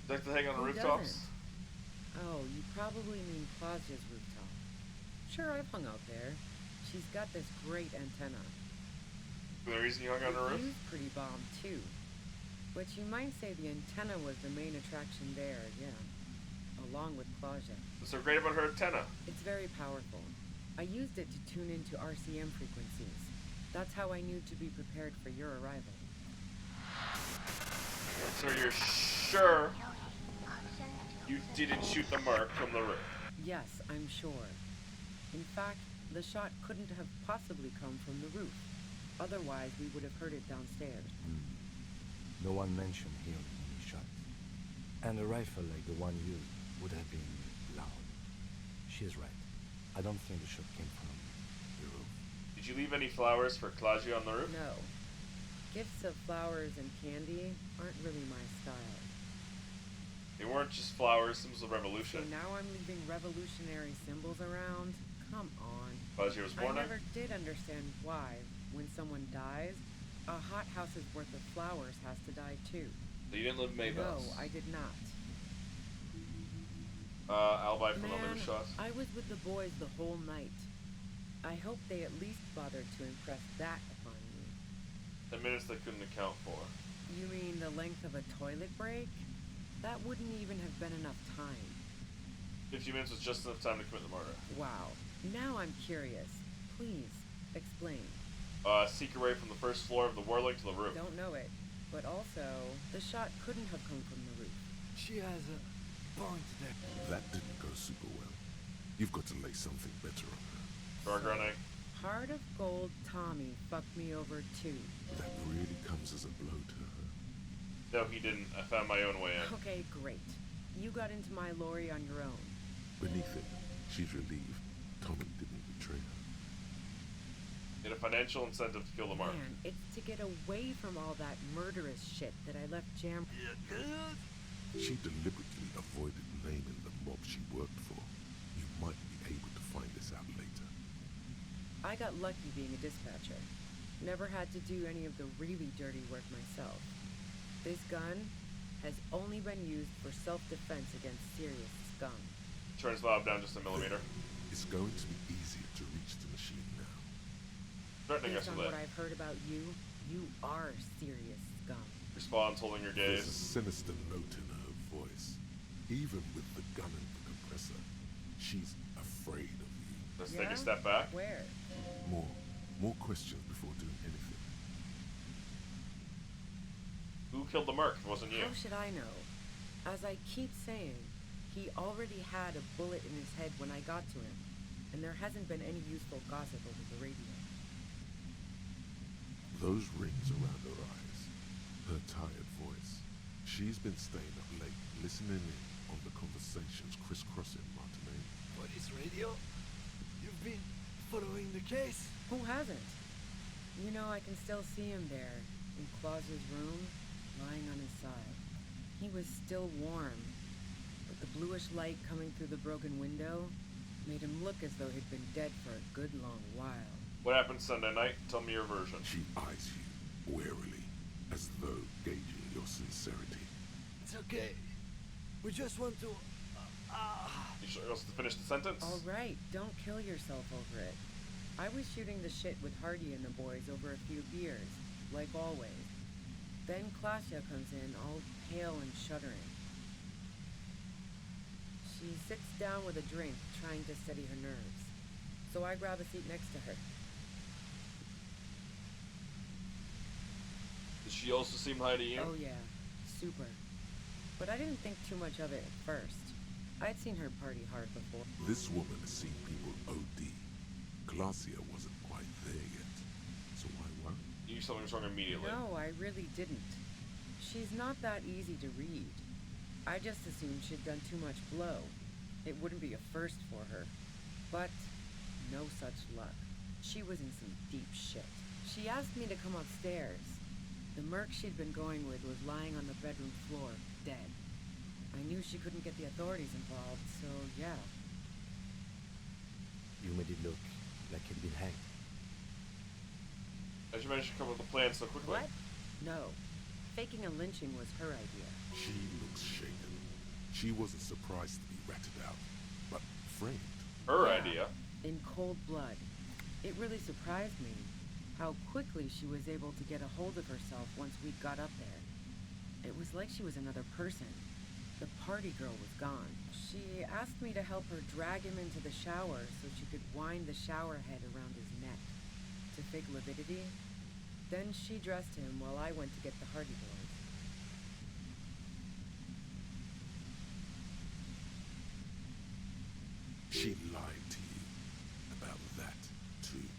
Like to hang on the Who rooftops? doesn't? Oh, you probably mean Claudia's rooftop. Sure, I've hung out there. She's got this great antenna. For the reason you hung on the roof? The view's pretty bomb, too. But you might say the antenna was the main attraction there, yeah. Along with Claudia. What's so great about her antenna? It's very powerful. I used it to tune into RCM frequencies. That's how I knew to be prepared for your arrival. So you're sure you didn't shoot the mark from the roof? Yes, I'm sure. In fact, the shot couldn't have possibly come from the roof. Otherwise, we would have heard it downstairs. No one mentioned hearing any shots. And a rifle like the one used would have been loud. She's right. I don't think the shot came from the roof. Did you leave any flowers for Claudia on the roof? No. Gifts of flowers and candy aren't really my style. They weren't just flowers, symbols of revolution. So now I'm leaving revolutionary symbols around? Come on. Claudia was born I never did understand why, when someone dies, a hothouse's worth of flowers has to die too. So you didn't live in Maybell's? No, I did not. Alibi for no Man, later shots? I was with the boys the whole night. I hope they at least bothered to impress that upon me. 10 minutes they couldn't account for. You mean the length of a toilet break? That wouldn't even have been enough time. 15 minutes was just enough time to commit the murder. Wow. Now I'm curious. Please, explain. Seek your way from the first floor of the Warlink to the roof. Don't know it. But also, the shot couldn't have come from the roof. She has a point there. That didn't go super well. You've got to lay something better on her. Gargrunning. Heart of Gold Tommy fucked me over too. That really comes as a blow to her. No, he didn't. I found my own way in. Okay, great. You got into my lorry on your own. Beneath it, she's relieved Tommen didn't betray her. Get a financial incentive to kill the mark. Man, it's to get away from all that murderous shit that I left jammed. She deliberately avoided naming the mob she worked for. You might be able to find this out later. I got lucky being a dispatcher. Never had to do any of the really dirty work myself. This gun has only been used for self-defense against serious scum. Turns Bob down just a millimeter. It's going to be easier to reach the machine now. Threatening Based us on with what it. I've heard about you, you are serious scum. Responds, holding your There's a gaze. sinister note in her voice. Even with the gun and the compressor, she's afraid of you. Let's take a step back. Where? More questions before doing anything. Who killed the merc? It wasn't you. How should I know? As I keep saying, he already had a bullet in his head when I got to him, and there hasn't been any useful gossip over the radio. Those rings around her eyes, her tired voice. She's been staying up late, listening in on the conversations crisscrossing Martinez. Police radio? You've been following the case? Who hasn't? You know, I can still see him there, in Claus's room, lying on his side. He was still warm, but the bluish light coming through the broken window made him look as though he'd been dead for a good long while. What happened Sunday night? Tell me your version. She eyes you warily, as though gauging your sincerity. It's okay. We just want to... You sure you want to finish the sentence? All right, don't kill yourself over it. I was shooting the shit with Hardy and the boys over a few beers, like always. Then Klasia comes in, all pale and shuddering. She sits down with a drink, trying to steady her nerves. So I grab a seat next to her. Did she also seem high to you? Oh yeah, super. But I didn't think too much of it at first. I'd seen her party hard before. This woman has seen people OD. Glacia wasn't quite there yet. So why worry? You knew something was wrong immediately. No, I really didn't. She's not that easy to read. I just assumed she'd done too much blow. It wouldn't be a first for her. But no such luck. She was in some deep shit. She asked me to come upstairs. The merc she'd been going with was lying on the bedroom floor, dead. I knew she couldn't get the authorities involved, so yeah. You made it look like he'd been hanged. How'd you manage to come up with a plan so quickly? What? No. Faking a lynching was her idea. She looks shaken. She wasn't surprised to be ratted out, but framed. Her idea? In cold blood. It really surprised me how quickly she was able to get a hold of herself once we got up there. It was like she was another person. The party girl was gone. She asked me to help her drag him into the shower so she could wind the shower head around his neck to fake lividity. Then she dressed him while I went to get the Hardy Boys. She lied to you about that, too.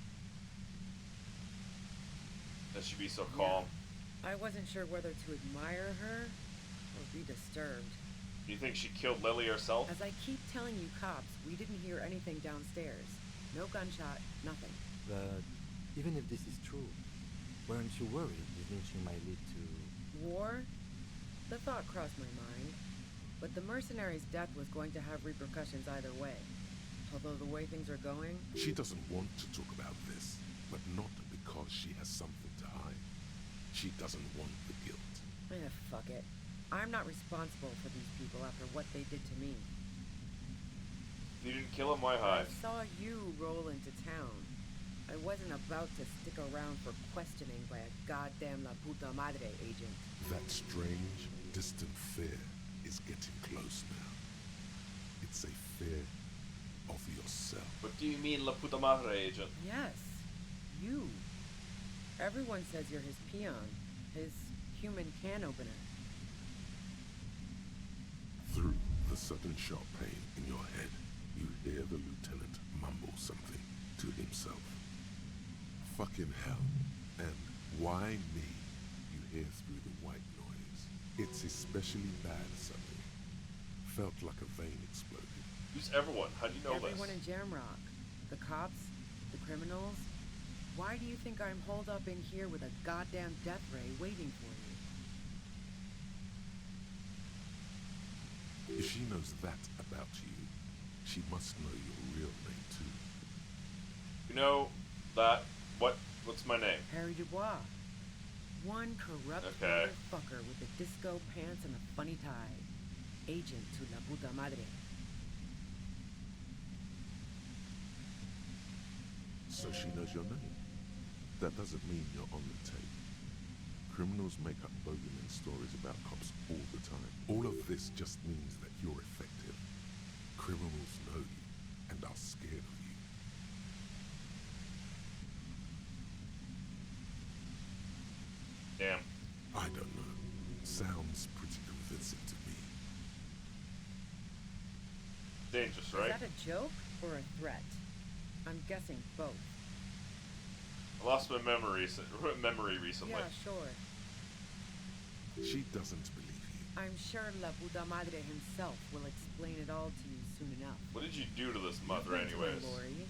That should be so calm. I wasn't sure whether to admire her or be disturbed. Do you think she killed Lily herself? As I keep telling you cops, we didn't hear anything downstairs. No gunshot, nothing. But even if this is true, weren't you worried the lynching might lead to... War? The thought crossed my mind. But the mercenary's death was going to have repercussions either way. Although the way things are going... She doesn't want to talk about this, but not because she has something to hide. She doesn't want the guilt. Fuck it. I'm not responsible for these people after what they did to me. You didn't kill him, why hide? I saw you roll into town. I wasn't about to stick around for questioning by a goddamn La Puta Madre agent. That strange, distant fear is getting close now. It's a fear of yourself. What do you mean, La Puta Madre agent? Yes, you. Everyone says you're his peon, his human can opener. Through the sudden sharp pain in your head, you hear the lieutenant mumble something to himself. Fucking hell. And why me? You hear through the white noise. It's especially bad suddenly. Felt like a vein exploded. Who's everyone? How do you know Everyone this? in Jamrock. The cops, the criminals. Why do you think I'm holed up in here with a goddamn death ray waiting for you? If she knows that about you, she must know your real name too. You know that what's my name? Harry Dubois. One corrupt Okay. motherfucker with the disco pants and a funny tie. Agent to la puta madre. So she knows your name. That doesn't mean you're on the tape. Criminals make up bogeyman stories about cops all the time. All of this just means that you're effective. Criminals know you and are scared of you. Damn. I don't know. Sounds pretty convincing to me. Dangerous, right? Is that a joke or a threat? I'm guessing both. I lost my memory recently. Yeah, sure. She doesn't believe you. I'm sure La Puta Madre himself will explain it all to you soon enough. What did you do to this mother, You've been to anyways? her, Lori.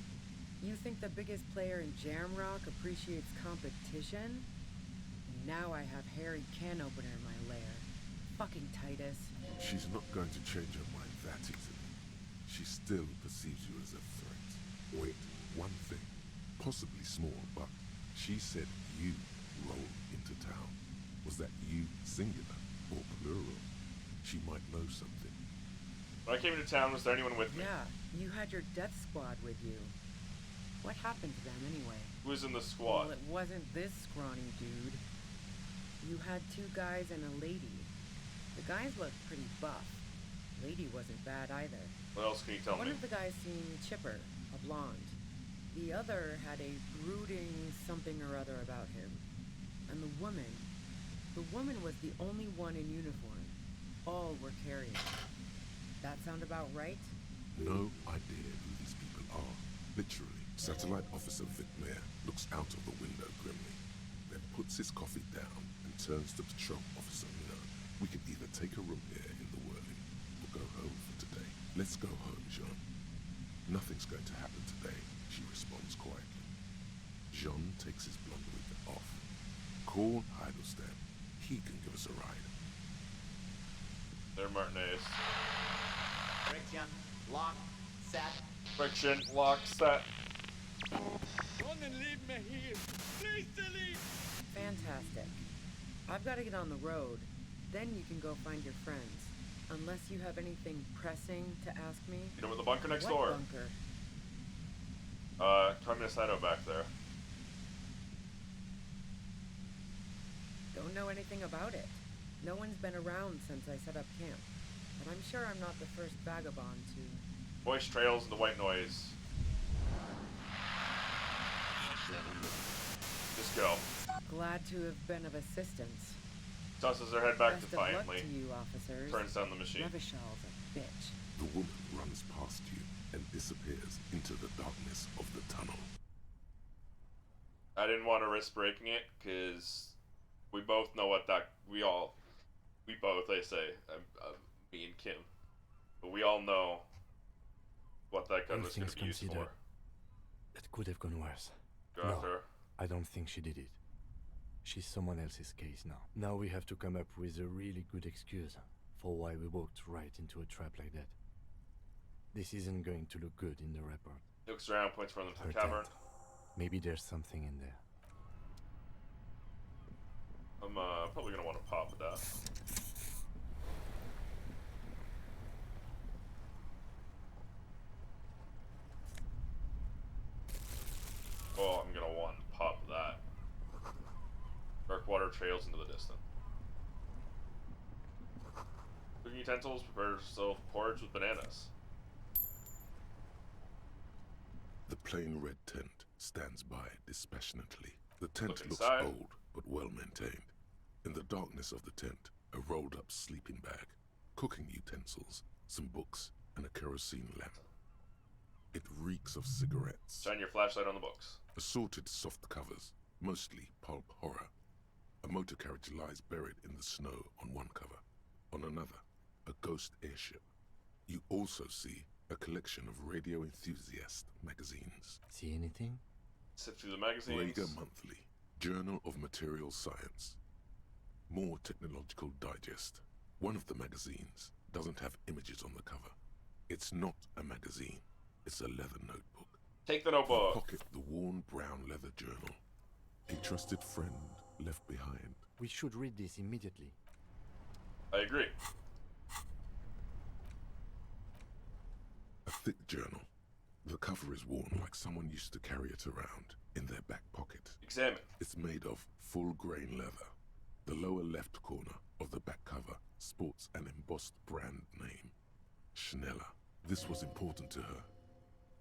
You think the biggest player in Jamrock appreciates competition? And now I have Harry Can Opener in my lair. Fucking Titus. She's not going to change her mind that easily. She still perceives you as a threat. Wait, one thing. Possibly small, but she said you rolled into town. Was that you singular or plural? She might know something. When I came into town, was there anyone with me? Yeah, you had your death squad with you. What happened to them anyway? Who was in the squad? Well, it wasn't this scrawny dude. You had two guys and a lady. The guys looked pretty buff. Lady wasn't bad either. What else can you tell One me? of the guys seemed chipper, a blonde. The other had a brooding something or other about him. And the woman was the only one in uniform. All were carrying. That sound about right? No idea who these people are. Literally. Satellite Officer Vic Mayer looks out of the window grimly, then puts his coffee down and turns to Patrol Officer Mino. We can either take a room here in the Whirling or go home for today. Let's go home, Jean. Nothing's going to happen today, she responds quietly. Jean takes his blonde wig off. Call Heidelstein. He can give us a ride. There, Martinez. Friction, lock, set. Friction, lock, set. Run and leave me here. Please delete. Fantastic. I've got to get on the road. Then you can go find your friends. Unless you have anything pressing to ask me. You know where the bunker next What door? Bunker? Communist hideout back there. Don't know anything about it. No one's been around since I set up camp. But I'm sure I'm not the first vagabond to... Voice trails and the white noise. Just go. Glad to have been of assistance. Tosses her head back Best of luck defiantly. to you, officers. Turns down the machine. Revichal's a bitch. The woman runs past you and disappears into the darkness of the tunnel. I didn't want to risk breaking it, because we both know what that... We both, they say, me and Kim. But we all know what that gun All was going things to be used for. considered, it could have gone worse. Go No, after her. I don't think she did it. She's someone else's case now. Now we have to come up with a really good excuse for why we walked right into a trap like that. This isn't going to look good in the report. Looks around, points for them to Her the cavern. tent. Maybe there's something in there. I'm probably going to want to pop with that. Oh, I'm going to want to pop that. Dark water trails into the distance. Cooking utensils, prepare yourself porridge with bananas. The plain red tent stands by dispassionately. The tent Look looks inside. old, but well maintained. In the darkness of the tent, a rolled up sleeping bag, cooking utensils, some books, and a kerosene lamp. It reeks of cigarettes. Shine your flashlight on the books. Assorted soft covers, mostly pulp horror. A motor carriage lies buried in the snow on one cover. On another, a ghost airship. You also see a collection of radio enthusiast magazines. See anything? Sift through the magazines. Rager Monthly, Journal of Material Science. More Technological Digest. One of the magazines doesn't have images on the cover. It's not a magazine. It's a leather notebook. Take the notebook. Pocket the worn brown leather journal. A trusted friend left behind. We should read this immediately. I agree. A thick journal. The cover is worn like someone used to carry it around in their back pocket. Examine. It's made of full-grain leather. The lower left corner of the back cover sports an embossed brand name. Schneller. This was important to her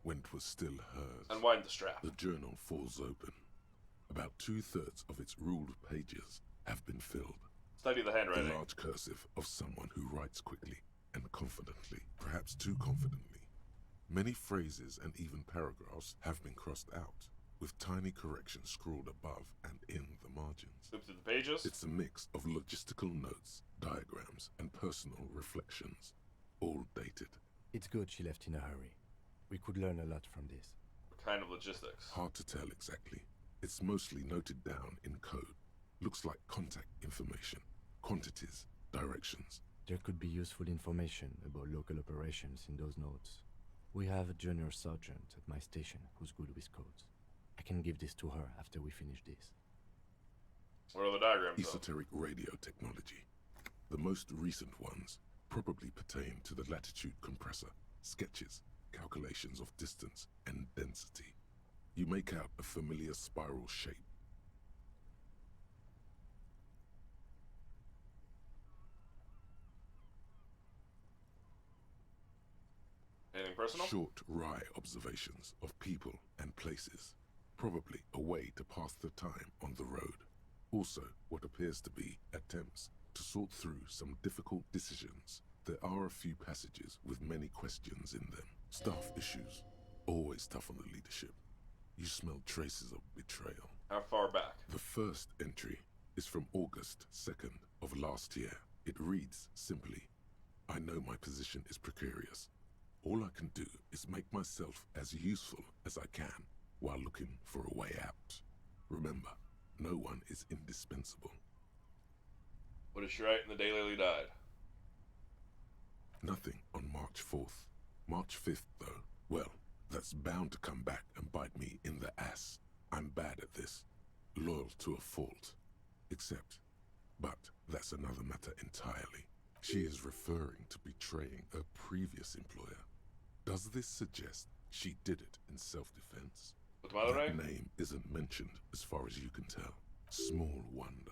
when it was still hers. Unwind the strap. The journal falls open. About 2/3 of its ruled pages have been filled. Study the handwriting. The large cursive of someone who writes quickly and confidently, perhaps too confidently. Many phrases and even paragraphs have been crossed out, with tiny corrections scrawled above and in the margins. Flip through the pages. It's a mix of logistical notes, diagrams, and personal reflections, all dated. It's good she left in a hurry. We could learn a lot from this. What kind of logistics? Hard to tell exactly. It's mostly noted down in code. Looks like contact information, quantities, directions. There could be useful information about local operations in those notes. We have a junior sergeant at my station who's good with codes. I can give this to her after we finish this. What are the diagrams? Esoteric radio technology. The most recent ones probably pertain to the latitude compressor, sketches, calculations of distance and density. You make out a familiar spiral shape. Anything personal? Short, wry observations of people and places. Probably a way to pass the time on the road. Also, what appears to be attempts to sort through some difficult decisions. There are a few passages with many questions in them. Staff issues. Always tough on the leadership. You smell traces of betrayal. How far back? The first entry is from August 2nd of last year. It reads simply, I know my position is precarious. All I can do is make myself as useful as I can while looking for a way out. Remember, no one is indispensable. What did she write in the day Lily died? Nothing on March 4th. March 5th, though, well, that's bound to come back and bite me in the ass. I'm bad at this. Loyal to a fault. But that's another matter entirely. She is referring to betraying a previous employer. Does this suggest she did it in self-defense? That name isn't mentioned as far as you can tell. Small wonder.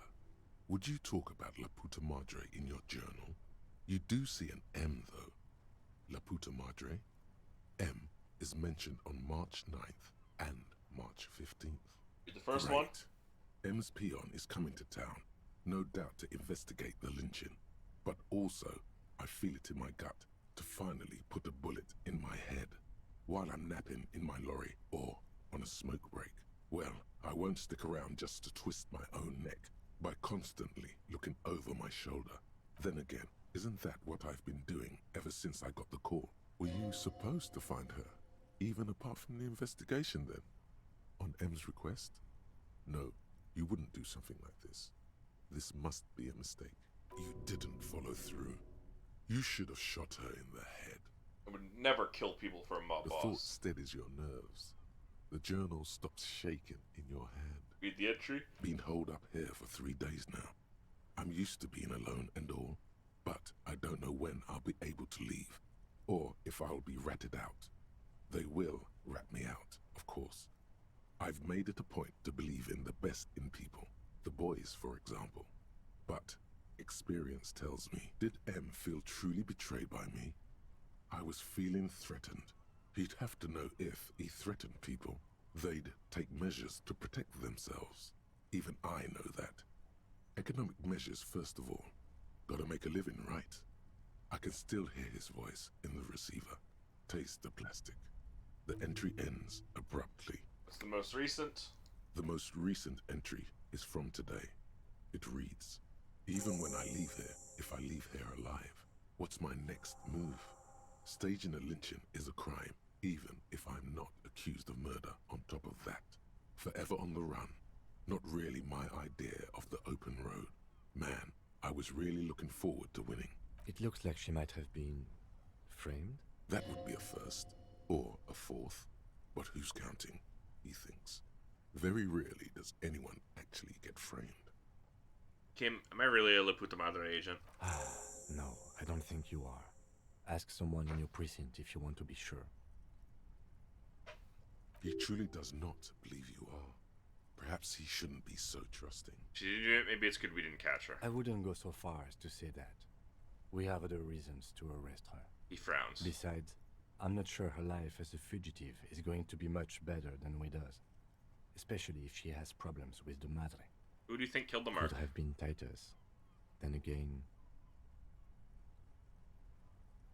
Would you talk about La Puta Madre in your journal? You do see an M, though. La Puta Madre. M is mentioned on March 9th and March 15th. The first one? M's peon is coming to town, no doubt to investigate the lynching. But also, I feel it in my gut to finally put a bullet in my head while I'm napping in my lorry or on a smoke break. Well, I won't stick around just to twist my own neck by constantly looking over my shoulder. Then again, isn't that what I've been doing ever since I got the call? Were you supposed to find her, even apart from the investigation then? On M's request? No, you wouldn't do something like this. This must be a mistake. You didn't follow through. You should have shot her in the head. I would never kill people for a mob The boss. thought steadies your nerves. The journal stops shaking in your hand. Read the entry. Been holed up here for 3 days now. I'm used to being alone and all, but I don't know when I'll be able to leave, or if I'll be ratted out. They will rat me out, of course. I've made it a point to believe in the best in people, the boys, for example. But experience tells me, did M feel truly betrayed by me? I was feeling threatened. He'd have to know if he threatened people, they'd take measures to protect themselves. Even I know that. Economic measures first of all. Gotta make a living, right? I can still hear his voice in the receiver. Taste the plastic. The entry ends abruptly. What's the most recent? The most recent entry is from today. It reads, even when I leave here, if I leave here alive, what's my next move? Staging a lynching is a crime, even if I'm not accused of murder on top of that. Forever on the run. Not really my idea of the open road. Man, I was really looking forward to winning. It looks like she might have been framed? That would be a first, or a fourth. But who's counting, he thinks. Very rarely does anyone actually get framed. Kim, am I really a La Puta Madre agent? No, I don't think you are. Ask someone in your precinct if you want to be sure. He truly does not believe you are. Perhaps he shouldn't be so trusting. Maybe it's good we didn't catch her. I wouldn't go so far as to say that. We have other reasons to arrest her. He frowns. Besides, I'm not sure her life as a fugitive is going to be much better than we does. Especially if she has problems with the Madre. Who do you think killed the Mark? Could have been Titus. Then again...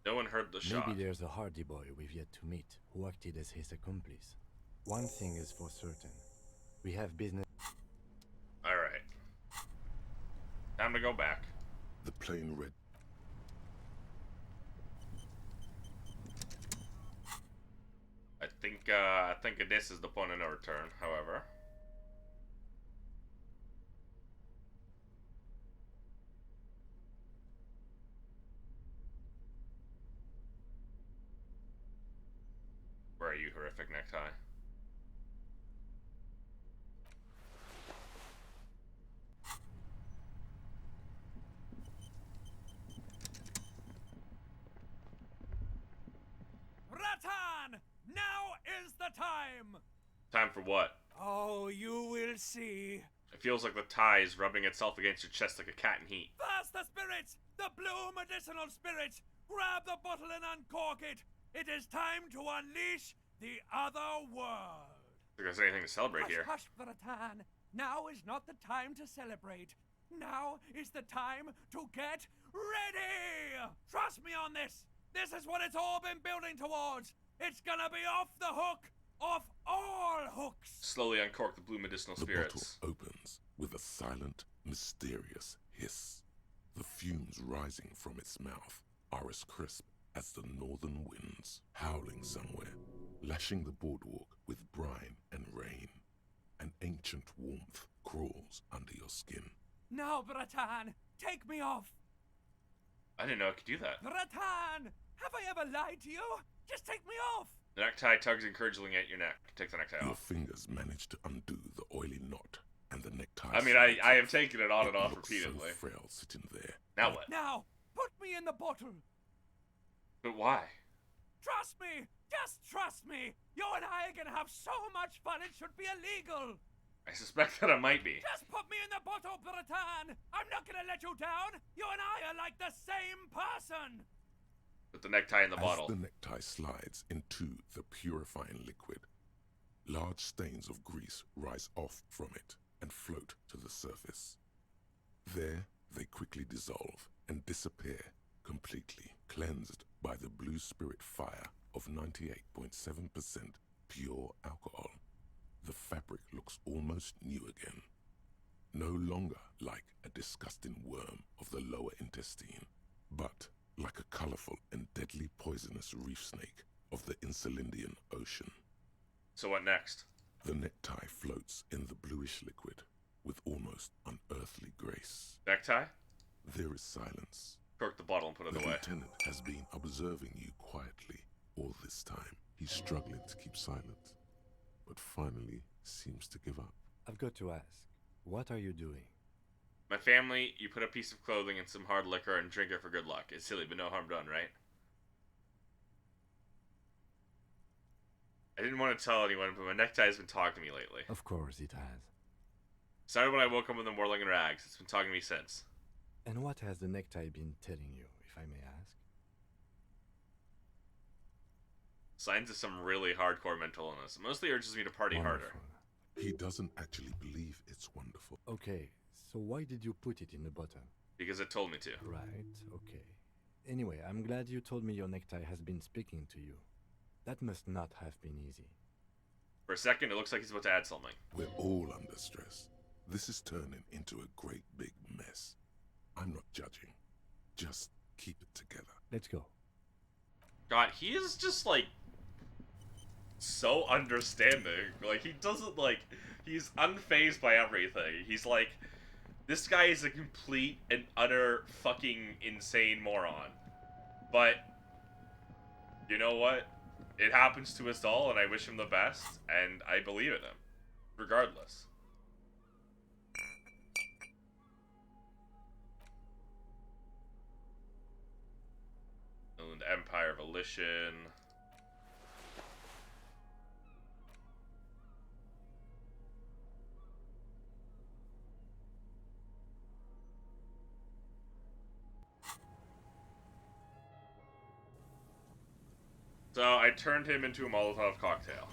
No one heard the shot. Maybe there's a Hardy boy we've yet to meet, who acted as his accomplice. One thing is for certain. We have business... Alright. Time to go back. The plain red... I think this is the point of no return, however. Where are you, horrific necktie? Ratan! Now is the time! Time for what? Oh, you will see. It feels like the tie is rubbing itself against your chest like a cat in heat. First the spirits! The blue medicinal spirits! Grab the bottle and uncork it! It is time to unleash the other world! If there's anything to celebrate here. Hush, Ratan. Now is not the time to celebrate. Now is the time to get ready! Trust me on this! This is what it's all been building towards! It's gonna be off the hook! Off all hooks! Slowly uncork the blue medicinal spirits. The bottle opens with a silent, mysterious hiss. The fumes rising from its mouth are as crisp as the northern winds, howling somewhere, lashing the boardwalk with brine and rain. An ancient warmth crawls under your skin. Now, Ratan, take me off! I didn't know I could do that. Ratan! Have I ever lied to you? Just take me off! The necktie tugs encouragingly at your neck. Take the necktie Your off. fingers manage to undo the oily knot, and the necktie... I mean, I have taken it on and off repeatedly. So frail sitting there. Now what? Now, put me in the bottle! But why? Trust me! Just trust me! You and I are gonna have so much fun it should be illegal! I suspect that I might be. Just put me in the bottle, Bratan! I'm not gonna let you down! You and I are like the same person! Put the necktie in the bottle. As the necktie slides into the purifying liquid, large stains of grease rise off from it and float to the surface. There, they quickly dissolve and disappear completely, cleansed by the blue spirit fire of 98.7% pure alcohol. The fabric looks almost new again. No longer like a disgusting worm of the lower intestine, but like a colorful and deadly poisonous reef snake of the Insulindian Ocean. So what next? The necktie floats in the bluish liquid with almost unearthly grace. Necktie? There is silence. Cork the bottle and put it The away. lieutenant has been observing you quietly all this time. He's struggling to keep silent, but finally seems to give up. I've got to ask, what are you doing? My family, you put a piece of clothing in some hard liquor and drink it for good luck. It's silly, but no harm done, right? I didn't want to tell anyone, but my necktie has been talking to me lately. Of course it has. Started when I woke up in the whirling in rags. It's been talking to me since. And what has the necktie been telling you, if I may ask? Signs of some really hardcore mental illness. It mostly urges me to party harder. He doesn't actually believe it's wonderful. Okay, so why did you put it in the bottle? Because it told me to. Right, okay. Anyway, I'm glad you told me your necktie has been speaking to you. That must not have been easy. For a second, it looks like he's about to add something. We're all under stress. This is turning into a great big mess. I'm not judging. Just keep it together. Let's go. God, he is just, like, so understanding. Like, he doesn't, like, he's unfazed by everything. He's like, this guy is a complete and utter fucking insane moron. But, you know what? It happens to us all, and I wish him the best, and I believe in him. Regardless. And Empire Volition. So I turned him into a Molotov cocktail.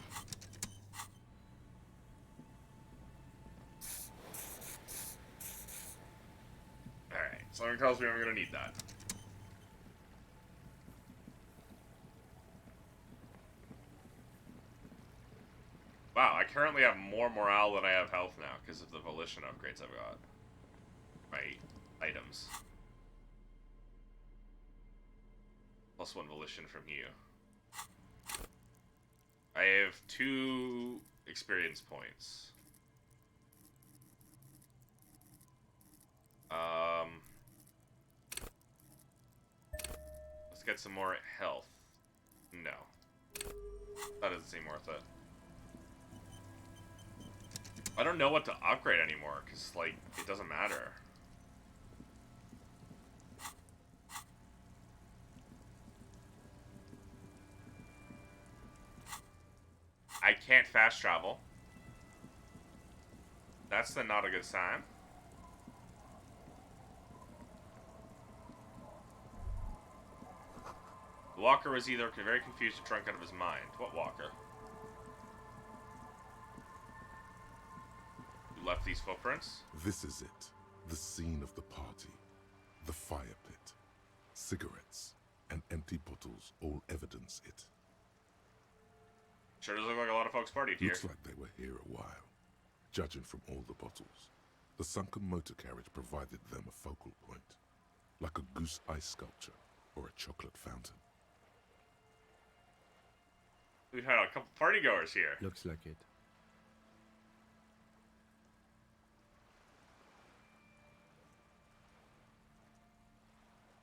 Alright, something tells me I'm gonna need that. Wow, I currently have more morale than I have health now because of the Volition upgrades I've got. My items. Plus 1 Volition from you. I have 2 experience points. Let's get some more health. No. That doesn't seem worth it. I don't know what to upgrade anymore, because, like, it doesn't matter. I can't fast travel. That's then not a good sign. The walker was either very confused or drunk out of his mind. What walker? You left these footprints? This is it. The scene of the party. The fire pit. Cigarettes and empty bottles all evidence it. Sure does look like a lot of folks partied here. Looks like they were here a while, judging from all the bottles. The sunken motor carriage provided them a focal point, like a goose ice sculpture or a chocolate fountain. We've had a couple partygoers here. Looks like it.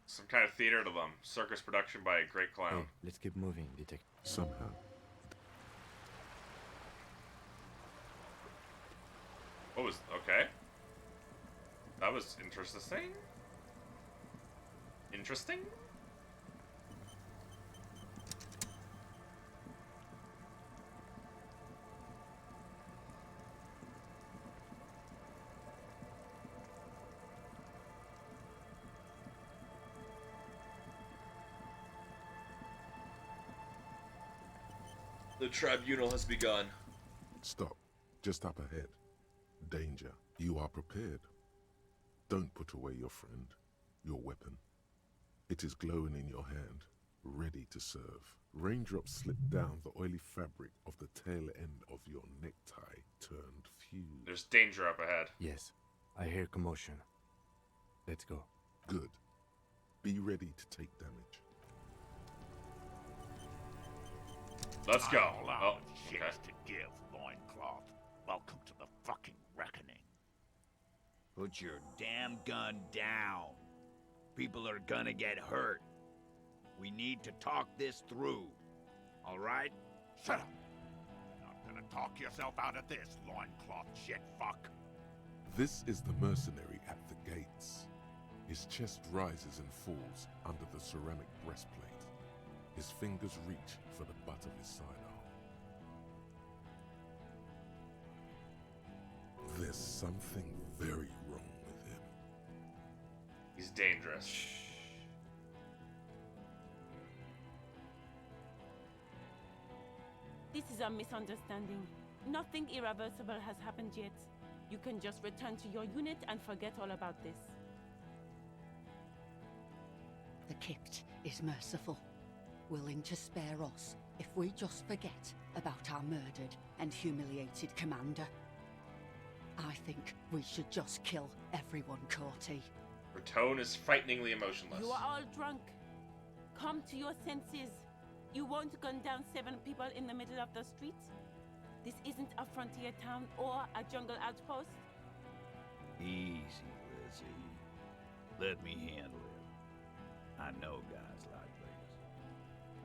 Some kind of theater to them. Circus production by a great clown. Hey, let's keep moving, detective. Somehow. What was... okay. That was interesting. Interesting? The tribunal has begun. Stop. Just up ahead. Danger. You are prepared. Don't put away your friend, your weapon. It is glowing in your hand, ready to serve. Raindrops slip down the oily fabric of the tail end of your necktie turned fuse. There's danger up ahead. Yes, I hear commotion. Let's go. Good. Be ready to take damage. Let's go. Oh, okay. to give, loincloth. Welcome to the fucking reckoning. Put your damn gun down. People are gonna get hurt. We need to talk this through. All right? Shut up. Not gonna talk yourself out of this, loincloth shit fuck. This is the mercenary at the gates. His chest rises and falls under the ceramic breastplate. His fingers reach for the butt of his sidearm. There's something very wrong with him. He's dangerous. This is a misunderstanding. Nothing irreversible has happened yet. You can just return to your unit and forget all about this. The Kipt is merciful, willing to spare us if we just forget about our murdered and humiliated commander. I think we should just kill everyone, Corty. Her tone is frighteningly emotionless. You are all drunk. Come to your senses. You won't gun down 7 people in the middle of the street. This isn't a frontier town or a jungle outpost. Easy, Lizzie. Let me handle it. I know guys like this.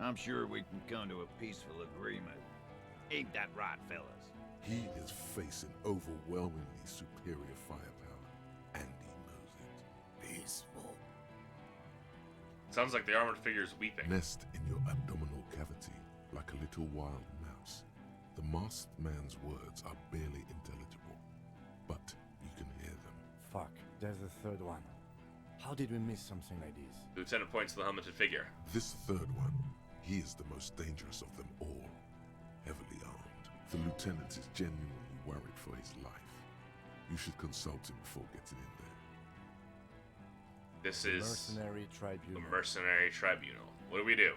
I'm sure we can come to a peaceful agreement. Ain't that right, fellas? He is facing overwhelmingly superior firepower, and he knows it. Peaceful. Sounds like the armored figure is weeping. Nest in your abdominal cavity like a little wild mouse. The masked man's words are barely intelligible, but you can hear them. Fuck, there's a third one. How did we miss something like this? The lieutenant points to the helmeted figure. This third one, he is the most dangerous of them all. Heavily armed. The lieutenant is genuinely worried for his life. You should consult him before getting in there. This is Mercenary Tribunal. the Mercenary Tribunal. What do we do?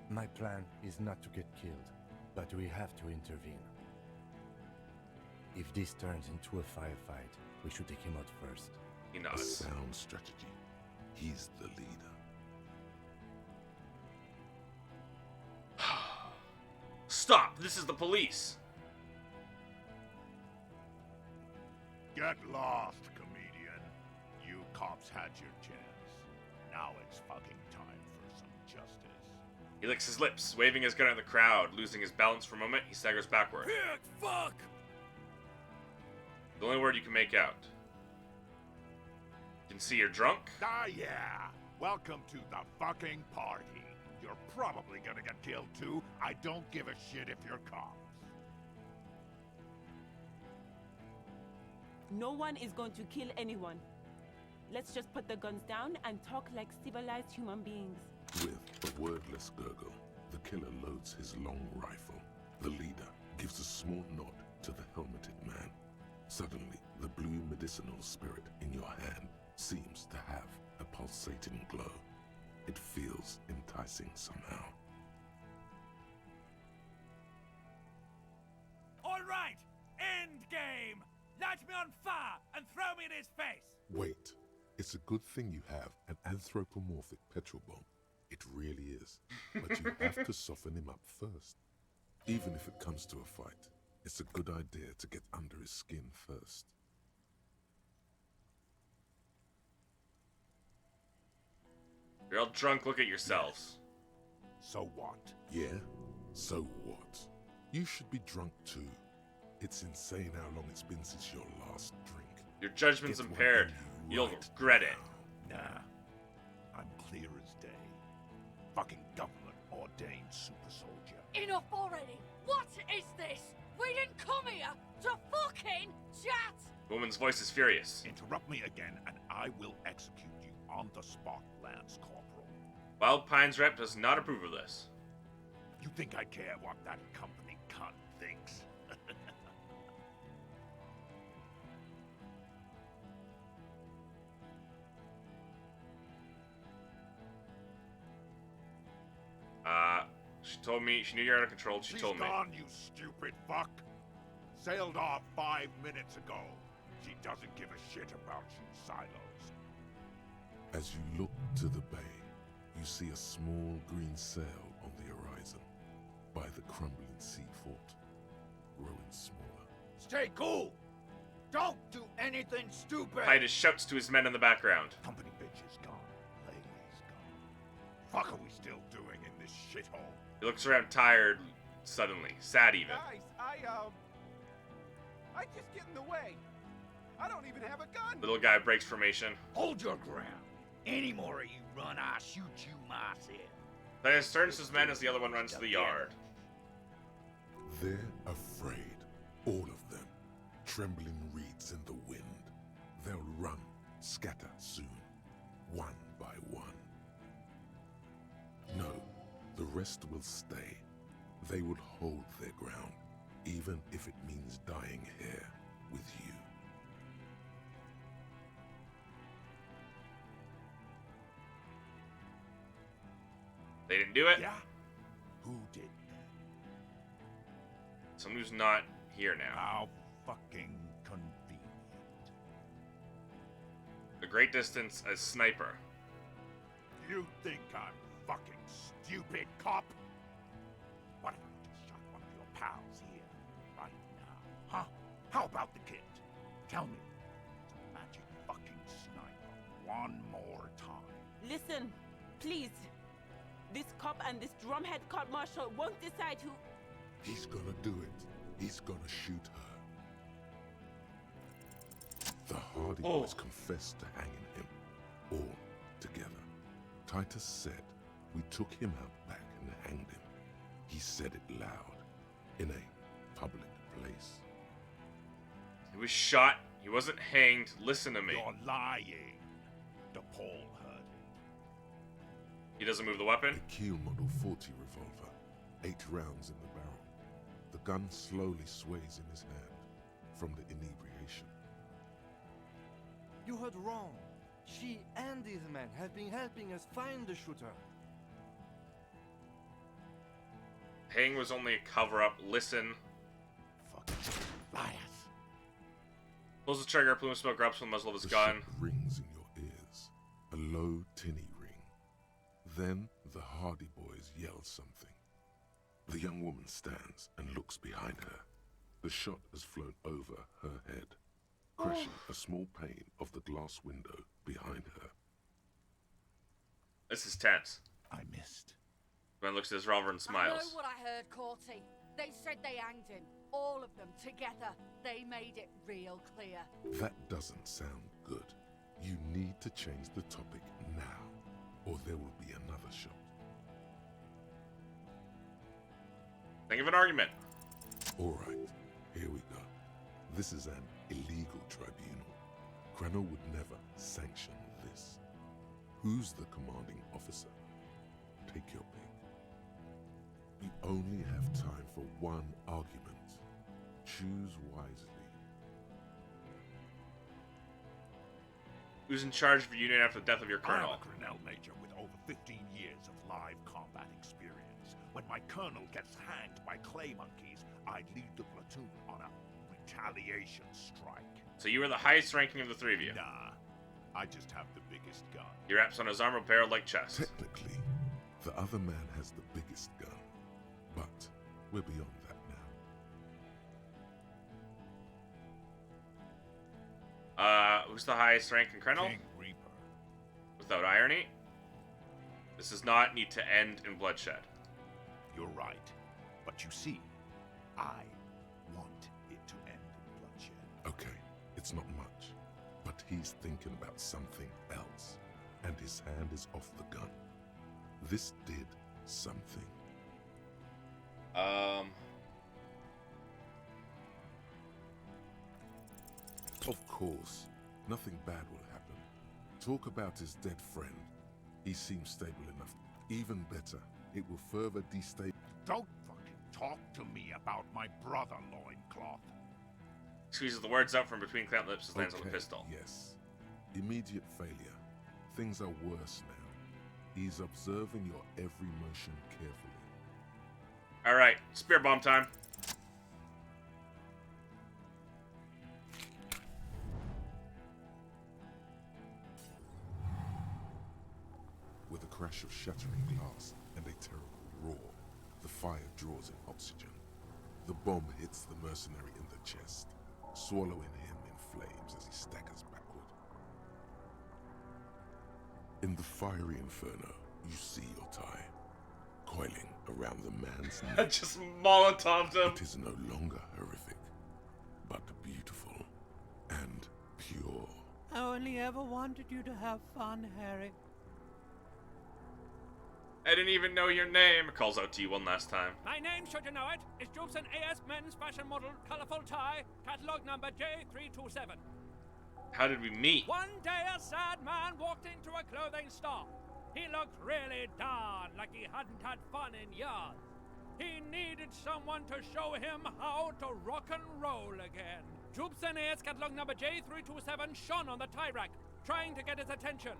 My plan is not to get killed, but we have to intervene. If this turns into a firefight, we should take him out first. He A nods. sound strategy. He's the leader. Stop! This is the police! Get lost, comedian. You cops had your chance. Now it's fucking time for some justice. He licks his lips, waving his gun at the crowd. Losing his balance for a moment, he staggers backward. Pig, fuck! The only word you can make out. You can see you're drunk. Ah, yeah. Welcome to the fucking party. You're probably gonna get killed too. I don't give a shit if you're cops. No one is going to kill anyone. Let's just put the guns down and talk like civilized human beings. With a wordless gurgle, the killer loads his long rifle. The leader gives a small nod to the helmeted man. Suddenly, the blue medicinal spirit in your hand seems to have a pulsating glow. It feels enticing somehow. All right, end game. Light me on fire and throw me in his face. Wait, it's a good thing you have an anthropomorphic petrol bomb. It really is. But you have to soften him up first. Even if it comes to a fight, it's a good idea to get under his skin first. You're all drunk, look at yourselves. So what? Yeah? So what? You should be drunk too. It's insane how long it's been since your last drink. Your judgment's Get one impaired. in you You'll right regret it. Nah. I'm clear as day. Fucking government ordained super soldier. Enough already! What is this? We didn't come here to fucking chat! Woman's voice is furious. Interrupt me again and I will execute you on the spot, Lance Corporal. Wild Pine's rep does not approve of this. You think I care what that company cunt thinks? She told me, she knew you're out of control, she told me. She's gone, you stupid fuck. Sailed off 5 minutes ago. She doesn't give a shit about you, Silos. As you look to the bay, you see a small green sail on the horizon by the crumbling sea fort, growing smaller. Stay cool! Don't do anything stupid! Titus shouts to his men in the background. Company bitch is gone. Lady's gone. Fuck are we still doing in this shithole? He looks around tired, suddenly. Sad even. Guys, I just get in the way. I don't even have a gun. Little guy breaks formation. Hold your ground. Any more of you run, I'll shoot you myself. Titus turns to his men as the other one runs to the yard. They're afraid, all of them, trembling reeds in the wind. They'll run, scatter soon, one by one. No, the rest will stay. They will hold their ground, even if it means dying here with you. They didn't do it? Yeah? Who did? Someone who's not here now. How fucking convenient. A great distance as sniper. You think I'm fucking stupid, cop? What if I just shot one of your pals here, right now? Huh? How about the kid? Tell me, it's a magic fucking sniper one more time. Listen, please. This cop and this drumhead court marshal won't decide who. He's gonna do it. He's gonna shoot her. The Hardy Boys confessed to hanging him, all together. Titus said we took him out back and hanged him. He said it loud, in a public place. He was shot. He wasn't hanged. Listen to me. You're lying, DePaul Hardy. He doesn't move the weapon? A Kiel Model 40 revolver, 8 rounds in the barrel. The gun slowly sways in his hand from the inebriation. You heard wrong. She and these men have been helping us find the shooter. Hang was only a cover-up. Listen. Fucking liars. Pulls the trigger. A plume of smoke erupts from the muzzle of his The gun. shot rings in your ears, a low, tinny ring. Then the Hardy Boys yell something. The young woman stands and looks behind her. The shot has flown over her head, crushing a small pane of the glass window behind her. This is tense. I missed. Man looks at his revolver and I smiles. know what I heard, Corty. They said they hanged him. All of them together. They made it real clear. That doesn't sound good. You need to change the topic now, or there will be another shot. Think of an argument. All right, here we go. This is an illegal tribunal. Cranell would never sanction this. Who's the commanding officer? Take your pick. You only have time for one argument. Choose wisely. Who's in charge of the Union after the death of your I'm colonel? a Cranell major with over 15 years of live combat experience. When my colonel gets hanged by clay monkeys, I lead the platoon on a retaliation strike. So you were the highest ranking of the three of you. Nah, I just have the biggest gun. He wraps on his armor barrel-like chest. Technically, the other man has the biggest gun, but we're beyond that now. Who's the highest ranking colonel? King Reaper. Without irony, this does not need to end in bloodshed. You're right. But you see, I want it to end in bloodshed. Okay, it's not much, but he's thinking about something else, and his hand is off the gun. This did something. Of course, nothing bad will happen. Talk about his dead friend. He seems stable enough. Even better, it will further destabilize. Don't fucking talk to me about my brother, loincloth. Squeezes the words out from between clamped lips and lands on the pistol. Yes. Immediate failure. Things are worse now. He's observing your every motion carefully. Alright, spear bomb time. With a crash of shattering glass and a terrible roar, the fire draws in oxygen. The bomb hits the mercenary in the chest, swallowing him in flames as he staggers backward. In the fiery inferno, you see your tie, coiling around the man's neck. Just Molotoved him. It is no longer horrific, but beautiful and pure. I only ever wanted you to have fun, Harry. I didn't even know your name. Calls out to you one last time. My name, should you know it, is Jobson AS Men's Fashion Model, Colorful Tie, Catalog number J327. How did we meet? One day a sad man walked into a clothing store. He looked really darn like he hadn't had fun in years. He needed someone to show him how to rock and roll again. Jobson AS Catalog number J327 shone on the tie rack, trying to get his attention.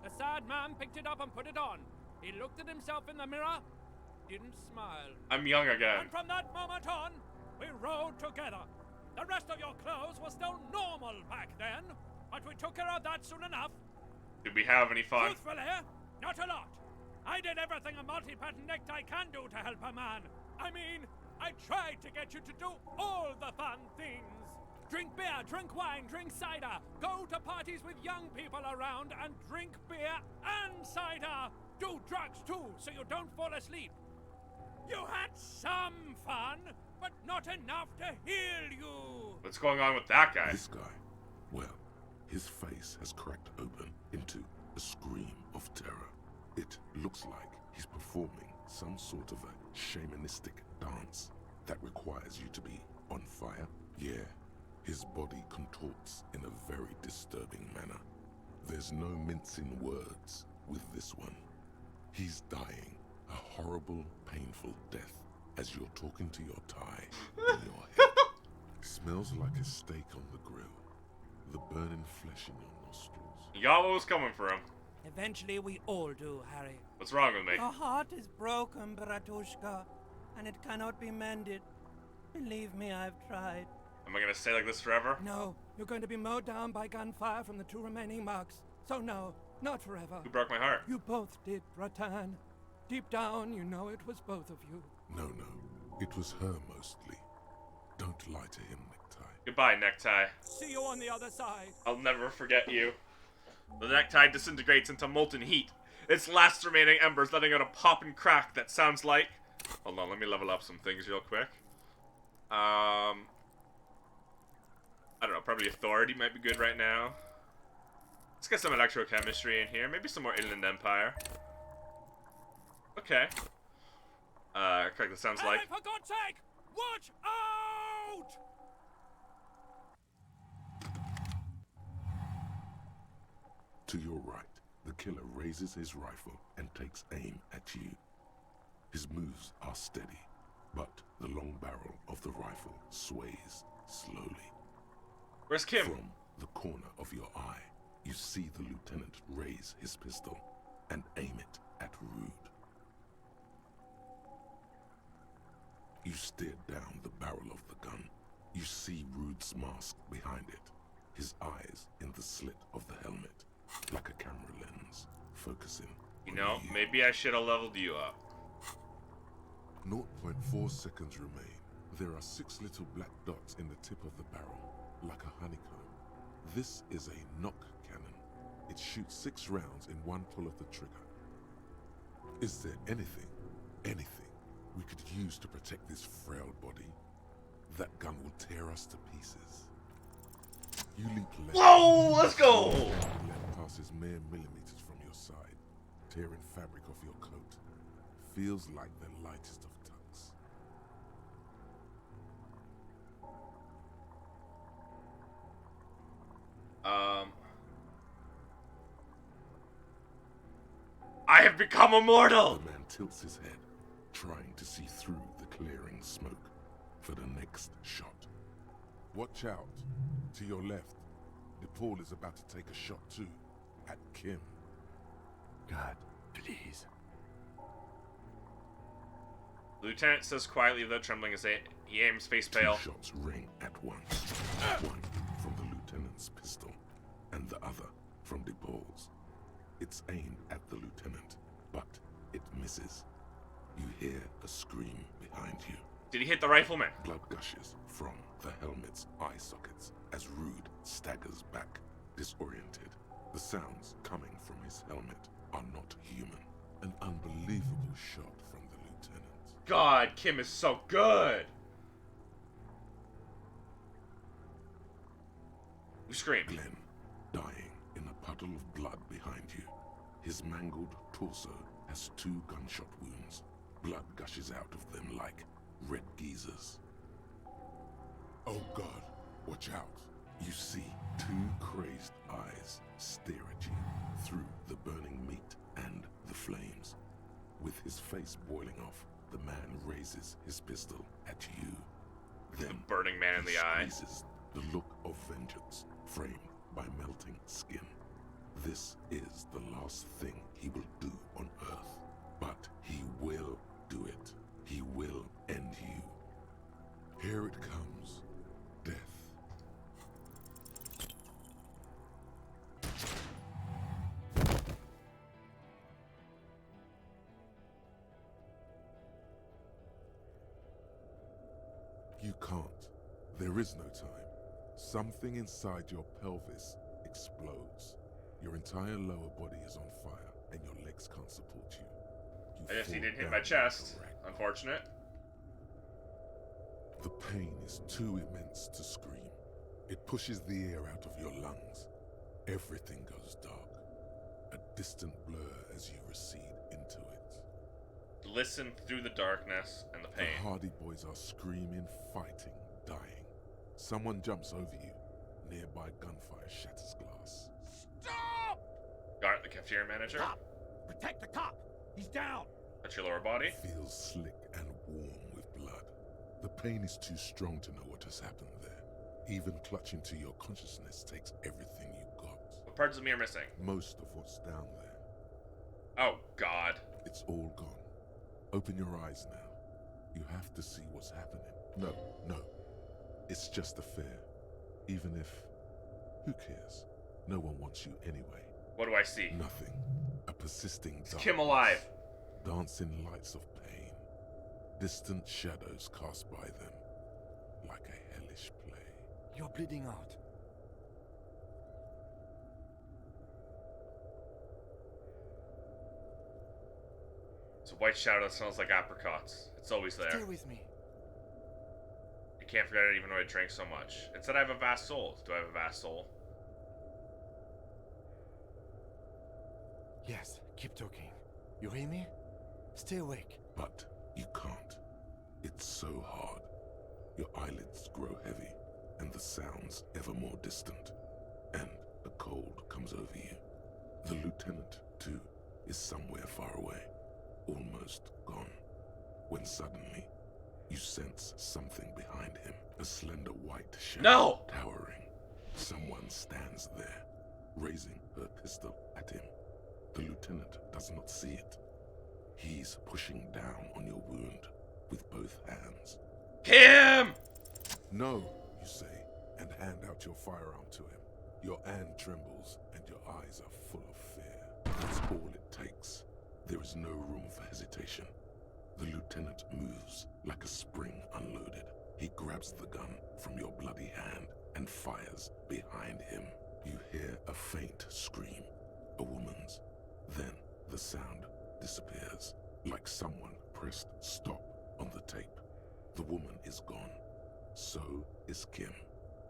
The sad man picked it up and put it on. He looked at himself in the mirror, didn't smile. I'm young again. And from that moment on, we rode together. The rest of your clothes were still normal back then, but we took care of that soon enough. Did we have any fun? Truthfully, not a lot. I did everything a multi-pattern necktie can do to help a man. I mean, I tried to get you to do all the fun things. Drink beer, drink wine, drink cider. Go to parties with young people around and drink beer and cider. Do drugs too, so you don't fall asleep. You had some fun, but not enough to heal you. What's going on with that guy? This guy, well, his face has cracked open into a scream of terror. It looks like he's performing some sort of a shamanistic dance that requires you to be on fire. Yeah, his body contorts in a very disturbing manner. There's no mincing words with this one. He's dying a horrible, painful death as you're talking to your tie in your head. Smells like a steak on the grill. The burning flesh in your nostrils. You got what was coming for him. Eventually we all do, Harry. What's wrong with me? Your heart is broken, Bratushka, and it cannot be mended. Believe me, I've tried. Am I gonna stay like this forever? No, you're going to be mowed down by gunfire from the 2 remaining mugs. So no, not forever. Who broke my heart? You both did, Bratan. Deep down, you know it was both of you. No, it was her mostly. Don't lie to him, Necktie. Goodbye, Necktie. See you on the other side. I'll never forget you. The necktie disintegrates into molten heat. Its last remaining embers letting out a pop and crack that sounds like... Hold on, let me level up some things real quick. I don't know, probably authority might be good right now. Let's get some electrochemistry in here. Maybe some more Inland Empire. Okay. Correct, that sounds like... Hey, for God's sake! Watch out! To your right, the killer raises his rifle and takes aim at you. His moves are steady, but the long barrel of the rifle sways slowly. Where's Kim? From the corner of your eye, you see the lieutenant raise his pistol and aim it at Rude. You stare down the barrel of the gun. You see Rude's mask behind it, his eyes in the slit of the helmet, like a camera lens, focusing. You know, maybe I should have leveled you up. 0.4 seconds remain. There are 6 little black dots in the tip of the barrel, like a honeycomb. This is a knock cannon. It shoots 6 rounds in one pull of the trigger. Is there anything we could use to protect this frail body? That gun will tear us to pieces. You leap left. Whoa, let's go! Left passes mere millimeters from your side, tearing fabric off your coat. Feels like the lightest of tucks. I have become immortal! The man tilts his head, trying to see through the clearing smoke for the next shot. Watch out. To your left, DePaul is about to take a shot too, at Kim. God, please. The lieutenant says quietly without trembling as he aims face pale. 2 shots ring at once. One from the lieutenant's pistol, and the other from DePaul's. It's aimed at the lieutenant, but it misses. You hear a scream behind you. Did he hit the rifleman? Blood gushes from the helmet's eye sockets as Rude staggers back, disoriented. The sounds coming from his helmet are not human. An unbelievable shot from the lieutenant. God, Kim is so good! You scream. Glenn, dying in a puddle of blood behind you. His mangled torso has 2 gunshot wounds. Blood gushes out of them like red geysers. Oh God, watch out. You see 2 crazed eyes stare at you through the burning meat and the flames. With his face boiling off, the man raises his pistol at you. Then the burning man in the eye. Squeezes the look of vengeance framed by melting skin. This is the last thing he will do on Earth, but he will do it. He will end you. Here it comes. Death. You can't. There is no time. Something inside your pelvis explodes. Your entire lower body is on fire, and your legs can't support you. I guess he fall didn't hit down my like chest. a wreck. Unfortunate. The pain is too immense to scream. It pushes the air out of your lungs. Everything goes dark. A distant blur as you recede into it. Listen through the darkness and the pain. The Hardy Boys are screaming, fighting, dying. Someone jumps over you. Nearby gunfire shatters glass. Stop! Gart, the cafeteria manager. Cop! Protect the cop! He's down! That's your lower body. Feels slick and warm with blood. The pain is too strong to know what has happened there. Even clutching to your consciousness takes everything you got. What parts of me are missing? Most of what's down there. Oh, God. It's all gone. Open your eyes now. You have to see what's happening. No. It's just a fear. Even if... Who cares? No one wants you anyway. What do I see? Nothing. A persisting darkness. Kim alive. Dancing lights of pain. Distant shadows cast by them. Like a hellish play. You're bleeding out. It's a white shadow that smells like apricots. It's always there. Stay with me. You can't forget it even though I drank so much. It said I have a vast soul. Do I have a vast soul? Yes, keep talking. You hear me? Stay awake. But you can't. It's so hard. Your eyelids grow heavy, and the sounds ever more distant. And a cold comes over you. The lieutenant, too, is somewhere far away. Almost gone. When suddenly, you sense something behind him. A slender white shadow. No! Towering. Someone stands there, raising her pistol at him. The lieutenant does not see it. He's pushing down on your wound with both hands. Kim! No, you say, and hand out your firearm to him. Your hand trembles, and your eyes are full of fear. That's all it takes. There is no room for hesitation. The lieutenant moves like a spring unloaded. He grabs the gun from your bloody hand and fires behind him. You hear a faint scream, a woman's. Then the sound disappears, like someone pressed stop on the tape. The woman is gone. So is Kim.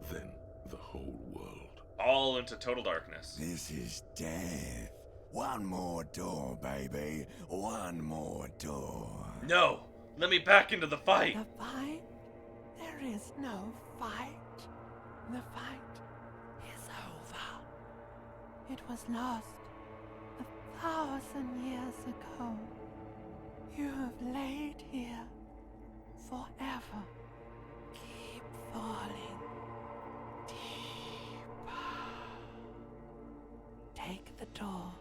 Then the whole world. All into total darkness. This is death. One more door, baby. One more door. No! Let me back into the fight! The fight? There is no fight. The fight is over. It was lost 1,000 years ago. You have laid here forever. Keep falling deeper. Take the door.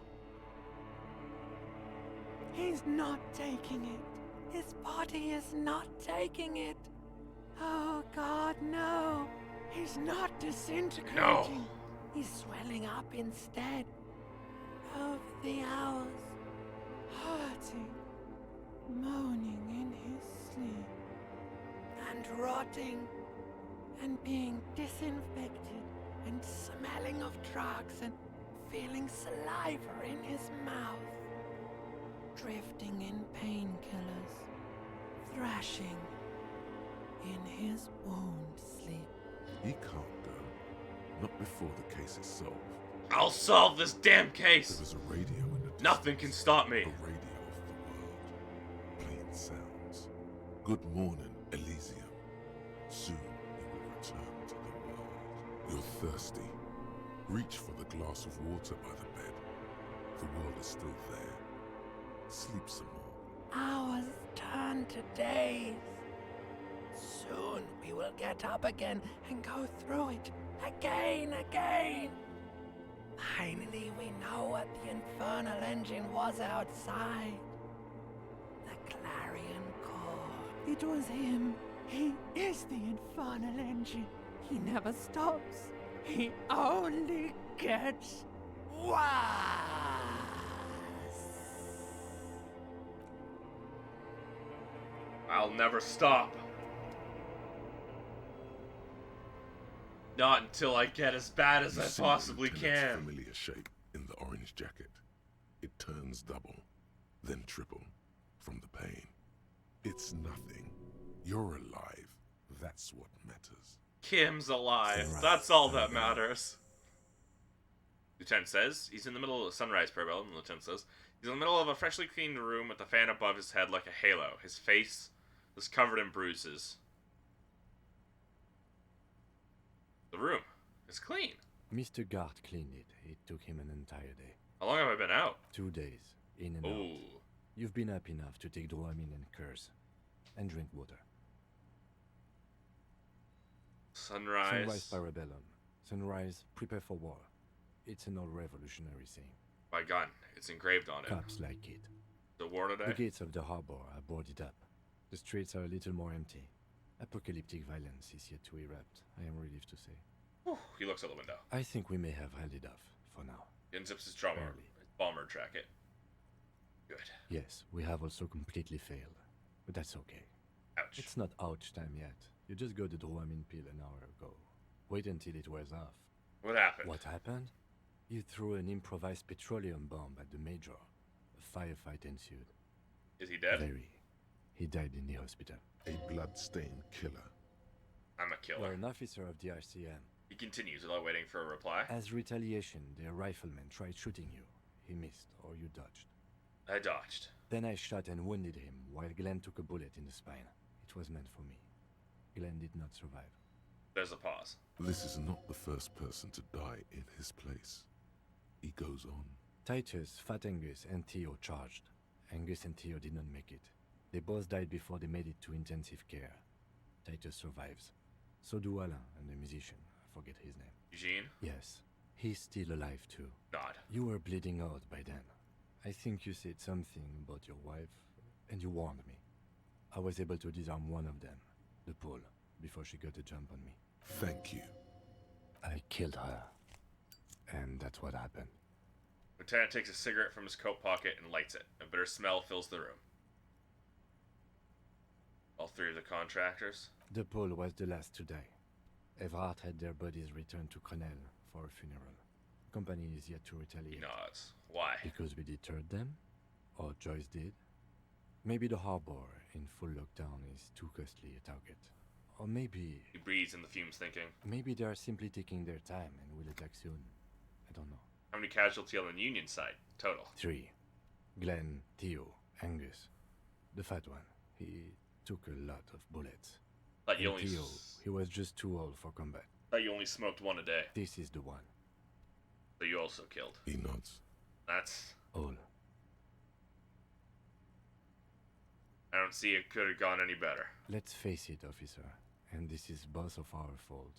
He's not taking it. His body is not taking it. Oh God, no. He's not disintegrating. No. He's swelling up instead. Over the hours, hurting, moaning in his sleep, and rotting, and being disinfected, and smelling of drugs, and feeling saliva in his mouth, drifting in painkillers, thrashing in his wound sleep. He can't go. Not before the case is solved. I'll solve this damn case! There is a radio in the distance. Nothing can stop me. The radio of the world. Playing sounds. Good morning, Elysium. Soon you will return to the world. You're thirsty. Reach for the glass of water by the bed. The world is still there. Sleep some more. Hours turn to days. Soon we will get up again and go through it again. Finally, we know what the infernal engine was outside. The clarion call. It was him. He is the infernal engine. He never stops. He only gets worse. I'll never stop. Not until I get as bad as You I see possibly the lieutenant's can. familiar shape in the orange jacket. It turns double, then triple, from the pain. It's nothing. You're alive. That's what matters. Kim's alive. Right. That's all that matters. Lieutenant says he's in the middle of Sunrise Parabellum. The lieutenant says he's in the middle of a freshly cleaned room with a fan above his head like a halo. His face is covered in bruises. The room is clean. Mr. Gart cleaned it. It took him an entire day. How long have I been out? 2 days, in and Ooh. out. You've been up enough to take Dramamine and curse. And drink water. Sunrise. Sunrise Parabellum. Sunrise, prepare for war. It's an old revolutionary saying. My gun. It's engraved on it. Cops like it. The war today? The gates of the harbor are boarded up. The streets are a little more empty. Apocalyptic violence is yet to erupt, I am relieved to say. Whew. He looks out the window. I think we may have held it off, for now. He unzips his bomber jacket. Good. Yes, we have also completely failed. But that's okay. Ouch. It's not ouch time yet. You just got the Dramamine pill an hour ago. Wait until it wears off. What happened? What happened? You threw an improvised petroleum bomb at the Major. A firefight ensued. Is he dead? Very. He died in the hospital. A blood-stained killer. I'm a killer. You're an officer of the RCM. He continues without waiting for a reply. As retaliation, their rifleman tried shooting you. He missed, or you dodged. I dodged. Then I shot and wounded him, while Glenn took a bullet in the spine. It was meant for me. Glenn did not survive. There's a pause. This is not the first person to die in his place. He goes on. Titus, Fat Angus, and Theo charged. Angus and Theo did not make it. They both died before they made it to intensive care. Titus survives. So do Alain and the musician. I forget his name. Eugene? Yes. He's still alive too. Nod. You were bleeding out by then. I think you said something about your wife, and you warned me. I was able to disarm one of them, the Pole, before she got a jump on me. Thank you. I killed her. And that's what happened. Lieutenant takes a cigarette from his coat pocket and lights it. A bitter smell fills the room. All three of the contractors? The Pole was the last to die. Evrard had their bodies returned to Crenel for a funeral. Company is yet to retaliate. He nods. Why? Because we deterred them? Or Joyce did? Maybe the harbor in full lockdown is too costly a target. Or maybe... He breathes in the fumes thinking. Maybe they are simply taking their time and will attack soon. I don't know. How many casualties on the Union side? Total. 3. Glenn, Theo, Angus. The fat one. He took a lot of bullets. Thought you And only Theo, he was just too old for combat. Thought you only smoked one a day. This is the one. So you also killed. He nods. That's... All. I don't see it could have gone any better. Let's face it, officer, and this is both of our fault.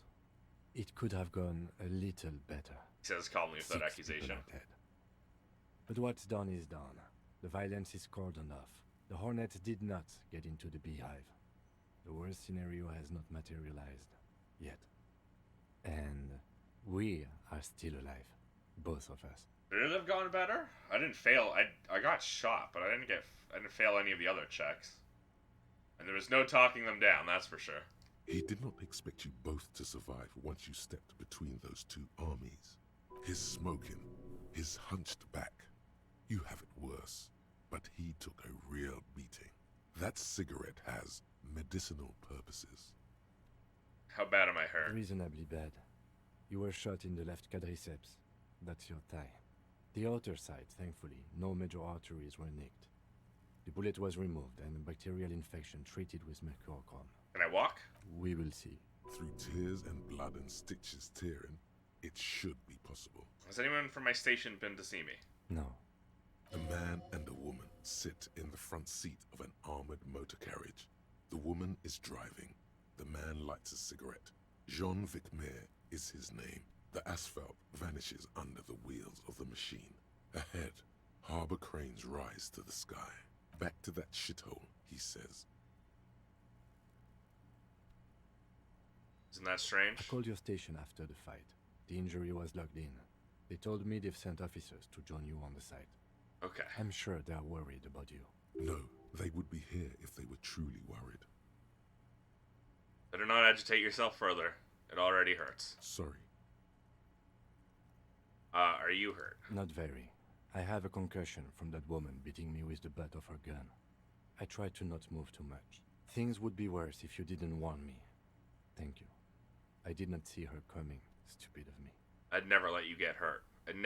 It could have gone a little better. He says calmly without 6 accusation. people are dead. But what's done is done. The violence is cordoned off. The Hornets did not get into the beehive. The worst scenario has not materialized. Yet. And we are still alive. Both of us. Did it have gone better? I didn't fail. I got shot, but I didn't fail any of the other checks. And there was no talking them down, that's for sure. He did not expect you both to survive once you stepped between those two armies. His smoking, his hunched back. You have it worse, but he took a real beating. That cigarette has medicinal purposes. How bad am I hurt? Reasonably bad. You were shot in the left quadriceps. That's your thigh. The outer side, thankfully, no major arteries were nicked. The bullet was removed and a bacterial infection treated with mercurochrome. Can I walk? We will see. Through tears and blood and stitches tearing, it should be possible. Has anyone from my station been to see me? No. A man and a woman sit in the front seat of an armored motor carriage. The woman is driving. The man lights a cigarette. Jean Vicmer is his name. The asphalt vanishes under the wheels of the machine. Ahead, harbor cranes rise to the sky. Back to that shithole, he says. Isn't that strange? I called your station after the fight. The injury was logged in. They told me they've sent officers to join you on the site. Okay. I'm sure they're worried about you. No, they would be here if they were truly worried. Better not agitate yourself further. It already hurts. Sorry. Are you hurt? Not very. I have a concussion from that woman beating me with the butt of her gun. I tried to not move too much. Things would be worse if you didn't warn me. Thank you. I did not see her coming. Stupid of me. I'd never let you get hurt. I'm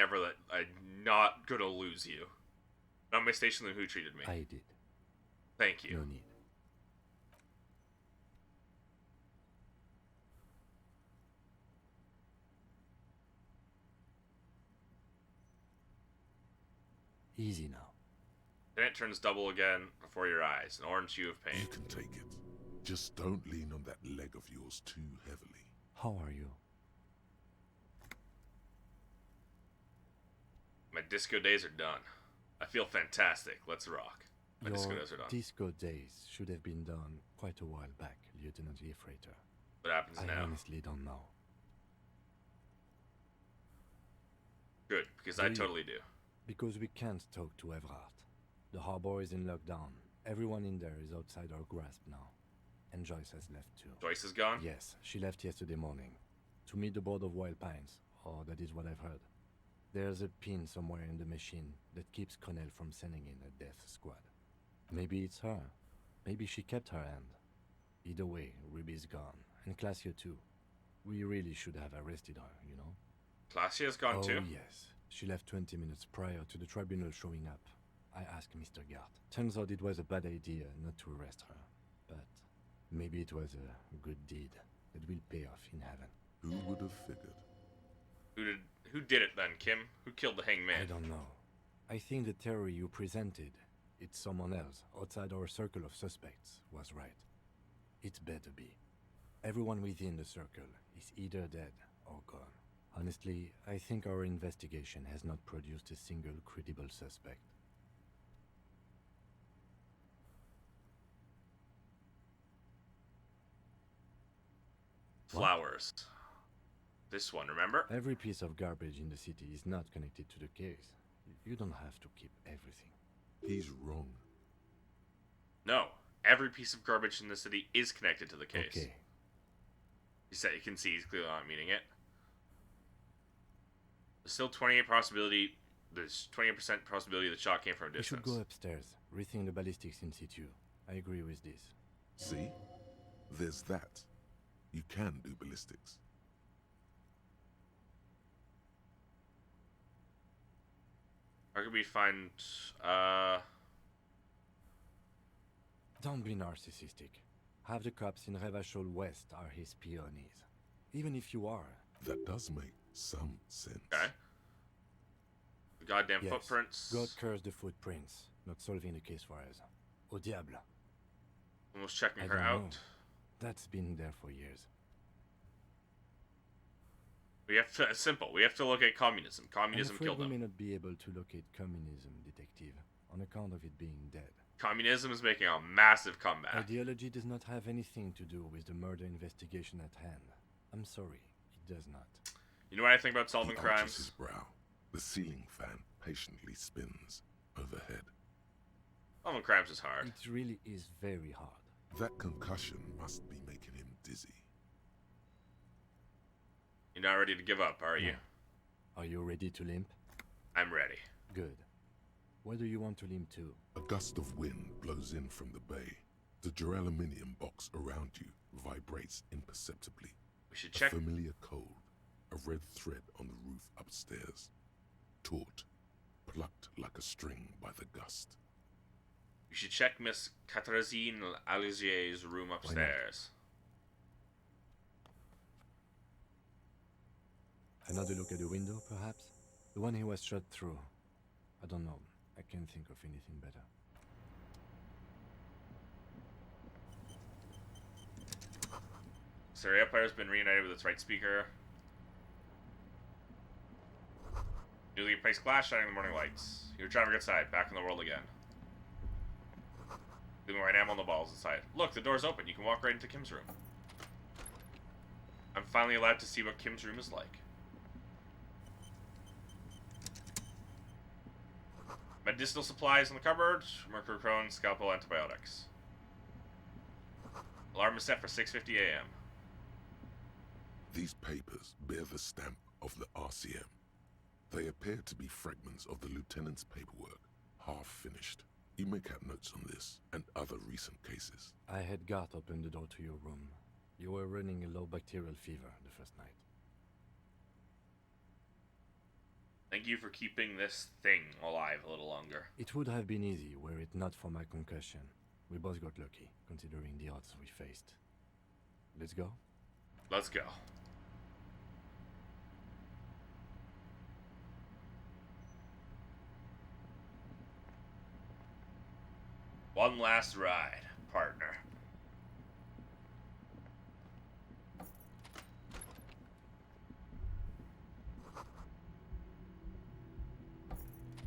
not gonna lose you. Not my station, then who treated me? I did. Thank you. No need. Easy now. Then it turns double again before your eyes, an orange hue of pain. You can take it. Just don't lean on that leg of yours too heavily. How are you? My disco days are done. I feel fantastic. Let's rock. My Your disco days are done. disco days should have been done quite a while back, Lieutenant Liefreiter. What happens I now? honestly don't know. Good, because Do I you? totally do. Because we can't talk to Everhart. The harbor is in lockdown. Everyone in there is outside our grasp now. And Joyce has left too. Joyce is gone? Yes, she left yesterday morning. To meet the board of Wild Pines, or that is what I've heard. There's a pin somewhere in the machine that keeps Connell from sending in a death squad. Maybe it's her. Maybe she kept her hand. Either way, Ruby's gone. And Claudia too. We really should have arrested her, you know? Claudia's gone too? Oh yes. She left 20 minutes prior to the tribunal showing up. I asked Mr. Gart. Turns out it was a bad idea not to arrest her. But maybe it was a good deed that will pay off in heaven. Who would have figured? Who did it then, Kim? Who killed the hangman? I don't know. I think the theory you presented, it's someone else outside our circle of suspects, was right. It's better be. Everyone within the circle is either dead or gone. Honestly, I think our investigation has not produced a single credible suspect. Flowers. This one, remember? Every piece of garbage in the city is not connected to the case. You don't have to keep everything. He's wrong. No. Every piece of garbage in the city is connected to the case. Okay. You can see he's clearly not meaning it. There's still 28% possibility the shot came from a We distance. should go upstairs, rethink the ballistics in situ. I agree with this. See? There's that. You can do ballistics. How could we find, Don't be narcissistic. Half the cops in Revachol West are his peonies. Even if you are. That does make some sense. Okay. The goddamn Yes, footprints. God curse the footprints. Not solving the case for us. Au diable. Almost checking I her don't out. know. That's been there for years. We have to, it's simple. We have to look at communism. I'm Communism afraid killed we them. may not be able to locate communism, detective, on account of it being dead. Communism is making a massive comeback. Ideology does not have anything to do with the murder investigation at hand. I'm sorry, it does not. You know what I think about solving He arches his crimes? brow. The ceiling fan patiently spins overhead. Solving crimes is hard. It really is very hard. That concussion must be making him dizzy. You're not ready to give up, are you? Are you ready to limp? I'm ready. Good. Where do you want to limp to? A gust of wind blows in from the bay. The duraluminum box around you vibrates imperceptibly. We should check. A familiar cold, a red thread on the roof upstairs. Taut, plucked like a string by the gust. We should check Miss Katrazine Alizier's room upstairs. Another look at the window, perhaps? The one he was shot through. I don't know. I can't think of anything better. Stereo player's been reunited with its right speaker. Newly replaced glass shining in the morning lights. Your driver gets inside, back in the world again. Leaving right ammo on the balls inside. Look, the door's open. You can walk right into Kim's room. I'm finally allowed to see what Kim's room is like. Medicinal supplies in the cupboard. Mercurochrome, scalpel, antibiotics. Alarm is set for 6:50 a.m. These papers bear the stamp of the RCM. They appear to be fragments of the lieutenant's paperwork, half finished. You may have notes on this and other recent cases. I had Garth open the door to your room. You were running a low bacterial fever the first night. Thank you for keeping this thing alive a little longer. It would have been easy were it not for my concussion. We both got lucky, considering the odds we faced. Let's go? Let's go. One last ride, partner.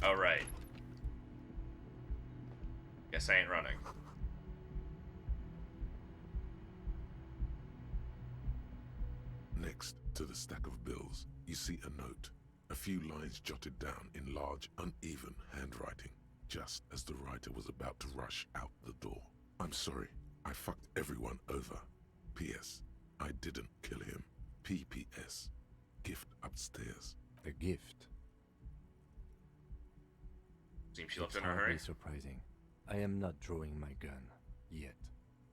Alright. Guess I ain't running. Next to the stack of bills, you see a note. A few lines jotted down in large, uneven handwriting, just as the writer was about to rush out the door. I'm sorry, I fucked everyone over. P.S. I didn't kill him. P.P.S. Gift upstairs. A gift? Seems she left It's in a hurry. hardly surprising. I am not drawing my gun, yet.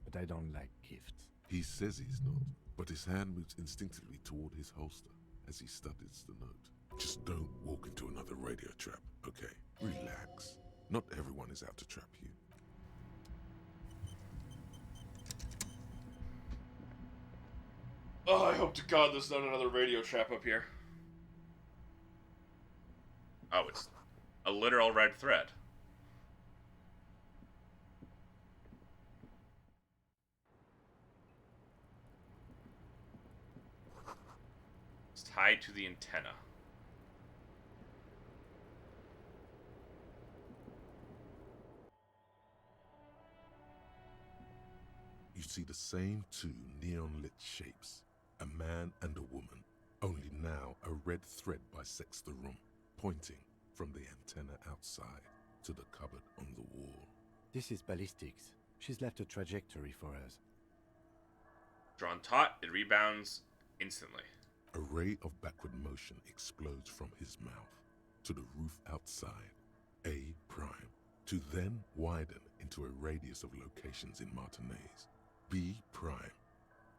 But I don't like gifts. He says he's not, but his hand moves instinctively toward his holster as he studies the note. Just don't walk into another radio trap, okay? Relax. Not everyone is out to trap you. Oh, I hope to God there's not another radio trap up here. Oh, it's a literal red thread. It's tied to the antenna. You see the same two neon-lit shapes, a man and a woman, only now a red thread bisects the room, pointing from the antenna outside to the cupboard on the wall. This is ballistics. She's left a trajectory for us. Drawn taut, it rebounds instantly. A ray of backward motion explodes from his mouth to the roof outside, A prime, to then widen into a radius of locations in Martinez. B prime,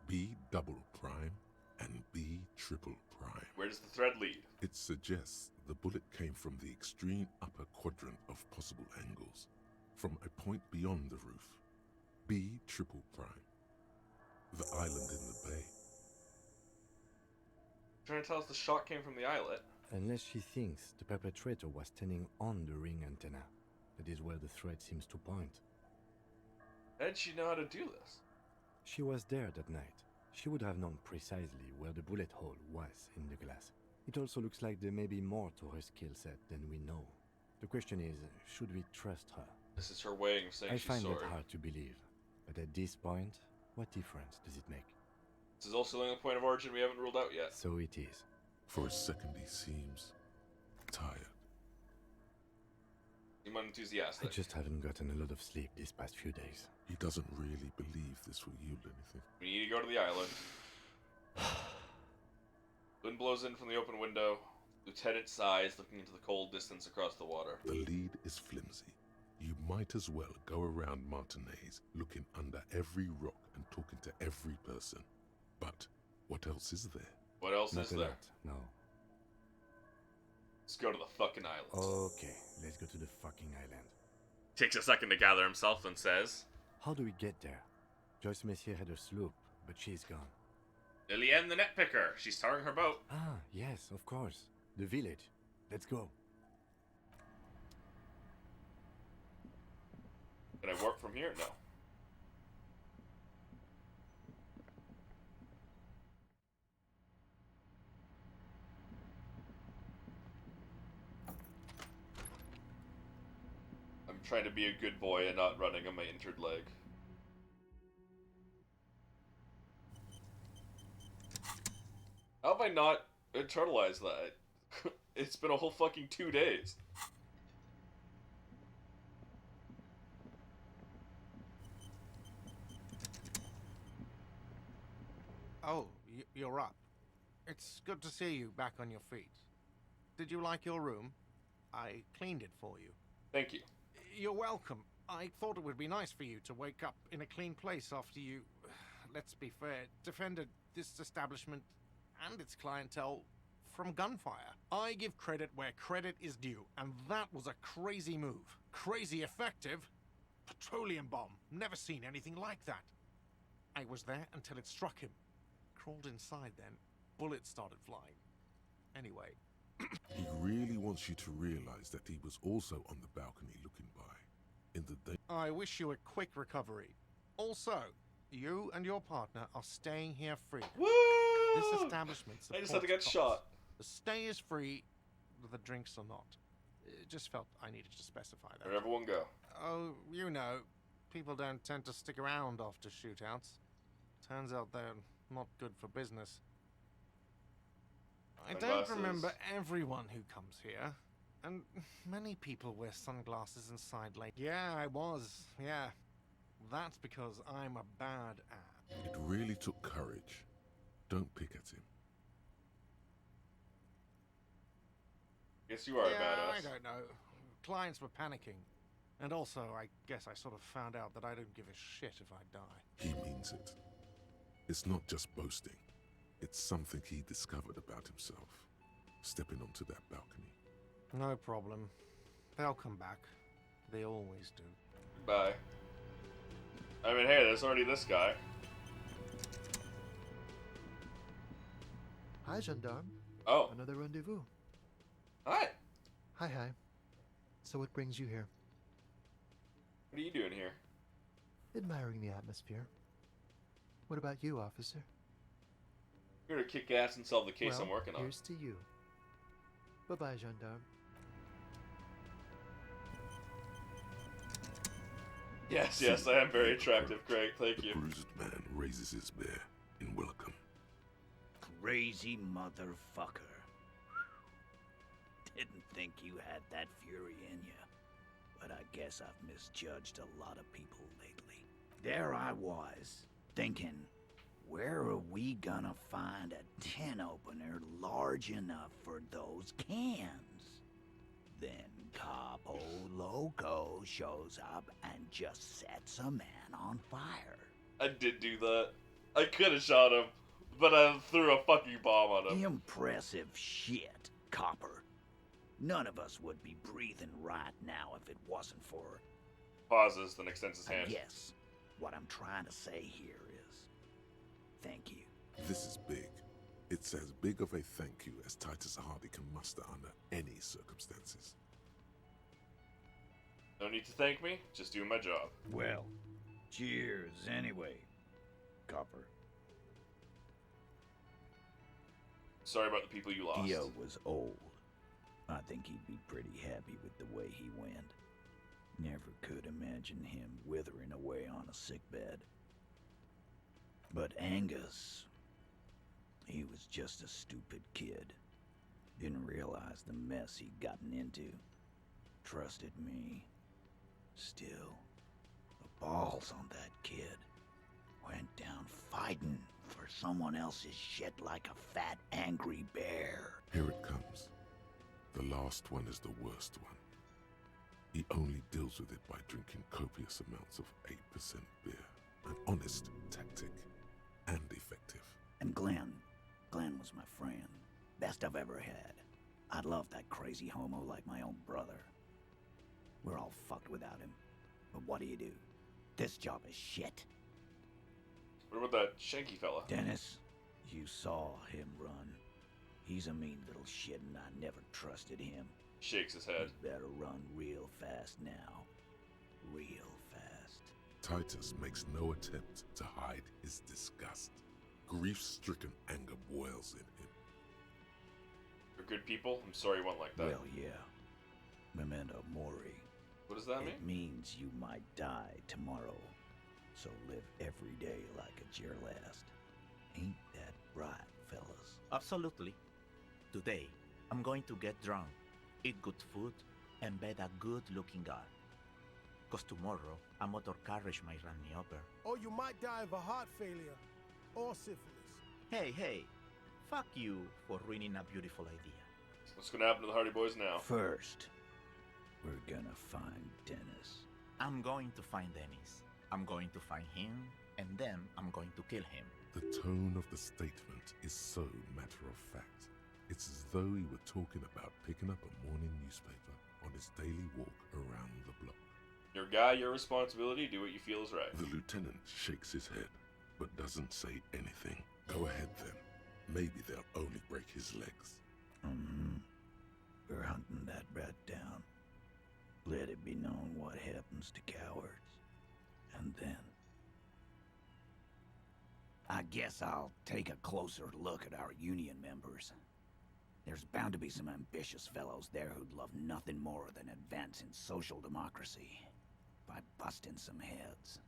B double prime, and B triple prime. Where does the thread lead? It suggests the bullet came from the extreme upper quadrant of possible angles, from a point beyond the roof. B triple prime, the island in the bay. Trying to tell us the shot came from the islet. Unless she thinks the perpetrator was standing on the ring antenna. That is where the thread seems to point. How did she know how to do this? She was there that night. She would have known precisely where the bullet hole was in the glass. It also looks like there may be more to her skill set than we know. The question is, should we trust her? This is her way of saying I she's find sorry. that hard to believe. But at this point, what difference does it make? This is also the only point of origin we haven't ruled out yet. So it is. For a second he seems tired. Seem unenthusiastic. I just haven't gotten a lot of sleep these past few days. He doesn't really believe this will yield anything. We need to go to the island. Wind blows in from the open window. Lieutenant sighs, looking into the cold distance across the water. The lead is flimsy. You might as well go around Martinez, looking under every rock and talking to every person. But what else is there? What else Not is a there? lot, no. Let's go to the fucking island. Okay, let's go to the fucking island. Takes a second to gather himself and says, How do we get there? Joyce Messier had a sloop, but she's gone. Lillian the net picker. She's towing her boat. Ah, yes, of course. The village. Let's go. Can I warp from here? No. I'm trying to be a good boy and not running on my injured leg. How have I not internalized that? It's been a whole fucking 2 days. Oh, you're up. It's good to see you back on your feet. Did you like your room? I cleaned it for you. Thank you. You're welcome. I thought it would be nice for you to wake up in a clean place after you, let's be fair, defended this establishment and its clientele from gunfire. I give credit where credit is due, and that was a crazy move. Crazy effective. Petroleum bomb. Never seen anything like that. I was there until it struck him. Crawled inside then. Bullets started flying. Anyway. He really wants you to realize that he was also on the balcony looking by. In the day. I wish you a quick recovery. Also, you and your partner are staying here free. Woo! This establishment I just had to get supports shot. cops. The stay is free, the drinks are not. It just felt I needed to specify that. Where'd everyone go? Oh, you know, people don't tend to stick around after shootouts. Turns out they're not good for business. I don't remember everyone who comes here, and many people wear sunglasses inside late. Yeah, I was, yeah. That's because I'm a bad ad. It really took courage. Don't pick at him. Guess you are a Yeah, badass. I don't know. Clients were panicking. And also, I guess I sort of found out that I don't give a shit if I die. He means it. It's not just boasting. It's something he discovered about himself. Stepping onto that balcony. No problem. They'll come back. They always do. Bye. I mean, hey, there's already this guy. Hi, gendarme. Oh. Another rendezvous. Hi. Hi, hi. So what brings you here? What are you doing here? Admiring the atmosphere. What about you, officer? Here to kick ass and solve the case I'm working on. Here's to you. Bye-bye, gendarme. Yes, yes, I am very attractive. Great, thank you. The bruised man raises his bear in welcome. Crazy motherfucker. Didn't think you had that fury in you. But I guess I've misjudged a lot of people lately. There I was, thinking, where are we gonna find a tin opener large enough for those cans? Then Capo Loco shows up and just sets a man on fire. I did do that. I could have shot him, but I threw a fucking bomb on him. Impressive shit, Copper. None of us would be breathing right now if it wasn't for... Pauses, then extends his hand. Yes, what I'm trying to say here is... thank you. This is big. It's as big of a thank you as Titus Hardy can muster under any circumstances. No need to thank me, just doing my job. Well, cheers anyway, Copper. Sorry about the people you lost. Theo was old. I think he'd be pretty happy with the way he went. Never could imagine him withering away on a sickbed. But Angus, he was just a stupid kid. Didn't realize the mess he'd gotten into. Trusted me. Still, the balls on that kid. Went down fighting for someone else's shit like a fat, angry bear. Here it comes. The last one is the worst one. He only deals with it by drinking copious amounts of 8% beer. An honest tactic. And effective. And Glenn was my friend. Best I've ever had. I'd love that crazy homo like my own brother. We're all fucked without him. But what do? This job is shit. What about that Shanky fella? Dennis, you saw him run. He's a mean little shit and I never trusted him. Shakes his head. He better run real fast now. Real fast. Titus makes no attempt to hide his disgust. Grief-stricken anger boils in him. For good people, I'm sorry you went like that. Well, yeah. Memento mori. What does that mean? It means you might die tomorrow. So live every day like it's your last. Ain't that right, fellas? Absolutely. Today, I'm going to get drunk, eat good food, and bed a good-looking girl. Cause tomorrow, a motor carriage might run me over. Or you might die of a heart failure. Or syphilis. Hey, fuck you for ruining a beautiful idea. What's gonna happen to the Hardy Boys now? First, we're gonna find Dennis. I'm going to find Dennis. I'm going to find him, and then I'm going to kill him. The tone of the statement is so matter-of-fact. It's as though he were talking about picking up a morning newspaper on his daily walk around the block. Your guy, your responsibility, do what you feel is right. The lieutenant shakes his head, but doesn't say anything. Go ahead then. Maybe they'll only break his legs. We're hunting that rat down. Let it be known what happens to cowards. And then... I guess I'll take a closer look at our union members. There's bound to be some ambitious fellows there who'd love nothing more than advancing social democracy by busting some heads.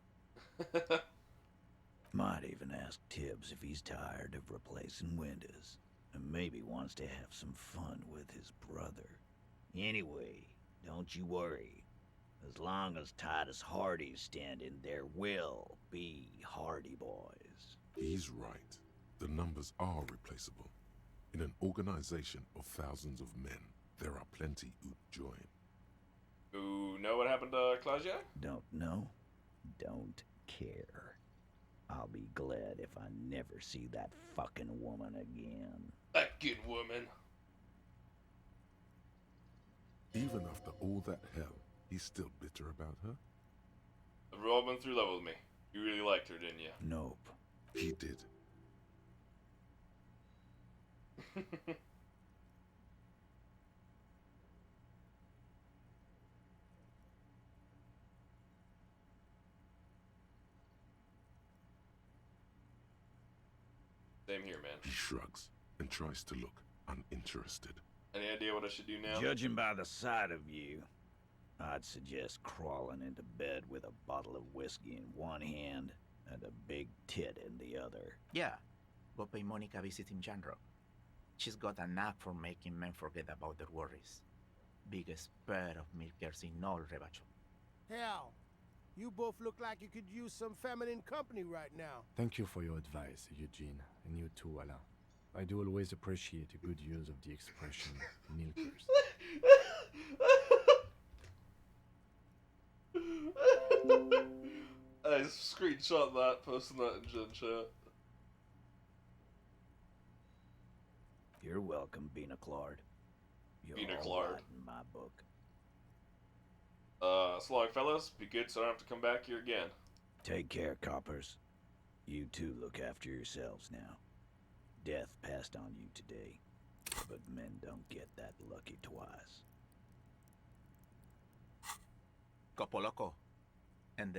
Might even ask Tibbs if he's tired of replacing windows, and maybe wants to have some fun with his brother. Anyway, don't you worry. As long as Titus Hardy's standing, there will be Hardy Boys. He's right. The numbers are replaceable. In an organization of thousands of men, there are plenty who'd join. Who know what happened to Claudia? Don't know? Don't care. I'll be glad if I never see that fucking woman again. That good woman. Even after all that hell, he's still bitter about her? We've all been through level with me. You really liked her, didn't you? Nope. He did. Same here, man. He shrugs and tries to look uninterested. Any idea what I should do now? Judging by the sight of you, I'd suggest crawling into bed with a bottle of whiskey in one hand and a big tit in the other. Yeah, go pay Monica visiting Janro. She's got a knack for making men forget about their worries. Biggest pair of milkers in all Rebacho. Hell, you both look like you could use some feminine company right now. Thank you for your advice, Eugene, and you too, Alain. I do always appreciate a good use of the expression milkers. I screenshot that, posting that in Gen Chat. You're welcome, Bina Claude. You're Bina all Claude. right in my book. So long, fellas. Be good so I don't have to come back here again. Take care, coppers. You two look after yourselves now. Death passed on you today, but men don't get that lucky twice. Copo Loco. And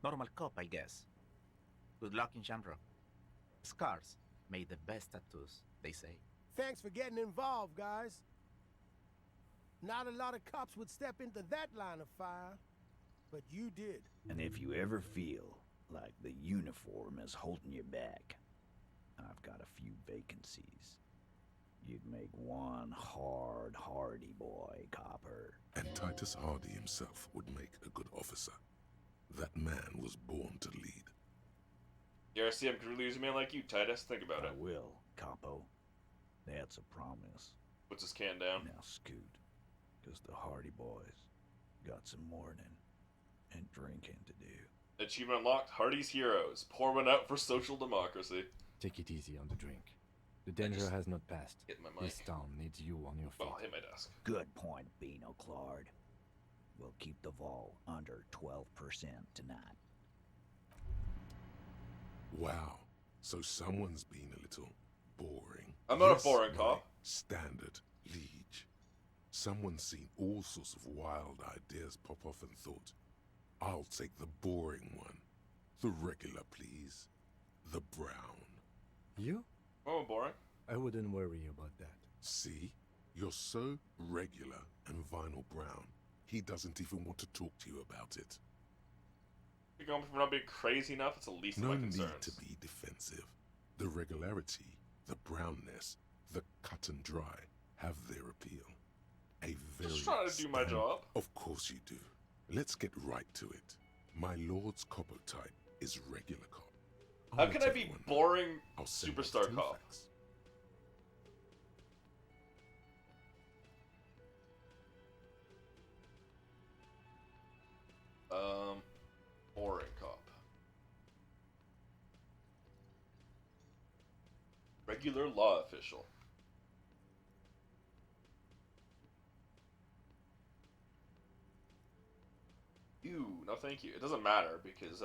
normal cop, I guess. Good luck in Janro. Scars made the best tattoos, they say. Thanks for getting involved, guys. Not a lot of cops would step into that line of fire, but you did. And if you ever feel like the uniform is holding you back, I've got a few vacancies. You'd make one hardy boy, copper. And Titus Hardy himself would make a good officer. That man was born to lead. The RCM could really use a man like you, Titus. Think about it. I will, Capo. That's a promise. Puts his can down. Now scoot, because the Hardy Boys got some mourning and drinking to do. Achievement unlocked, Hardy's Heroes. Pour one out for social democracy. Take it easy on the drink. The danger has not passed. Hit my mic. This town needs you on your feet. Oh, hit my desk. Good point, Bino Claude. We'll keep the vol under 12% tonight. Wow. So someone's been a little boring. I'm not Yes, a boring my cop. Standard liege. Someone's seen all sorts of wild ideas pop off and thought, I'll take the boring one. The regular, please. The brown. You? Oh, boring. I wouldn't worry about that. See? You're so regular and vinyl brown, he doesn't even want to talk to you about it. You're going for not being crazy enough, it's the least of No my need concerns. to be defensive. The regularity, the brownness, the cut and dry have their appeal. A very Just trying to do my job. Of course you do. Let's get right to it. My lord's copper type is regular cop. How can I be boring superstar cop? Boring cop. Regular law official. Ew, no thank you. It doesn't matter because,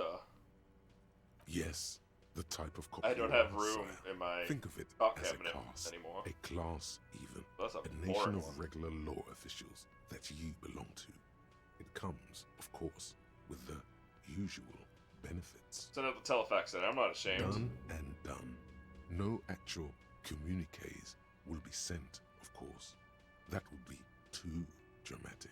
Yes, the type of cop I don't you have are, room sire. in my Think of it stock as a cabinet class, anymore. a class even, That's a a nation boring of one. regular law officials that you belong to. It comes, of course, with the usual benefits. Send out the telefax then. I'm not ashamed. Done and done. No actual communiques will be sent, of course. That would be too dramatic.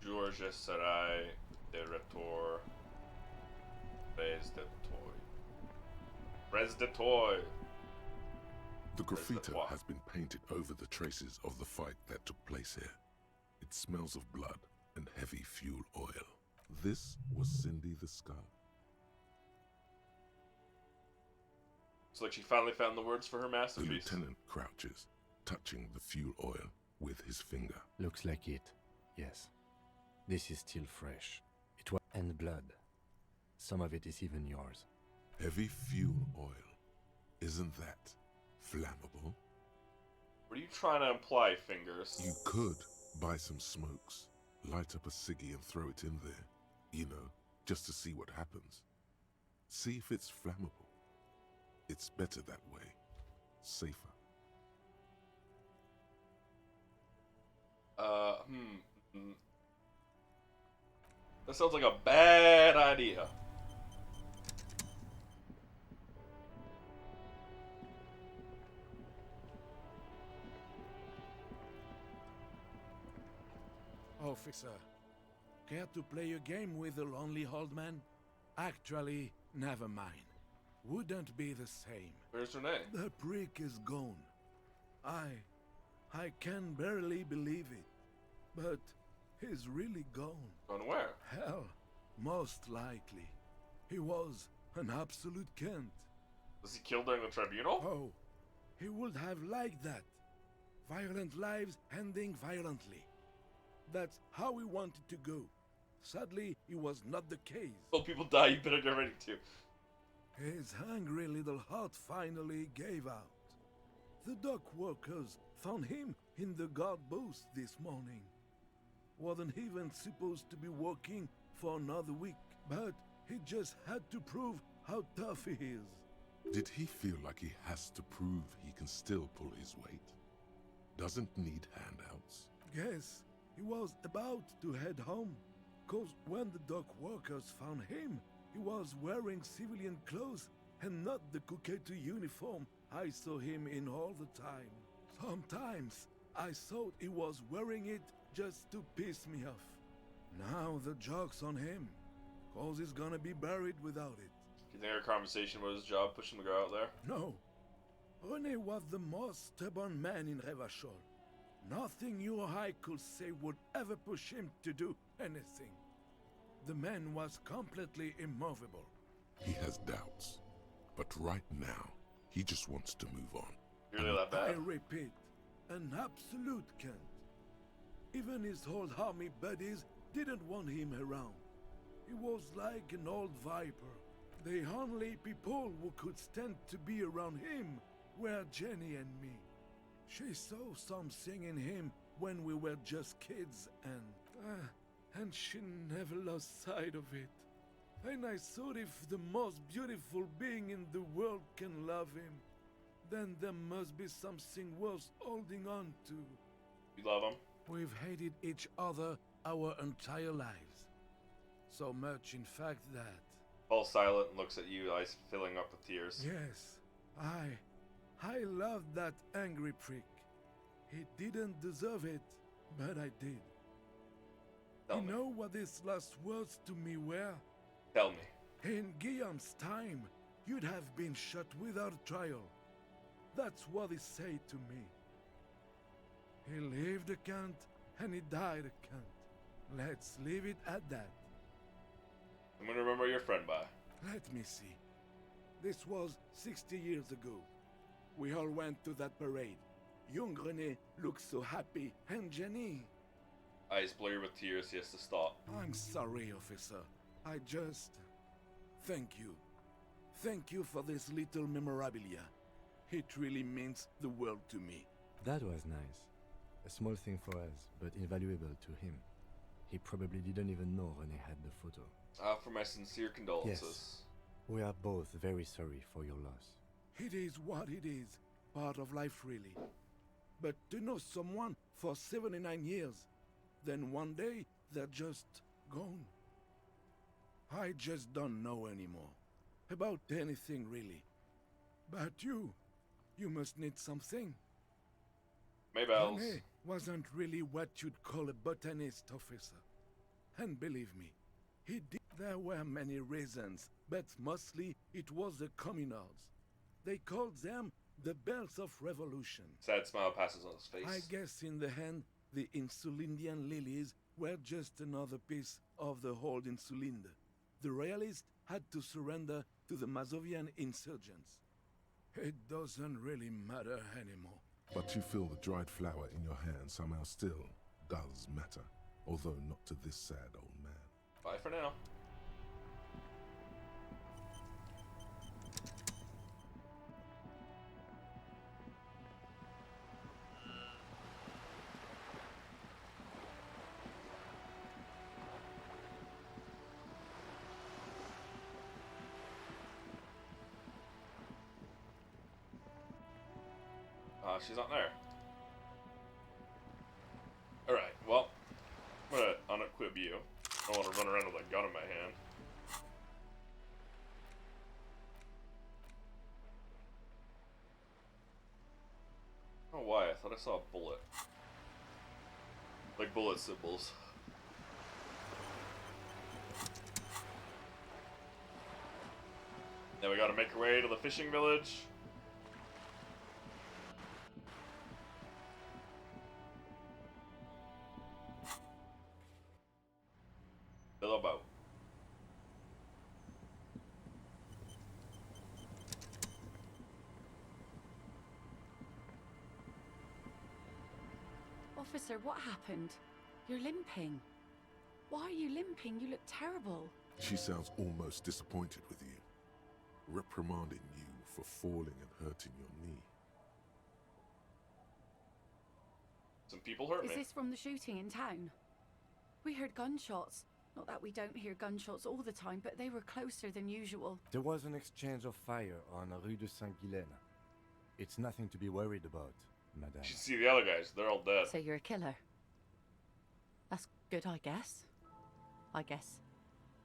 Georgia Sarai de Retour. Res de Toy. Res de Toy. The graffito has been painted over the traces of the fight that took place here. It smells of blood and heavy fuel oil. This was Cindy the Scar. It's like she finally found the words for her The masterpiece. lieutenant crouches, touching the fuel oil with his finger. Looks like it, yes. This is still fresh. It was and blood. Some of it is even yours. Heavy fuel oil. Isn't that flammable? What are you trying to imply, Fingers? You could buy some smokes, light up a ciggy and throw it in there. You know, just to see what happens. See if it's flammable. It's better that way. Safer. That sounds like a bad idea. Officer, care to play a game with the lonely old man? Actually, never mind. Wouldn't be the same. Where's her name? The prick is gone. I can barely believe it. But he's really gone. Gone where? Hell, most likely. He was an absolute Kent. Was he killed during the tribunal? Oh, he would have liked that. Violent lives ending violently. That's how he wanted to go. Sadly, it was not the case. Oh, people die, you better get ready to. His hungry little heart finally gave out. The dock workers found him in the guard booth this morning. Wasn't even supposed to be working for another week, but he just had to prove how tough he is. Did he feel like he has to prove he can still pull his weight? Doesn't need handouts? Yes, he was about to head home. 'Cause when the dock workers found him, he was wearing civilian clothes and not the Kuketu uniform I saw him in all the time. Sometimes I thought he was wearing it just to piss me off. Now the joke's on him, 'cause he's gonna be buried without it. Do you think our conversation was his job pushing the girl out there? No. René was the most stubborn man in Revachol. Nothing you or I could say would ever push him to do anything. The man was completely immovable. He has doubts. But right now, he just wants to move on. Really that I bad? repeat, an absolute Kent. Even his old army buddies didn't want him around. He was like an old viper. The only people who could stand to be around him were Jenny and me. She saw something in him when we were just kids, and she never lost sight of it. And I thought if the most beautiful being in the world can love him, then there must be something worth holding on to. You love him? We've hated each other our entire lives. So much, in fact, that... Falls silent and looks at you, eyes filling up with tears. Yes, I loved that angry prick. He didn't deserve it, but I did. Tell You me. know what his last words to me were? Tell me. In Guillaume's time, you'd have been shot without trial. That's what he said to me. He lived a cunt, and he died a cunt. Let's leave it at that. I'm gonna remember your friend by. Let me see. This was 60 years ago. We all went to that parade. Young René looked so happy, and Jenny... Eyes blurry with tears, he has to stop. I'm sorry, officer. I just... Thank you. Thank you for this little memorabilia. It really means the world to me. That was nice. A small thing for us, but invaluable to him. He probably didn't even know René had the photo. For my sincere condolences. Yes. We are both very sorry for your loss. It is what it is. Part of life, really. But to know someone for 79 years, then one day they're just gone. I just don't know anymore. About anything, really. But you must need something. Maybells. René wasn't really what you'd call a botanist, officer. And believe me, he did. There were many reasons, but mostly it was the communards. They called them the Bells of Revolution. Sad smile passes on his face. I guess in the end, the Insulindian lilies were just another piece of the whole Insulinde. The royalists had to surrender to the Mazovian insurgents. It doesn't really matter anymore. But you feel the dried flower in your hand somehow still does matter, although not to this sad old man. Bye for now. She's not there. Alright, well, I'm gonna unequip you. I don't want to run around with a gun in my hand. Oh, why? I thought I saw a bullet. Like bullet symbols. Now we gotta make our way to the fishing village. Little boat. Officer, what happened? You're limping. Why are you limping? You look terrible. She sounds almost disappointed with you, reprimanding you for falling and hurting your knee. Some people hurt me. Is this from the shooting in town? We heard gunshots. Not that we don't hear gunshots all the time, but they were closer than usual. There was an exchange of fire on Rue de Saint-Guylaine. It's nothing to be worried about, madame. You should see the other guys. They're all dead. So you're a killer. That's good, I guess.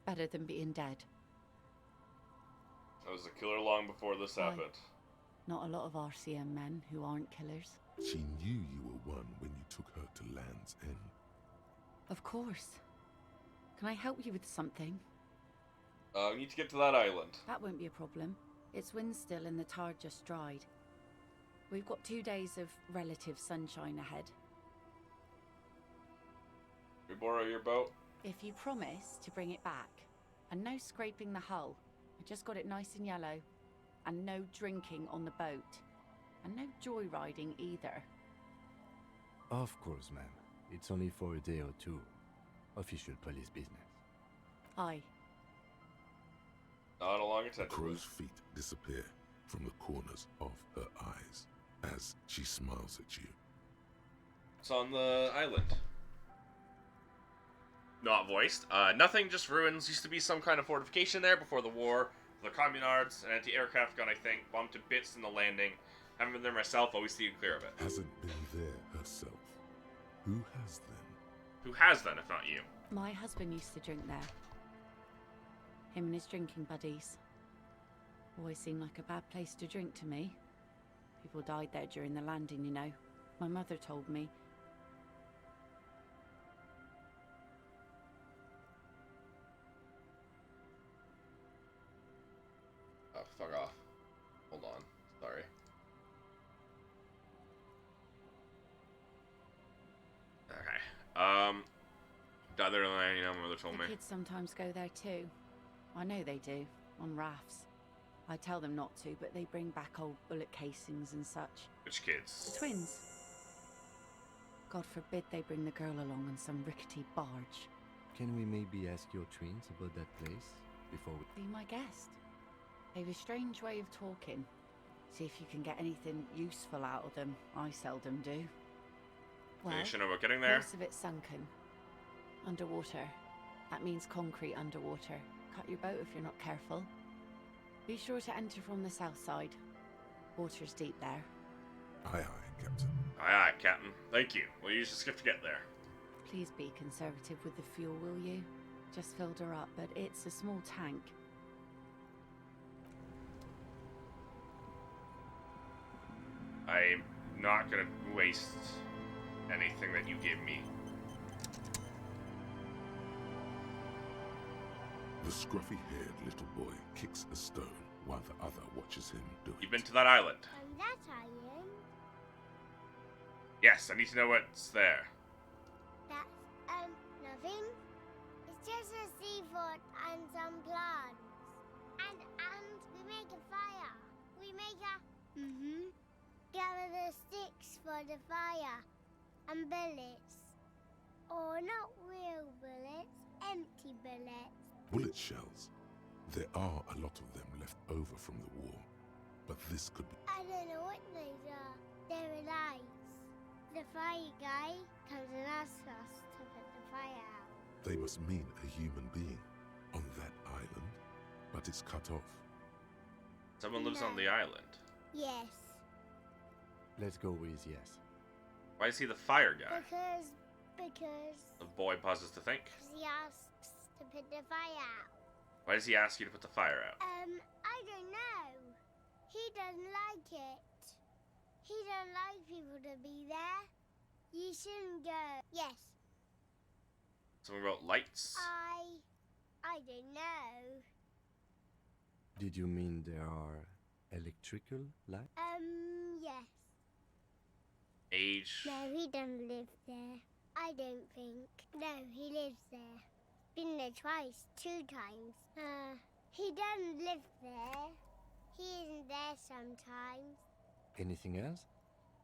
Better than being dead. I was a killer long before this happened. Not a lot of RCM men who aren't killers. She knew you were one when you took her to Land's End. Of course. Can I help you with something? We need to get to that island. That won't be a problem. It's wind still and the tar just dried. We've got 2 days of relative sunshine ahead. We borrow your boat? If you promise to bring it back, and no scraping the hull. I just got it nice and yellow. And no drinking on the boat. And no joyriding either. Of course, ma'am. It's only for a day or two. Official police business. Aye. Not a long The attention. crow's feet disappear from the corners of her eyes as she smiles at you. It's on the island. Not voiced. Nothing, just ruins. Used to be some kind of fortification there before the war. The communards, an anti-aircraft gun, I think, bombed to bits in the landing. Haven't been there myself, always steered clear of it. Hasn't been there herself. Who has then? Who has then, if not you? My husband used to drink there. Him and his drinking buddies. Always seemed like a bad place to drink to me. People died there during the landing, you know. My mother told me. Oh, fuck off. Hold on. Sorry. Okay. Died there, you know, my mother told me. The kids sometimes go there too. I know they do, on rafts. I tell them not to, but they bring back old bullet casings and such. Which kids? The twins. God forbid they bring the girl along on some rickety barge. Can we maybe ask your twins about that place before we... Be my guest. They've a strange way of talking. See if you can get anything useful out of them. I seldom do. Well, you should know about getting there. Most of it's sunken. Underwater. That means concrete underwater. Cut your boat if you're not careful. Be sure to enter from the south side. Water's deep there. Aye, aye, Captain. Aye, aye, Captain. Thank you. We'll use the skiff to get there. Please be conservative with the fuel, will you? Just filled her up, but it's a small tank. I'm not gonna waste anything that you give me. The scruffy-haired little boy kicks a stone while the other watches him do it. You've been to that island? On that island? Yes, I need to know what's there. That's, nothing. It's just a seafort and some plants. And we make a fire. We make a... Gather the sticks for the fire. And bullets. Or not real bullets, empty bullets. Bullet shells. There are a lot of them left over from the war, but this could be... I don't know what those are. They're lights. The fire guy comes and asks us to put the fire out. They must mean a human being on that island, but it's cut off. Someone lives on the island. Yes. Let's go with yes. Why is he the fire guy? Because... The boy pauses to think. He asks to put the fire out. Why does he ask you to put the fire out? I don't know. He doesn't like it. He don't like people to be there. You shouldn't go. Yes. Something about lights? I don't know. Did you mean there are electrical lights? Yes. Age? No, he doesn't live there. I don't think. No, he lives there. Been there twice, 2 times. He doesn't live there. He isn't there sometimes. Anything else?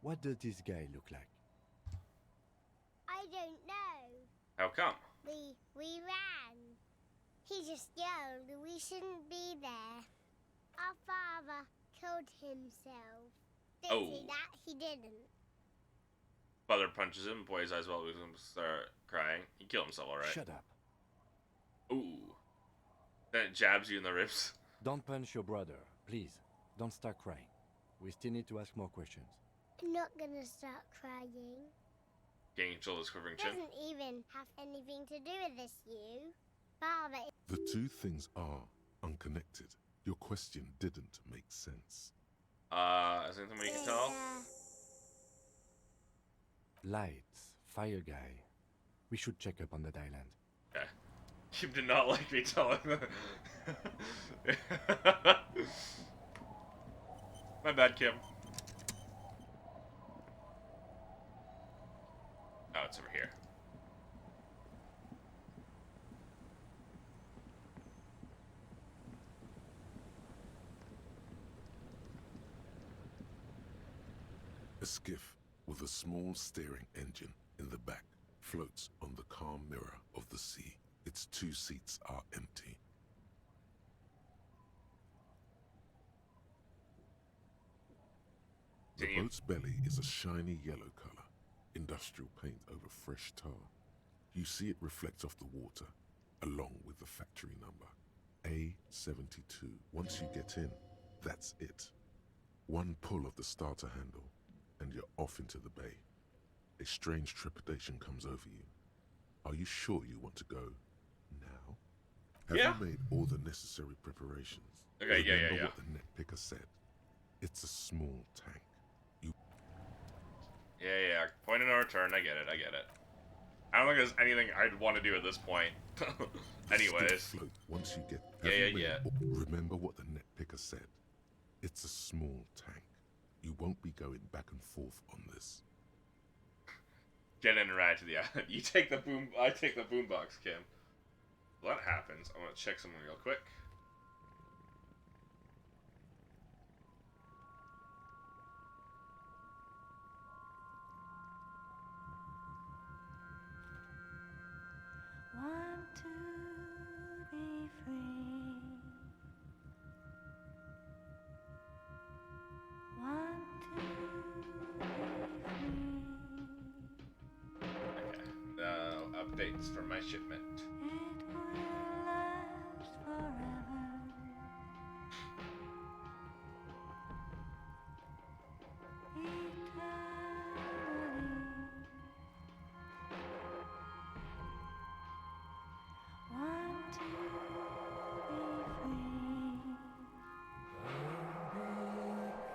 What does this guy look like? I don't know. How come? We ran. He just yelled we shouldn't be there. Our father killed himself. Didn't see that? He didn't. Father punches him, boy's eyes well start crying. He killed himself, alright. Shut up. Ooh. Then it jabs you in the ribs. Don't punch your brother, please. Don't start crying. We still need to ask more questions. I'm not gonna start crying. Getting Joel's quivering chin. Doesn't even have anything to do with this, you. Father. The two things are unconnected. Your question didn't make sense. Is there anything we can tell? Lights, fire guy. We should check up on that island. Okay. Kim did not like me telling them. My bad, Kim. Oh, it's over here. A skiff with a small steering engine in the back floats on the calm mirror of the sea. Its 2 seats are empty. The boat's belly is a shiny yellow color, industrial paint over fresh tar. You see it reflect off the water, along with the factory number, A72. Once you get in, that's it. One pull of the starter handle, and you're off into the bay. A strange trepidation comes over you. Are you sure you want to go now? Have you made all the necessary preparations? Okay, yeah. Remember what the net picker said. It's a small tank. Yeah. Point of no return. I get it. I don't think there's anything I'd want to do at this point. Anyways. Float once you get Yeah. Remember what the netpicker said. It's a small tank. You won't be going back and forth on this. Get in and ride to the island. You take the boom. I take the boombox, Kim. Well, that happens. I want to check something real quick. Want to be free. Want to be free. Okay. Updates for my shipment. It will last forever. Eternally. Want to be free. Want to be free. It will last forever.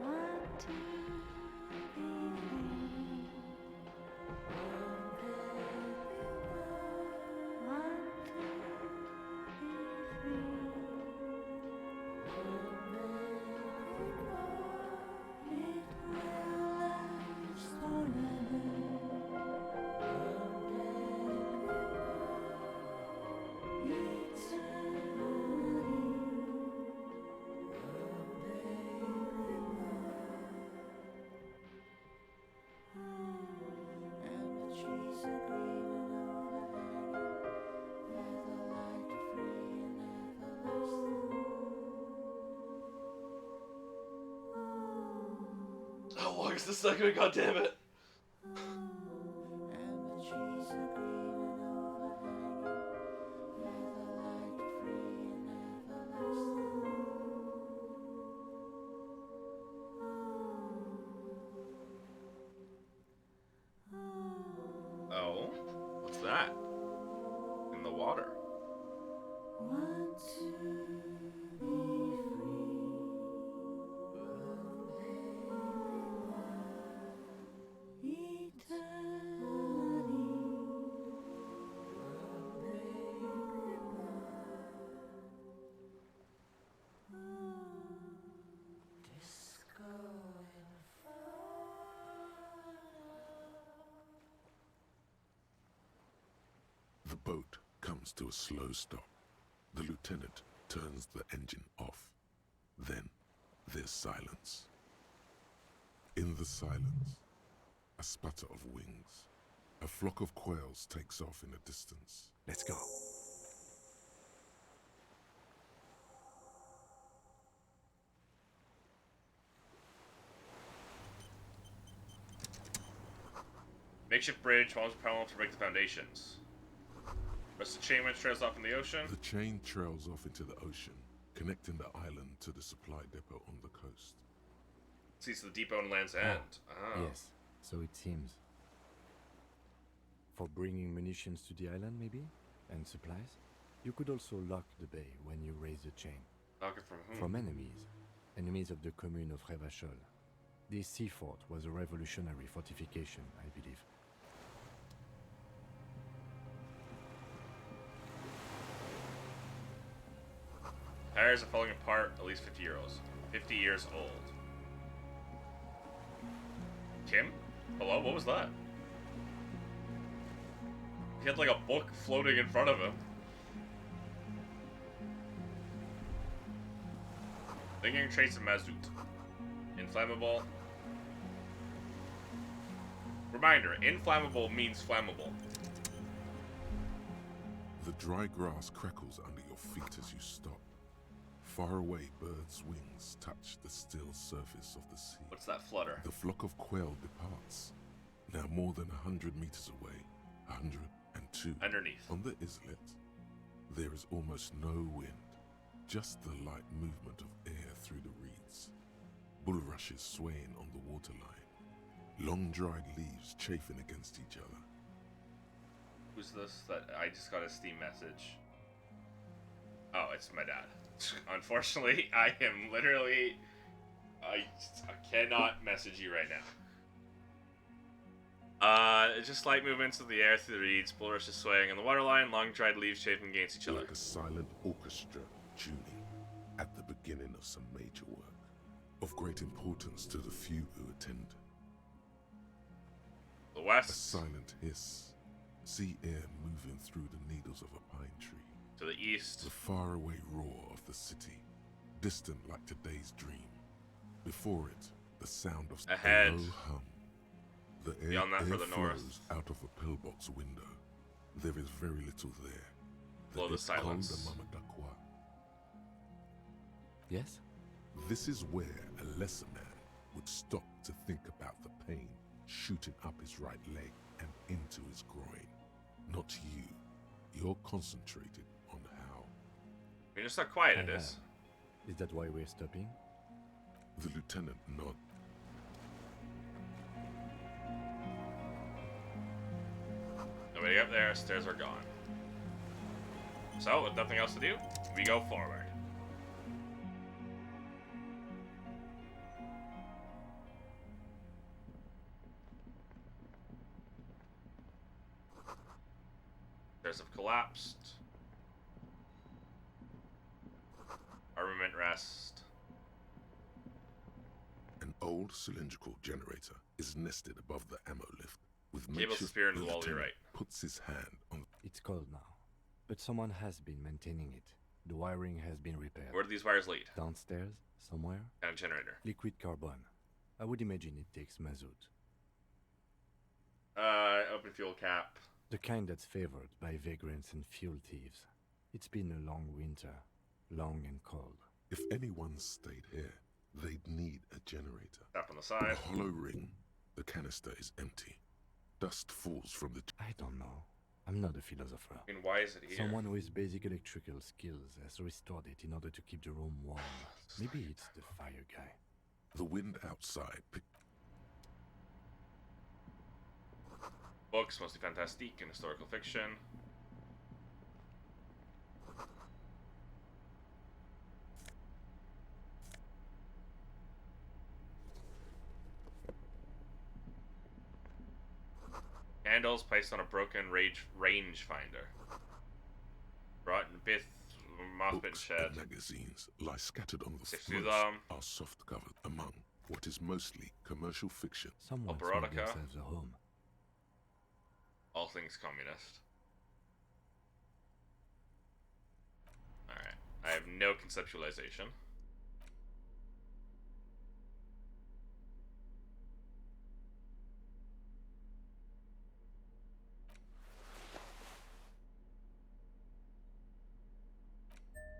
Want to be free. Want to be free. It will last How long is this segment? God damn it! Oh, what's that? In the water. Want to be free. Eternally. The boat comes to a slow stop. The lieutenant turns the engine off. Then there's silence. In the silence, a sputter of wings. A flock of quails takes off in the distance. Let's go. Makeshift bridge follows the panel to break the foundations. Rest of the chain which trails off in the ocean. The chain trails off into the ocean, connecting the island to the supply depot on the coast. Sees the depot and land's end. Oh. Yes, so it seems. For bringing munitions to the island, maybe? And supplies? You could also lock the bay when you raise the chain. Lock it from whom? From enemies. Enemies of the commune of Revachol. This sea fort was a revolutionary fortification, I believe. Tires are falling apart, at least 50 euros. 50 years old. Kim? Hello? What was that? He had like a book floating in front of him. Lingering trace of mazout. Inflammable. Reminder, inflammable means flammable. The dry grass crackles under your feet as you stop. Far away, birds' wings touch the still surface of the sea. What's that flutter? The flock of quail departs, now more than 100 meters away, 102. Underneath. On the islet, there is almost no wind, just the light movement of air through the reeds. Bulrushes swaying on the waterline, long dried leaves chafing against each other. Who's this? That I just got a Steam message. Oh, it's my dad. Unfortunately, I am literally... I cannot message you right now. It's just light movements of the air through the reeds, bulrushes swaying on the waterline, long dried leaves chafing against each other. Like a silent orchestra tuning at the beginning of some major work, of great importance to the few who attend. The west. A silent hiss, sea air moving through the needles of a pine tree. To the east. The faraway roar of the city, distant like today's dream. Before it, the sound of ahead. A low hum. The air, Beyond that, air further north. flows out of a pillbox window. There is very little there. Below the silence. Yes? This is where a lesser man would stop to think about the pain shooting up his right leg and into his groin. Not you. You're concentrated on how. I mean, it's not quiet, it is. Is that why we're stopping? The lieutenant nods. Nobody up there, stairs are gone. So, with nothing else to do, we go forward. Stairs have collapsed. Armament rest. An old cylindrical generator is nested above the ammo lift. With Cables disappear into the wall to your right. Puts his hand on. It's cold now, but someone has been maintaining it. The wiring has been repaired. Where do these wires lead? Downstairs, somewhere. And a generator. Liquid carbon. I would imagine it takes mazout. Open fuel cap. The kind that's favored by vagrants and fuel thieves. It's been a long winter, long and cold. If anyone stayed here, they'd need a generator. Tap on the side. A hollow ring. The canister is empty. Dust falls from the... I don't know. I'm not a philosopher. I mean, why is it here? Someone with basic electrical skills has restored it in order to keep the room warm. Maybe it's the fire guy. The wind outside... Books, mostly fantastique and historical fiction. Candles placed on a broken range finder. Brought in Bith, Mothbit Books shed. and magazines lie scattered on the Sift floor. through them. Are soft covered among what is mostly commercial fiction. Someone's made Erotica. themselves a home. All things communist. Alright. I have no conceptualization.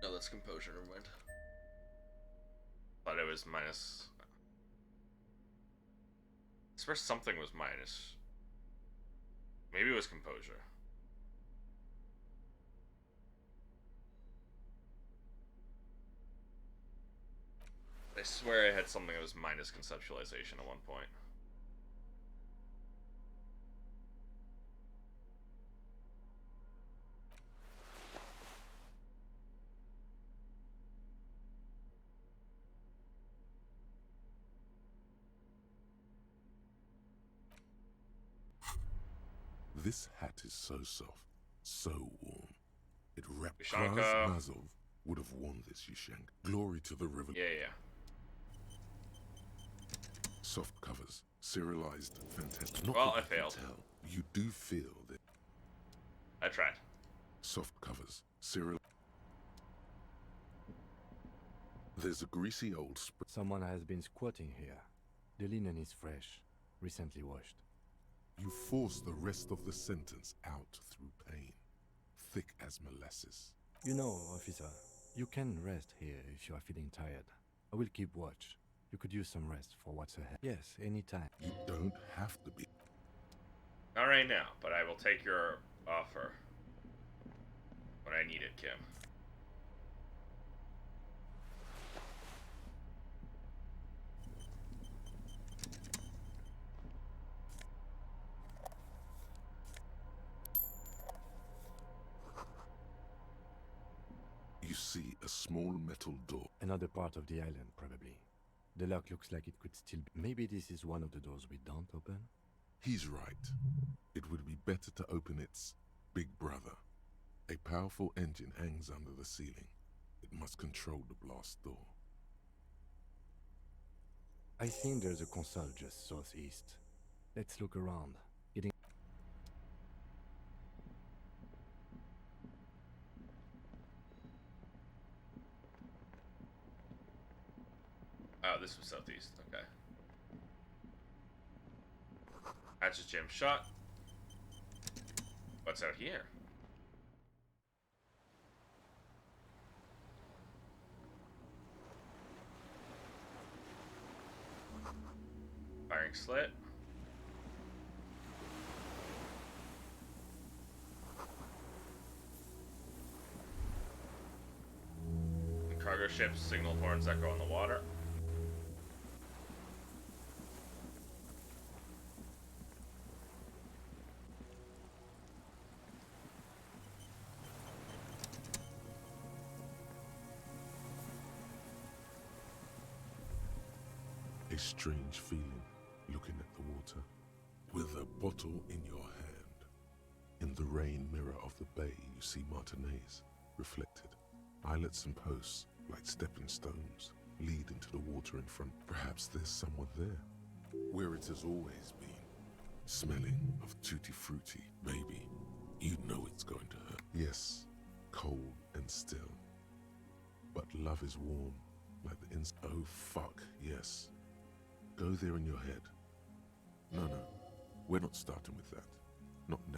No, that's composure, never mind. Thought it was minus. I swear something was minus. Maybe it was composure. I swear I had something that was minus conceptualization at one point. This hat is so soft, so warm. It wrapped. Yushanka. Mazov would have worn this, Yushank. Glory to the river. Yeah. Soft covers, serialized, fantastic. Not Well, that I you can failed. tell. You do feel that. I tried. Soft covers, serial. There's a greasy old spray. Someone has been squatting here. The linen is fresh, recently washed. You force the rest of the sentence out through pain. thick as molasses. You know, officer, you can rest here if you are feeling tired. I will keep watch. You could use some rest for what's ahead. Yes, anytime. You don't have to be. Not right now, but I will take your offer when I need it, Kim. You see a small metal door. Another part of the island, probably. The lock looks like it could still be. Maybe this is one of the doors we don't open? He's right. It would be better to open its big brother. A powerful engine hangs under the ceiling. It must control the blast door. I think there's a console just southeast. Let's look around. Getting... Oh, this was southeast. Okay. Hatches jam shut. What's out here? Firing slit. And cargo ships, signal horns that go in the water. A strange feeling looking at the water with a bottle in your hand. In the rain mirror of the bay, you see Martinez reflected. Islets and posts, like stepping stones, lead into the water in front. Perhaps there's someone there, where it has always been, smelling of tutti frutti. Baby, you know it's going to hurt. Yes, cold and still. But love is warm, like the oh fuck, yes. Go there in your head. No, we're not starting with that. Not now.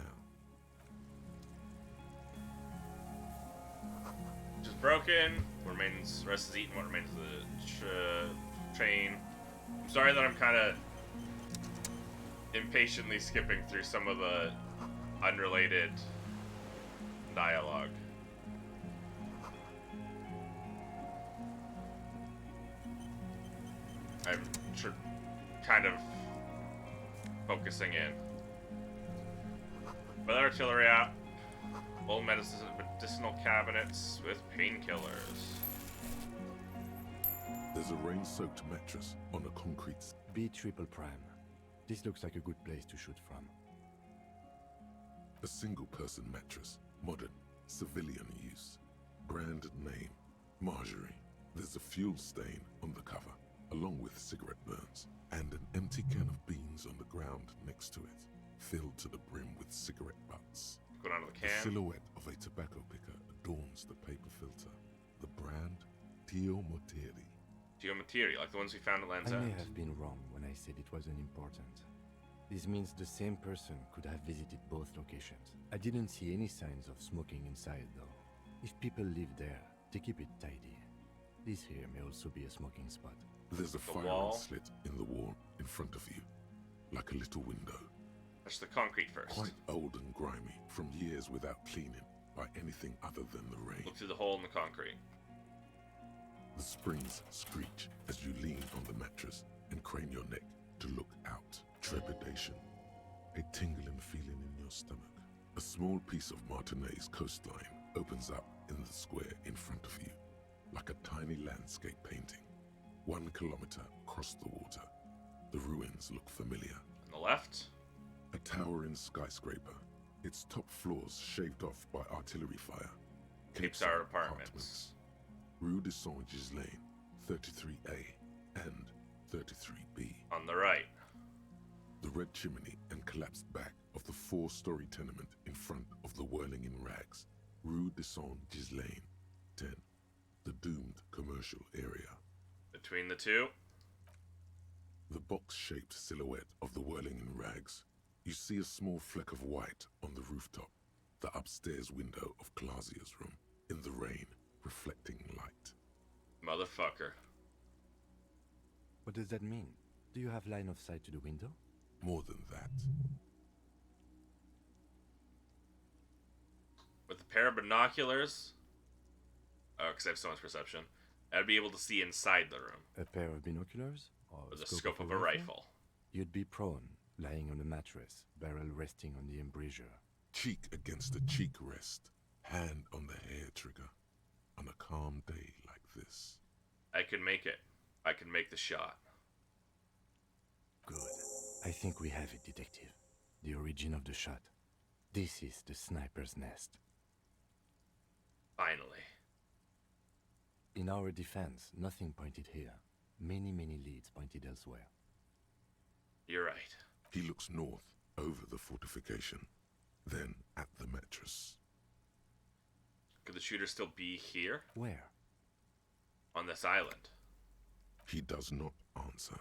Just broken. What remains, rest is eaten. What remains of the train. I'm sorry that I'm kind of impatiently skipping through some of the unrelated dialogue. I'm kind of focusing in. With artillery out, old medicinal cabinets with painkillers. There's a rain-soaked mattress on a concrete... B triple prime. This looks like a good place to shoot from. A single-person mattress, modern, civilian use. Brand name, Marjorie. There's a fuel stain on the cover, along with cigarette burns, and an empty can of beans on the ground next to it, filled to the brim with cigarette butts. Go down to the can. The silhouette of a tobacco picker adorns the paper filter. The brand, Tio Moteri. Tio Moteri, like the ones we found at Land's I End. may have been wrong when I said it wasn't important. This means the same person could have visited both locations. I didn't see any signs of smoking inside, though. If people live there, they keep it tidy. This here may also be a smoking spot. There's a firing slit in the wall in front of you, like a little window. That's the concrete first. Quite old and grimy, from years without cleaning by anything other than the rain. Look through the hole in the concrete. The springs screech as you lean on the mattress and crane your neck to look out. Trepidation, a tingling feeling in your stomach. A small piece of Martinez coastline opens up in the square in front of you, like a tiny landscape painting. 1 kilometer across the water. The ruins look familiar. On the left? A towering skyscraper, its top floors shaved off by artillery fire. Cape Sour Apartments. Rue de Saint-Gislain, 33A and 33B. On the right. The red chimney and collapsed back of the 4-story tenement in front of the whirling in rags. Rue de Saint-Gislain, 10. The doomed commercial area. Between the two? The box-shaped silhouette of the whirling in rags. You see a small fleck of white on the rooftop. the upstairs window of Glasia's room, in the rain, reflecting light. Motherfucker. What does that mean? Do you have line of sight to the window? More than that. With a pair of binoculars, because I have so much perception, I'd be able to see inside the room. A pair of binoculars? Or With the scope of a rifle. You'd be prone, lying on a mattress, barrel resting on the embrasure. Cheek against a cheek rest, hand on the hair trigger, on a calm day like this. I could make it. I could make the shot. Good. I think we have it, Detective. The origin of the shot. This is the sniper's nest. Finally. In our defense, nothing pointed here. Many leads pointed elsewhere. You're right. He looks north, over the fortification, then at the mattress. Could the shooter still be here? Where? On this island. He does not answer,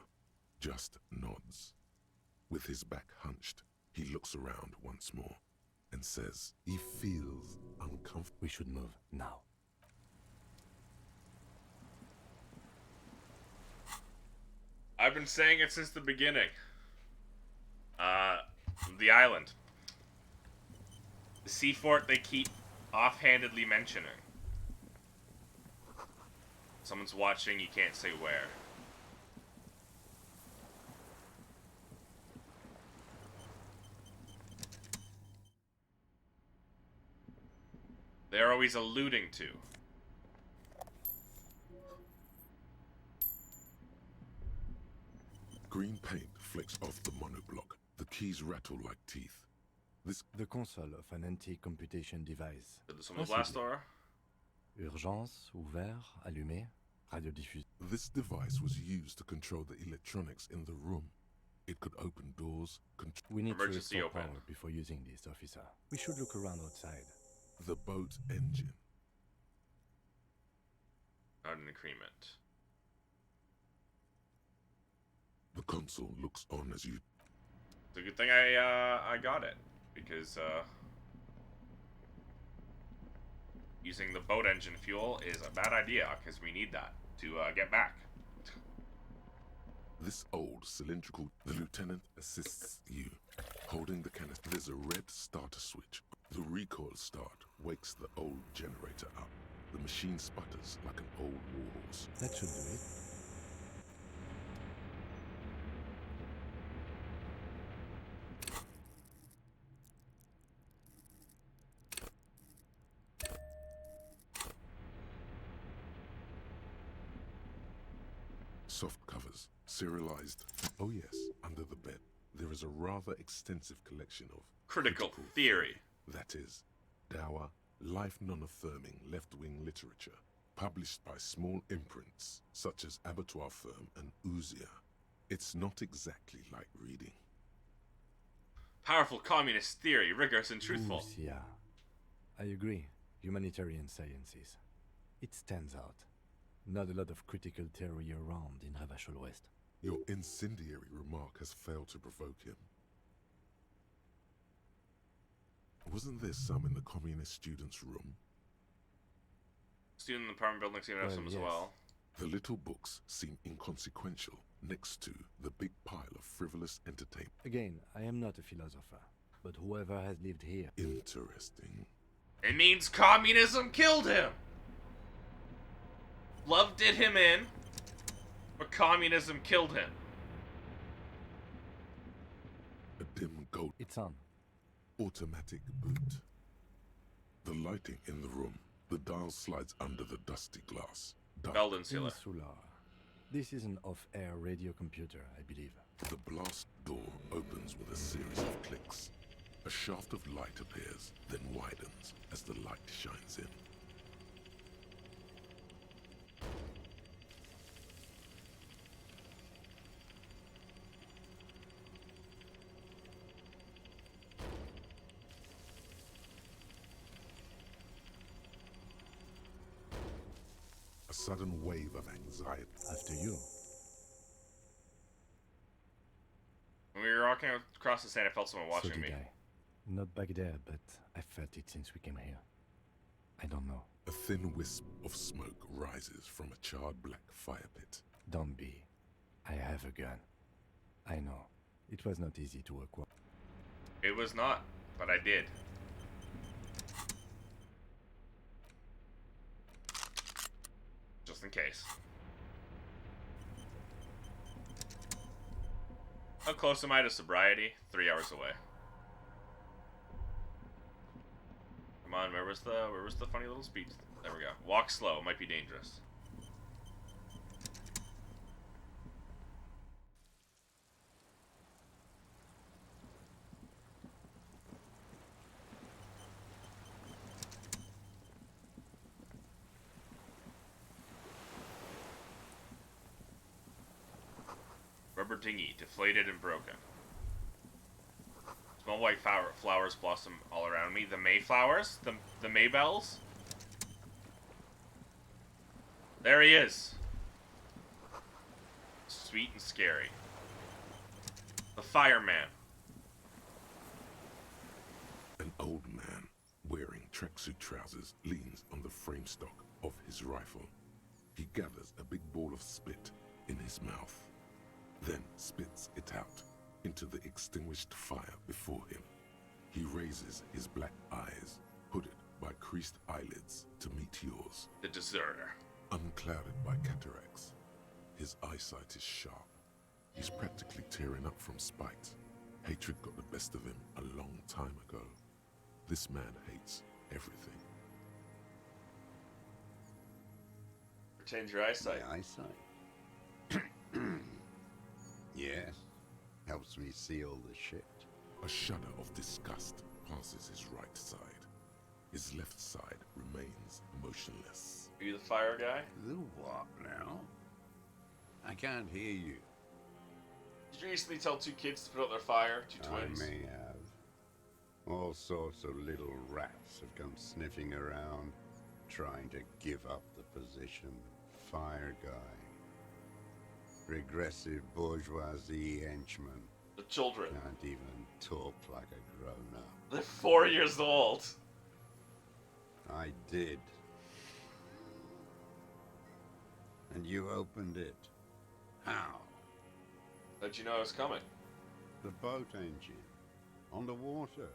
just nods. With his back hunched, he looks around once more and says he feels uncomfortable. We should move now. I've been saying it since the beginning. The island. The sea fort they keep offhandedly mentioning. Someone's watching, you can't say where. They're always alluding to. Green paint flecks off the monoblock. The keys rattle like teeth. The console of an anti-computation device. This one was last door. Urgence, ouvert, allumé, radiodiffuseur. This device was used to control the electronics in the room. It could open doors. We need Emergency to restore open. power before using this, officer. We should look around outside. The boat engine. Not an agreement. The console looks on as you. It's a good thing I got it, because using the boat engine fuel is a bad idea, because we need that to get back. This old cylindrical. The lieutenant assists you, holding the canister. There's a red starter switch. The recoil start wakes the old generator up. The machine sputters like an old warhorse. That should do it. Soft covers, serialized. Oh yes, under the bed, there is a rather extensive collection of Critical theory. That is, dour, life non-affirming left-wing literature, published by small imprints such as Abattoir Firm and Ouzia. It's not exactly light reading. Powerful communist theory, rigorous and truthful. Yeah, I agree. Humanitarian sciences. It stands out. Not a lot of critical theory around in Ravachol West. Your incendiary remark has failed to provoke him. Wasn't there some in the communist students' room? Student in the apartment building seem to have some as well. The little books seem inconsequential next to the big pile of frivolous entertainment. Again, I am not a philosopher, but whoever has lived here... Interesting. It means communism killed him! Love did him in, but communism killed him. A dim gold. It's on. Automatic boot. The lighting in the room. The dial slides under the dusty glass. Belden sealer. Insular. This is an off-air radio computer, I believe. The blast door opens with a series of clicks. A shaft of light appears, then widens as the light shines in. A sudden wave of anxiety. After you. When we were walking across the sand, I felt someone watching So did me. I. Not back there, but I felt it since we came here. I don't know. A thin wisp of smoke rises from a charred black fire pit. Don't be. I have a gun. I know. It was not easy to acquire. It was not, but I did. Just in case. How close am I to sobriety? 3 hours away. Come on, where was the funny little speech? There we go. Walk slow, might be dangerous. Rubber dinghy, deflated and broken. Small white flowers blossom all around me. The Mayflowers? The Maybells? There he is. Sweet and scary. The fireman. An old man, wearing tracksuit trousers, leans on the frame stock of his rifle. He gathers a big ball of spit in his mouth, then spits it out into the extinguished fire before him. He raises his black eyes, hooded by creased eyelids, to meet yours. The deserter. Unclouded by cataracts, his eyesight is sharp. He's practically tearing up from spite. Hatred got the best of him a long time ago. This man hates everything. Retains your eyesight. My eyesight? Yes. Helps me see all the shit. A shudder of disgust passes his right side. His left side remains motionless. Are you the fire guy? The what now? I can't hear you. Did you recently tell 2 kids to put out their fire? 2 twins? I may have. All sorts of little rats have come sniffing around, trying to give up the position. Fire guy. Regressive bourgeoisie henchman. The children. Can't even talk like a grown-up. They're 4 years old. I did. And you opened it. How? How'd you know I was coming? The boat engine. On the water.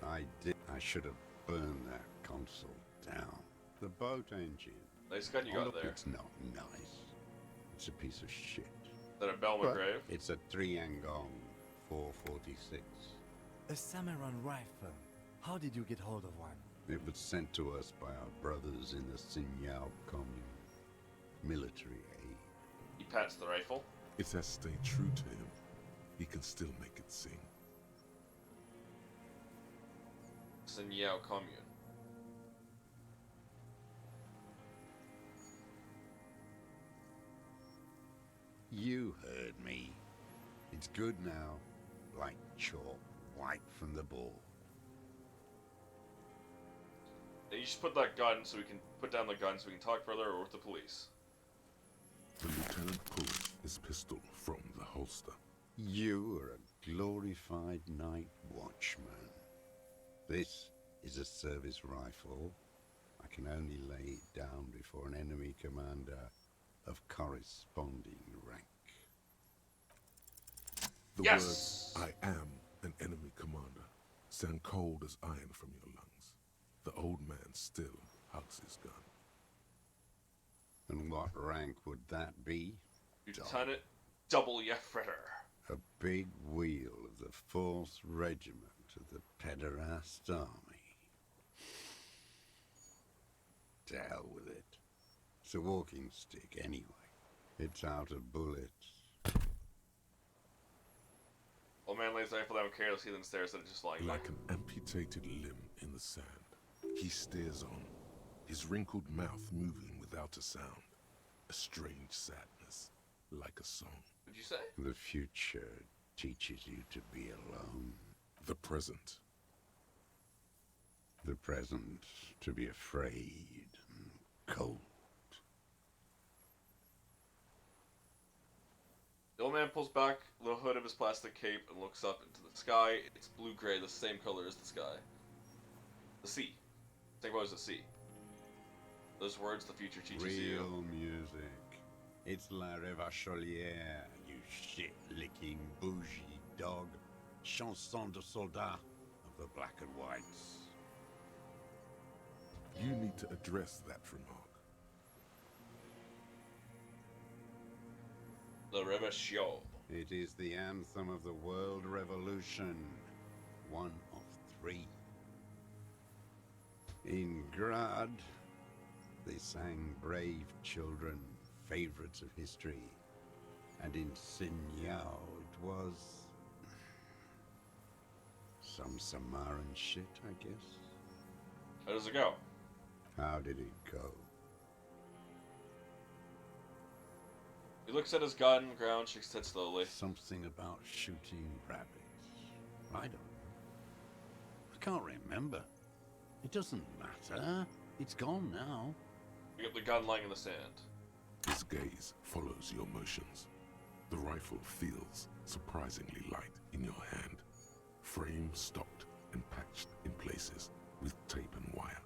I did. I should have burned that console down. The boat engine. Nice gun you got there. It's not nice. It's a piece of shit. Is that a Belma grave? It's a 3-Angong 446. A Samurai rifle. How did you get hold of one? It was sent to us by our brothers in the Sinyao commune. Military aid. He pats the rifle. It has stayed true to him. He can still make it sing. Sinyao commune. You heard me. It's good now. Like chalk, wiped from the board. You should put that gun so we can put down the gun so we can talk further or with the police. The lieutenant pulls his pistol from the holster. You are a glorified night watchman. This is a service rifle. I can only lay it down before an enemy commander of corresponding rank. The words, "I am an enemy commander," sound cold as iron from your lungs. The old man still hugs his gun. And what rank would that be? Lieutenant Double Yefretter. A big wheel of the 4th Regiment of the Pederast Army. To hell with it. It's a walking stick anyway. It's out of bullets. Old man lays the rifle down carelessly, then stares at it just lying Like an amputated limb in the sand, he stares on, his wrinkled mouth moving without a sound. A strange sadness, like a song. What'd you say? The future teaches you to be alone. The present. The present to be afraid and cold. The old man pulls back the hood of his plastic cape and looks up into the sky. It's blue-gray, the same color as the sky. The sea. Think what was the sea? Those words the future teaches you. Real music. It's La Revacholière, you shit-licking bougie dog. Chanson de soldat of the black and whites. You need to address that remark. The Revachol. It is the anthem of the world revolution. One of 3. In Grad, they sang Brave Children, favorites of history. And in Sinyao, it was some Samaran shit, I guess. How does it go? How did it go? He looks at his gun, ground, shakes his head slowly. Something about shooting rabbits. I don't know. I can't remember. It doesn't matter. It's gone now. You get the gun lying in the sand. His gaze follows your motions. The rifle feels surprisingly light in your hand. Frame stocked and patched in places with tape and wire.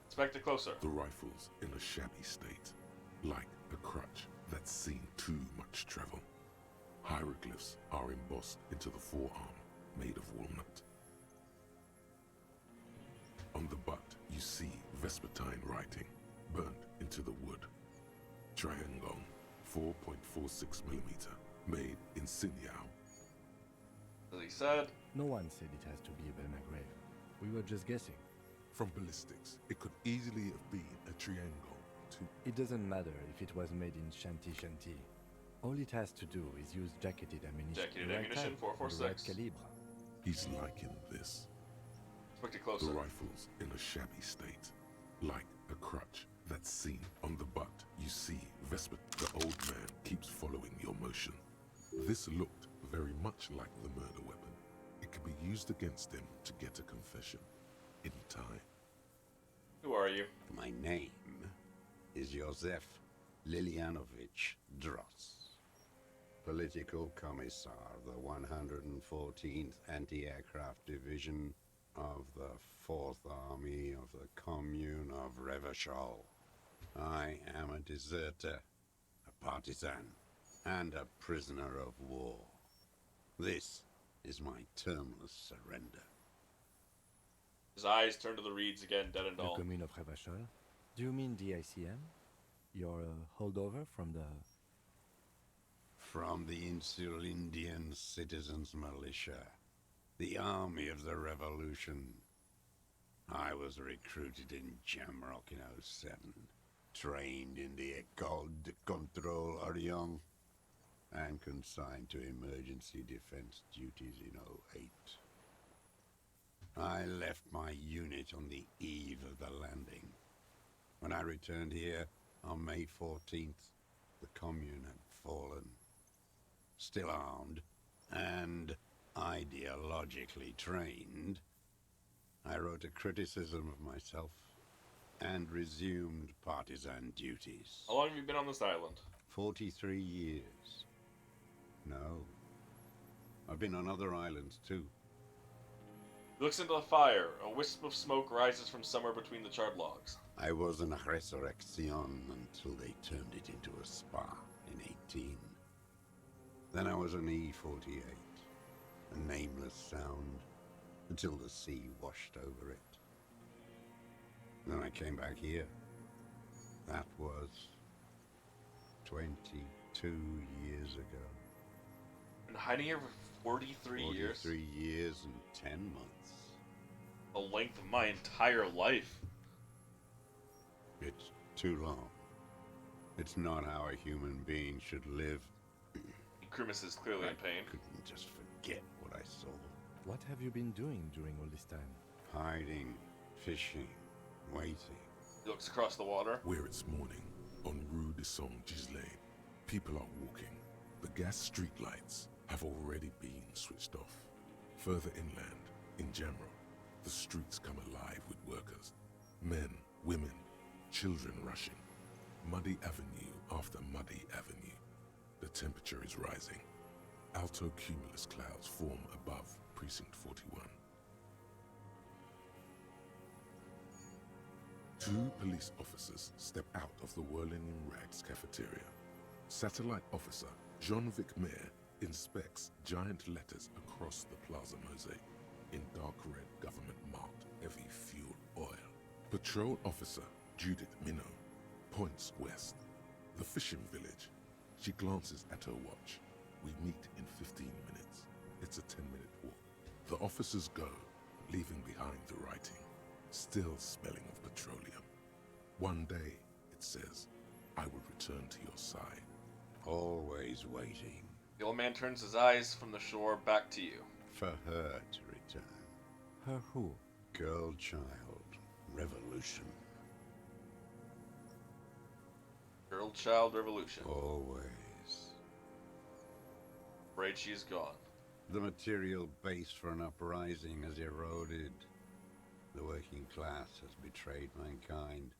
Inspect it closer. The rifle's in a shabby state, like a crutch that's seen too much travel. Hieroglyphs are embossed into the forearm, made of walnut. On the butt, you see Vespertine writing, burnt into the wood. Triangle, 4.46mm, made in Sinyao. As he said, No one said it has to be a Belmagrave. We were just guessing. From ballistics, it could easily have been a triangle, too. It doesn't matter if it was made in Shanti. All it has to do is use jacketed ammunition. Jacketed the right ammunition, type, 4.46. the right calibre. He's liking this. inspect it closer. The rifle's in a shabby state, like a crutch that's seen on the butt. You see Vesper, the old man, keeps following your motion. This looked very much like the murder weapon. It could be used against him to get a confession. Any time. Who are you? My name is Josef Lilianovich Dross, Political Commissar of the 114th Anti-Aircraft Division of the 4th Army of the Commune of Revachol. I am a deserter, a partisan, and a prisoner of war. This is my termless surrender. His eyes turn to the reeds again, dead and The dull. commune of Revachol? Do you mean the ICM? Your holdover from the... From the Insular Indian Citizens Militia, the army of the revolution. I was recruited in Jamrock in 07, trained in the École de Contrôle Orient, and consigned to emergency defense duties in 08. I left my unit on the eve of the landing. When I returned here on May 14th, the commune had fallen. Still armed and ideologically trained, I wrote a criticism of myself and resumed partisan duties. How long have you been on this island? 43 years. No. I've been on other islands too. He looks into the fire. A wisp of smoke rises from somewhere between the charred logs. I was in Resurrection until they turned it into a spa in 18. Then I was an E-48, a nameless sound, until the sea washed over it. Then I came back here. That was 22 years ago. Been hiding here for 43 years? 43 years and 10 months. The length of my entire life. It's too long. It's not how a human being should live. He grimaces, clearly in pain. I couldn't just forget what I saw. What have you been doing during all this time? Hiding, fishing, waiting. He looks across the water. Where it's morning, on Rue de Saint-Gislain, people are walking. The gas streetlights have already been switched off. Further inland, in Jamrock, the streets come alive with workers. Men, women, children rushing. Muddy avenue after muddy avenue. The temperature is rising. Alto cumulus clouds form above Precinct 41. 2 police officers step out of the Whirling in Rags cafeteria. Satellite officer Jean-Vic Mayer inspects giant letters across the plaza mosaic in dark red government-marked heavy fuel oil. Patrol officer Judith Minot points west. The fishing village. She glances at her watch. We meet in 15 minutes. It's a 10-minute walk. The officers go, leaving behind the writing, still smelling of petroleum. One day, it says, I will return to your side. Always waiting. The old man turns his eyes from the shore back to you. For her to return. Her who? Girl child. Revolution. Girl child revolution. Always. Afraid she's gone. The material base for an uprising has eroded. The working class has betrayed mankind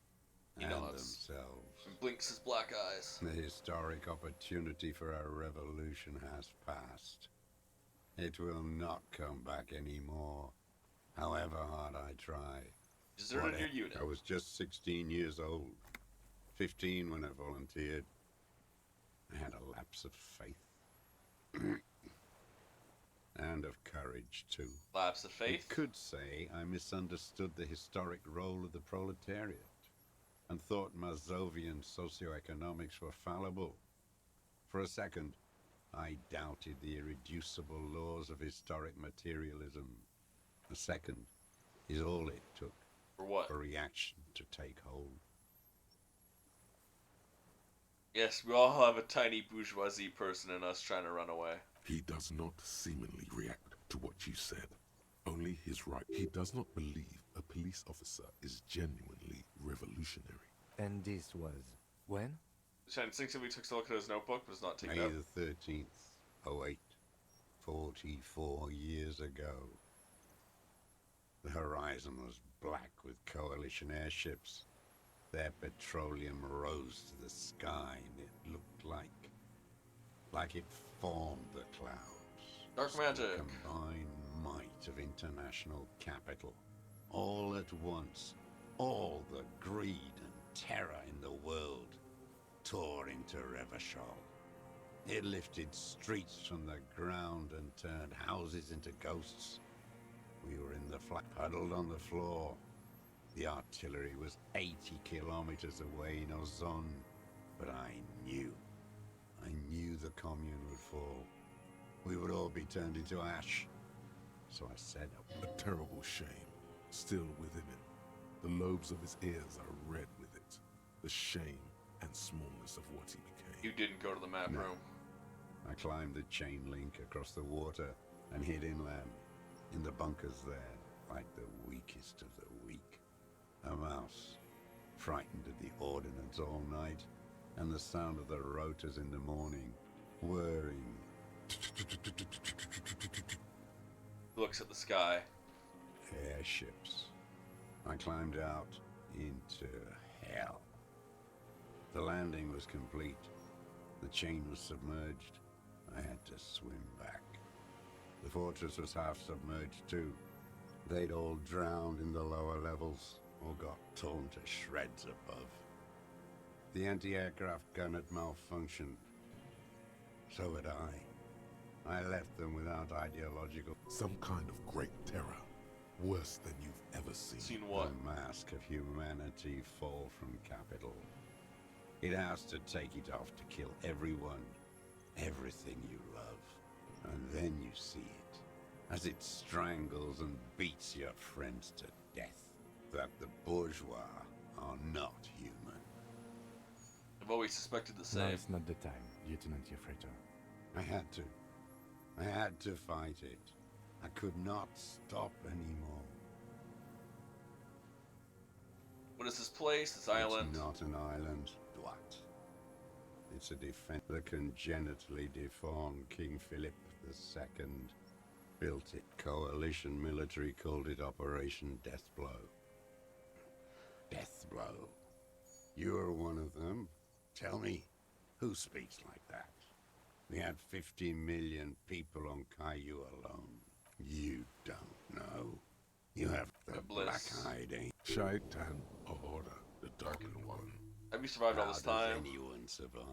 and themselves. And blinks his black eyes. The historic opportunity for a revolution has passed. It will not come back anymore, however hard I try. Deserted your unit. I was just 16 years old. 15 when I volunteered. I had a lapse of faith. And of courage, too. Lapse of faith? You could say I misunderstood the historic role of the proletariat and thought Mazovian socioeconomics were fallible. For a second, I doubted the irreducible laws of historic materialism. A second is all it took for what? For reaction to take hold. Yes, we all have a tiny bourgeoisie person in us trying to run away. He does not seemingly react to what you said. Only his right. He does not believe a police officer is genuinely revolutionary. And this was when? Shen instinctively took a look at his notebook, but was not taken May up. the 13th, 08, 44 years ago. The horizon was black with coalition airships. Their petroleum rose to the sky, and it looked like it formed the clouds. Dark magic. The combined might of international capital. All at once, all the greed and terror in the world tore into Revachol. It lifted streets from the ground and turned houses into ghosts. We were in the flat, huddled on the floor. The artillery was 80 kilometers away in Ozon, but I knew the commune would fall. We would all be turned into ash. So I said, a terrible shame, still within him. The lobes of his ears are red with it. The shame and smallness of what he became. You didn't go to the map room. I climbed the chain link across the water and hid inland, in the bunkers there, like the weakest of the weak. A mouse, frightened at the ordnance all night, and the sound of the rotors in the morning, whirring. Looks at the sky. Airships. I climbed out into hell. The landing was complete. The chain was submerged. I had to swim back. The fortress was half submerged too. They'd all drowned in the lower levels, or got torn to shreds above. The anti-aircraft gun had malfunctioned. So had I. I left them without ideological... Some kind of great terror. Worse than you've ever seen. Seen what? The mask of humanity fall from capital. It has to take it off to kill everyone, everything you love. And then you see it, as it strangles and beats your friends to death. That the bourgeois are not human. I've always suspected the same. Now is not the time, Lieutenant Yefreto. I had to fight it. I could not stop anymore. What is this place, this island? It's not an island. What? It's a defense. The congenitally deformed King Philip II built it. Coalition military called it Operation Deathblow. Deathblow. You're one of them. Tell me, who speaks like that? We had 50 million people on Caillou alone. You don't know. You have the black hiding. Shaitan Order, the Darkened One. Have you survived all this How time? does anyone survive?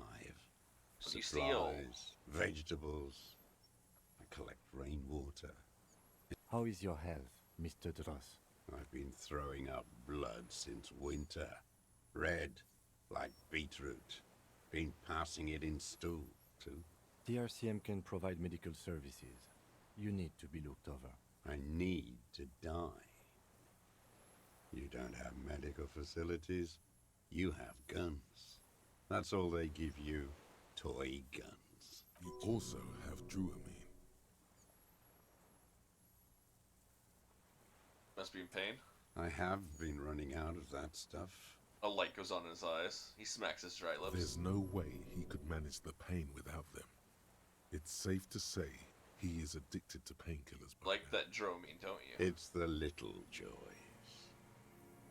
What do you steal? Supplies, vegetables. I collect rainwater. How is your health, Mr. Dross? I've been throwing up blood since winter. Red, like beetroot. Been passing it in stool, too. The RCM can provide medical services. You need to be looked over. I need to die. You don't have medical facilities. You have guns. That's all they give you. Toy guns. You also have Druamine. Must be in pain. I have been running out of that stuff. A light goes on in his eyes. He smacks his dry lips. There's no way he could manage the pain without them. It's safe to say he is addicted to painkillers. Like that Dromine, don't you? It's the little joys.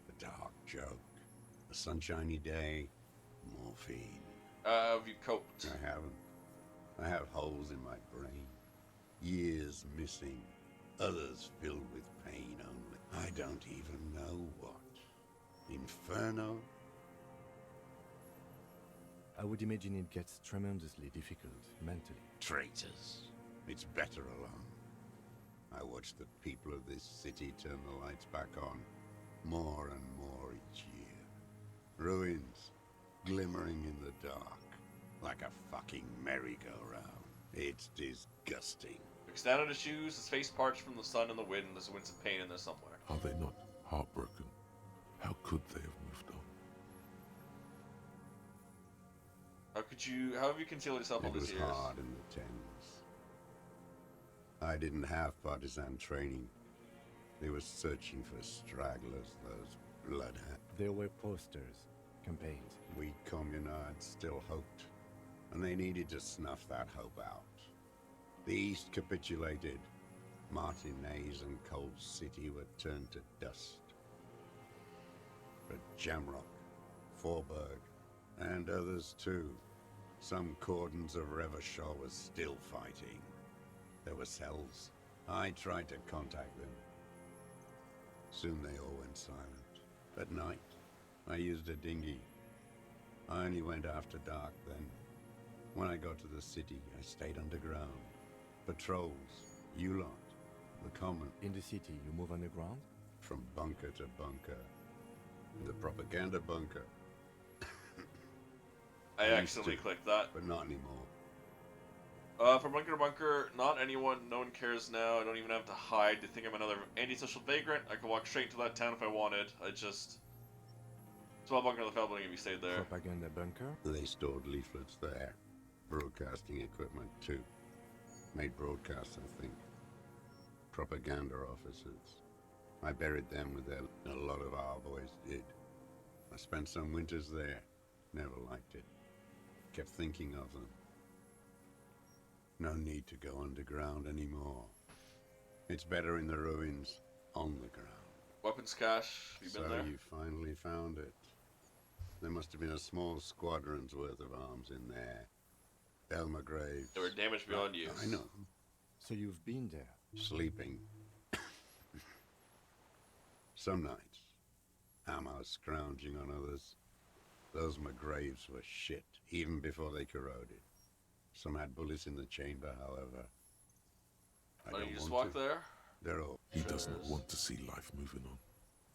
The dark joke. A sunshiny day. Morphine. Have you coped? I haven't. I have holes in my brain. Years missing. Others filled with pain only. I don't even know what. Inferno? I would imagine it gets tremendously difficult mentally. Traitors. It's better alone. I watch the people of this city turn the lights back on. More and more each year. Ruins. Glimmering in the dark. Like a fucking merry-go-round. It's disgusting. Looks down at his shoes, his face parched from the sun and the wind, there's a wince of pain in there somewhere. Are they not heartbroken? How could they have moved on? How have you concealed yourself all It these was years? hard in the Thames. I didn't have partisan training. They were searching for stragglers, those bloodhounds. There were posters, campaigns. We communards still hoped, and they needed to snuff that hope out. The East capitulated. Martinez and Cold City were turned to dust. But Jamrock, Forburg, and others too. Some cordons of Revachol were still fighting. There were cells. I tried to contact them. Soon they all went silent. At night, I used a dinghy. I only went after dark then. When I got to the city, I stayed underground. Patrols, you lot, the common. In the city, you move underground? From bunker to bunker. The propaganda bunker. I accidentally clicked that. But not anymore. From bunker to bunker, not anyone, no one cares now. I don't even have to hide. They think I'm another antisocial vagrant. I could walk straight into that town if I wanted. Small bunker in the fell building if you stayed there. Propaganda bunker? They stored leaflets there. Broadcasting equipment too. Made broadcasts, I think. Propaganda officers. I buried them with their... A lot of our boys did. I spent some winters there. Never liked it. Kept thinking of them. No need to go underground anymore. It's better in the ruins, on the ground. Weapons cache, have you been there? So you finally found it. There must have been a small squadron's worth of arms in there. Belma Graves. They were damaged beyond use. I know. So you've been there? Sleeping. Some nights. Ammo scrounging on others. Those McGraves were shit, even before they corroded. Some had bullets in the chamber, however. I don't you just want walk to. there? They're all... He does not want to see life moving on.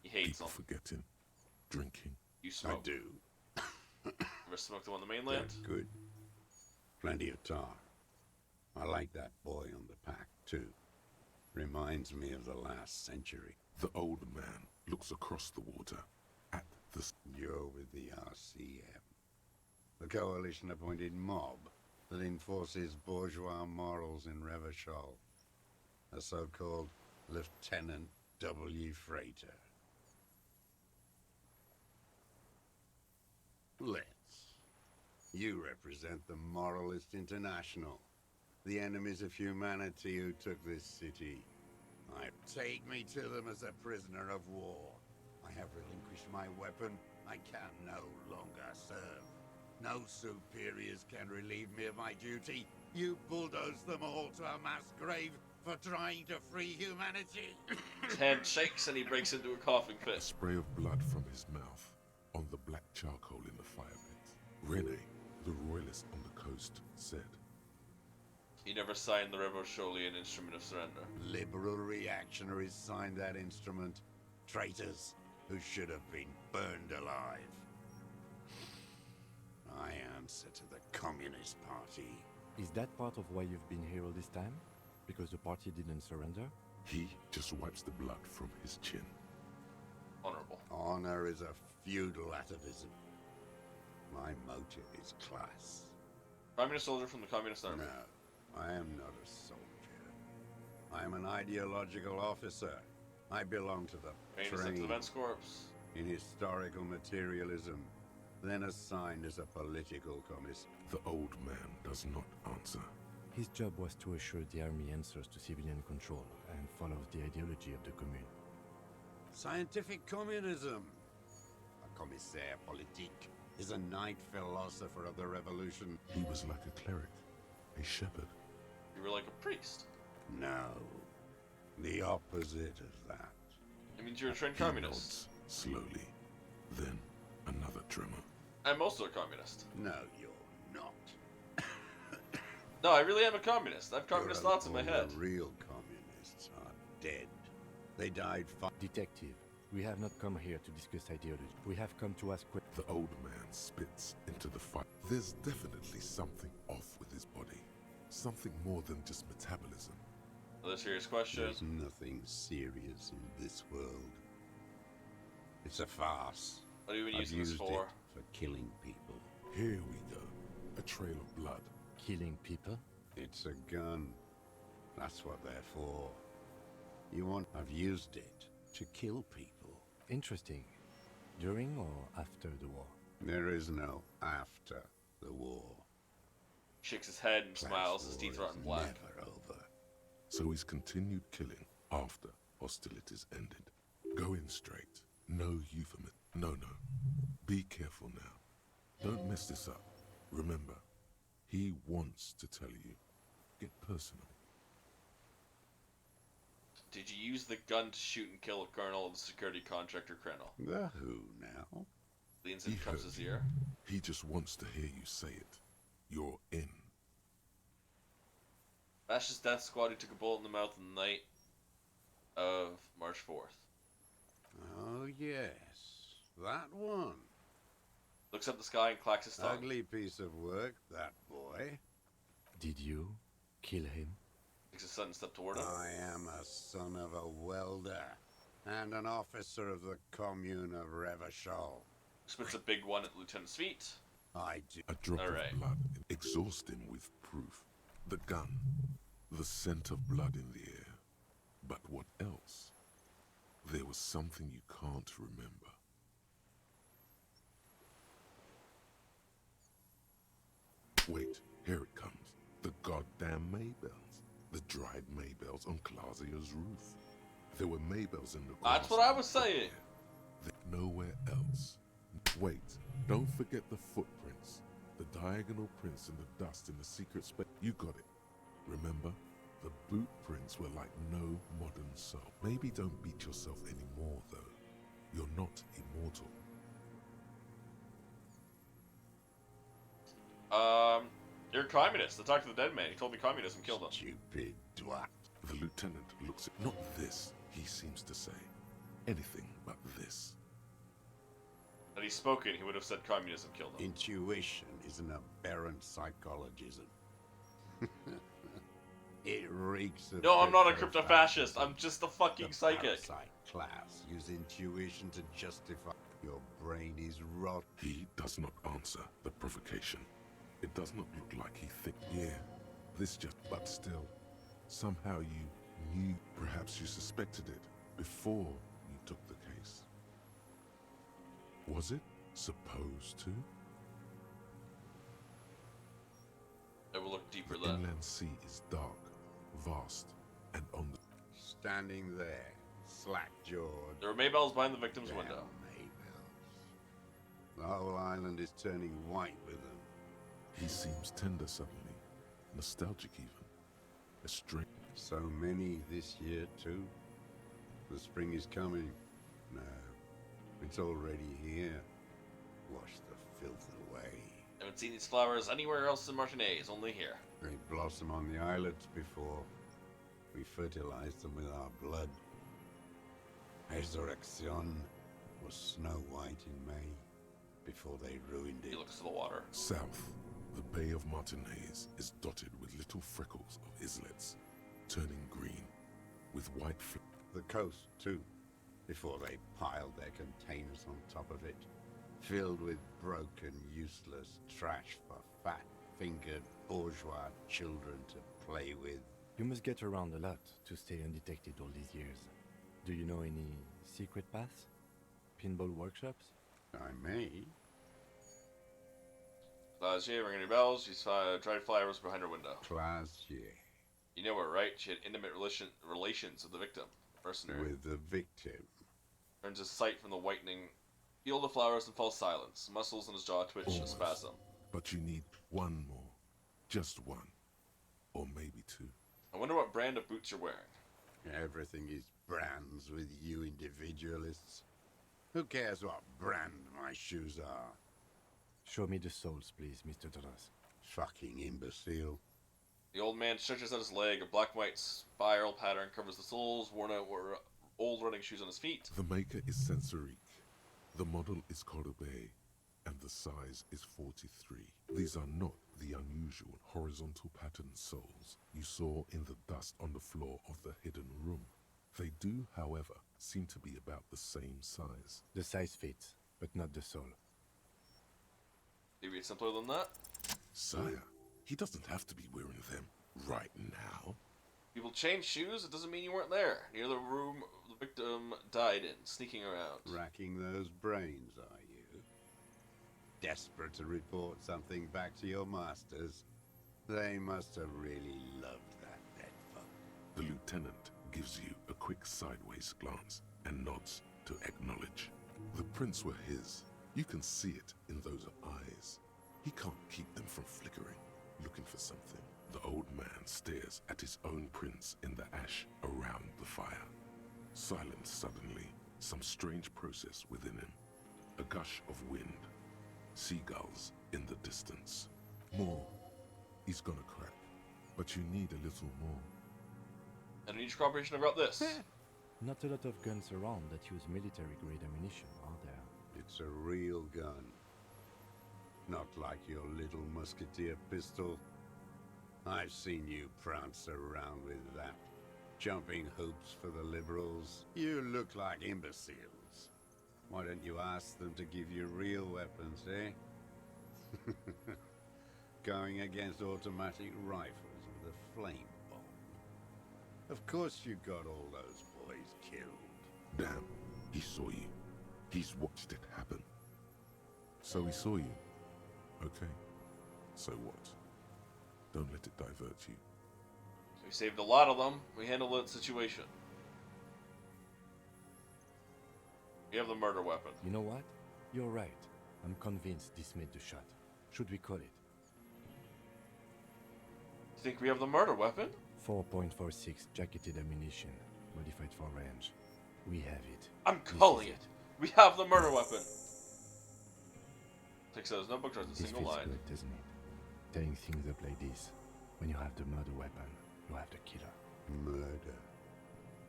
He hates People them. forgetting, drinking. You smoke. I do. Ever smoked them on the mainland? They're good. Plenty of tar. I like that boy on the pack, too. Reminds me of the last century. The old man looks across the water at the... You're with the RCM. The coalition-appointed mob that enforces bourgeois morals in Revachol. A so-called Lieutenant W. Freighter. Let's. You represent the Moralist International. The enemies of humanity who took this city. Take me to them as a prisoner of war. I have relinquished my weapon. I can no longer serve. No superiors can relieve me of my duty. You bulldoze them all to a mass grave for trying to free humanity. His hand shakes and he breaks into a coughing A fit. spray of blood from his mouth on the black charcoal in the fire pit. Rene, the royalist on the coast, said, He never signed the Revolutionary Instrument of Surrender. Liberal reactionaries signed that instrument. Traitors who should have been burned alive. I answer to the Communist Party. Is that part of why you've been here all this time? Because the party didn't surrender? He just wipes the blood from his chin. Honorable. Honor is a feudal atavism. My motive is class. Communist soldier from the Communist Army. No, I am not a soldier. I am an ideological officer. I belong to the Famous train Defense Corps. in historical materialism, then assigned as a political commissar. The old man does not answer. His job was to assure the army answers to civilian control and follows the ideology of the commune. Scientific communism. A commissaire politique is a knight philosopher of the revolution. He was like a cleric, a shepherd. You were like a priest. No, the opposite of that. It means you're a trained He communist. nods slowly, then another tremor. I'm also a communist. No, you're not. No, I really am a communist. I have communist thoughts in my head. The real communists are dead. They died Detective, we have not come here to discuss ideology. We have come to ask The old man spits into the fire. There's definitely something off with his body. Something more than just metabolism. Another serious question. There's nothing serious in this world. It's a farce. What have you been I've using this used for? it for killing people. Here we go. A trail of blood. killing people. It's a gun. That's what they're for. I've used it to kill people. Interesting. During or after the war? There is no after the war. Shakes his head and smiles, his teeth rotten black. Never over. So he's continued killing after hostilities ended. Go in straight. No euphemism. No. Be careful now. Don't mess this up. Remember, he wants to tell you. Get personal. Did you use the gun to shoot and kill a colonel of the security contractor Krenel? The who now? Leans in and He cups heard his you. ear. He just wants to hear you say it. You're in. Bash's death squad who took a bullet in the mouth on the night of March 4th. Oh yes, that one. Looks up the sky and clacks his tongue. Ugly piece of work, that boy. Did you kill him? Takes a sudden step toward him. I am a son of a welder and an officer of the commune of Revachol. Spits a big one at Lieutenant's feet. I do. A drop Alright. of blood. Exhaust him with proof. The gun. The scent of blood in the air. But what else? There was something you can't remember. Wait, here it comes. The goddamn Maybells. The dried Maybells on Clausia's roof. There were Maybells in the grass. That's what I was saying. Nowhere else. Wait, don't forget the footprints. The diagonal prints in the dust in the secret space. You got it. Remember? The boot prints were like no modern soul. Maybe don't beat yourself anymore, though. You're not immortal. You're a communist. I talked to the dead man. He told me communism killed him. Stupid twat. The lieutenant looks at not this, he seems to say. Anything but this. Had he spoken, he would have said communism killed him. Intuition is an aberrant psychologism. It reeks of No, I'm not a crypto-fascism. crypto-fascist. I'm just a fucking The psychic. parasite class use intuition to justify. Your brain is rot. He does not answer the provocation. It does not look like he thinks. Yeah, this just. But still, somehow you knew. Perhaps you suspected it before you took the case. Was it supposed to? I will look deeper The then. inland sea is dark, vast, and on the. Standing there, slack-jawed. There were Maybells behind the victim's Damn window. Maybells. The whole island is turning white with them. He seems tender suddenly, nostalgic even. A strange. So many this year too. The spring is coming. No, it's already here. Wash the filth away. Haven't seen these flowers anywhere else in Martinez, only here. They blossom on the islets before we fertilize them with our blood. Resurrection was snow white in May before they ruined it. He looks to the water. South, the Bay of Martinez is dotted with little freckles of islets, turning green, with white the coast, too, before they piled their containers on top of it, filled with broken, useless trash for fat-fingered bourgeois children to play with. You must get around a lot to stay undetected all these years. Do you know any secret paths? Pinball workshops? I may. Clausier, ring any bells? She's dried flowers behind her window. Clausier. You know her, right? She had intimate relations with the victim, the mercenary. With the victim. Turns his sight from the whitening field of flowers and falls silence. Muscles in his jaw twitch a spasm. But you need one more. Just one. Or maybe two. I wonder what brand of boots you're wearing. Everything is brands with you individualists. Who cares what brand my shoes are? Show me the soles, please, Mr. Duras. Fucking imbecile. The old man stretches out his leg. A black and white spiral pattern covers the soles. Worn out were old running shoes on his feet. The maker is Sensorique. The model is Cordobe, and the size is 43. These are not the unusual horizontal pattern soles you saw in the dust on the floor of the hidden room. They do, however, seem to be about the same size. The size fits, but not the sole. Maybe it's simpler than that? Sire, he doesn't have to be wearing them right now. People change shoes, it doesn't mean you weren't there. Near the room the victim died in, sneaking around. Racking those brains, are you? Desperate to report something back to your masters? They must have really loved that dead folk. The lieutenant gives you a quick sideways glance and nods to acknowledge. The prints were his. You can see it in those eyes. He can't keep them from flickering, looking for something. The old man stares at his own prints in the ash around the fire. Silent suddenly, some strange process within him. A gush of wind. Seagulls in the distance. More. He's gonna crack. But you need a little more. And I need your cooperation about this. Not a lot of guns around that use military-grade ammunition, are there? It's a real gun. Not like your little musketeer pistol. I've seen you prance around with that. Jumping hoops for the liberals. You look like imbeciles. Why don't you ask them to give you real weapons, eh? Going against automatic rifles with a flame bomb. Of course you got all those boys killed. Damn, he saw you. He's watched it happen. So he saw you. Okay. So what? Don't let it divert you. We saved a lot of them. We handled the situation. We have the murder weapon. You know what? You're right. I'm convinced this made the shot. Should we call it? You think we have the murder weapon? 4.46 jacketed ammunition, modified for range. We have it. I'm calling it. We have the murder weapon. Takes out his notebook, draws a This single feels line. good, doesn't it? Tearing things up like this. When you have the murder weapon, you have the killer. Murder.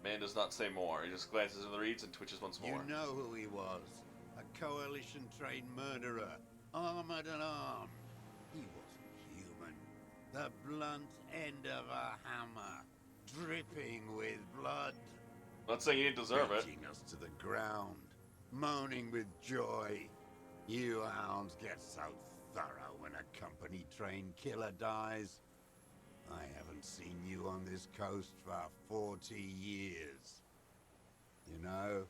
Man does not say more. He just glances at the reeds and twitches once more. You know who he was. A coalition-trained murderer. Armored and armed. He wasn't human. The blunt end of a hammer. Dripping with blood. Not saying he didn't deserve it. Beating us to the ground. Moaning with joy. You hounds get so thorough when a company-trained killer dies. I haven't seen you on this coast for 40 years. You know,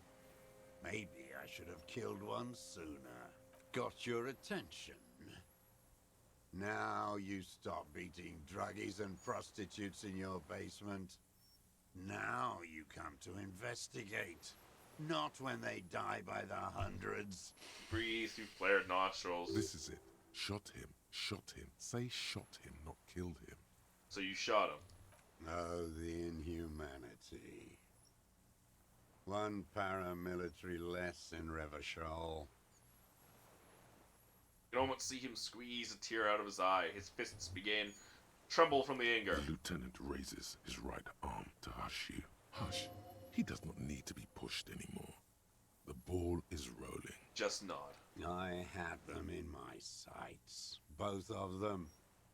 maybe I should have killed one sooner. Got your attention. Now you stop beating druggies and prostitutes in your basement. Now you come to investigate. Not when they die by the hundreds. Breathe through flared nostrils. This is it. Shot him. Shot him. Say shot him, not killed him. So you shot him. Oh, the inhumanity. One paramilitary less in Revachol. You can almost see him squeeze a tear out of his eye. His fists begin tremble from the anger. The lieutenant raises his right arm to hush you. Hush. He does not need to be pushed anymore. The ball is rolling. Just nod. I had them in my sights. Both of them.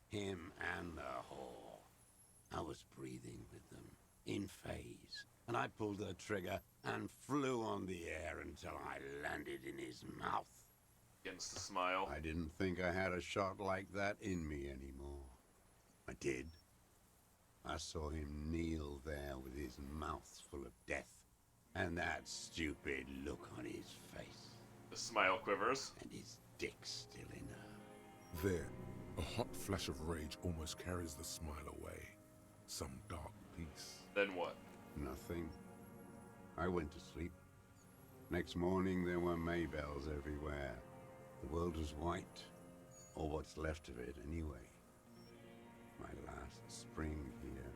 Him and the whore. I was breathing with them, in phase, and I pulled the trigger and flew on the air until I landed in his mouth. Begins to smile. I didn't think I had a shot like that in me anymore. I did. I saw him kneel there with his mouth full of death, and that stupid look on his face. The smile quivers. And his dick still in her. There, a hot flash of rage almost carries the smile away. Some dark peace. Then what? Nothing. I went to sleep. Next morning there were Maybells everywhere. The world was white, or what's left of it anyway. My last spring here.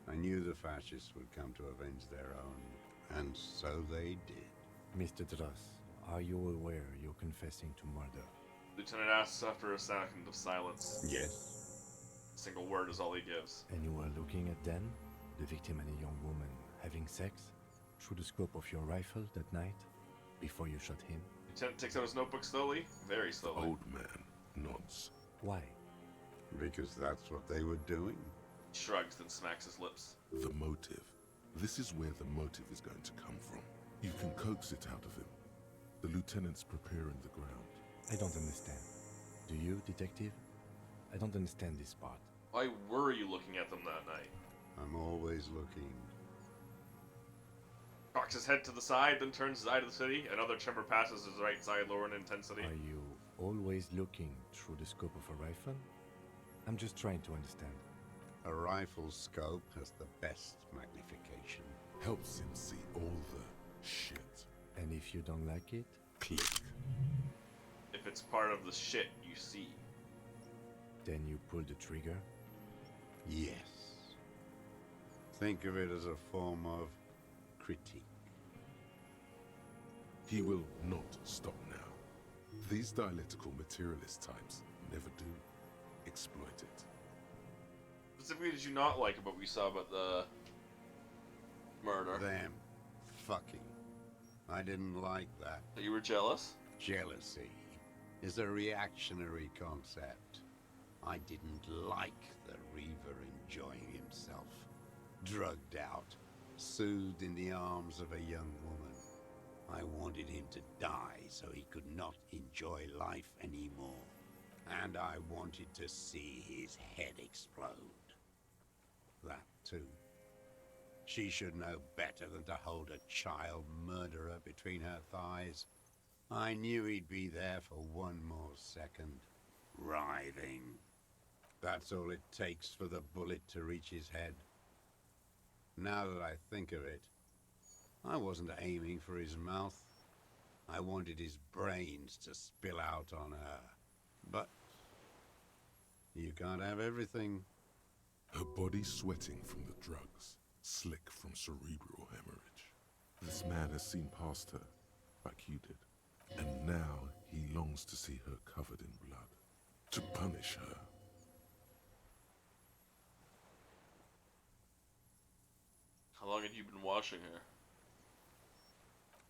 I knew the fascists would come to avenge their own, and so they did. Mr. Dross, are you aware you're confessing to murder? Lieutenant asks after a second of silence. Yes. A single word is all he gives. And you were looking at them, the victim and a young woman, having sex, through the scope of your rifle that night, before you shot him? Lieutenant takes out his notebook slowly, very slowly. Old man nods. Why? Because that's what they were doing. Shrugs, then smacks his lips. The motive. This is where the motive is going to come from. You can coax it out of him. The lieutenant's preparing the ground. I don't understand. Do you, detective? I don't understand this part. Why were you looking at them that night? I'm always looking. Cocks his head to the side, then turns his eye to the city. Another tremor passes his right side, lower in intensity. Are you always looking through the scope of a rifle? I'm just trying to understand. A rifle scope has the best magnification. Helps him see all the shit. And if you don't like it? Click. If it's part of the shit you see. Then you pull the trigger? Yes. Think of it as a form of critique. He will not stop now. These dialectical materialist types never do. Exploit it. Specifically, did you not like about what we saw about the murder? Them. Fucking. I didn't like that. That you were jealous? Jealousy is a reactionary concept. I didn't like the Reaver enjoying himself. Drugged out, soothed in the arms of a young woman. I wanted him to die so he could not enjoy life anymore. And I wanted to see his head explode. That too. She should know better than to hold a child murderer between her thighs. I knew he'd be there for one more second, writhing. That's all it takes for the bullet to reach his head. Now that I think of it, I wasn't aiming for his mouth. I wanted his brains to spill out on her. But you can't have everything. Her body sweating from the drugs, slick from cerebral hemorrhage. This man has seen past her, like you did. And now he longs to see her covered in blood. To punish her. How long had you been watching her?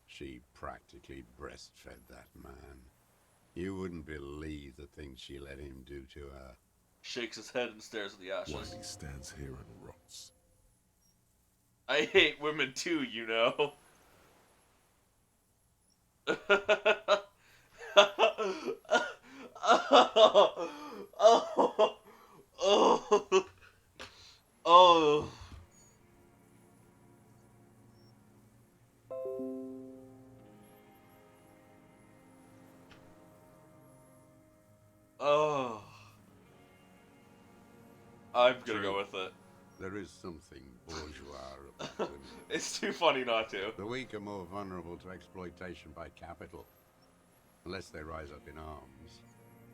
She practically breastfed that man. You wouldn't believe the things she let him do to her. Shakes his head and stares at the ashes. While he stands here and rots. I hate women too, you know. Oh. Oh. I'm gonna go with it. There is something bourgeois about women. It's too funny not to. The weak are more vulnerable to exploitation by capital, unless they rise up in arms,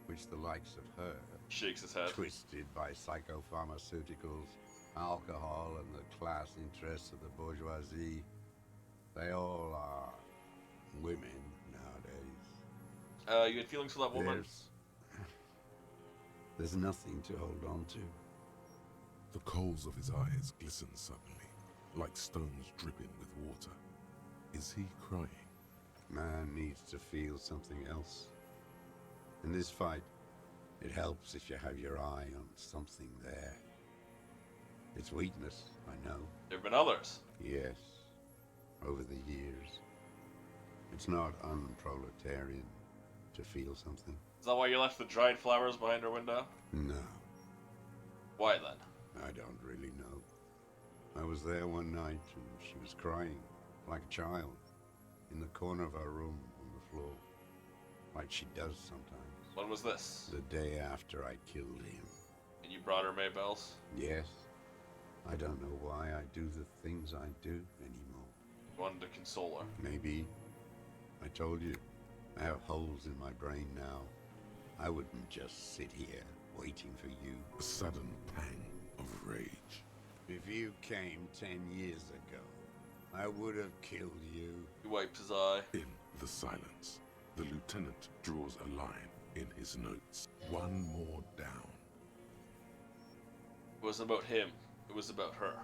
which the likes of her, shakes his head, twisted by psychopharmaceuticals, alcohol, and the class interests of the bourgeoisie, they all are women nowadays. You had feelings for that woman? There's nothing to hold on to. The coals of his eyes glisten suddenly, like stones dripping with water. Is he crying? Man needs to feel something else. In this fight, it helps if you have your eye on something there. It's weakness, I know. There have been others. Yes, over the years. It's not unproletarian to feel something. Is that why you left the dried flowers behind her window? No. Why then? I don't really know. I was there one night and she was crying, like a child, in the corner of her room on the floor, like she does sometimes. When was this? The day after I killed him. And you brought her Maybells? Yes. I don't know why I do the things I do anymore. You wanted to console her. Maybe. I told you, I have holes in my brain now. I wouldn't just sit here waiting for you. A sudden pang of rage. If you came 10 years ago, I would have killed you. He wipes his eye. In the silence, the lieutenant draws a line in his notes. One more down. It wasn't about him. It was about her.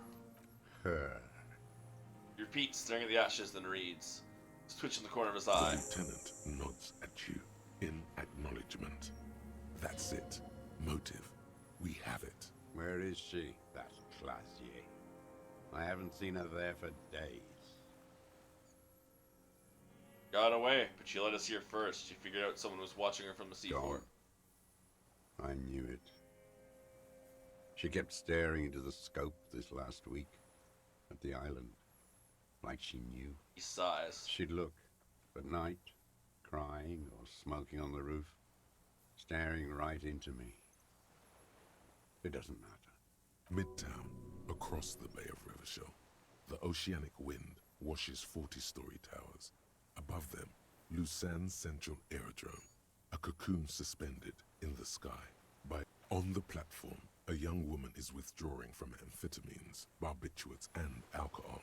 Her. He repeats, staring at the ashes, then reads. He's twitching the corner of his The eye. lieutenant nods at you in acknowledgement. That's it. Motive. We have it. Where is she, that Classier? I haven't seen her there for days. Got away, but she let us here first. She figured out someone was watching her from the C4. Gone. I knew it. She kept staring into the scope this last week at the island, like she knew. He sighs. She'd look at night, crying or smoking on the roof, staring right into me. It doesn't matter. Midtown, across the Bay of Revachol, the oceanic wind washes 40-story towers. Above them, Lusanne's Central Aerodrome, a cocoon suspended in the sky. On the platform, a young woman is withdrawing from amphetamines, barbiturates, and alcohol.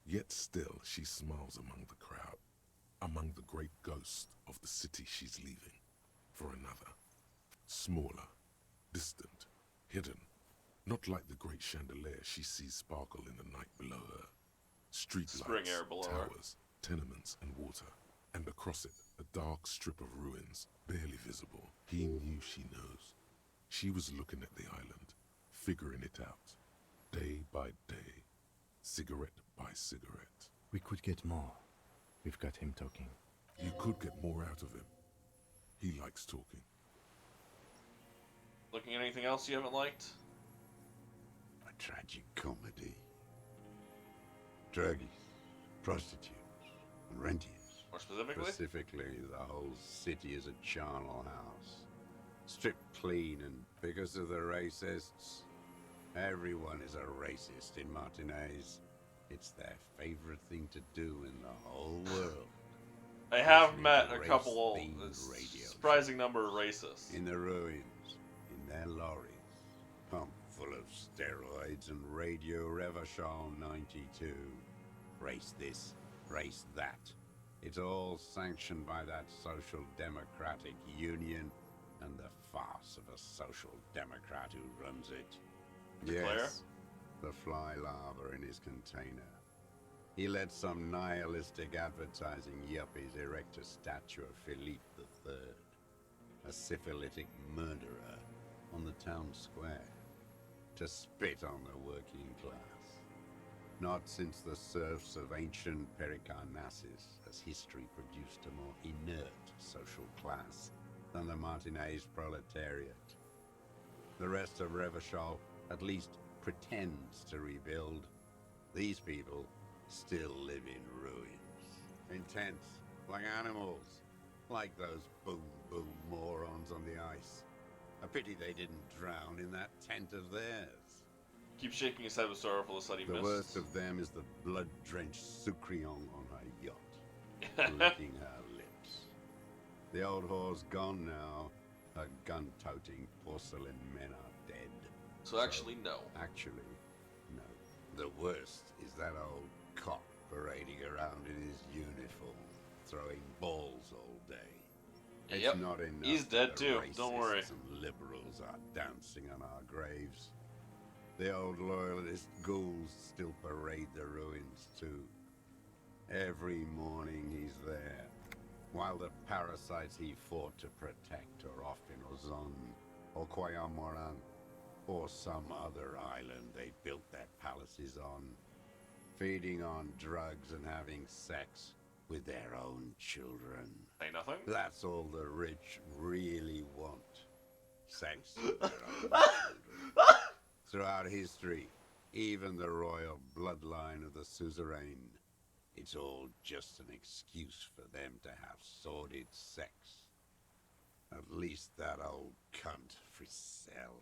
Yet still, she smiles among the crowd, among the great ghosts of the city she's leaving, for another. Smaller, distant, hidden, not like the great chandelier she sees sparkle in the night below her. Street Spring lights, air below her. towers, tenements, and water, and across it, a dark strip of ruins, barely visible. He knew she knows. She was looking at the island, figuring it out, day by day, cigarette by cigarette. We could get more. We've got him talking. You could get more out of him. He likes talking. Looking at anything else you haven't liked? A tragic comedy. Druggies, prostitutes, and rentiers. More specifically? Specifically, the whole city is a charnel house. Stripped clean, and because of the racists, everyone is a racist in Martinez. It's their favorite thing to do in the whole world. I have Listening met to a couple, race-themed radio surprising number of racists. in the ruins, in their lorries, pumped full of steroids and Radio Revachol 92. Race this, race that. It's all sanctioned by that Social Democratic Union and the farce of a Social Democrat who runs it. Yes, the fly larva in his container. He let some nihilistic advertising yuppies erect a statue of Philippe III, a syphilitic murderer, on the town square, to spit on the working class. Not since the serfs of ancient Pericarnassus has history produced a more inert social class than the Martinez proletariat. The rest of Revachol at least pretends to rebuild. These people still live in ruins, in tents, like animals, like those boom-boom morons on the ice. A pity they didn't drown in that tent of theirs. Keep shaking his head with sorrowful sudden The mists. worst of them is the blood-drenched Sucrion on her yacht, licking her lips. The old whore's gone now. Her gun-toting porcelain men are dead. So actually, no. Actually, no. The worst is that old cop parading around in his uniform, throwing balls all day. It's Yep. not enough. He's dead that too, don't worry. racists and liberals are dancing on our graves. The old loyalist ghouls still parade the ruins too. Every morning he's there, while the parasites he fought to protect are off in Ozon, or Quayamoran, or some other island they built their palaces on, feeding on drugs and having sex with their own children. Say nothing. That's all the rich really want. Sex with their own children. Throughout history, even the royal bloodline of the suzerain, it's all just an excuse for them to have sordid sex. At least that old cunt, Frisell,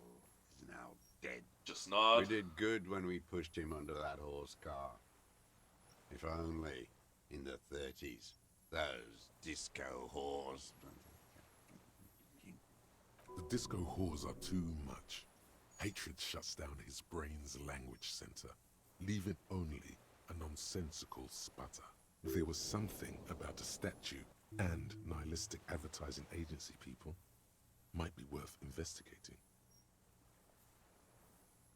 is now dead. Just nod. We did good when we pushed him under that horse car. If only, in the 30s, those disco whores... The disco whores are too much. Hatred shuts down his brain's language center, leaving only a nonsensical sputter. There was something about a statue and nihilistic advertising agency people. Might be worth investigating.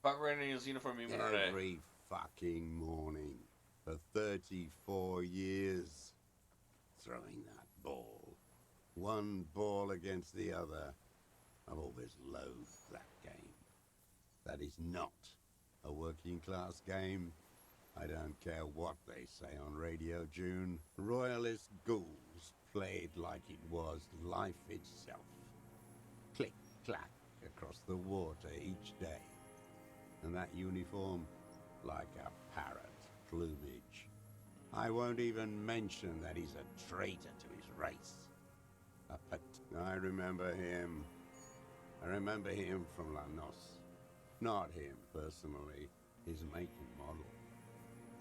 Operating in his uniform Every fucking morning for 34 years. Throwing that ball. One ball against the other. I've always loathed that game. That is not a working class game. I don't care what they say on Radio June. Royalist ghouls played like it was life itself. Click, clack across the water each day. And that uniform, like a parrot's plumage. I won't even mention that he's a traitor to his race. I remember him. I remember him from Lanos. Not him personally, his make and model.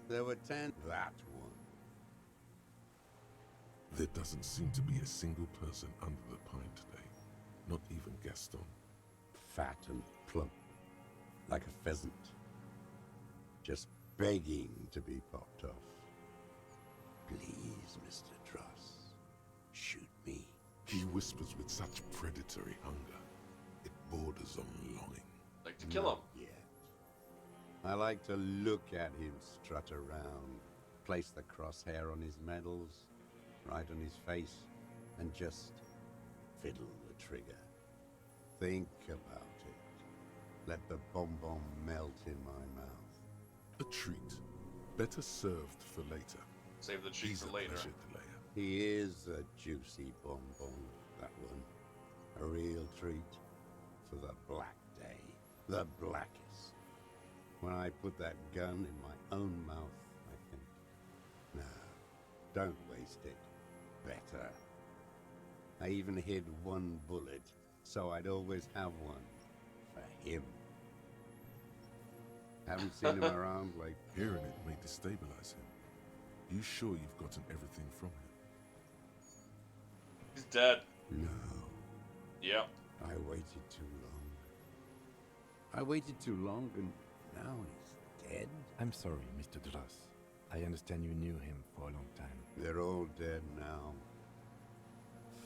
There were 10. That one. There doesn't seem to be a single person under the pine today. Not even Gaston. Fat and plump. Like a pheasant. Just begging to be popped off. Please, Mr. Dross. Shoot me. He whispers with such predatory hunger. It borders on longing. Like to kill him. Yet. I like to look at him strut around, place the crosshair on his medals, right on his face, and just fiddle the trigger. Think about it. Let the bonbon melt in my mouth. A treat. Better served for later. Save the treat He's for a later. pleasure to layer. He is a juicy bonbon, that one. A real treat for the black day. The blackest. When I put that gun in my own mouth, I think, no, don't waste it. Better. I even hid one bullet, so I'd always have one for him. Haven't seen him around like... Hearing it may destabilize him. You sure you've gotten everything from him? He's dead. No. Yep. I waited too long. I waited too long, and now he's dead. I'm sorry, Mr. Dross. I understand you knew him for a long time. They're all dead now.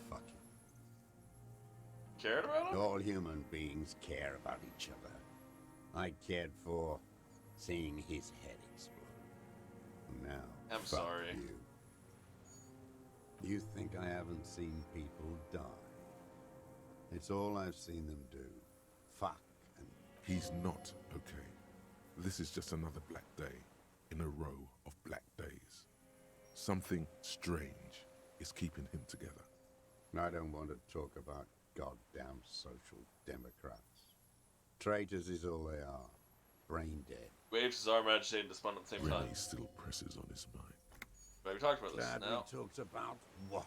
Fuck it. Cared about him? All human beings care about each other. I cared for seeing his head explode. Now, I'm fuck sorry. You think I haven't seen people die? It's all I've seen them do. Fuck and... He's not okay. This is just another black day in a row of black days. Something strange is keeping him together. I don't want to talk about goddamn social democrats. Traitors is all they are. Brain dead. Waves his arm agitated and despondent at the same time. Rennie still presses on his mind. But we talked about this Glad now. we talked about what?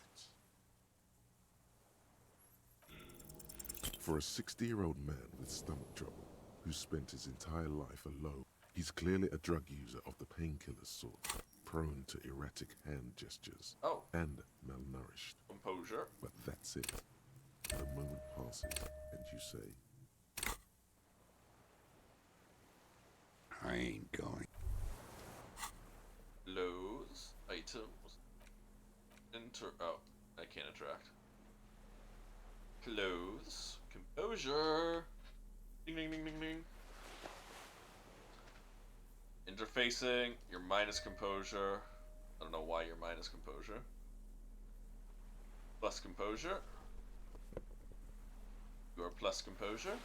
For a 60-year-old man with stomach trouble, who spent his entire life alone. He's clearly a drug user of the painkiller sort, prone to erratic hand gestures and malnourished. Composure. But that's it. The moment passes and you say, I ain't going. Clothes, items, oh, I can't interact. Clothes, composure, ding ding ding ding ding. Interfacing, you're minus composure. I don't know why you're minus composure. Plus composure. You are plus composure.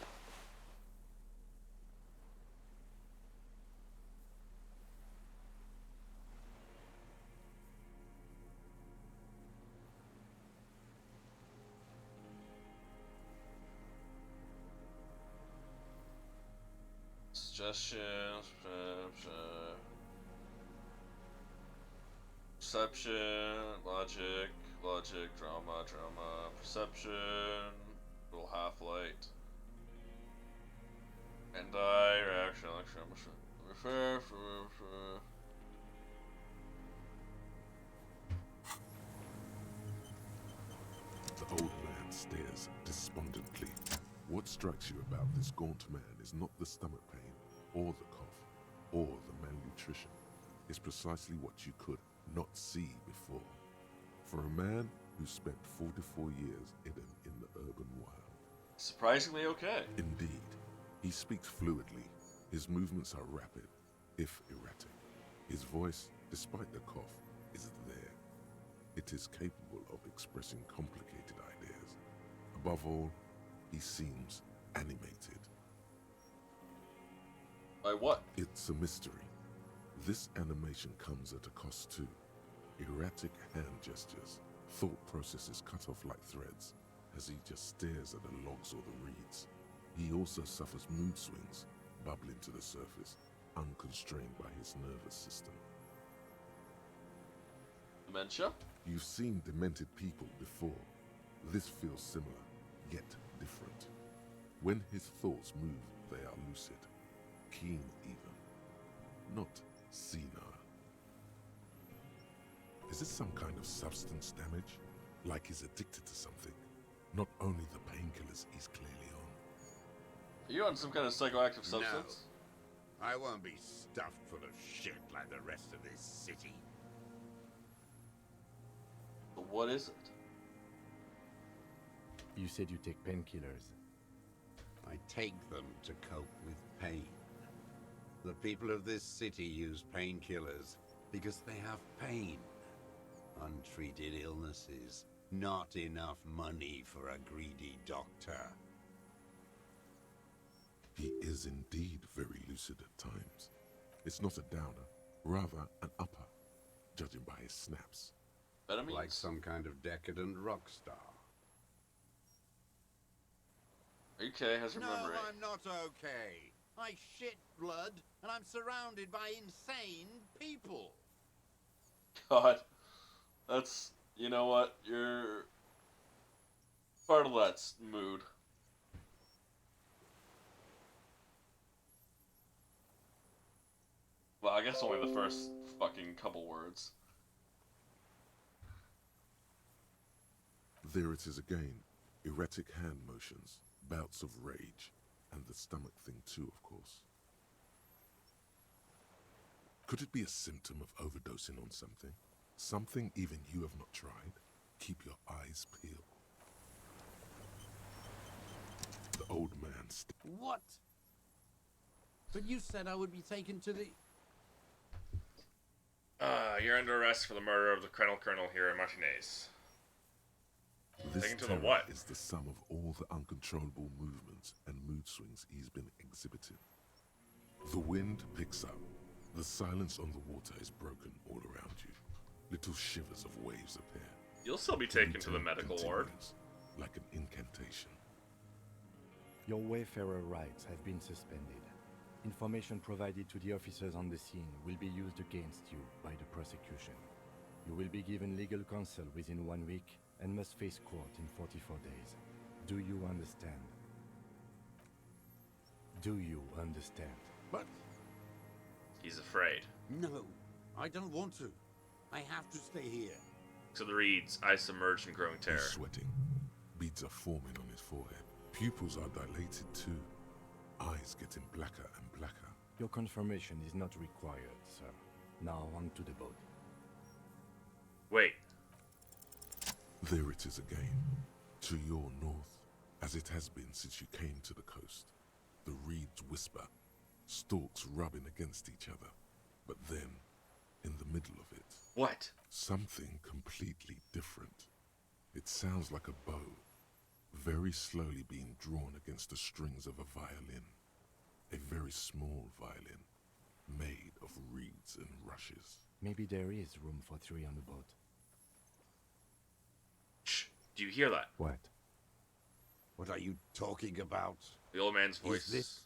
Suggestions, perception, logic, drama, perception, little half-light, and-eye, reaction, refer. The old man stares despondently. What strikes you about this gaunt man is not the stomach pain, or the cough, or the malnutrition. It's precisely what you could not see before. For a man who spent 44 years hidden in the urban wild. Surprisingly okay. Indeed. He speaks fluidly. His movements are rapid, if erratic. His voice, despite the cough, is there. It is capable of expressing complicated ideas. Above all, he seems animated. By what? It's a mystery. This animation comes at a cost too. Erratic hand gestures, thought processes cut off like threads, as he just stares at the logs or the reeds. He also suffers mood swings, bubbling to the surface, unconstrained by his nervous system. Dementia? You've seen demented people before. This feels similar, yet different. When his thoughts move, they are lucid, keen even, not senile. Is this some kind of substance damage? Like he's addicted to something? Not only the painkillers he's clearly on. Are you on some kind of psychoactive substance? No. I won't be stuffed full of shit like the rest of this city. But what is it? You said you take painkillers. I take them to cope with pain. The people of this city use painkillers because they have pain. Untreated illnesses. Not enough money for a greedy doctor. He is indeed very lucid at times. It's not a downer, rather an upper, judging by his snaps. Like some kind of decadent rock star. Okay, how's your No, memory? I'm not okay. I shit blood, and I'm surrounded by insane people. God, that's, you know what, you're part of that mood. Well, I guess only the first fucking couple words. There it is again. Erratic hand motions, bouts of rage, and the stomach thing too, of course. Could it be a symptom of overdosing on something? Something even you have not tried? Keep your eyes peeled. The old man What? But you said I would be taken to the... You're under arrest for the murder of the Colonel here in Martinez. This Taken to the terror what? is the sum of all the uncontrollable movements and mood swings he's been exhibiting. The wind picks up. The silence on the water is broken all around you. Little shivers of waves appear. You'll still be taken to the medical ward. Like an incantation. Your Wayfarer rights have been suspended. Information provided to the officers on the scene will be used against you by the prosecution. You will be given legal counsel within 1 week and must face court in 44 days. Do you understand? Do you understand? But He's afraid. no, I don't want to. I have to stay here. To the reeds, I submerge in growing terror. He's sweating. Beads are forming on his forehead. Pupils are dilated too. Eyes getting blacker and blacker. Your confirmation is not required, sir. Now on to the boat. Wait. There it is again. To your north, as it has been since you came to the coast. The reeds whisper, stalks rubbing against each other. But then, in the middle of it... What? Something completely different. It sounds like a bow, very slowly being drawn against the strings of a violin. A very small violin, made of reeds and rushes. Maybe there is room for 3 on the boat. Shh. Do you hear that? What? What are you talking about? The old man's voice Is this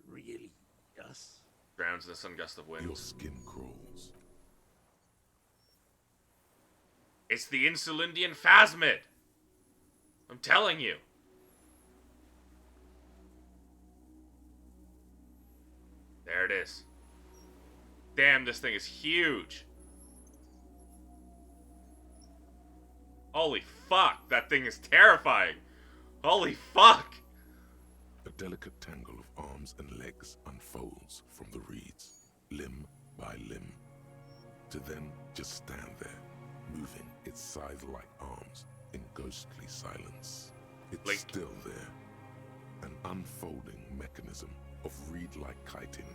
really us? drowns in the sudden gust of wind. Your skin crawls. It's the Insulindian Phasmid! I'm telling you. There it is. Damn, this thing is huge. Holy fuck, that thing is terrifying. Holy fuck. A delicate tangle of arms and legs unfolds from the reeds, limb by limb, to then just stand there, moving its scythe-like arms in ghostly silence. It's still there, an unfolding mechanism of reed-like chitin,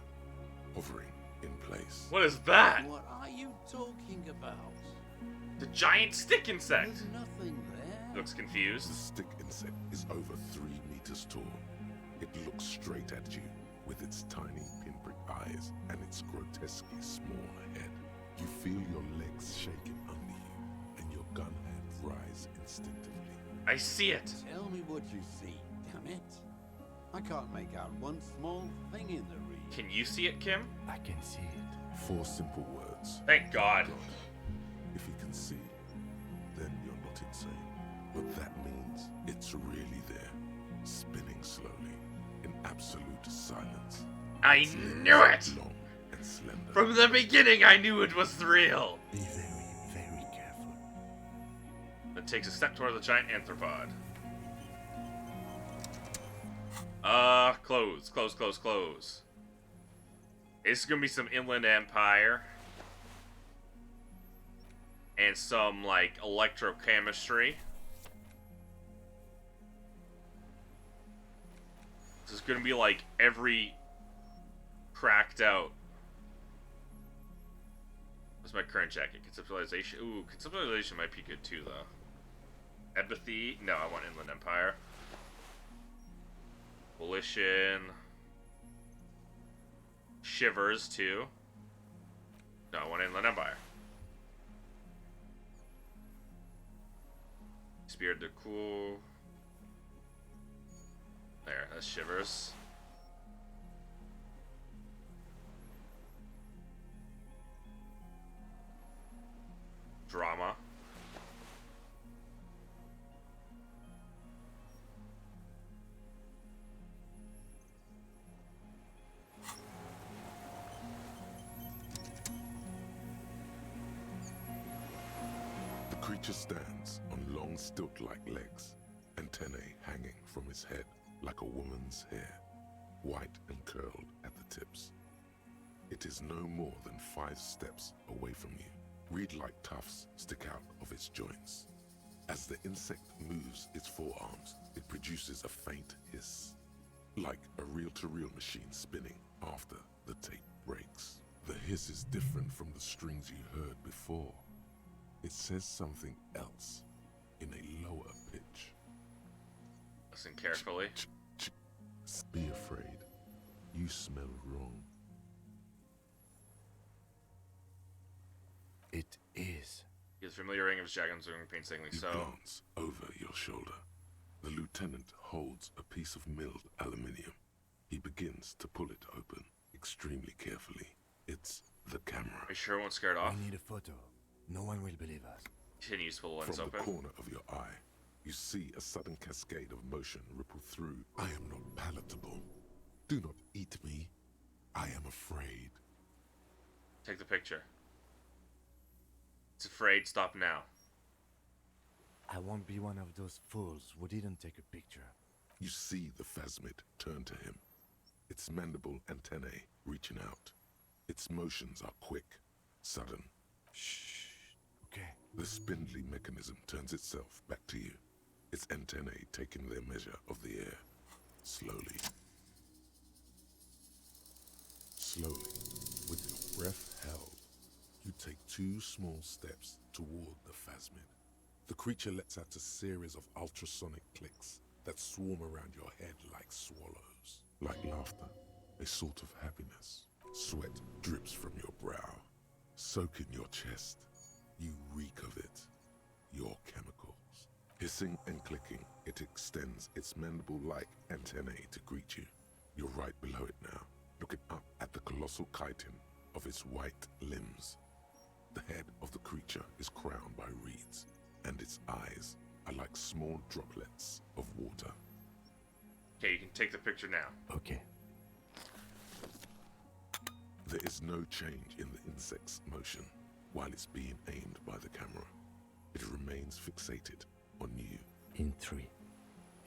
hovering in place. What is that? What are you talking about? The giant stick insect. There's nothing there. Looks confused. The stick insect is over 3 meters tall. It looks straight at you with its tiny pinprick eyes and its grotesquely small head. You feel your legs shaking under you and your gun hand rise instinctively. I see it. Tell me what you see, damn it. I can't make out one small thing in the reed. Can you see it, Kim? I can see it. 4 simple words. Thank God. If you can see, then you're not insane. But that means it's really there, spinning slowly, in absolute silence. I Its knew limbs it! are long and slender. From the beginning, I knew it was real. Be very, very careful. It takes a step toward the giant anthropod. Close. It's gonna be some Inland Empire. And some, like, electrochemistry. This is gonna be, like, every cracked out. What's my current jacket? Conceptualization. Ooh, conceptualization might be good too, though. Empathy. No, I want Inland Empire. Volition. Shivers, too. No, I want Inland Empire. Spirit de Cool. There, that's Shivers. Drama. The creature stands on long stilt-like legs, antennae hanging from his head like a woman's hair, white and curled at the tips. It is no more than 5 steps away from you. Reed-like tufts stick out of its joints. As the insect moves its forearms, it produces a faint hiss, like a reel-to-reel machine spinning after the tape breaks. The hiss is different from the strings you heard before. It says something else, in a lower pitch. Listen carefully. Be afraid. You smell wrong. It is. He has familiar ring of his dragons doing painstakingly You so. glance over your shoulder. The lieutenant holds a piece of milled aluminium. He begins to pull it open, extremely carefully. It's the camera. Are you sure it won't scare it off? We need a photo. No one will believe us. Continues to pull the lens From open. the corner of your eye, you see a sudden cascade of motion ripple through. I am not palatable. Do not eat me. I am afraid. Take the picture. It's afraid. Stop now. I won't be one of those fools who didn't take a picture. You see the phasmid turn to him. Its mandible antennae reaching out. Its motions are quick, sudden. Shh. Okay. The spindly mechanism turns itself back to you. Its antennae taking their measure of the air. Slowly. Slowly, with your breath held, you take 2 small steps toward the phasmid. The creature lets out a series of ultrasonic clicks that swarm around your head like swallows. Like laughter, a sort of happiness. Sweat drips from your brow, soaking your chest. You reek of it, your chemicals. Hissing and clicking, it extends its mandible-like antennae to greet you. You're right below it now, looking up at the colossal chitin of its white limbs. The head of the creature is crowned by reeds, and its eyes are like small droplets of water. Okay, you can take the picture now. Okay. There is no change in the insect's motion while it's being aimed by the camera. It remains fixated on you. In 3.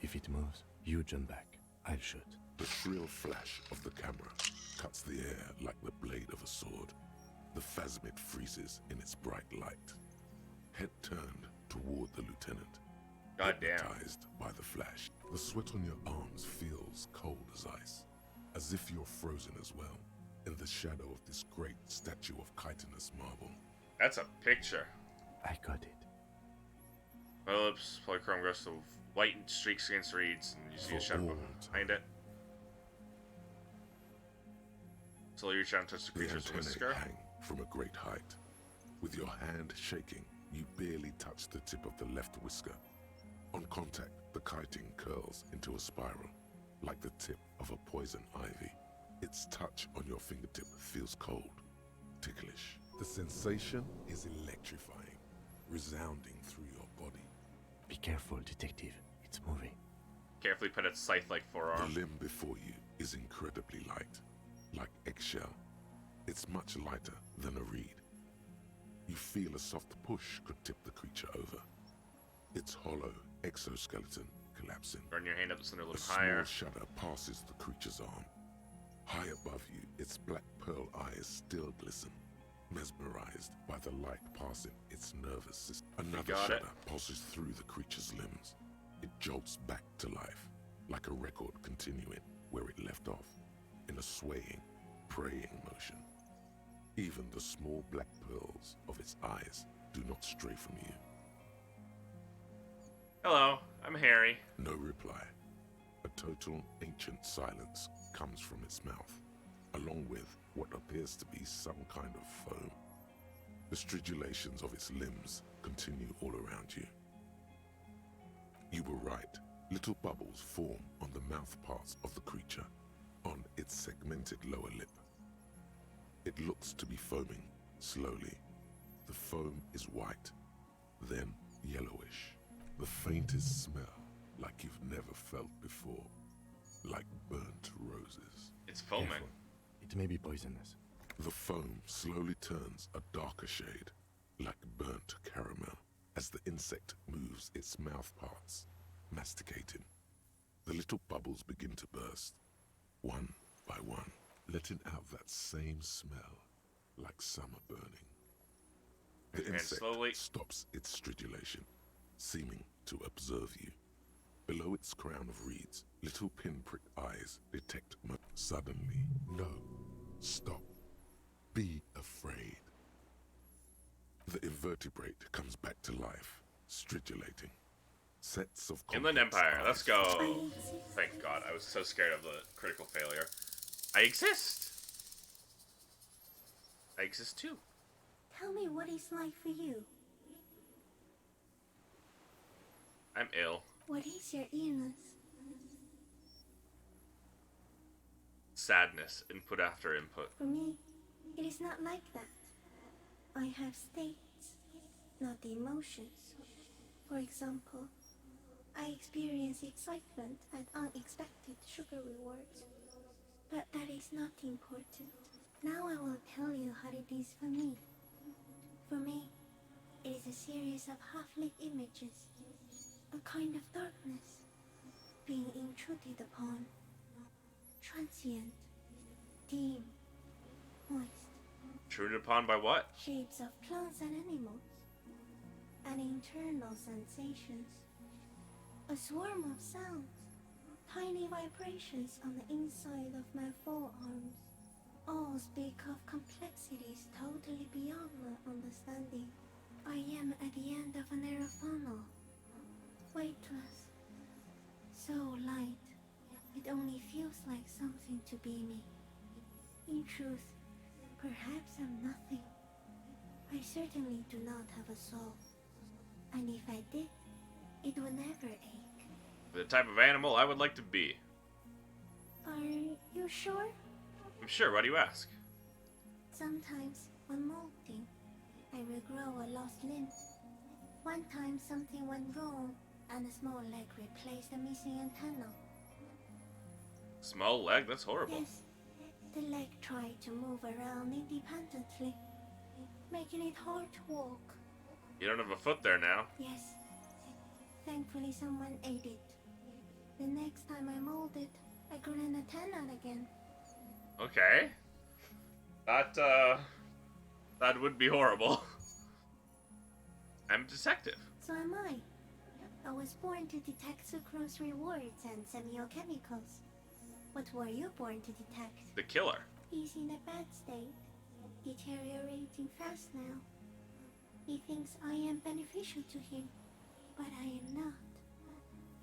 If it moves, you jump back. I'll shoot. The shrill flash of the camera cuts the air like the blade of a sword. The phasmid freezes in its bright light. Head turned toward the lieutenant. Goddamn. Hypnotized by the flash. The sweat on your arms feels cold as ice, as if you're frozen as well, in the shadow of this great statue of chitinous marble. That's a picture. I got it. My lips, polychrome ghost of white streaks against reeds, and you see a shadow behind it. So you reach out and touch the The creature's antennae whisker. hang from a great height. With your hand shaking, you barely touch the tip of the left whisker. On contact, the chitin curls into a spiral, like the tip of a poison ivy. Its touch on your fingertip feels cold, ticklish. The sensation is electrifying, resounding through your body. Be careful, detective. It's moving. Carefully put its scythe-like forearm. The limb before you is incredibly light, like eggshell. It's much lighter than a reed. You feel a soft push could tip the creature over. Its hollow exoskeleton collapsing. Turn your hand up just a little A higher. small shudder passes the creature's arm. High above you, its black pearl eyes still glisten, mesmerized by the light passing its nervous system. Another got it. shudder passes through the creature's limbs. It jolts back to life, like a record continuing where it left off, in a swaying, praying motion. Even the small black pearls of its eyes do not stray from you. Hello, I'm Harry. No reply. A total ancient silence comes from its mouth, along with what appears to be some kind of foam. The stridulations of its limbs continue all around you. You were right. Little bubbles form on the mouth parts of the creature, on its segmented lower lip. It looks to be foaming, slowly. The foam is white, then yellowish. The faintest smell, like you've never felt before. Like burnt roses. It's foaming. Careful. It may be poisonous. The foam slowly turns a darker shade, like burnt caramel, as the insect moves its mouth parts, masticating. The little bubbles begin to burst, one by one, letting out that same smell, like summer burning. The And insect slowly stops its stridulation, seeming to observe you. Below its crown of reeds, little pinprick eyes detect suddenly. No. Stop. Be afraid. The invertebrate comes back to life, stridulating. Sets of Inland complex Empire, eyes let's go. Thank God, I was so scared of the critical failure. I exist! I exist too. Tell me what it's like for you. I'm ill. What is your illness? Sadness, input after input. For me, it is not like that. I have states, not the emotions. For example, I experience excitement at unexpected sugar rewards. But that is not important. Now I will tell you how it is for me. For me, it is a series of half-lit images, a kind of darkness, being intruded upon, transient, dim, moist. Intruded upon by what? Shapes of plants and animals, and internal sensations. A swarm of sounds, tiny vibrations on the inside of my forearms. All speak of complexities totally beyond my understanding. I am at the end of a narrow funnel, weightless, so light, it only feels like something to be me. In truth, perhaps I'm nothing. I certainly do not have a soul, and if I did, it would never ache. The type of animal I would like to be. Are you sure? I'm sure, why do you ask? Sometimes, when molting, I regrow a lost limb. One time something went wrong, and a small leg replaced a missing antenna. Small leg? That's horrible. Yes, the leg tried to move around independently, making it hard to walk. You don't have a foot there now. Yes, thankfully someone ate it. The next time I molded, I grew an antenna again. Okay. That would be horrible. I'm a detective. So am I. I was born to detect sucrose rewards and semiochemicals. What were you born to detect? The killer. He's in a bad state, deteriorating fast now. He thinks I am beneficial to him, but I am not.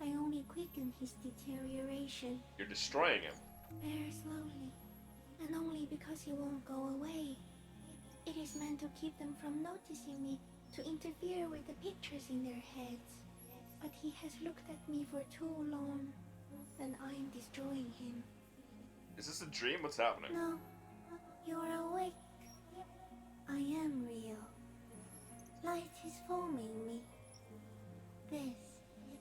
I only quicken his deterioration. You're destroying him. Very slowly, and only because he won't go away. It is meant to keep them from noticing me, to interfere with the pictures in their heads. But he has looked at me for too long, and I am destroying him. Is this a dream? What's happening? No, you are awake. I am real. Light is forming me. This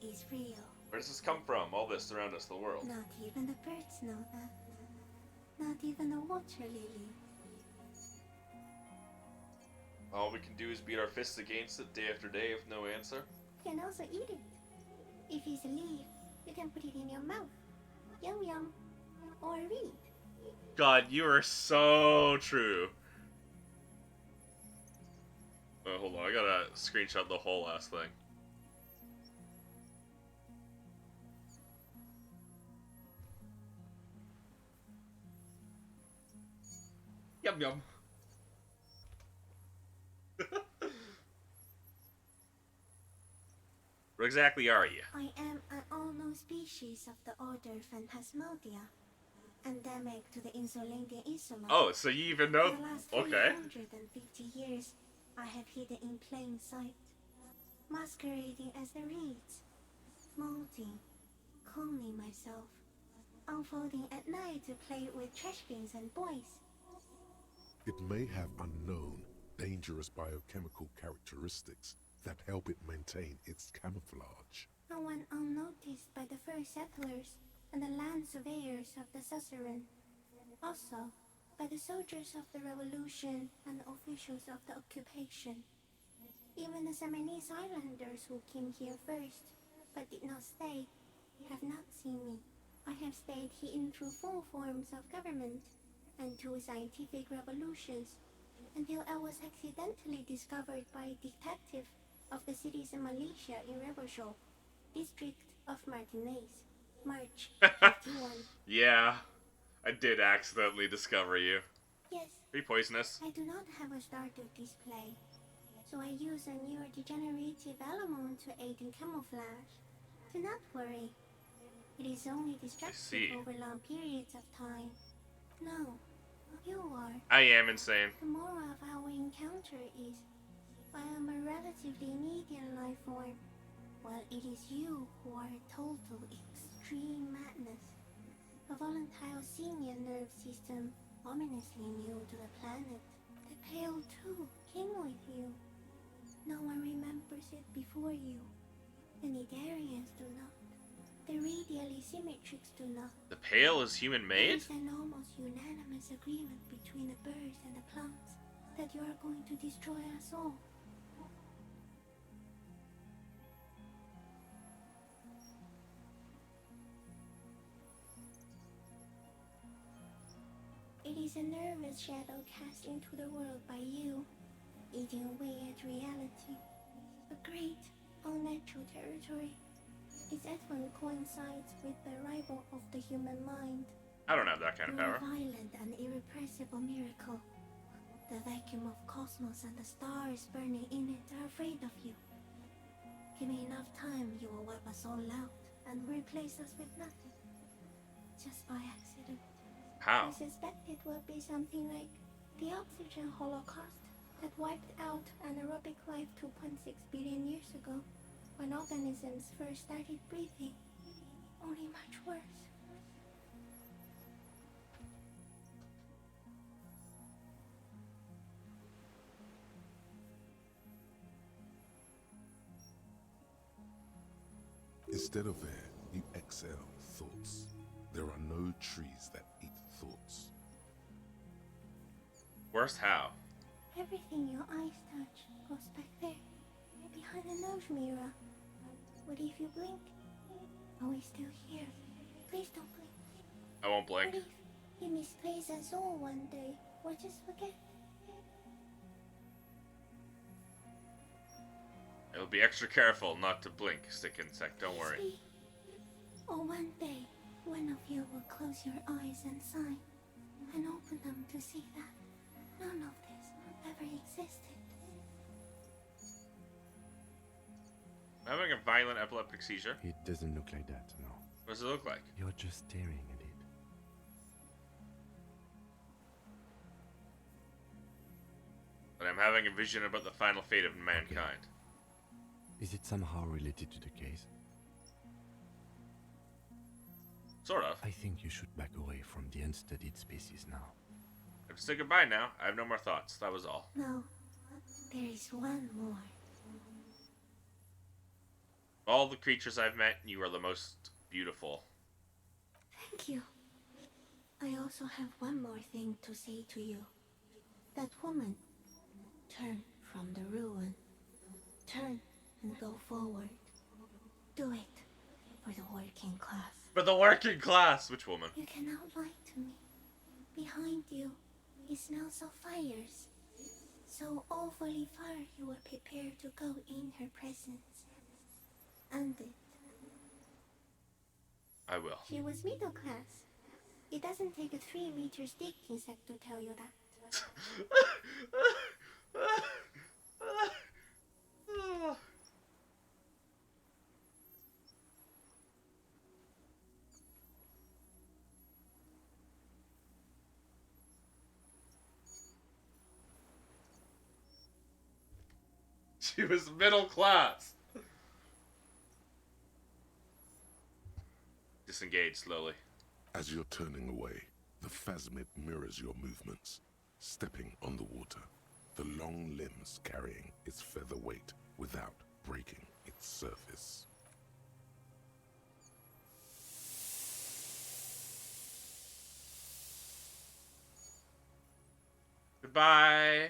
is real. Where does this come from? All this around us, the world. Not even the birds know that. Not even a water lily. All we can do is beat our fists against it day after day with no answer. You can also eat it. If it's a leaf, you can put it in your mouth. Yum yum. Or read. God, you are so true. Oh, hold on, I gotta screenshot the whole last thing. Yum yum. What exactly are you? I am an unknown species of the order Phantasmodia, endemic to the Insulindian Insula. Oh, so you even know? For the last Okay. 350 years, I have hidden in plain sight, masquerading as the reeds, molting, cloning myself, unfolding at night to play with trash bins and boys. It may have unknown, dangerous biochemical characteristics that help it maintain its camouflage. And went unnoticed by the first settlers and the land surveyors of the suzerain. Also, by the soldiers of the revolution and the officials of the occupation. Even the Seminese islanders who came here first, but did not stay, have not seen me. I have stayed hidden through 4 forms of government and 2 scientific revolutions, until I was accidentally discovered by a detective of the citizen militia in Revershow, district of Martinez, March 51. Yeah, I did accidentally discover you. Yes. Are you poisonous? I do not have a starter display, so I use a neurodegenerative element to aid in camouflage. Do not worry. It is only destructive over long periods of time. No, you are. I am insane. The moral of our encounter is, I am a relatively median life form, while it is you who are a total extreme madness. A volatile senior nerve system, ominously new to the planet. The Pale too came with you. No one remembers it before you. The Nidarians do not. the radially symmetrics do not. The pail is human-made? There is an almost unanimous agreement between the birds and the plants that you are going to destroy us all. It is a nervous shadow cast into the world by you, eating away at reality. A great, unnatural territory. Its advent coincides with the arrival of the human mind. I don't have that kind of You're power. a violent and irrepressible miracle. The vacuum of cosmos and the stars burning in it are afraid of you. Give me enough time, you will wipe us all out and replace us with nothing. Just by accident. How? I suspect it will be something like the oxygen holocaust that wiped out anaerobic life 2.6 billion years ago, when organisms first started breathing. Only much worse. Instead of air, you exhale thoughts. There are no trees that eat thoughts. Worst how? Everything your eyes touch goes back there, behind the nose mirror. What if you blink? Are we still here? Please don't blink. I won't blink. What if you misplace us all one day, or just forget? I'll be extra careful not to blink, stick insect, don't worry. See? Or one day, one of you will close your eyes and sigh, and open them to see that none of this ever existed. I'm having a violent epileptic seizure. It doesn't look like that, no. What does it look like? You're just staring at it. But I'm having a vision about the final fate of mankind. Is it somehow related to the case? Sort of. I think you should back away from the unstudied species now. I have to say goodbye now. I have no more thoughts. That was all. No, there is one more. Of all the creatures I've met, you are the most beautiful. Thank you. I also have one more thing to say to you. That woman, turn from the ruin. Turn and go forward. Do it for the working class. For the working class! Which woman? You cannot lie to me. Behind you, it smells of fires. So awfully far you were prepared to go in her presence. And it. I will. She was middle class. It doesn't take a 3-meter stick insect to tell you that. She was middle class. Disengage slowly. As you're turning away, the phasmid mirrors your movements, stepping on the water, the long limbs carrying its feather weight without breaking its surface. Goodbye.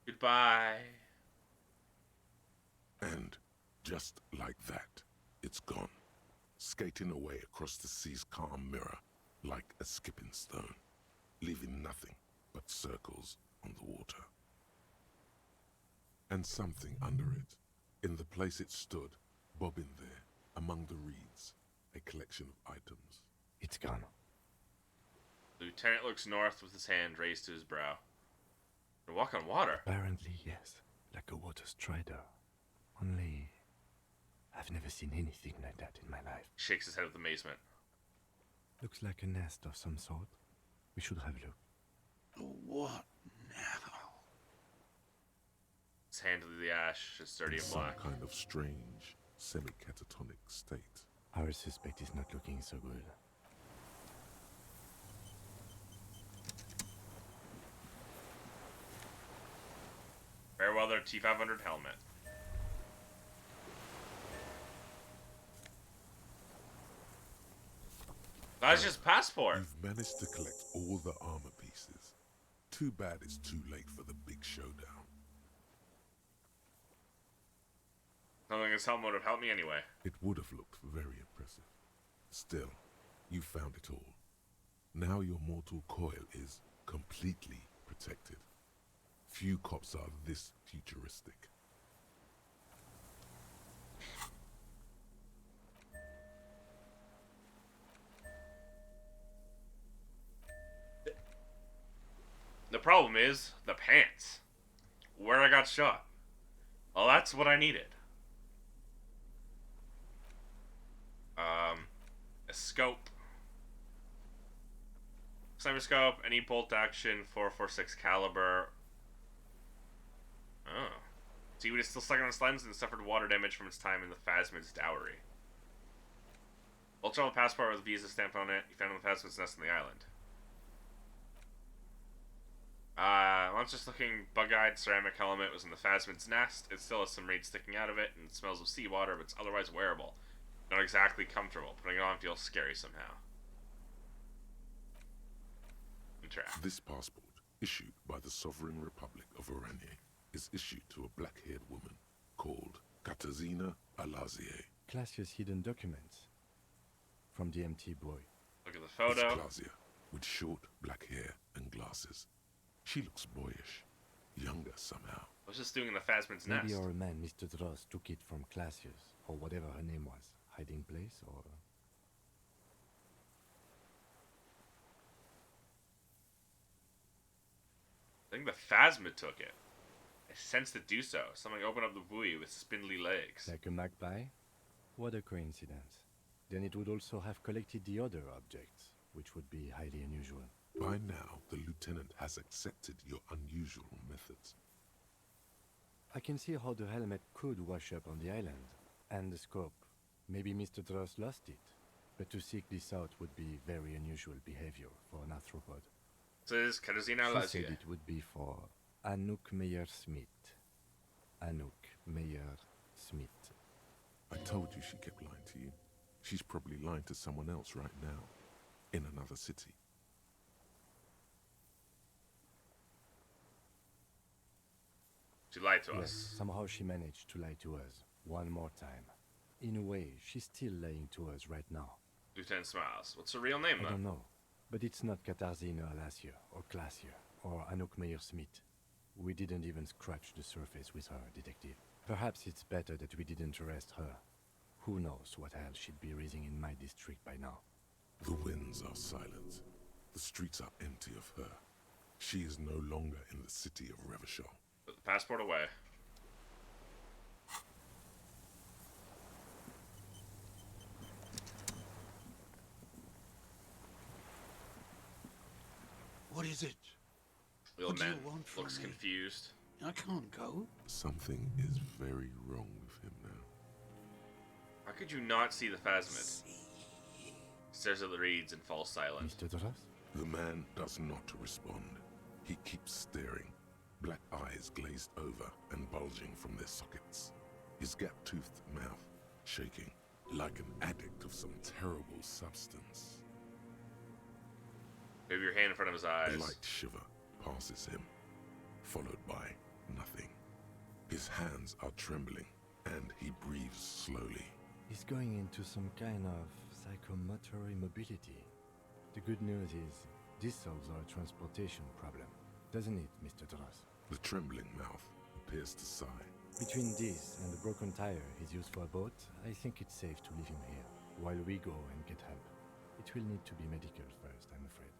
Goodbye. And just like that, it's gone, skating away across the sea's calm mirror like a skipping stone, leaving nothing but circles on the water. And something under it, in the place it stood, bobbing there, among the reeds, a collection of items. It's gone. The lieutenant looks north with his hand raised to his brow. They walk on water. Apparently, yes. Like a water strider. Only, I've never seen anything like that in my life. He shakes his head with amazement. Looks like a nest of some sort. We should have a look. What now? His hand to the ash is sturdy and black. Some kind of strange, semi-catatonic state. Our suspect is not looking so good. Fairweather T500 helmet. That's just passport. You've managed to collect all the armor pieces. Too bad it's too late for the big showdown. Something this helmet would have helped me anyway. It would have looked very impressive. Still, you found it all. Now your mortal coil is completely protected. Few cops are this futuristic. The problem is the pants. Where I got shot. Well, that's what I needed. A scope. Sniper scope, any bolt action, 4.46 caliber. Oh. Seaweed is still stuck on its lens and suffered water damage from its time in the Phasmid's dowry. Ultra passport with visa stamped on it. You found on the Phasmid's nest on the island. Monstrous looking bug-eyed ceramic helmet was in the Phasmid's nest. It still has some reeds sticking out of it and it smells of seawater, but it's otherwise wearable. Not exactly comfortable. Putting it on feels scary somehow. This passport, issued by the Sovereign Republic of Oranje, is issued to a black-haired woman called Katarzyna Alazie. Classia's hidden documents from the empty boy. Look at the photo. It's Clausia, with short black hair and glasses. She looks boyish, younger somehow. What's this doing in the Phasmid's nest? Maybe our man, Mr. Dross, took it from Classia's, or whatever her name was. Hiding place, or... I think the Phasmid took it. I sensed it do so. Something opened up the buoy with spindly legs. Like a magpie? What a coincidence. Then it would also have collected the other objects, which would be highly unusual. By now, the lieutenant has accepted your unusual methods. I can see how the helmet could wash up on the island, and the scope. Maybe Mr. Dross lost it, but to seek this out would be very unusual behavior for an arthropod. So this is Katarzyna She Alazie. said it would be for Anouk Meyer-Smith. Anouk Meyer-Smith. I told you she kept lying to you. She's probably lying to someone else right now, in another city. She lied to Yes, us. somehow she managed to lie to us one more time. In a way, she's still lying to us right now. Lieutenant smiles. What's her real name, I then? don't know, but it's not Katarzyna Alazie, or Classier, or Anouk Meyer-Smith. We didn't even scratch the surface with her, detective. Perhaps it's better that we didn't arrest her. Who knows what hell she'd be raising in my district by now. The winds are silent. The streets are empty of her. She is no longer in the city of Revachol. Put the passport away. What is it? The old What do you man want from looks me? confused. I can't go. Something is very wrong with him now. How could you not see the Phasmid? Stares at the reeds and falls silent. Mr. Dross? The man does not respond. He keeps staring, black eyes glazed over and bulging from their sockets. His gap-toothed mouth shaking, like an addict of some terrible substance. Wave your hand in front of his eyes. A light shiver passes him, followed by nothing. His hands are trembling, and he breathes slowly. He's going into some kind of psychomotor immobility. The good news is, this solves our transportation problem, doesn't it, Mr. Dross? The trembling mouth appears to sigh. Between this and the broken tire he's used for a boat, I think it's safe to leave him here, while we go and get help. It will need to be medical first, I'm afraid.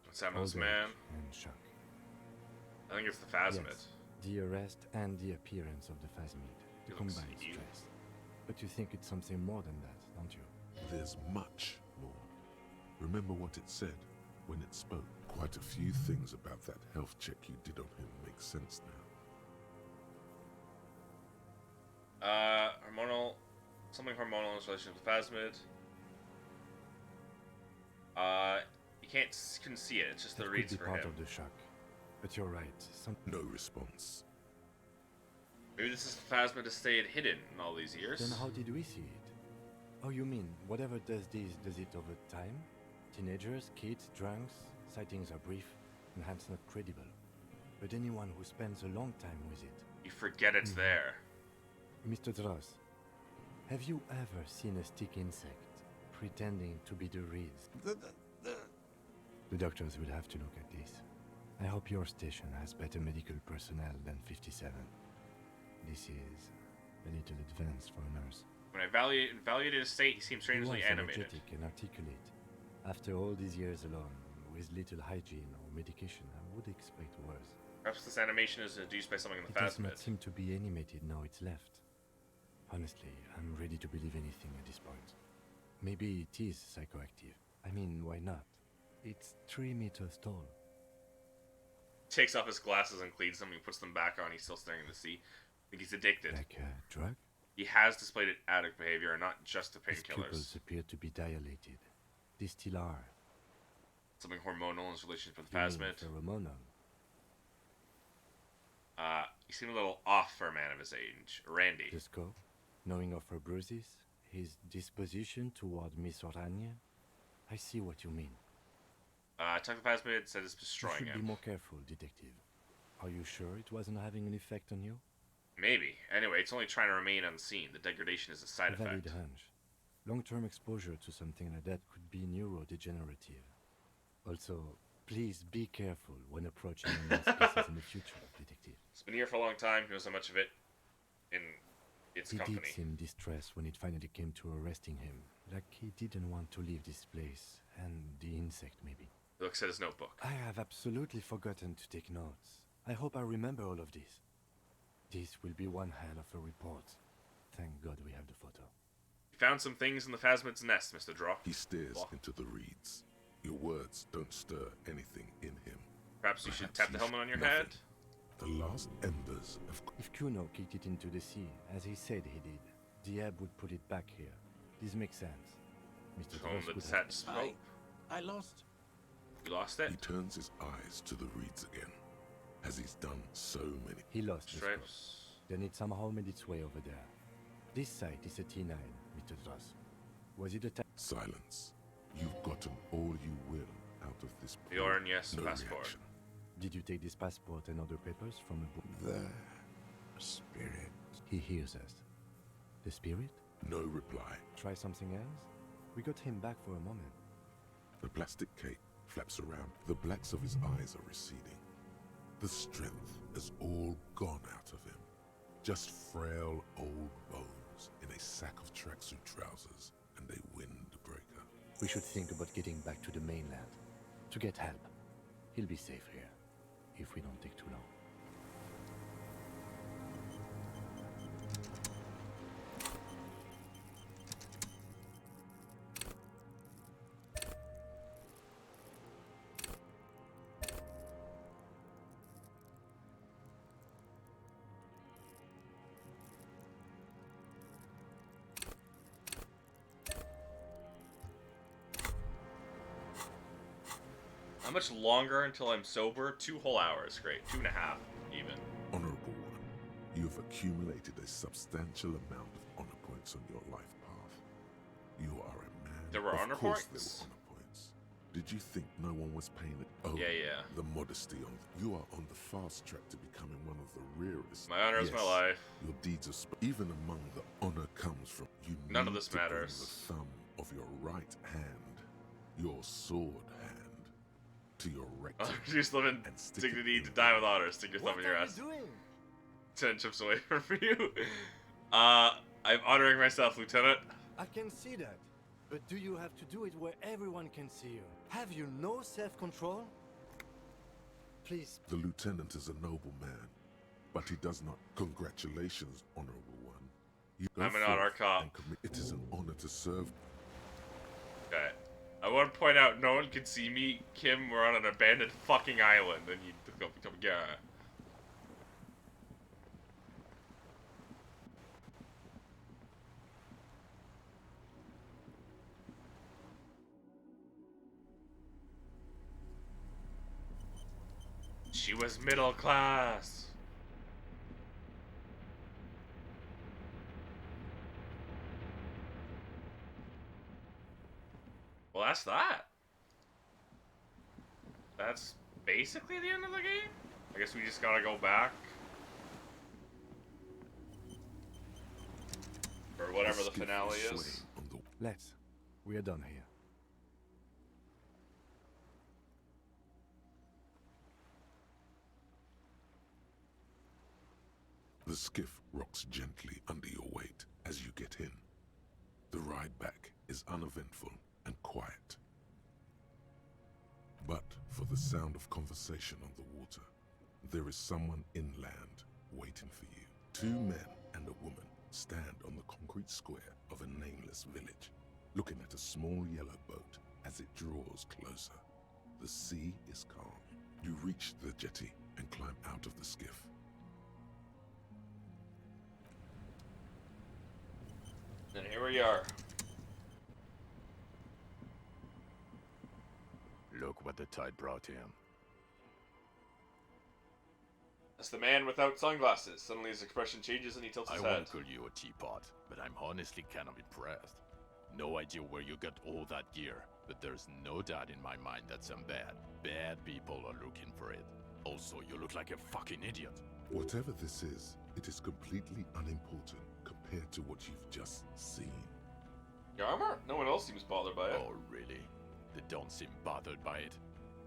What's happened to this Old man? age and shock. I think it's the Phasmid. Yes, the arrest and the appearance of the Phasmid. The He looks combined evil. stress. But you think it's something more than that, don't you? There's much more. Remember what it said when it spoke? Quite a few things about that health check you did on him make sense now. Hormonal. Something hormonal in relation to the Phasmid. You couldn't see it. It's just the That reeds could be for part him. of the shock. But you're right. No response. Maybe this is the Phasmid has stayed hidden in all these years. Then how did we see it? Oh, you mean whatever does this, does it over time? Teenagers, kids, drunks, sightings are brief and hence not credible. But anyone who spends a long time with it... You forget it's there. Mr. Dross, have you ever seen a stick insect pretending to be the reeds? The doctors will have to look at this. I hope your station has better medical personnel than 57. This is a little advanced for a nurse. When I evaluated his state, he seems strangely animated. Energetic and articulate. After all these years alone, with little hygiene or medication, I would expect worse. Perhaps this animation is induced by something in the It does phasmid. not seem to be animated now it's left. Honestly, I'm ready to believe anything at this point. Maybe it is psychoactive. I mean, why not? It's 3 meters tall. Takes off his glasses and cleans them. He puts them back on. He's still staring at the sea. I think he's addicted. Like a drug? He has displayed addict behavior and not just to His pupils painkillers. appear to be dilated. They still are. Something hormonal in his relationship with You mean phasmid. pheromonal? He seemed a little off for a man of his age. Randy. The scope, knowing of her bruises, his disposition toward Miss Orania. I see what you mean. Talk to phasmid, said it's You destroying should him. be more careful, detective. Are you sure it wasn't having an effect on you? Maybe. Anyway, it's only trying to remain unseen. The degradation is a side A valid effect. hunch. Long-term exposure to something like that could be neurodegenerative. Also, please be careful when approaching unknown species in the future, detective. It's been here for a long time. He knows how much of it in its He company. did seem distressed when it finally came to arresting him. Like he didn't want to leave this place, and the insect maybe. He looks at his notebook. I have absolutely forgotten to take notes. I hope I remember all of this. This will be one hell of a report. Thank God we have the photo. You found some things in the phasmid's nest, Mr. Draw. He stares into the reeds. Your words don't stir anything in him. Perhaps you should Perhaps tap the you helmet on your nothing. head? The last embers of... If Kuno kicked it into the sea, as he said he did, the ebb would put it back here. This makes sense. Mr. Show him Dross the would detached have... scope. I lost. You lost it? He turns his eyes to the reeds again, as he's done so many. He lost the scope. Stripes. Then it somehow made its way over there. This site is a T9, Mr. Dross. Was it a Silence. You've gotten all you will out of this. Bjorn, yes, no passport. reaction. Did you take this passport and other papers from a book? The spirit. He hears us. The spirit? No reply. Try something else? We got him back for a moment. The plastic cape flaps around. The blacks of his eyes are receding. The strength has all gone out of him. Just frail old bones in a sack of tracksuit trousers and a windbreaker. We should think about getting back to the mainland. To get help. He'll be safe here. If we don't take too long. How much longer until I'm sober? 2 whole hours. Great. 2.5, even. Honorable one, you have accumulated a substantial amount of honor points on your life path. You are a man. There were of honor course points? There were honor points. Did you think no one was paying it? Oh, Yeah. The modesty on you are on the fast track to becoming one of the rarest. My honor is my Yes, life. Your deeds of even among the honor comes from you. None of need this to bring matters. The thumb of your right hand, your sword hand, to your rectum. Just live in and stick dignity it to in die with honor. Stick your thumb What in your are ass. you doing? 10 chips away from you. I'm honoring myself, Lieutenant. I can see that. But do you have to do it where everyone can see you? Have you no self-control? Please. The lieutenant is a noble man, but he does not. Congratulations, honorable one. You go I'm an forth honor cop. and commit. It is an honor to serve. Okay. I want to point out, no one can see me. Kim, we're on an abandoned fucking island, and you come again. She was middle class. that's that. That's basically the end of the game? I guess we just gotta go back. Or whatever the finale is. Let's. We are done here. The skiff rocks gently under your weight as you get in. The ride back is uneventful and quiet. But for the sound of conversation on the water, there is someone inland waiting for you. 2 men and a woman stand on the concrete square of a nameless village, looking at a small yellow boat as it draws closer. The sea is calm. You reach the jetty and climb out of the skiff. And here we are. Look what the tide brought him. That's the man without sunglasses. Suddenly his expression changes and he tilts his I head. won't call you a teapot, but I'm honestly kind of impressed. No idea where you got all that gear, but there's no doubt in my mind that some bad people are looking for it. Also, you look like a fucking idiot. Whatever this is, it is completely unimportant compared to what you've just seen. Your armor? No one else seems bothered by it. Oh, really? They don't seem bothered by it.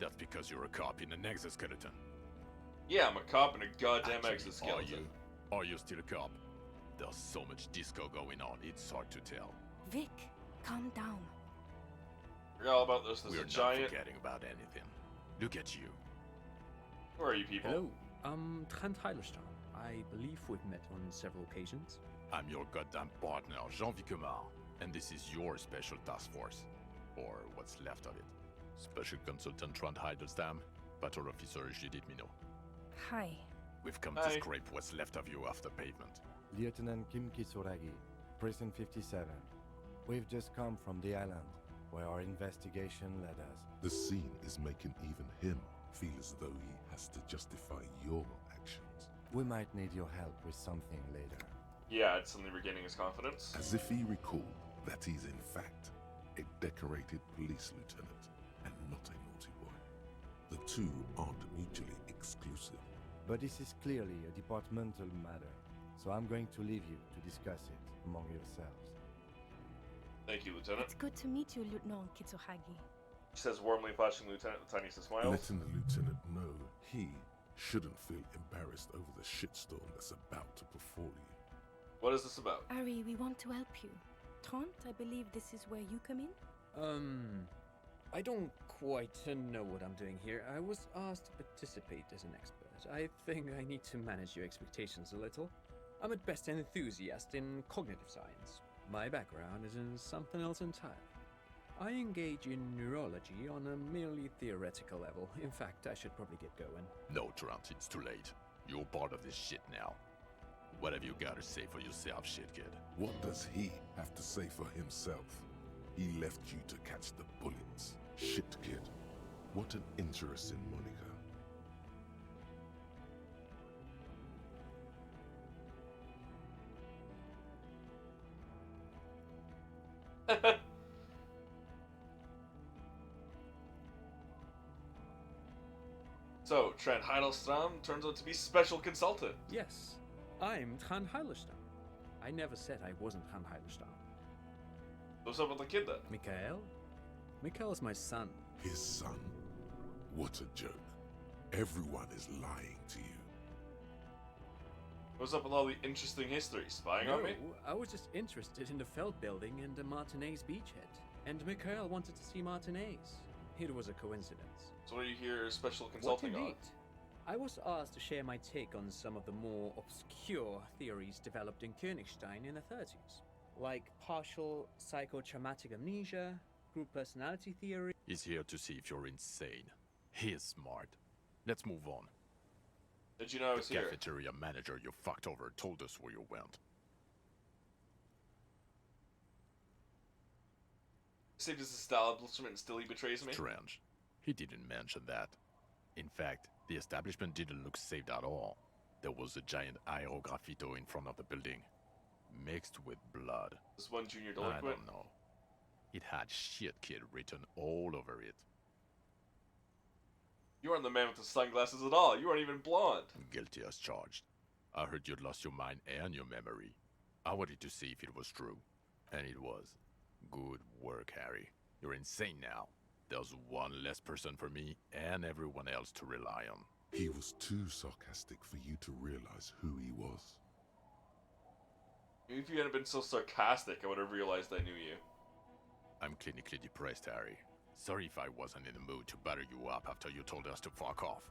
That's because you're a cop in an exoskeleton. Yeah, I'm a cop in a goddamn Actually, exoskeleton. Are you still a cop? There's so much disco going on, it's hard to tell. Vic, calm down. Forgot all about this. There's We're a not giant. forgetting about anything. Look at you. Who are you people? Hello, I'm Trent Heilerstein. I believe we've met on several occasions. I'm your goddamn partner, Jean-Vic Omar, and this is your special task force. Or what's left of it. Special Consultant Trent Heilerstam, Patrol Officer Judith Minot. Hi. We've come to scrape what's left of you off the pavement. Lieutenant Kim Kisuragi, Prison 57. We've just come from the island, where our investigation led us. The scene is making even him feel as though he has to justify your actions. We might need your help with something later. Yeah, it's suddenly regaining his confidence. As if he recalled that he's in fact a decorated police lieutenant and not a naughty boy. The two aren't mutually exclusive. But this is clearly a departmental matter, so I'm going to leave you to discuss it among yourselves. Thank you, Lieutenant. It's good to meet you, Lieutenant Kitsuragi. She says warmly, flashing Lieutenant the tiniest of smiles. Letting the lieutenant know he shouldn't feel embarrassed over the shitstorm that's about to befall you. What is this about? Ari, we want to help you. Trent, I believe this is where you come in? I don't quite know what I'm doing here. I was asked to participate as an expert. I think I need to manage your expectations a little. I'm at best an enthusiast in cognitive science. My background is in something else entirely. I engage in neurology on a merely theoretical level. In fact, I should probably get going. No, Trent, it's too late. You're part of this shit now. What have you got to say for yourself, shit kid? What does he have to say for himself? He left you to catch the bullets. Shit kid. What an interesting moniker. So, Trent Heidelstrom turns out to be special consultant. Yes, I'm Trent Heilerstein. I never said I wasn't Trent Heilerstein. What's up with the kid then? Mikhail? Mikhail is my son. His son? What a joke. Everyone is lying to you. What's up with all the interesting history? Spying on me? I was just interested in the Feld building and the Martinez beachhead. And Mikhail wanted to see Martinez. It was a coincidence. So what are you here special consulting on? I was asked to share my take on some of the more obscure theories developed in Königstein in the 30s. Like partial psychotraumatic amnesia, group personality theory. He's here to see if you're insane. He is smart. Let's move on. Did you know I was the here? Cafeteria manager you fucked over told us where you went. Saved his establishment and still he betrays me? Strange. He didn't mention that. In fact, the establishment didn't look saved at all. There was a giant aerograffito in front of the building, mixed with blood. This one junior I delinquent? don't know. It had "Shit Kid" written all over it. You weren't the man with the sunglasses at all. You weren't even blonde. Guilty as charged. I heard you'd lost your mind and your memory. I wanted to see if it was true. And it was. Good work, Harry. You're insane now. There's one less person for me and everyone else to rely on. He was too sarcastic for you to realize who he was. If you hadn't been so sarcastic, I would have realized I knew you. I'm clinically depressed, Harry. Sorry if I wasn't in the mood to batter you up after you told us to fuck off.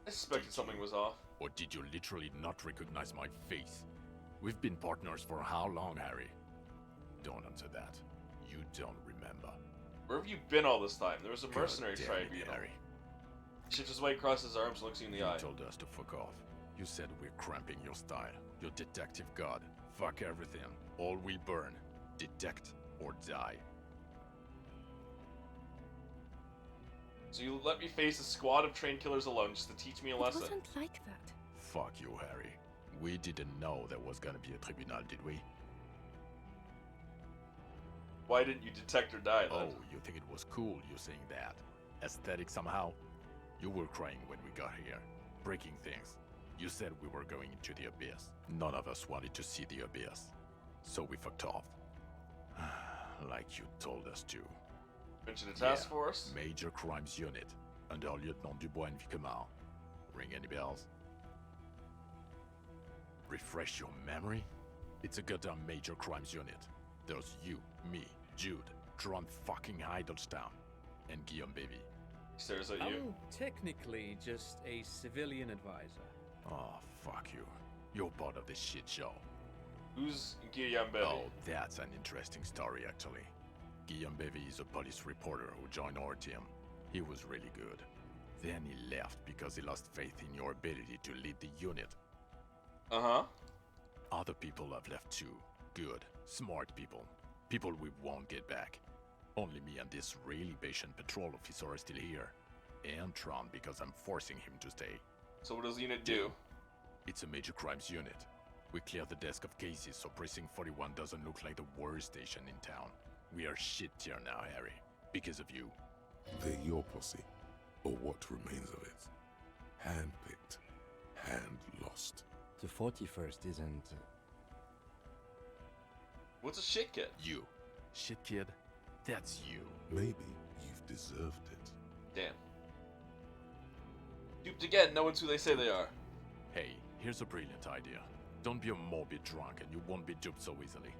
I suspected something was off. Or did you literally not recognize my face? We've been partners for how long, Harry? Don't answer that. You don't remember. Where have you been all this time? There was a mercenary God damn tribunal. it, Harry. He shifts his weight across his arms and looks you in the eye. You told us to fuck off. You said we're cramping your style. Your detective god. Fuck everything. All we burn. Detect or die. So you let me face a squad of trained killers alone just to teach me a lesson? It wasn't like that. Fuck you, Harry. We didn't know there was gonna be a tribunal, did we? Why didn't you detect or die then? Oh, you think it was cool you saying that? Aesthetic somehow? You were crying when we got here. Breaking things. You said we were going into the abyss. None of us wanted to see the abyss. So we fucked off. Like you told us to. Mention a task force? Major Crimes Unit. Under Lieutenant Dubois and Vicomar. Ring any bells? Refresh your memory? It's a goddamn Major Crimes Unit. There's you, me, Jude, Tron fucking Heidelstown, and Guillaume Baby. Stares at you. I'm technically just a civilian advisor. Oh, fuck you. You're part of this shit show. Who's Guillaume Baby? Oh, that's an interesting story, actually. Guillaume Baby is a police reporter who joined our team. He was really good. Then he left because he lost faith in your ability to lead the unit. Uh-huh. Other people have left too. Good, smart people. People we won't get back. Only me and this really patient patrol officer are still here. And Tron because I'm forcing him to stay. So what does the unit do? It's a Major Crimes Unit. We clear the desk of cases so Precinct 41 doesn't look like the worst station in town. We are shit tier now, Harry. Because of you. They're your posse, or what remains of it. Hand-picked, hand-lost. The 41st isn't... What's a shit kid? You. Shit kid? That's you. Maybe you've deserved it. Damn. Duped again, no one's who they say they are. Hey, here's a brilliant idea. Don't be a morbid drunk and you won't be duped so easily.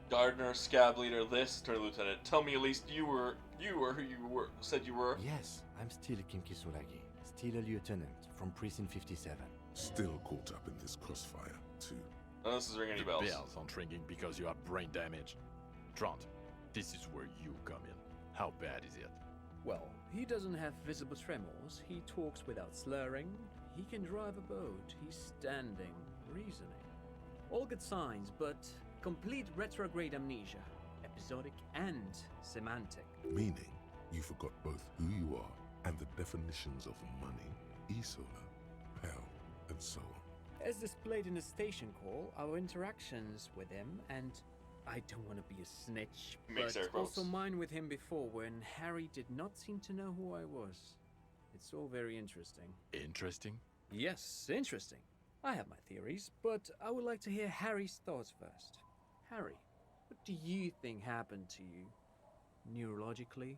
Gardener, scab leader, this, Attorney Lieutenant. Tell me at least you were who you were, said you were. Yes, I'm still Kinki Solagi. Still a lieutenant from Precinct 57. Still caught up in this crossfire, too. None of this is ringing any The bells. bells aren't ringing because you have brain damage. Trant, this is where you come in. How bad is it? Well, he doesn't have visible tremors, he talks without slurring, he can drive a boat, he's standing, reasoning. All good signs, but complete retrograde amnesia, episodic and semantic. Meaning, you forgot both who you are and the definitions of money, Isola, Pell, and so on. As displayed in the station call, our interactions with him, and I don't want to be a snitch, but also mine with him before when Harry did not seem to know who I was. It's all very interesting. Interesting? Yes, interesting. I have my theories, but I would like to hear Harry's thoughts first. Harry, what do you think happened to you? Neurologically,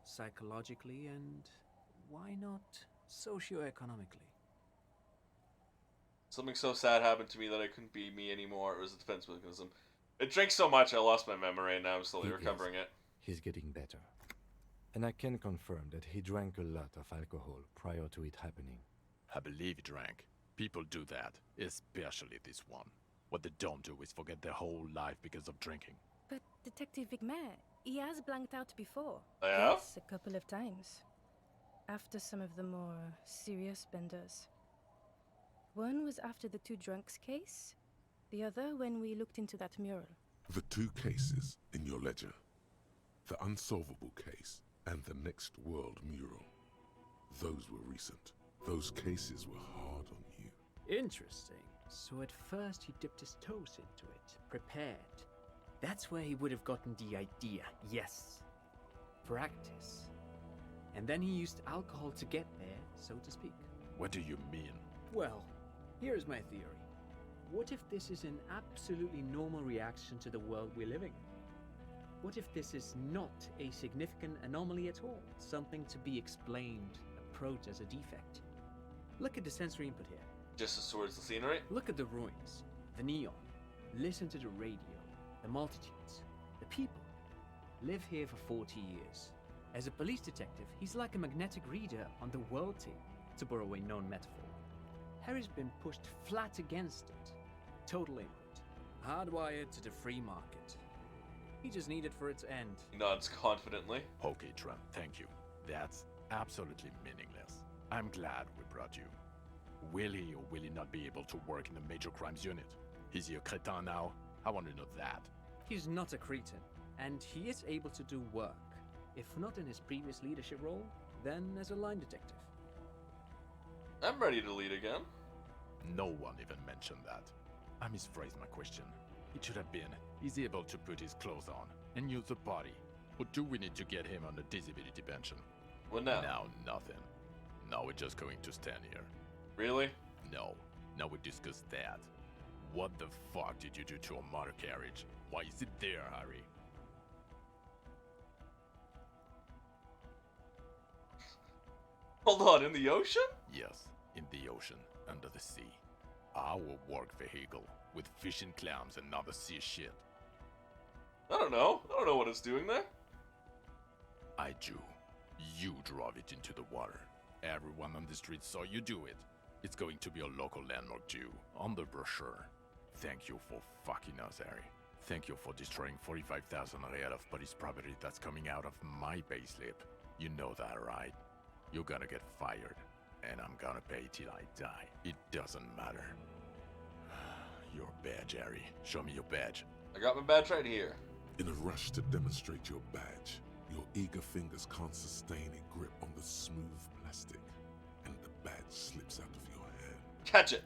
psychologically, and why not socioeconomically? Something so sad happened to me that I couldn't be me anymore. It was a defense mechanism. I drank so much I lost my memory and now I'm slowly recovering it. He's getting better. And I can confirm that he drank a lot of alcohol prior to it happening. I believe he drank. People do that, especially this one. What they don't do is forget their whole life because of drinking. But Detective Vigmare, he has blanked out before. Yeah? Yes, a couple of times. After some of the more serious benders. One was after the two drunks case, the other when we looked into that mural. The two cases in your ledger. The unsolvable case and the Next World mural. Those were recent. Those cases were hard on you. Interesting. So at first he dipped his toes into it, prepared. That's where he would have gotten the idea, yes. Practice. And then he used alcohol to get there, so to speak. What do you mean? Well, here's my theory. What if this is an absolutely normal reaction to the world we're living in? What if this is not a significant anomaly at all? Something to be explained, approached as a defect? Look at the sensory input here. Just towards the scenery? Look at the ruins, the neon. Listen to the radio, the multitudes, the people. Live here for 40 years. As a police detective, he's like a magnetic reader on the world tape, to borrow a known metaphor. Harry's been pushed flat against it. Total input. Hardwired to the free market. He just needed for its end. He nods confidently. Okay, Trent, thank you. That's absolutely meaningless. I'm glad we brought you. Will he or will he not be able to work in the major crimes unit? Is he a crétin now? I want to know that. He's not a cretin, and he is able to do work. If not in his previous leadership role, then as a line detective. I'm ready to lead again. No one even mentioned that. I misphrased my question. It should have been, is he able to put his clothes on and use the body? Or do we need to get him on a disability pension? Well, now? Now, nothing. Now we're just going to stand here. Really? No. Now we discuss that. What the fuck did you do to a motor carriage? Why is it there, Harry? Hold on, in the ocean? Yes, in the ocean, under the sea. Our work vehicle, with fish and clams and other sea shit. I don't know what it's doing there. I do. You drove it into the water. Everyone on the street saw you do it. It's going to be a local landmark too, on the brochure. Thank you for fucking us, Harry. Thank you for destroying 45,000 real of police property that's coming out of my payslip. You know that, right? You're gonna get fired, and I'm gonna pay till I die. It doesn't matter. Your badge, Harry. Show me your badge. I got my badge right here. In a rush to demonstrate your badge, your eager fingers can't sustain a grip on the smooth plastic, and the badge slips out of your hand. Catch it!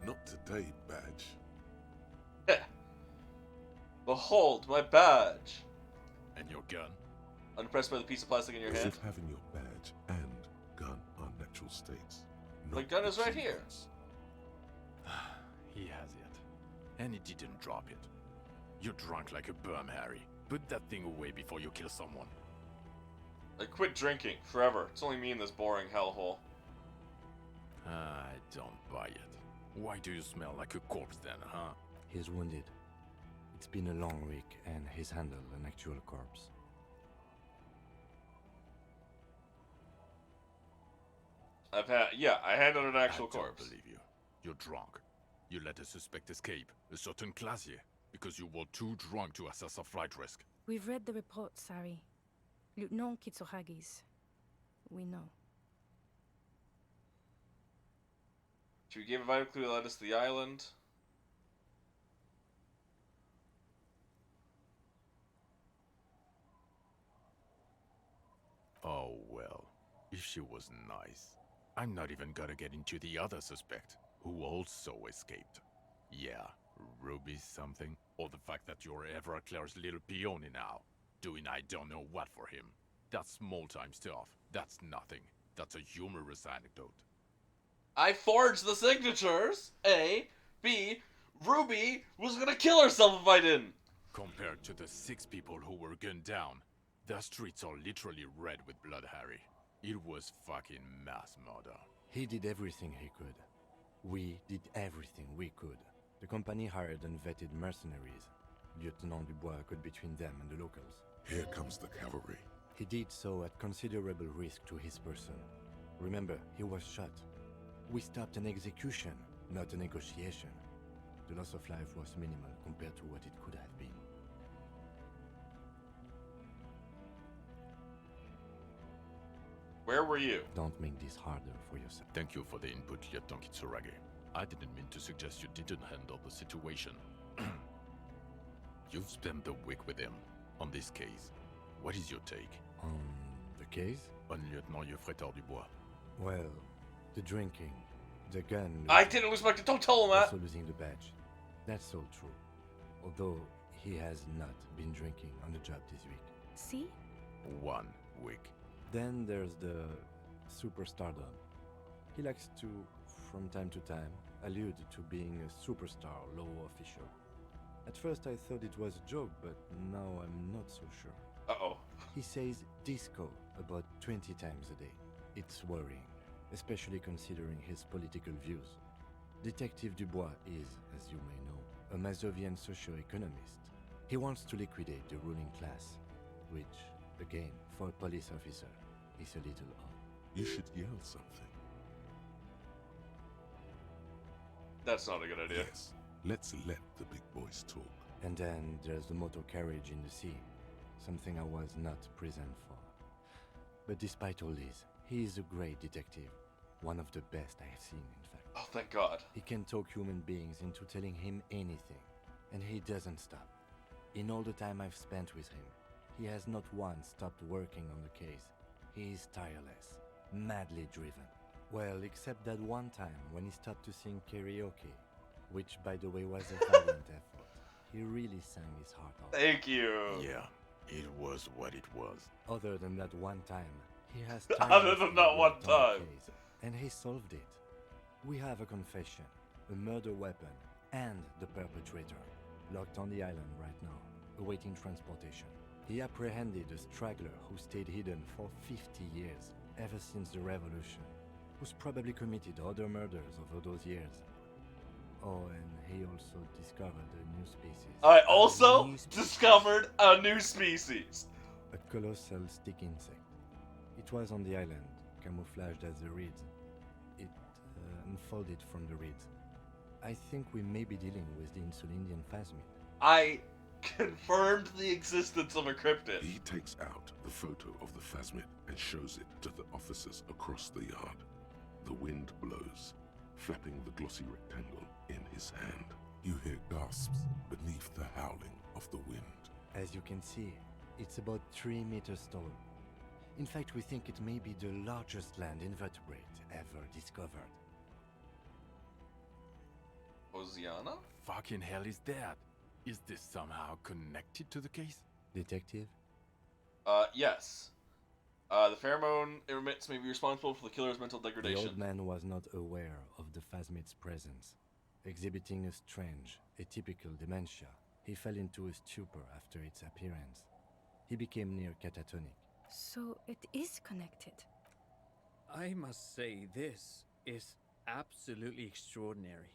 Not today, badge. Behold, my badge! And your gun? Unimpressed by the piece of plastic in your As hand? if having your badge and gun are natural states. My gun is right here. He has it. And he didn't drop it. You're drunk like a bum, Harry. Put that thing away before you kill someone. I quit drinking forever. It's only me in this boring hellhole. I don't buy it. Why do you smell like a corpse then, huh? He's wounded. It's been a long week, and he's handled an actual corpse. I handled an actual corpse. I don't believe you. You're drunk. You let a suspect escape, a certain classier, because you were too drunk to assess a flight risk. We've read the reports, Harry. Lieutenant Kitsuragis. We know. Should we give a vital clue that led us to the island? Oh well, if she was nice. I'm not even gonna get into the other suspect, who also escaped. Yeah, Ruby something, or the fact that you're Everclear's little peony now, doing I don't know what for him. That's small-time stuff. That's nothing. That's a humorous anecdote. I forged the signatures! A. B. Ruby was gonna kill herself if I didn't! Compared to the 6 people who were gunned down, the streets are literally red with blood, Harry. It was fucking mass murder. He did everything he could. We did everything we could. The company hired and vetted mercenaries. Lieutenant Dubois got between them and the locals. Here comes the cavalry. He did so at considerable risk to his person. Remember, he was shot. We stopped an execution, not a negotiation. The loss of life was minimal compared to what it could have been. Where were you? Don't make this harder for yourself. Thank you for the input, Lieutenant Kitsuragi. I didn't mean to suggest you didn't handle the situation. You've spent the week with him on this case. What is your take? On the case? Un lieutenant Geoffretor Dubois. Well, the drinking, the gun... I didn't lose my... Don't tell him that! Also losing the badge. That's all true. Although he has not been drinking on the job this week. See? 1 week. Then there's the superstardom. He likes to, from time to time, allude to being a superstar law official. At first I thought it was a joke, but now I'm not so sure. Uh-oh. He says disco about 20 times a day. It's worrying, especially considering his political views. Detective Dubois is, as you may know, a Mazovian socio-economist. He wants to liquidate the ruling class, which, again, for a police officer, is a little odd. You should yell something. That's not a good idea. Yes, let's let the big boys talk. And then there's the motor carriage in the sea, something I was not present for. But despite all this, he is a great detective, one of the best I have seen, in fact. Oh, thank God. He can talk human beings into telling him anything, and he doesn't stop. In all the time I've spent with him, he has not once stopped working on the case. He is tireless, madly driven. Well, except that one time when he stopped to sing karaoke, which, by the way, was a valiant effort. He really sang his heart out. Thank you. Yeah, it was what it was. Other than that one time, he has Other than that one worked on time. the case, and he solved it. We have a confession, a murder weapon, and the perpetrator, locked on the island right now, awaiting transportation. He apprehended a straggler who stayed hidden for 50 years, ever since the revolution, who's probably committed other murders over those years. Oh, and he also discovered a new species. I also discovered a new species. A colossal stick insect. It was on the island, camouflaged as the reeds. It unfolded from the reeds. I think we may be dealing with the Insulindian phasmid. I confirmed the existence of a cryptid. He takes out the photo of the phasmid and shows it to the officers across the yard. The wind blows, flapping the glossy rectangle in his hand. You hear gasps beneath the howling of the wind. As you can see, it's about 3 meters tall. In fact, we think it may be the largest land invertebrate ever discovered. Oceana? Fucking hell is that? Is this somehow connected to the case? Detective? Yes. The pheromone it emits may be responsible for the killer's mental degradation. The old man was not aware of the phasmid's presence. Exhibiting a strange, atypical dementia, he fell into a stupor after its appearance. He became near catatonic. So it is connected. I must say, this is absolutely extraordinary.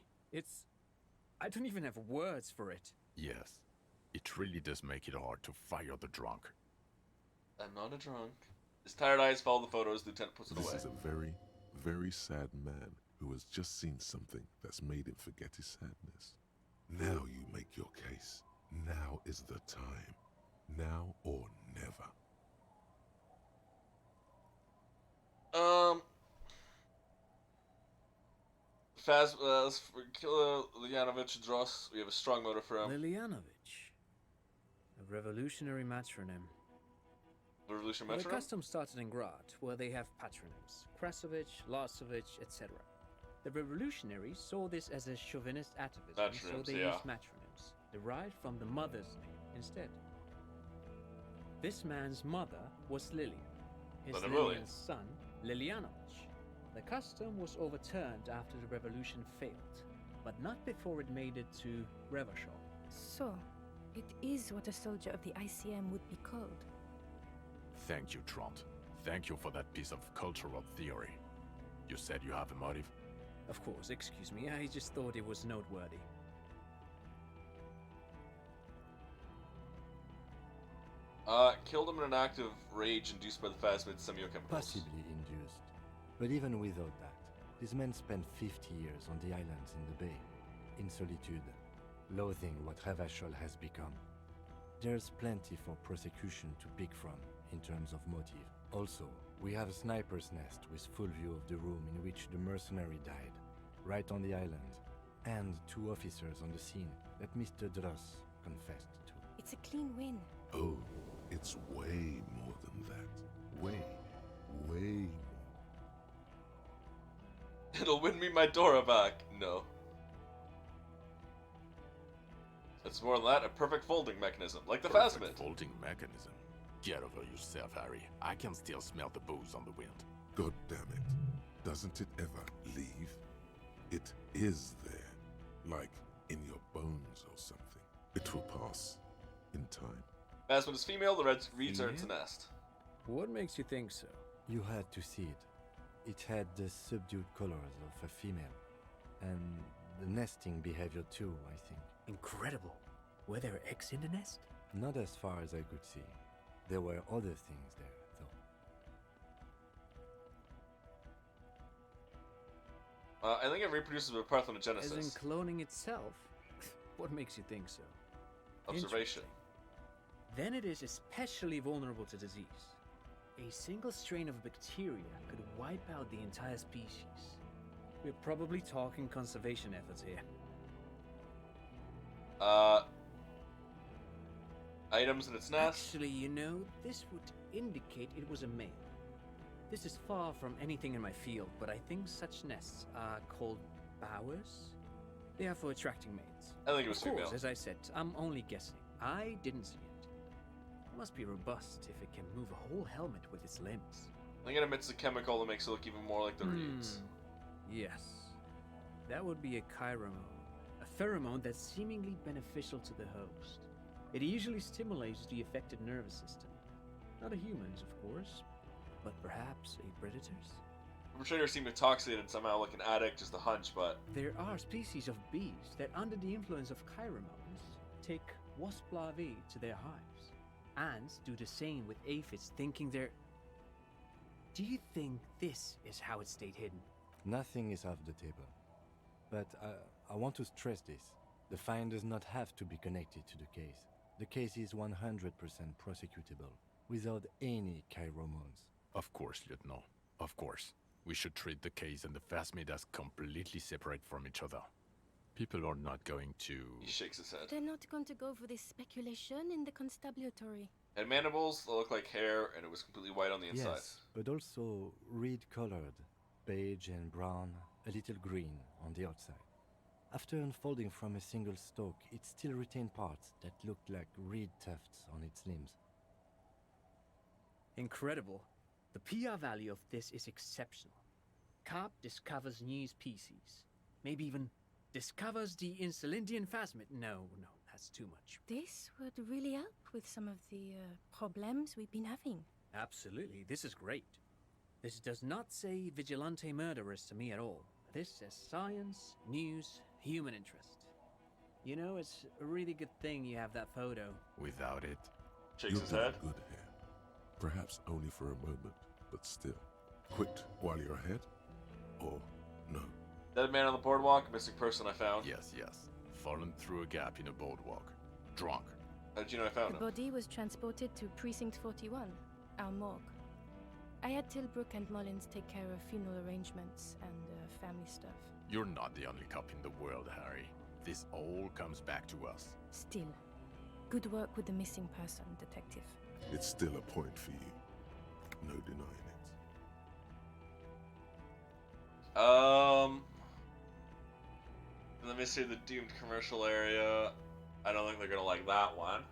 I don't even have words for it. Yes, it really does make it hard to fire the drunk. I'm not a drunk. His tired eyes follow the photos. Lieutenant puts it away. This is a very, very sad man who has just seen something that's made him forget his sadness. Now you make your case. Now is the time. Now or never. Killer Lilianovich Dross. We have a strong motive for him. Lilianovich. A revolutionary matronym. Revolution The Metro? custom started in Grad, where they have patronyms. Krasovich, Lasovich, etc. The revolutionaries saw this as a chauvinist atavism, so Matronyms, they yeah. used matronyms, derived from the mother's name instead. This man's mother was Lilian. His But really? Lilian's son, Lilianovich. The custom was overturned after the revolution failed, but not before it made it to Revachol. So, it is what a soldier of the ICM would be called. Thank you, Trant. Thank you for that piece of cultural theory. You said you have a motive? Of course, excuse me, I just thought it was noteworthy. Killed him in an act of rage induced by the phasmid semiochemicals. Possibly induced. But even without that, this man spent 50 years on the islands in the bay, in solitude, loathing what Revachol has become. There's plenty for prosecution to pick from in terms of motive. Also, we have a sniper's nest with full view of the room in which the mercenary died, right on the island, and 2 officers on the scene that Mr. Dross confessed to. It's a clean win. Oh, it's way more than that. Way way It'll win me my Dora back. No. It's more than that, a perfect folding mechanism, like the Phasmid. Folding mechanism? Get over yourself, Harry. I can still smell the booze on the wind. God damn it. Doesn't it ever leave? It is there. Like in your bones or something. It will pass in time. Phasmid is female, the reeds are its nest. What makes you think so? You had to see it. It had the subdued colors of a female. And the nesting behavior too, I think. Incredible. Were there eggs in the nest? Not as far as I could see. There were other things there, though. I think it reproduces with parthenogenesis. As in cloning itself? What makes you think so? Observation. Then it is especially vulnerable to disease. A single strain of bacteria could wipe out the entire species. We're probably talking conservation efforts here. Items in its nest? Actually, you know, this would indicate it was a male. This is far from anything in my field, but I think such nests are called bowers. They are for attracting mates. I think it was Of course, female. as I said, I'm only guessing. I didn't see it. It must be robust if it can move a whole helmet with its limbs. I think it emits a chemical that makes it look even more like the reeds. Yes. That would be a chiromone. A pheromone that's seemingly beneficial to the host. It usually stimulates the affected nervous system. Not a human's, of course, but perhaps a predator's. Perpetrators seem intoxicated somehow, like an addict, just a hunch, but... There are species of bees that, under the influence of chiromones, take wasp larvae to their hives. Ants do the same with aphids, thinking they're... Do you think this is how it stayed hidden? Nothing is off the table. But I want to stress this. The find does not have to be connected to the case. The case is 100% prosecutable, without any chiromones. Of course, Lieutenant. Of course. We should treat the case and the Phasmid as completely separate from each other. People are not going to... He shakes his head. They're not going to go for this speculation in the constabulary. Had mandibles that look like hair, and it was completely white on the inside. Yes, but also reed-colored, beige and brown, a little green on the outside. After unfolding from a single stalk, it still retained parts that looked like reed tufts on its limbs. Incredible. The PR value of this is exceptional. Carp discovers new species. Maybe even discovers the Insulindian Phasmid. No, that's too much. This would really help with some of the problems we've been having. Absolutely, this is great. This does not say vigilante murderers to me at all. This says science, news, human interest. You know, it's a really good thing you have that photo. Without it... Shakes his head. Good hair. Perhaps only for a moment, but still. Quit while you're ahead? Or no? Dead man on the boardwalk, missing person I found. Yes. Fallen through a gap in a boardwalk. Drunk. How did you know I found The him? body was transported to Precinct 41, our morgue. I had Tilbrook and Mullins take care of funeral arrangements and family stuff. You're not the only cop in the world, Harry. This all comes back to us. Still, good work with the missing person, detective. It's still a point for you. No denying it. Let me see the doomed commercial area. I don't think they're gonna like that one.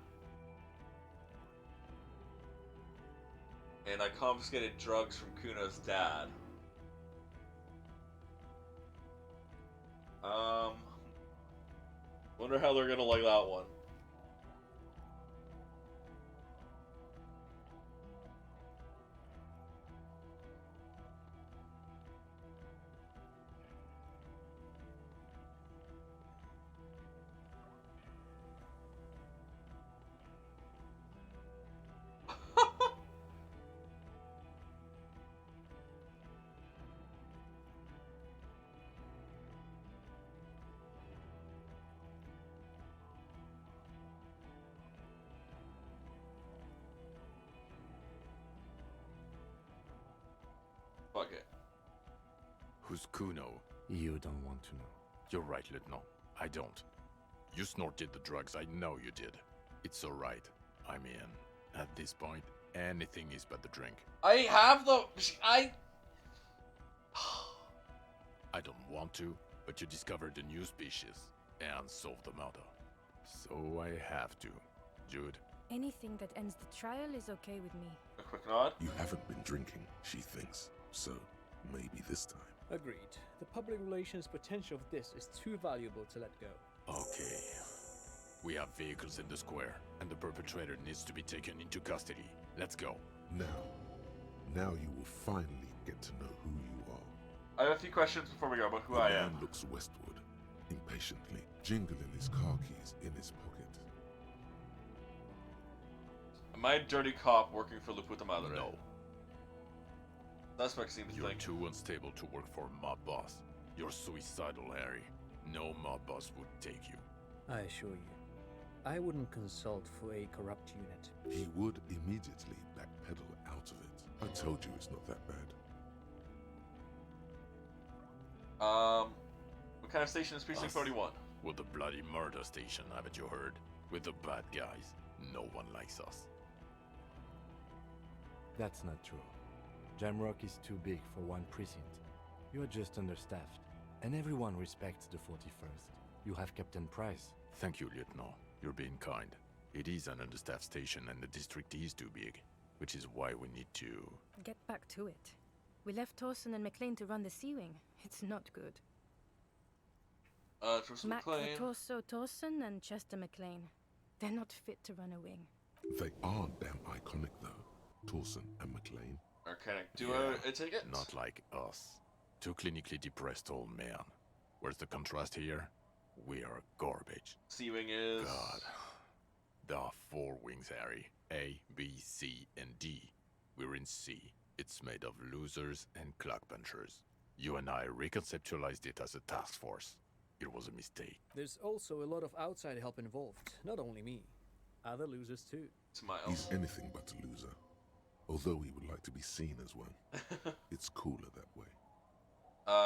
And I confiscated drugs from Kuno's dad. Wonder how they're gonna like that one. Fuck it. Who's Kuno? You don't want to know. You're right, Lieutenant. I don't. You snorted the drugs, I know you did. It's alright. I'm in. At this point, Anything is but the drink. I have the... I don't want to, but you discovered a new species and solved the murder. So I have to. Jude? Anything that ends the trial is okay with me. A quick nod. You haven't been drinking, she thinks. So, maybe this time. Agreed. The public relations potential of this is too valuable to let go. Okay. We have vehicles in the square, and the perpetrator needs to be taken into custody. Let's go. Now you will finally get to know who you are. I have a few questions before we go about who I am. The man looks westward, impatiently, jingling his car keys in his pocket. Am I a dirty cop working for La Puta Madre? No. Suspect seems to You're think. too unstable to work for a mob boss. You're suicidal, Harry. No mob boss would take you. I assure you, I wouldn't consult for a corrupt unit. He would immediately backpedal out of it. I told you it's not that bad. What kind of station is Precinct 41? We're the bloody murder station, haven't you heard? We're the bad guys. No one likes us. That's not true. Jamrock is too big for one precinct. You're just understaffed, and everyone respects the 41st. You have Captain Price. Thank you, Lieutenant. You're being kind. It is an understaffed station and the district is too big, which is why we need to... Get back to it. We left Torson and McLean to run the Sea Wing. It's not good. Torson and Chester McLean. They're not fit to run a wing. They are damn iconic though, Torson and McLean. Arcanic duo, Yeah, I take it? Not like us. Two clinically depressed old men. Where's the contrast here? We are garbage. C-Wing is... God. There are 4 wings, Harry. A, B, C, and D. We're in C. It's made of losers and clock punchers. You and I reconceptualized it as a task force. It was a mistake. There's also a lot of outside help involved. Not only me. Other losers too. Smiles. He's anything but a loser. Although he would like to be seen as one. It's cooler that way.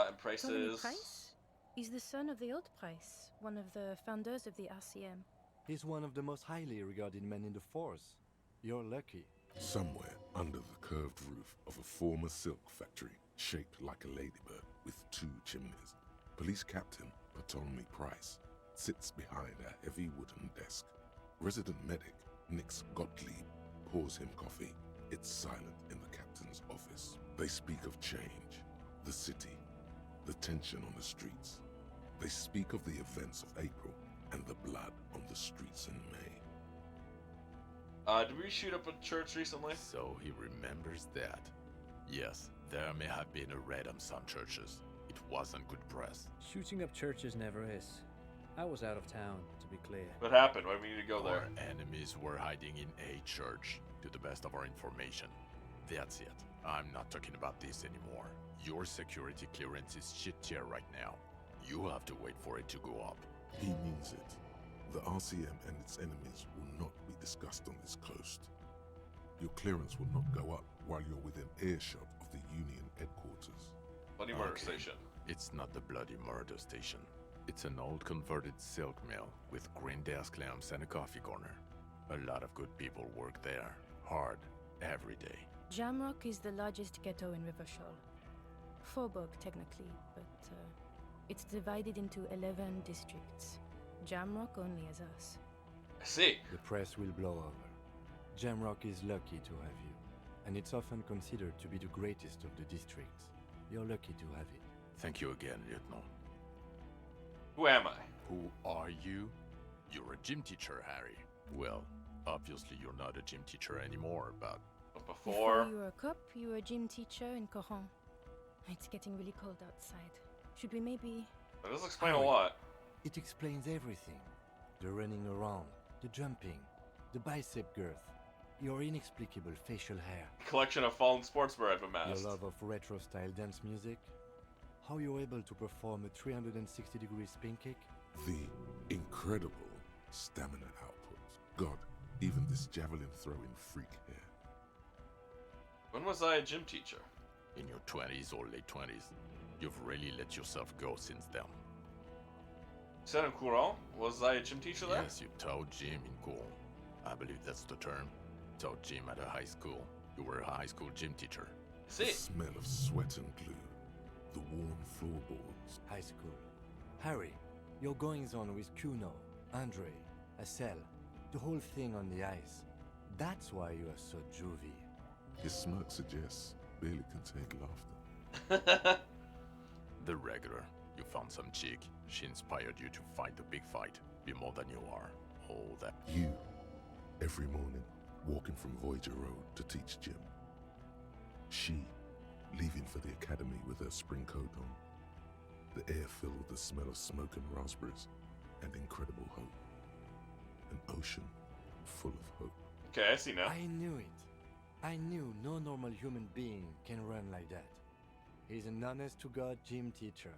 And Price Ptolemy is... Price? He's the son of the old Price, one of the founders of the RCM. He's one of the most highly regarded men in the force. You're lucky. Somewhere under the curved roof of a former silk factory, shaped like a ladybird with 2 chimneys, Police Captain Ptolemy Price sits behind a heavy wooden desk. Resident medic Nix Gottlieb pours him coffee. It's silent in the captain's office. They speak of change, the city, the tension on the streets. They speak of the events of April and the blood on the streets in May. Did we shoot up a church recently? So he remembers that. Yes, there may have been a raid on some churches. It wasn't good press. Shooting up churches never is. I was out of town, to be clear. What happened? Why do we need to go there? Our enemies were hiding in a church, to the best of our information. That's it. I'm not talking about this anymore. Your security clearance is shit tier right now. You have to wait for it to go up. He means it. The RCM and its enemies will not be discussed on this coast. Your clearance will not go up while you're within earshot of the Union headquarters. Bloody murder station. It's not the bloody murder station. It's an old converted silk mill with green desk lamps and a coffee corner. A lot of good people work there, hard, every day. Jamrock is the largest ghetto in Rivershore. Faubourg, technically, but it's divided into 11 districts. Jamrock only has us. I see. The press will blow over. Jamrock is lucky to have you, and it's often considered to be the greatest of the districts. You're lucky to have it. Thank you again, Lieutenant. Who am I? Who are you? You're a gym teacher, Harry. Well, obviously you're not a gym teacher anymore, but... Before you were a cop, you were a gym teacher in Coron. It's getting really cold outside. Should we maybe... That does explain a lot. It explains everything. The running around, the jumping, the bicep girth, your inexplicable facial hair. Collection of fallen sportswear I've amassed. Your love of retro-style dance music. How you're able to perform a 360-degree spin kick. The incredible stamina output. God, even this javelin throwing freak here. When was I a gym teacher? In your 20s or late 20s. You've really let yourself go since then. Said in Courant? Was I a gym teacher there? Yes, you taught gym in Courant. I believe that's the term. Taught gym at a high school. You were a high school gym teacher. The smell of sweat and glue. The warm floorboards. High school. Harry, your goings-on with Kuno, Andre, Acel, the whole thing on the ice. That's why you are so juvie. His smirk suggests barely contained laughter. The regular. You found some chick. She inspired you to fight the big fight. Be more than you are. All that. You, every morning, walking from Voyager Road to teach gym. She, leaving for the academy with her spring coat on. The air filled with the smell of smoke and raspberries, and incredible hope. An ocean full of hope. Okay, I see now. I knew it. I knew no normal human being can run like that. He's an honest-to-God gym teacher.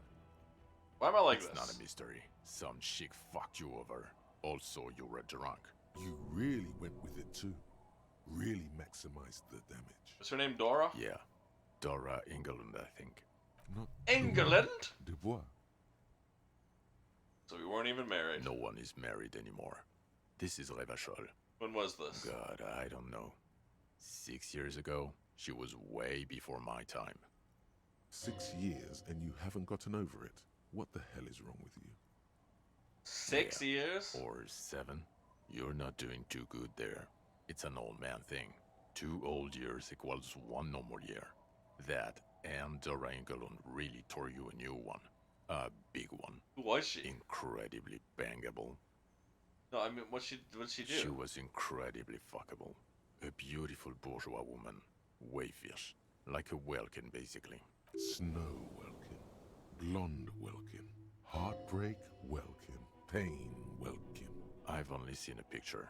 Why am I like it's this? It's not a mystery. Some chick fucked you over. Also, you were drunk. You really went with it too. Really maximized the damage. Is her name Dora? Yeah. Dora England, I think. Not England? Dubois. So we weren't even married. No one is married anymore. This is Revachol. When was this? God, I don't know. 6 years ago. She was way before my time. 6 years and you haven't gotten over it? What the hell is wrong with you? 6 years? Or 7. You're not doing too good there. It's an old man thing. 2 old years equals 1 normal year. That and Dora Engelund really tore you a new one. A big one. Who was she? Incredibly bangable. No, I mean, what'd she do? She was incredibly fuckable. A beautiful bourgeois woman. Wayfish. Like a Welkin, basically. Snow Welkin. Blonde Welkin. Heartbreak Welkin. Pain Welkin. I've only seen a picture,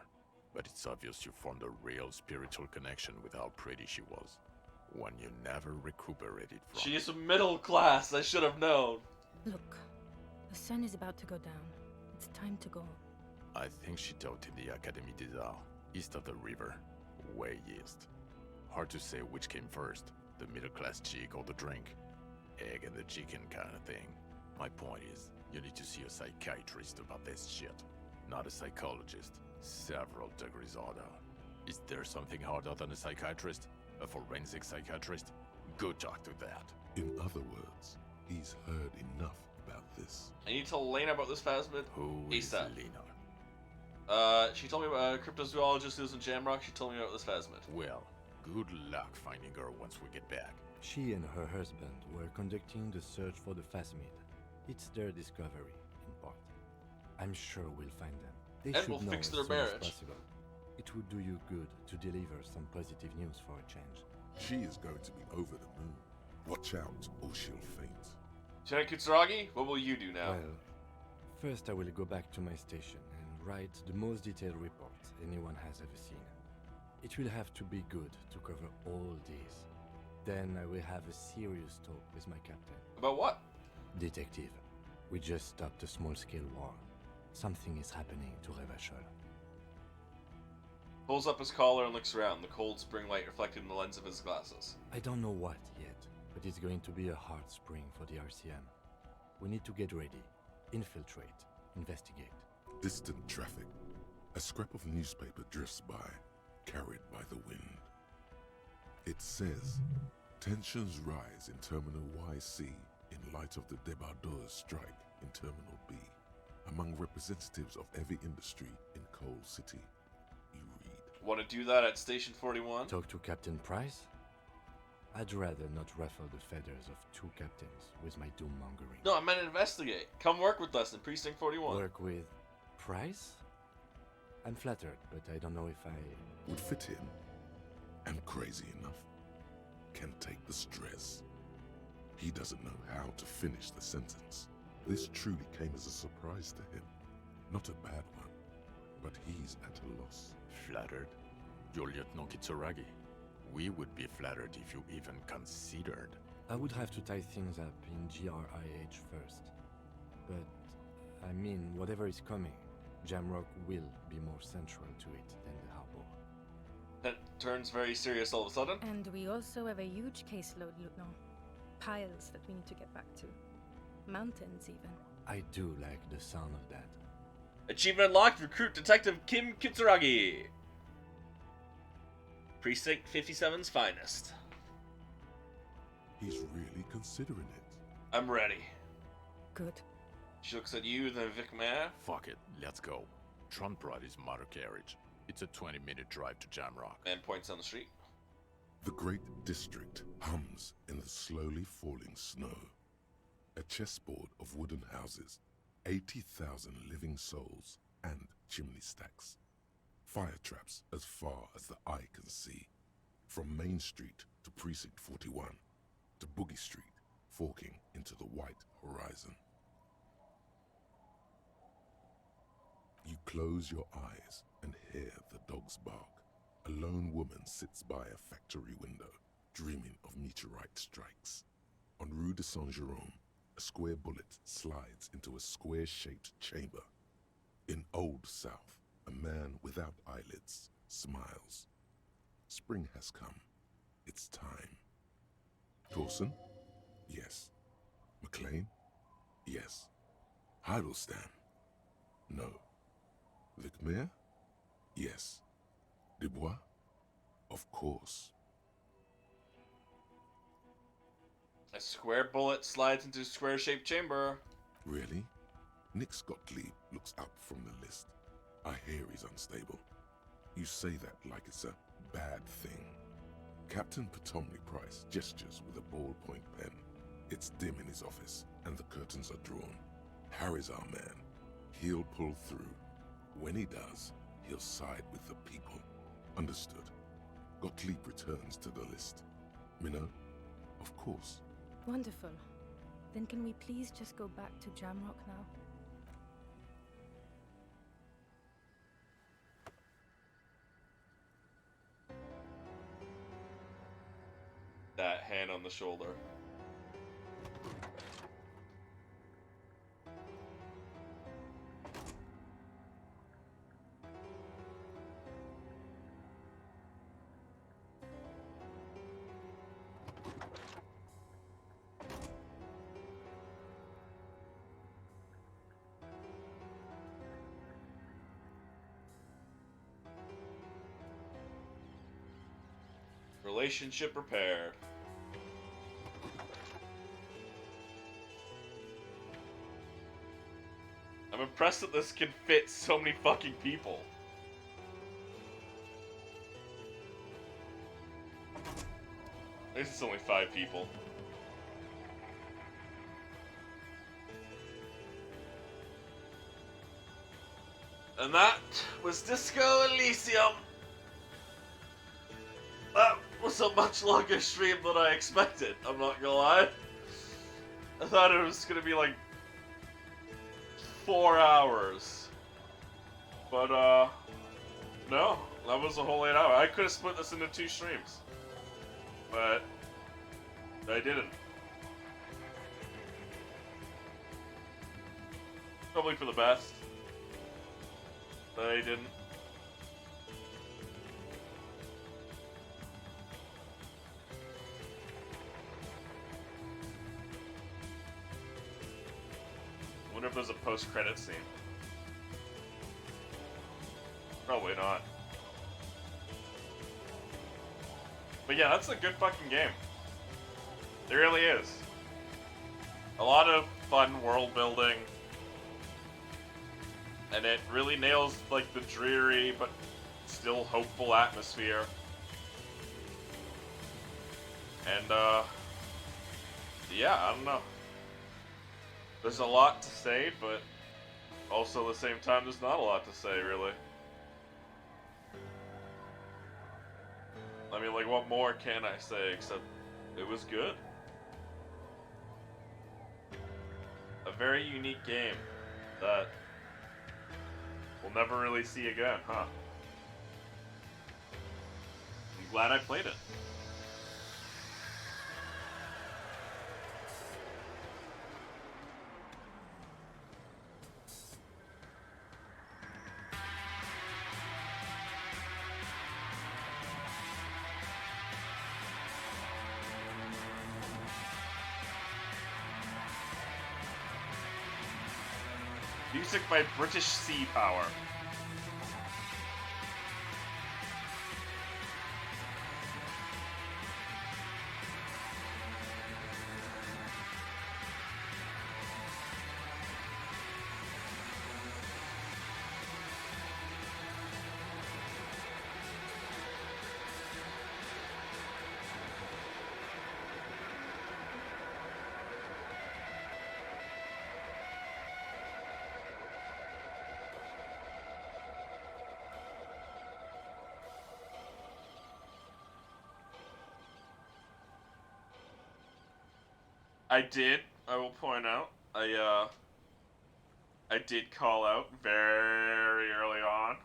but it's obvious you formed a real spiritual connection with how pretty she was. One you never recuperated from. She is middle class, I should have known. Look, the sun is about to go down. It's time to go. I think she taught in the Académie des Arts, east of the river. Way east. Hard to say which came first, the middle-class chick or the drink. Egg and the chicken kind of thing. My point is, you need to see a psychiatrist about this shit. Not a psychologist. Several degrees harder. Is there something harder than a psychiatrist? A forensic psychiatrist? Go talk to that. In other words, he's heard enough about this. I need to tell Lena about this phasmid. Who is ASAP. Lena? She told me about a cryptozoologist who lives in Jamrock. She told me about this phasmid. Well, good luck finding her once we get back. She and her husband were conducting the search for the phasmid. It's their discovery, in part. I'm sure we'll find them. They And should we'll know fix as their soon as marriage. possible. It would do you good to deliver some positive news for a change. She is going to be over the moon. Watch out, or she'll faint. Lieutenant Kitsuragi, what will you do now? Well, first I will go back to my station and write the most detailed report anyone has ever seen. It will have to be good to cover all these. Then I will have a serious talk with my captain. About what? Detective, we just stopped a small-scale war. Something is happening to Revachol. Pulls up his collar and looks around, the cold spring light reflected in the lens of his glasses. I don't know what yet, but it's going to be a hard spring for the RCM. We need to get ready, infiltrate, investigate. Distant traffic. A scrap of newspaper drifts by, carried by the wind. It says, tensions rise in Terminal YC in light of the Debardeurs strike in Terminal B. Among representatives of every industry in Coal City. You read. Want to do that at Station 41? Talk to Captain Price? I'd rather not ruffle the feathers of 2 captains with my doom-mongering. No, I meant investigate. Come work with us in Precinct 41. Work with Price? I'm flattered, but I don't know if I... Would fit in. And crazy enough. Can take the stress. He doesn't know how to finish the sentence. This truly came as a surprise to him. Not a bad one, but he's at a loss. Flattered? You're Lieutenant Kitsuragi. We would be flattered if you even considered. I would have to tie things up in GRIH first. But, I mean, whatever is coming, Jamrock will be more central to it than the harbor. That turns very serious all of a sudden. And we also have a huge caseload, Lieutenant. Piles that we need to get back to. Mountains, even. I do like the sound of that. Achievement unlocked, recruit Detective Kim Kitsuragi. Precinct 57's finest. He's really considering it. I'm ready. Good. She looks at you, then Vic Mayor. Fuck it, let's go. Trump brought his motor carriage. It's a 20-minute drive to Jamrock. And points on the street. The great district hums in the slowly falling snow. A chessboard of wooden houses, 80,000 living souls, and chimney stacks. Fire traps as far as the eye can see. From Main Street to Precinct 41, to Boogie Street, forking into the white horizon. You close your eyes and hear the dogs bark. A lone woman sits by a factory window, dreaming of meteorite strikes. On Rue de Saint-Jérôme, a square bullet slides into a square-shaped chamber. In Old South, a man without eyelids smiles. Spring has come. It's time. Torsen? Yes. McLean? Yes. Heidelstein? No. Vicmair? Yes. Dubois? Of course. A square bullet slides into a square-shaped chamber. Really? Nix Gottlieb looks up from the list. I hear he's unstable. You say that like it's a bad thing. Captain Potomny Price gestures with a ballpoint pen. It's dim in his office, and the curtains are drawn. Harry's our man. He'll pull through. When he does, he'll side with the people. Understood. Gottlieb returns to the list. Minnow? Of course. Wonderful. Then can we please just go back to Jamrock now? That hand on the shoulder. Relationship repaired. I'm impressed that this can fit so many fucking people. At least it's only 5 people. And that was Disco Elysium. That was a much longer stream than I expected, I'm not gonna lie. I thought it was gonna be like 4 hours. But, no, that was a whole 8 hours. I could have split this into 2 streams. But, I didn't. Probably for the best. But I didn't. I wonder if there's a post-credit scene. Probably not. But yeah, that's a good fucking game. It really is. A lot of fun world building. And it really nails like the dreary but still hopeful atmosphere. And yeah, I don't know. There's a lot to say, but also at the same time there's not a lot to say, really. I mean, like, what more can I say except it was good? A very unique game that we'll never really see again, huh? I'm glad I played it. Music by British Sea Power. I did. I will point out. I did call out very early on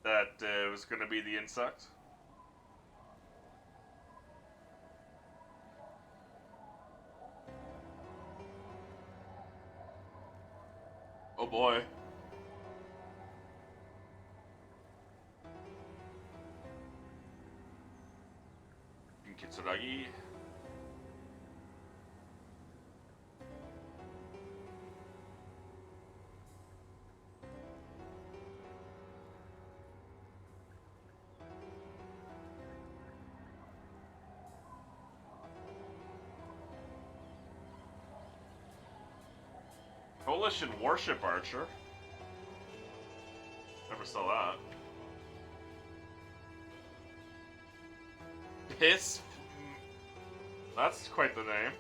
that it was going to be the insect. Oh boy. Kitsuragi. Coalition Warship Archer. Never saw that. Piss. That's quite the name.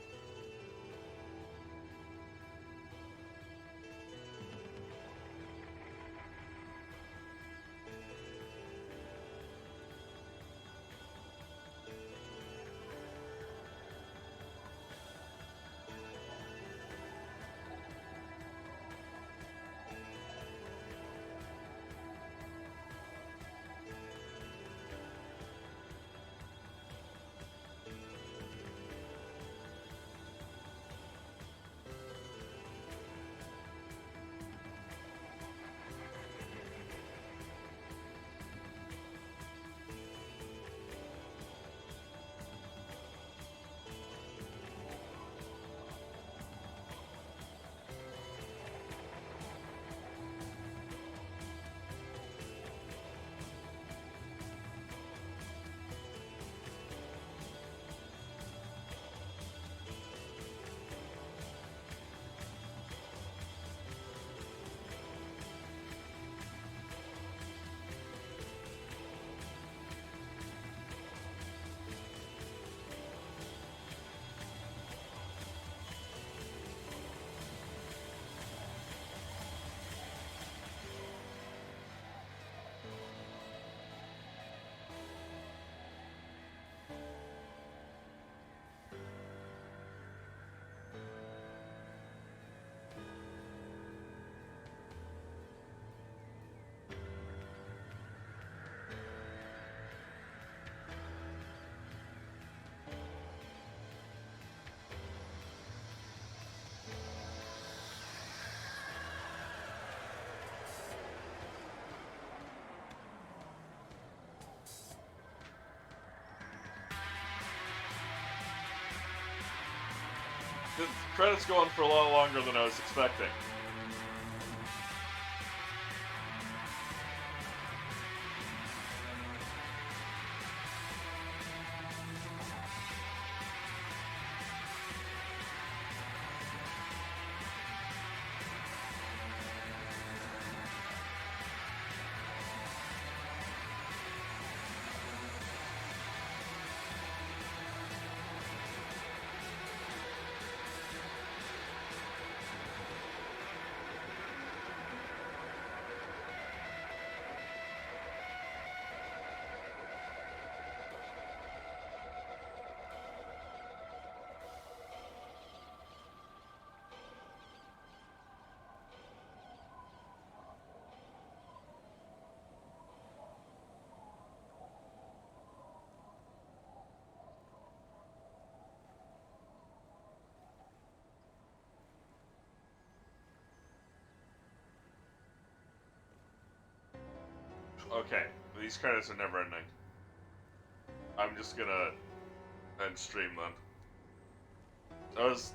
The credits go on for a lot longer than I was expecting. Okay, these credits are never ending. I'm just gonna end stream then. I was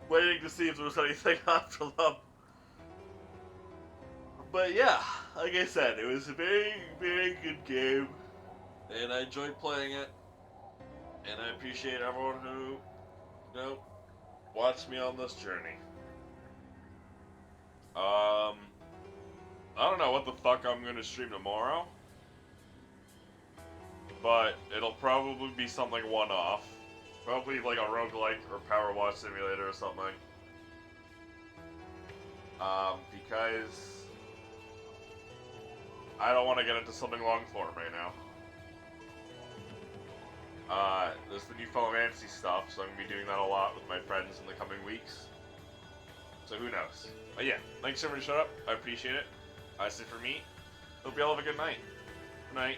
waiting to see if there was anything after them. But yeah, like I said, it was a very, very good game. And I enjoyed playing it. And I appreciate everyone who, watched me on this journey. I don't know what the fuck I'm gonna stream tomorrow. But it'll probably be something one-off. Probably like a roguelike or Power Wash Simulator or something. Because I don't want to get into something long form right now. There's the new Final Fantasy stuff, so I'm going to be doing that a lot with my friends in the coming weeks. So who knows? But yeah, thanks everyone to shut up. I appreciate it. That's it for me. Hope you all have a good night. Good night.